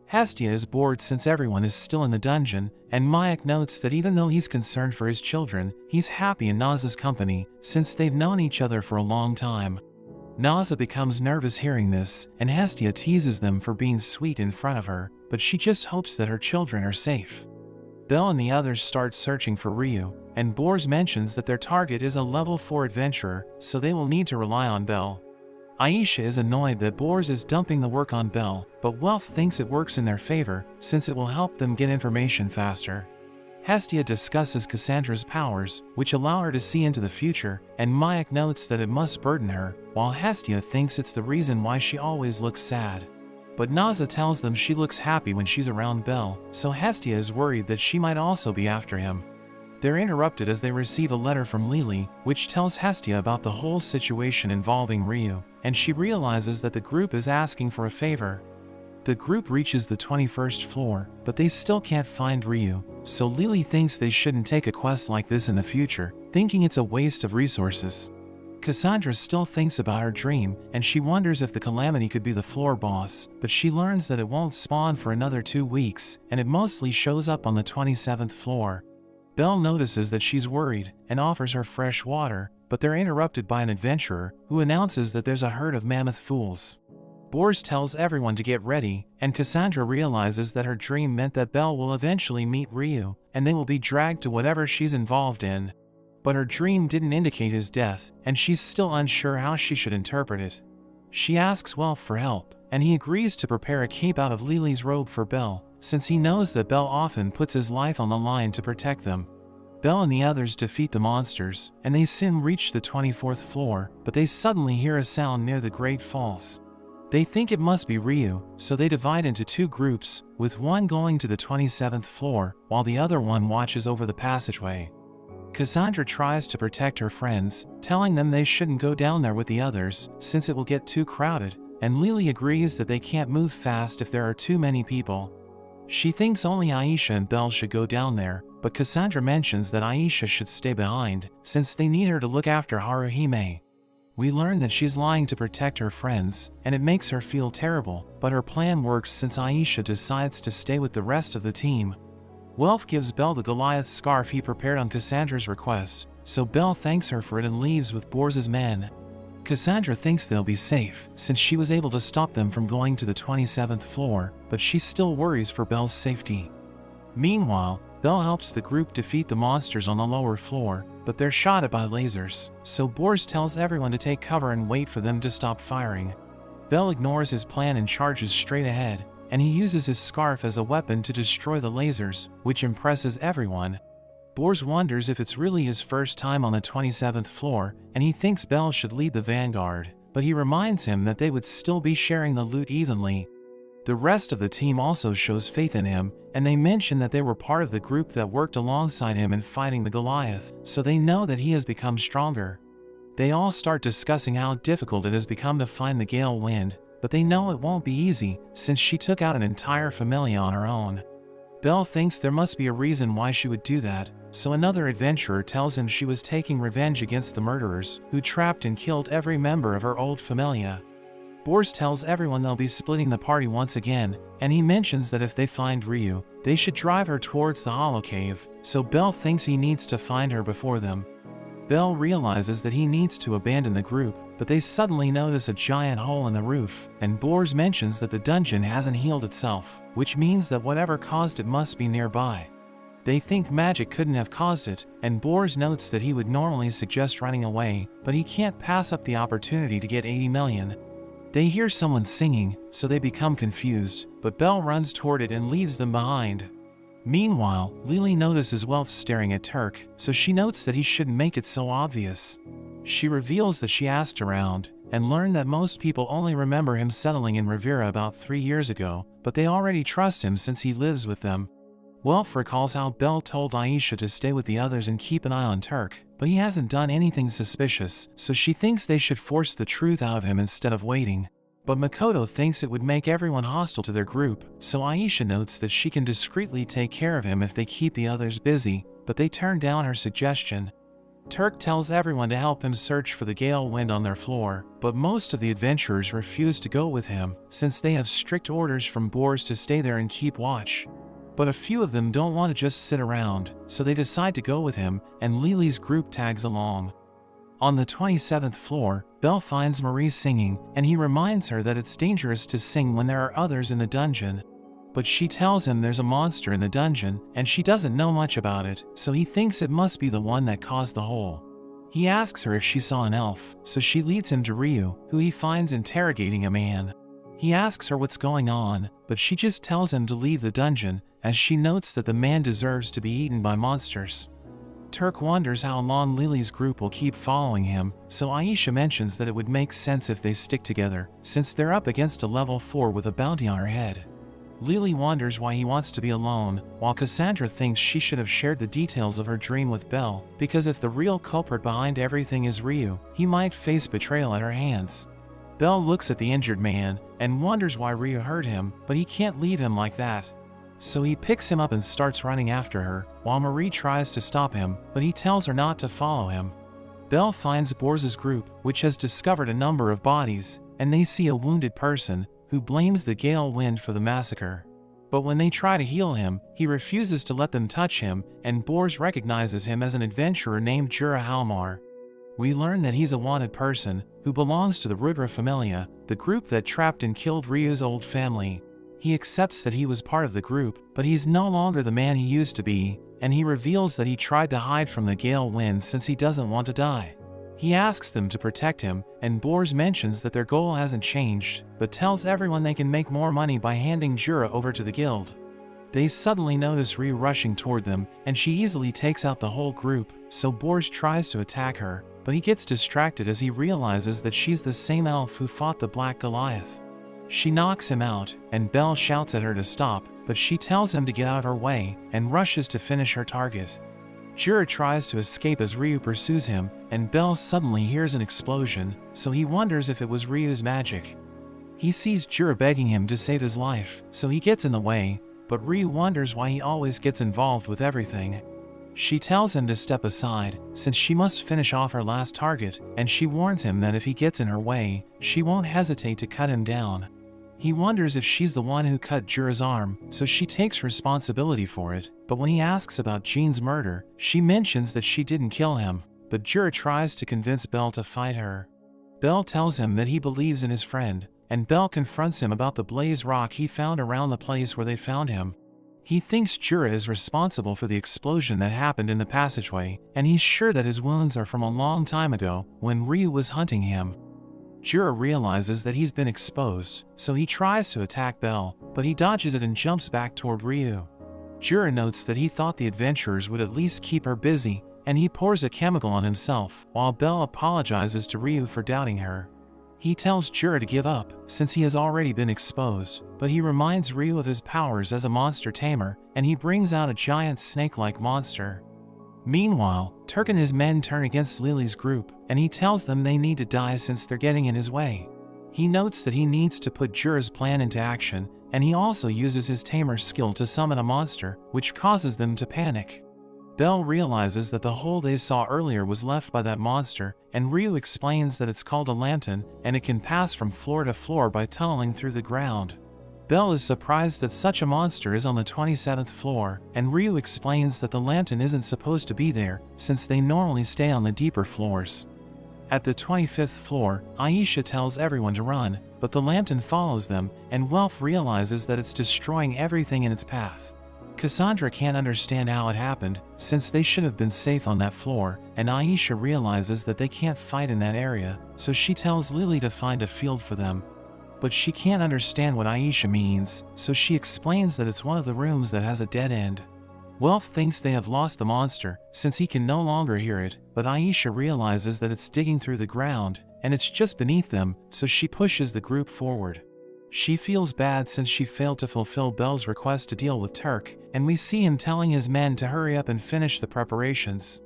Hestia is bored since everyone is still in the dungeon, and Mayak notes that even though he's concerned for his children, he's happy in Naza's company, since they've known each other for a long time. Naza becomes nervous hearing this, and Hestia teases them for being sweet in front of her, but she just hopes that her children are safe. Belle and the others start searching for Ryu, and Bors mentions that their target is a level 4 adventurer, so they will need to rely on Belle. Aisha is annoyed that Bors is dumping the work on Belle, but Wealth thinks it works in their favor, since it will help them get information faster. Hestia discusses Cassandra's powers, which allow her to see into the future, and Mayak notes that it must burden her, while Hestia thinks it's the reason why she always looks sad. But Naza tells them she looks happy when she's around Belle, so Hestia is worried that she might also be after him. They're interrupted as they receive a letter from Lily, which tells Hestia about the whole situation involving Ryu, and she realizes that the group is asking for a favor. The group reaches the 21st floor, but they still can't find Ryu, so Lily thinks they shouldn't take a quest like this in the future, thinking it's a waste of resources. Cassandra still thinks about her dream, and she wonders if the Calamity could be the floor boss, but she learns that it won't spawn for another 2 weeks, and it mostly shows up on the 27th floor. Belle notices that she's worried, and offers her fresh water, but they're interrupted by an adventurer, who announces that there's a herd of mammoth fools. Bors tells everyone to get ready, and Cassandra realizes that her dream meant that Belle will eventually meet Ryu, and they will be dragged to whatever she's involved in. But her dream didn't indicate his death, and she's still unsure how she should interpret it. She asks Welf for help, and he agrees to prepare a cape out of Lily's robe for Belle, since he knows that Belle often puts his life on the line to protect them. Belle and the others defeat the monsters, and they soon reach the 24th floor, but they suddenly hear a sound near the Great Falls. They think it must be Ryu, so they divide into two groups, with one going to the 27th floor, while the other one watches over the passageway. Cassandra tries to protect her friends, telling them they shouldn't go down there with the others, since it will get too crowded, and Lily agrees that they can't move fast if there are too many people. She thinks only Aisha and Belle should go down there, but Cassandra mentions that Aisha should stay behind, since they need her to look after Haruhime. We learn that she's lying to protect her friends, and it makes her feel terrible, but her plan works since Aisha decides to stay with the rest of the team. Welf gives Belle the Goliath scarf he prepared on Cassandra's request, so Belle thanks her for it and leaves with Bors's men. Cassandra thinks they'll be safe, since she was able to stop them from going to the 27th floor, but she still worries for Belle's safety. Meanwhile, Belle helps the group defeat the monsters on the lower floor, but they're shot at by lasers, so Bors tells everyone to take cover and wait for them to stop firing. Belle ignores his plan and charges straight ahead, and he uses his scarf as a weapon to destroy the lasers, which impresses everyone. Bors wonders if it's really his first time on the 27th floor, and he thinks Belle should lead the vanguard, but he reminds him that they would still be sharing the loot evenly. The rest of the team also shows faith in him, and they mention that they were part of the group that worked alongside him in fighting the Goliath, so they know that he has become stronger. They all start discussing how difficult it has become to find the Gale Wind, but they know it won't be easy, since she took out an entire familia on her own. Belle thinks there must be a reason why she would do that, so another adventurer tells him she was taking revenge against the murderers, who trapped and killed every member of her old familia. Bors tells everyone they'll be splitting the party once again, and he mentions that if they find Ryu, they should drive her towards the Hollow Cave, so Belle thinks he needs to find her before them. Belle realizes that he needs to abandon the group, but they suddenly notice a giant hole in the roof, and Bors mentions that the dungeon hasn't healed itself, which means that whatever caused it must be nearby. They think magic couldn't have caused it, and Bors notes that he would normally suggest running away, but he can't pass up the opportunity to get 80 million. They hear someone singing, so they become confused, but Belle runs toward it and leaves them behind. Meanwhile, Lily notices Welf staring at Turk, so she notes that he shouldn't make it so obvious. She reveals that she asked around, and learned that most people only remember him settling in Rivera about 3 years ago, but they already trust him since he lives with them. Welf recalls how Belle told Aisha to stay with the others and keep an eye on Turk, but he hasn't done anything suspicious, so she thinks they should force the truth out of him instead of waiting. But Makoto thinks it would make everyone hostile to their group, so Aisha notes that she can discreetly take care of him if they keep the others busy, but they turn down her suggestion. Turk tells everyone to help him search for the Gale Wind on their floor, but most of the adventurers refuse to go with him, since they have strict orders from Bors to stay there and keep watch. But a few of them don't want to just sit around, so they decide to go with him, and Lily's group tags along. On the 27th floor, Belle finds Marie singing, and he reminds her that it's dangerous to sing when there are others in the dungeon. But she tells him there's a monster in the dungeon, and she doesn't know much about it, so he thinks it must be the one that caused the hole. He asks her if she saw an elf, so she leads him to Ryu, who he finds interrogating a man. He asks her what's going on, but she just tells him to leave the dungeon, as she notes that the man deserves to be eaten by monsters. Turk wonders how long Lily's group will keep following him, so Aisha mentions that it would make sense if they stick together, since they're up against a level 4 with a bounty on her head. Lily wonders why he wants to be alone, while Cassandra thinks she should have shared the details of her dream with Belle, because if the real culprit behind everything is Ryu, he might face betrayal at her hands. Belle looks at the injured man, and wonders why Ryu hurt him, but he can't leave him like that. So he picks him up and starts running after her, while Marie tries to stop him, but he tells her not to follow him. Belle finds Bors's group, which has discovered a number of bodies, and they see a wounded person, who blames the Gale Wind for the massacre. But when they try to heal him, he refuses to let them touch him, and Bors recognizes him as an adventurer named Jura Halmar. We learn that he's a wanted person, who belongs to the Rudra Familia, the group that trapped and killed Ryu's old family. He accepts that he was part of the group, but he's no longer the man he used to be, and he reveals that he tried to hide from the Gale Wind since he doesn't want to die. He asks them to protect him, and Bors mentions that their goal hasn't changed, but tells everyone they can make more money by handing Jura over to the guild. They suddenly notice Ryu rushing toward them, and she easily takes out the whole group, so Bors tries to attack her, but he gets distracted as he realizes that she's the same elf who fought the Black Goliath. She knocks him out, and Belle shouts at her to stop, but she tells him to get out of her way, and rushes to finish her target. Jura tries to escape as Ryu pursues him, and Belle suddenly hears an explosion, so he wonders if it was Ryu's magic. He sees Jura begging him to save his life, so he gets in the way, but Ryu wonders why he always gets involved with everything. She tells him to step aside, since she must finish off her last target, and she warns him that if he gets in her way, she won't hesitate to cut him down. He wonders if she's the one who cut Jura's arm, so she takes responsibility for it, but when he asks about Jean's murder, she mentions that she didn't kill him, but Jura tries to convince Belle to fight her. Belle tells him that he believes in his friend, and Belle confronts him about the blaze rock he found around the place where they found him. He thinks Jura is responsible for the explosion that happened in the passageway, and he's sure that his wounds are from a long time ago, when Ryu was hunting him. Jura realizes that he's been exposed, so he tries to attack Belle, but he dodges it and jumps back toward Ryu. Jura notes that he thought the adventurers would at least keep her busy, and he pours a chemical on himself, while Belle apologizes to Ryu for doubting her. He tells Jura to give up, since he has already been exposed, but he reminds Ryu of his powers as a monster tamer, and he brings out a giant snake-like monster. Meanwhile, Turk and his men turn against Lily's group, and he tells them they need to die since they're getting in his way. He notes that he needs to put Jura's plan into action, and he also uses his tamer skill to summon a monster, which causes them to panic. Belle realizes that the hole they saw earlier was left by that monster, and Ryu explains that it's called a lantern, and it can pass from floor to floor by tunneling through the ground. Belle is surprised that such a monster is on the 27th floor, and Ryu explains that the lantern isn't supposed to be there, since they normally stay on the deeper floors. At the 25th floor, Aisha tells everyone to run, but the lantern follows them, and Welf realizes that it's destroying everything in its path. Cassandra can't understand how it happened, since they should have been safe on that floor, and Aisha realizes that they can't fight in that area, so she tells Lily to find a field for them. But she can't understand what Aisha means, so she explains that it's one of the rooms that has a dead end. Welf thinks they have lost the monster, since he can no longer hear it, but Aisha realizes that it's digging through the ground, and it's just beneath them, so she pushes the group forward. She feels bad since she failed to fulfill Belle's request to deal with Turk, and we see him telling his men to hurry up and finish the preparations.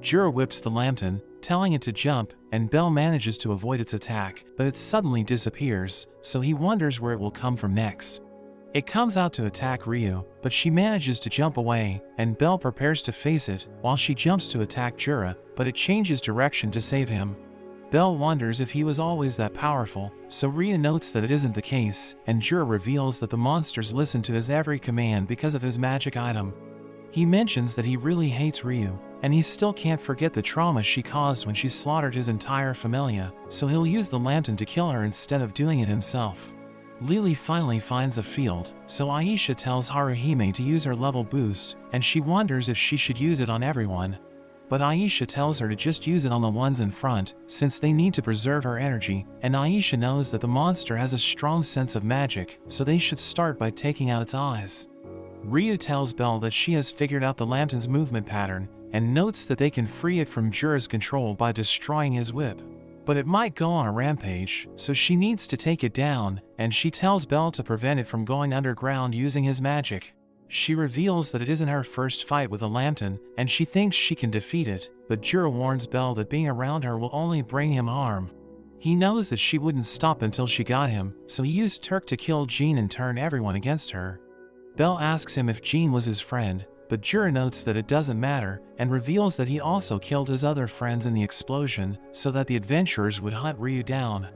Jura whips the lantern, telling it to jump, and Belle manages to avoid its attack, but it suddenly disappears, so he wonders where it will come from next. It comes out to attack Ryu, but she manages to jump away, and Belle prepares to face it, while she jumps to attack Jura, but it changes direction to save him. Belle wonders if he was always that powerful, so Ryu notes that it isn't the case, and Jura reveals that the monsters listen to his every command because of his magic item. He mentions that he really hates Ryu, and he still can't forget the trauma she caused when she slaughtered his entire familia, so he'll use the lantern to kill her instead of doing it himself. Lily finally finds a field, so Aisha tells Haruhime to use her level boost, and she wonders if she should use it on everyone. But Aisha tells her to just use it on the ones in front, since they need to preserve her energy, and Aisha knows that the monster has a strong sense of magic, so they should start by taking out its eyes. Ryu tells Belle that she has figured out the lantern's movement pattern, and notes that they can free it from Jura's control by destroying his whip. But it might go on a rampage, so she needs to take it down, and she tells Belle to prevent it from going underground using his magic. She reveals that it isn't her first fight with a lantern, and she thinks she can defeat it, but Jura warns Belle that being around her will only bring him harm. He knows that she wouldn't stop until she got him, so he used Turk to kill Jean and turn everyone against her. Belle asks him if Jean was his friend, but Jura notes that it doesn't matter, and reveals that he also killed his other friends in the explosion, so that the adventurers would hunt Ryu down.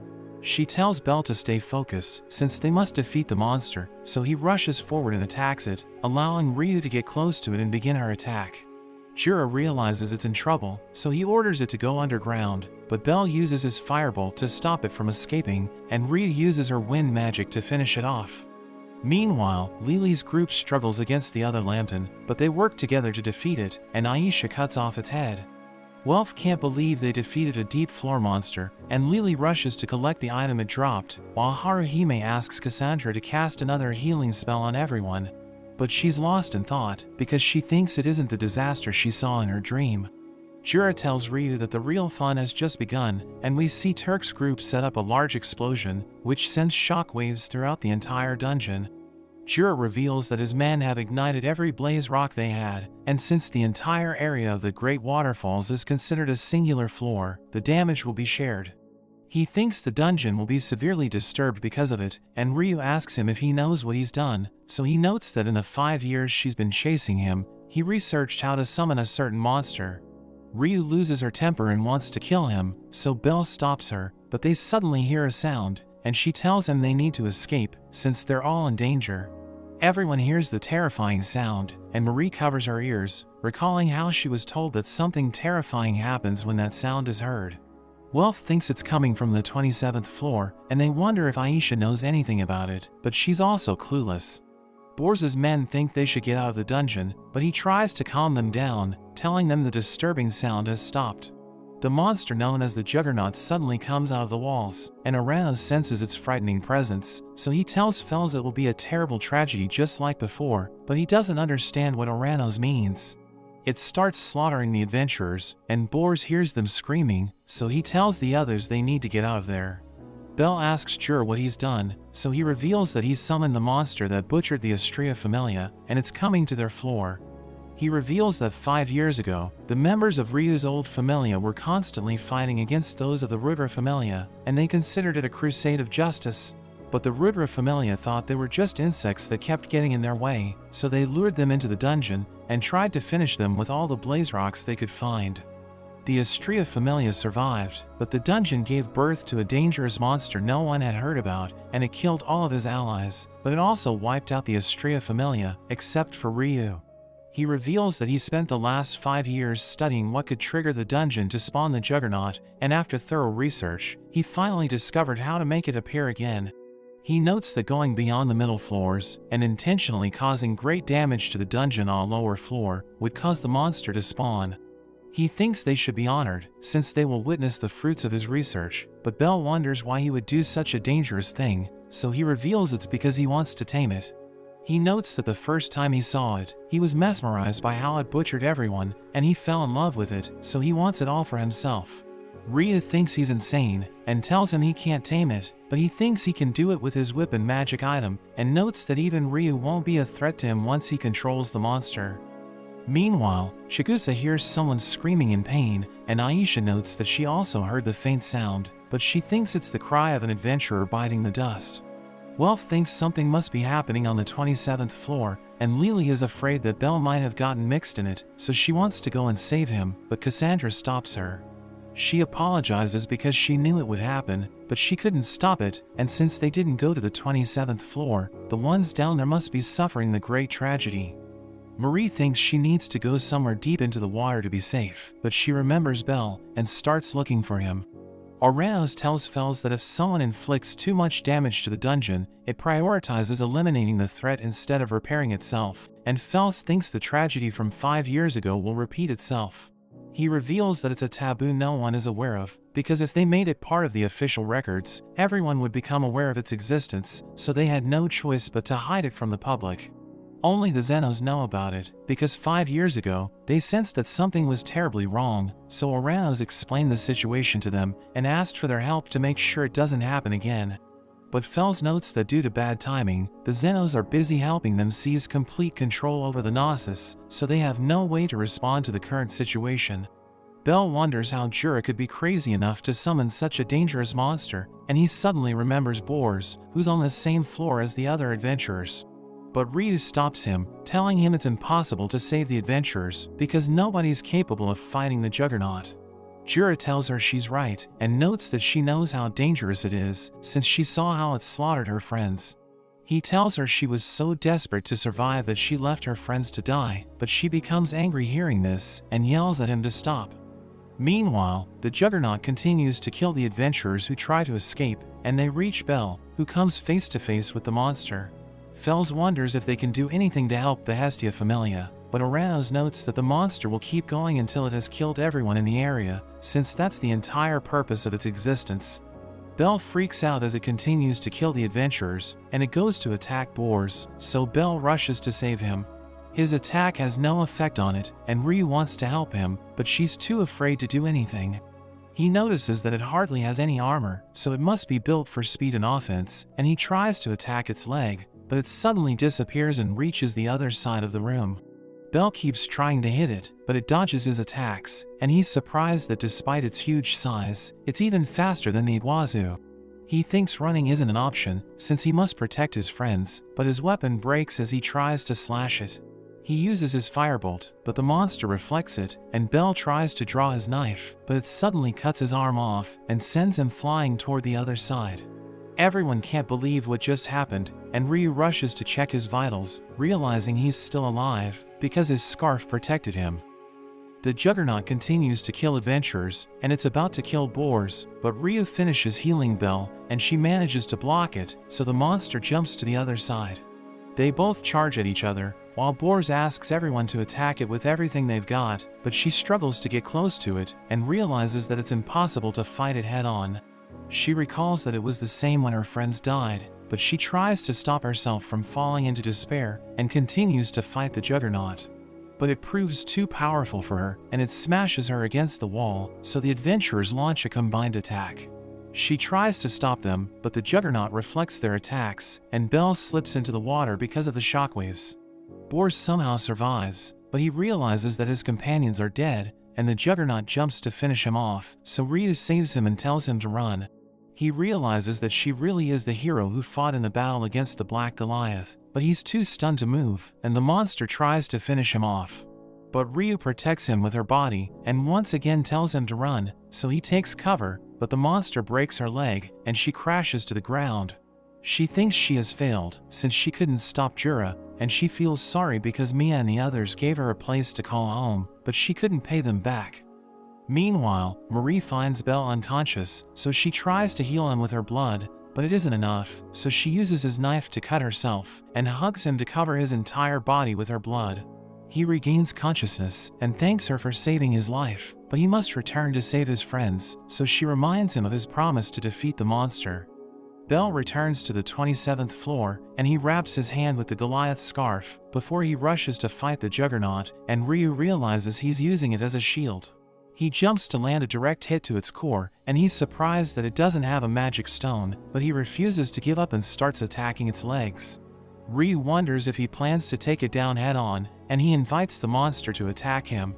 She tells Belle to stay focused, since they must defeat the monster, so he rushes forward and attacks it, allowing Ryu to get close to it and begin her attack. Jura realizes it's in trouble, so he orders it to go underground, but Belle uses his firebolt to stop it from escaping, and Ryu uses her wind magic to finish it off. Meanwhile, Lily's group struggles against the other lantern, but they work together to defeat it, and Aisha cuts off its head. Wealth can't believe they defeated a deep floor monster, and Lily rushes to collect the item it dropped, while Haruhime asks Cassandra to cast another healing spell on everyone. But she's lost in thought, because she thinks it isn't the disaster she saw in her dream. Jura tells Ryu that the real fun has just begun, and we see Turk's group set up a large explosion, which sends shockwaves throughout the entire dungeon. Jura reveals that his men have ignited every blaze rock they had, and since the entire area of the Great Waterfalls is considered a singular floor, the damage will be shared. He thinks the dungeon will be severely disturbed because of it, and Ryu asks him if he knows what he's done, so he notes that in the 5 years she's been chasing him, he researched how to summon a certain monster. Ryu loses her temper and wants to kill him, so Belle stops her, but they suddenly hear a sound, and she tells him they need to escape, since they're all in danger. Everyone hears the terrifying sound, and Marie covers her ears, recalling how she was told that something terrifying happens when that sound is heard. Wealth thinks it's coming from the 27th floor, and they wonder if Aisha knows anything about it, but she's also clueless. Bors's men think they should get out of the dungeon, but he tries to calm them down, telling them the disturbing sound has stopped. The monster known as the Juggernaut suddenly comes out of the walls, and Aranos senses its frightening presence, so he tells Fels it will be a terrible tragedy just like before, but he doesn't understand what Aranos means. It starts slaughtering the adventurers, and Bors hears them screaming, so he tells the others they need to get out of there. Belle asks Jur what he's done, so he reveals that he's summoned the monster that butchered the Astrea Familia, and it's coming to their floor. He reveals that 5 years ago, the members of Ryu's old familia were constantly fighting against those of the Rudra Familia, and they considered it a crusade of justice. But the Rudra Familia thought they were just insects that kept getting in their way, so they lured them into the dungeon, and tried to finish them with all the blaze rocks they could find. The Astrea Familia survived, but the dungeon gave birth to a dangerous monster no one had heard about, and it killed all of his allies, but it also wiped out the Astrea Familia, except for Ryu. He reveals that he spent the last 5 years studying what could trigger the dungeon to spawn the Juggernaut, and after thorough research, he finally discovered how to make it appear again. He notes that going beyond the middle floors, and intentionally causing great damage to the dungeon on a lower floor, would cause the monster to spawn. He thinks they should be honored, since they will witness the fruits of his research, but Belle wonders why he would do such a dangerous thing, so he reveals it's because he wants to tame it. He notes that the first time he saw it, he was mesmerized by how it butchered everyone, and he fell in love with it, so he wants it all for himself. Ryu thinks he's insane, and tells him he can't tame it, but he thinks he can do it with his whip and magic item, and notes that even Ryu won't be a threat to him once he controls the monster. Meanwhile, Chigusa hears someone screaming in pain, and Aisha notes that she also heard the faint sound, but she thinks it's the cry of an adventurer biting the dust. Wealth thinks something must be happening on the 27th floor, and Lily is afraid that Belle might have gotten mixed in it, so she wants to go and save him, but Cassandra stops her. She apologizes because she knew it would happen, but she couldn't stop it, and since they didn't go to the 27th floor, the ones down there must be suffering the great tragedy. Marie thinks she needs to go somewhere deep into the water to be safe, but she remembers Belle, and starts looking for him. Aranos tells Fels that if someone inflicts too much damage to the dungeon, it prioritizes eliminating the threat instead of repairing itself, and Fels thinks the tragedy from 5 years ago will repeat itself. He reveals that it's a taboo no one is aware of, because if they made it part of the official records, everyone would become aware of its existence, so they had no choice but to hide it from the public. Only the Zenos know about it, because 5 years ago, they sensed that something was terribly wrong, so Aranos explained the situation to them and asked for their help to make sure it doesn't happen again. But Fels notes that due to bad timing, the Zenos are busy helping them seize complete control over the Gnosis, so they have no way to respond to the current situation. Belle wonders how Jura could be crazy enough to summon such a dangerous monster, and he suddenly remembers Bors, who's on the same floor as the other adventurers. But Ryu stops him, telling him it's impossible to save the adventurers because nobody's capable of fighting the Juggernaut. Jura tells her she's right, and notes that she knows how dangerous it is, since she saw how it slaughtered her friends. He tells her she was so desperate to survive that she left her friends to die, but she becomes angry hearing this, and yells at him to stop. Meanwhile, the Juggernaut continues to kill the adventurers who try to escape, and they reach Belle, who comes face to face with the monster. Fels wonders if they can do anything to help the Hestia Familia, but Oranos notes that the monster will keep going until it has killed everyone in the area, since that's the entire purpose of its existence. Belle freaks out as it continues to kill the adventurers, and it goes to attack Boars, so Belle rushes to save him. His attack has no effect on it, and Ryu wants to help him, but she's too afraid to do anything. He notices that it hardly has any armor, so it must be built for speed and offense, and he tries to attack its leg, but it suddenly disappears and reaches the other side of the room. Belle keeps trying to hit it, but it dodges his attacks, and he's surprised that despite its huge size, it's even faster than the Iguazu. He thinks running isn't an option, since he must protect his friends, but his weapon breaks as he tries to slash it. He uses his firebolt, but the monster reflects it, and Belle tries to draw his knife, but it suddenly cuts his arm off and sends him flying toward the other side. Everyone can't believe what just happened, and Ryu rushes to check his vitals, realizing he's still alive, because his scarf protected him. The Juggernaut continues to kill adventurers, and it's about to kill Boars, but Ryu finishes healing Belle, and she manages to block it, so the monster jumps to the other side. They both charge at each other, while Boars asks everyone to attack it with everything they've got, but she struggles to get close to it, and realizes that it's impossible to fight it head-on. She recalls that it was the same when her friends died, but she tries to stop herself from falling into despair, and continues to fight the Juggernaut. But it proves too powerful for her, and it smashes her against the wall, so the adventurers launch a combined attack. She tries to stop them, but the Juggernaut reflects their attacks, and Belle slips into the water because of the shockwaves. Boars somehow survives, but he realizes that his companions are dead, and the Juggernaut jumps to finish him off, so Ryu saves him and tells him to run. He realizes that she really is the hero who fought in the battle against the Black Goliath, but he's too stunned to move, and the monster tries to finish him off. But Ryu protects him with her body, and once again tells him to run, so he takes cover, but the monster breaks her leg, and she crashes to the ground. She thinks she has failed, since she couldn't stop Jura, and she feels sorry because Mia and the others gave her a place to call home, but she couldn't pay them back. Meanwhile, Marie finds Belle unconscious, so she tries to heal him with her blood, but it isn't enough, so she uses his knife to cut herself, and hugs him to cover his entire body with her blood. He regains consciousness, and thanks her for saving his life, but he must return to save his friends, so she reminds him of his promise to defeat the monster. Belle returns to the 27th floor, and he wraps his hand with the Goliath scarf, before he rushes to fight the Juggernaut, and Ryu realizes he's using it as a shield. He jumps to land a direct hit to its core, and he's surprised that it doesn't have a magic stone, but he refuses to give up and starts attacking its legs. Ryu wonders if he plans to take it down head-on, and he invites the monster to attack him.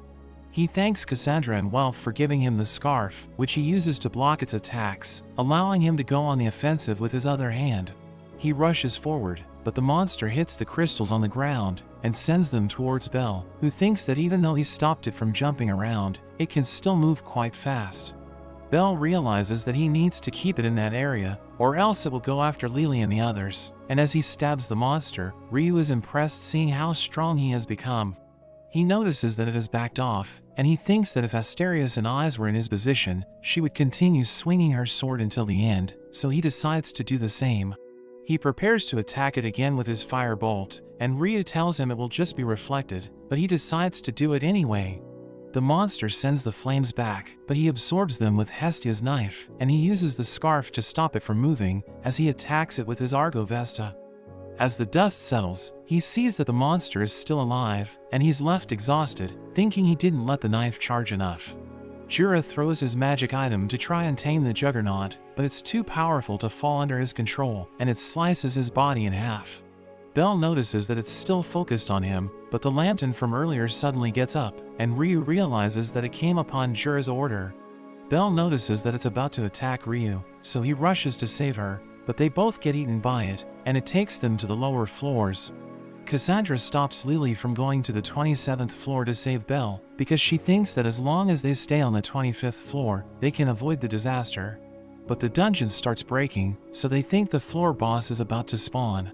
He thanks Cassandra and Welf for giving him the scarf, which he uses to block its attacks, allowing him to go on the offensive with his other hand. He rushes forward, but the monster hits the crystals on the ground, and sends them towards Belle, who thinks that even though he stopped it from jumping around, it can still move quite fast. Belle realizes that he needs to keep it in that area, or else it will go after Lily and the others, and as he stabs the monster, Ryu is impressed seeing how strong he has become. He notices that it has backed off, and he thinks that if Asterius and Eyes were in his position, she would continue swinging her sword until the end, so he decides to do the same. He prepares to attack it again with his firebolt, and Ryu tells him it will just be reflected, but he decides to do it anyway. The monster sends the flames back, but he absorbs them with Hestia's knife, and he uses the scarf to stop it from moving as he attacks it with his Argo Vesta. As the dust settles, he sees that the monster is still alive, and he's left exhausted, thinking he didn't let the knife charge enough. Jura throws his magic item to try and tame the Juggernaut, but it's too powerful to fall under his control, and it slices his body in half. Belle notices that it's still focused on him, but the lantern from earlier suddenly gets up, and Ryu realizes that it came upon Jura's order. Belle notices that it's about to attack Ryu, so he rushes to save her, but they both get eaten by it, and it takes them to the lower floors. Cassandra stops Lily from going to the 27th floor to save Belle, because she thinks that as long as they stay on the 25th floor, they can avoid the disaster. But the dungeon starts breaking, so they think the floor boss is about to spawn.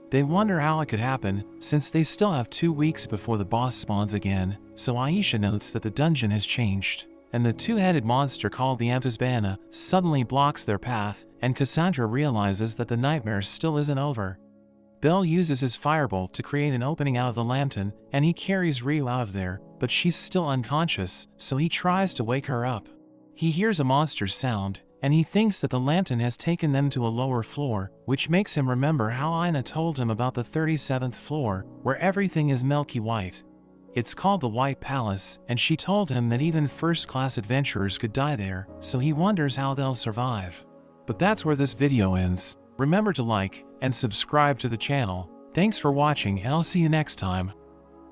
They wonder how it could happen, since they still have 2 weeks before the boss spawns again, so Aisha notes that the dungeon has changed, and the two-headed monster called the Amphisbana suddenly blocks their path, and Cassandra realizes that the nightmare still isn't over. Bell uses his firebolt to create an opening out of the lantern, and he carries Ryu out of there, but she's still unconscious, so he tries to wake her up. He hears a monster's sound, and he thinks that the lantern has taken them to a lower floor, which makes him remember how Ina told him about the 37th floor, where everything is milky white. It's called the White Palace, and she told him that even first-class adventurers could die there, so he wonders how they'll survive. But that's where this video ends. Remember to like and subscribe to the channel. Thanks for watching, and I'll see you next time.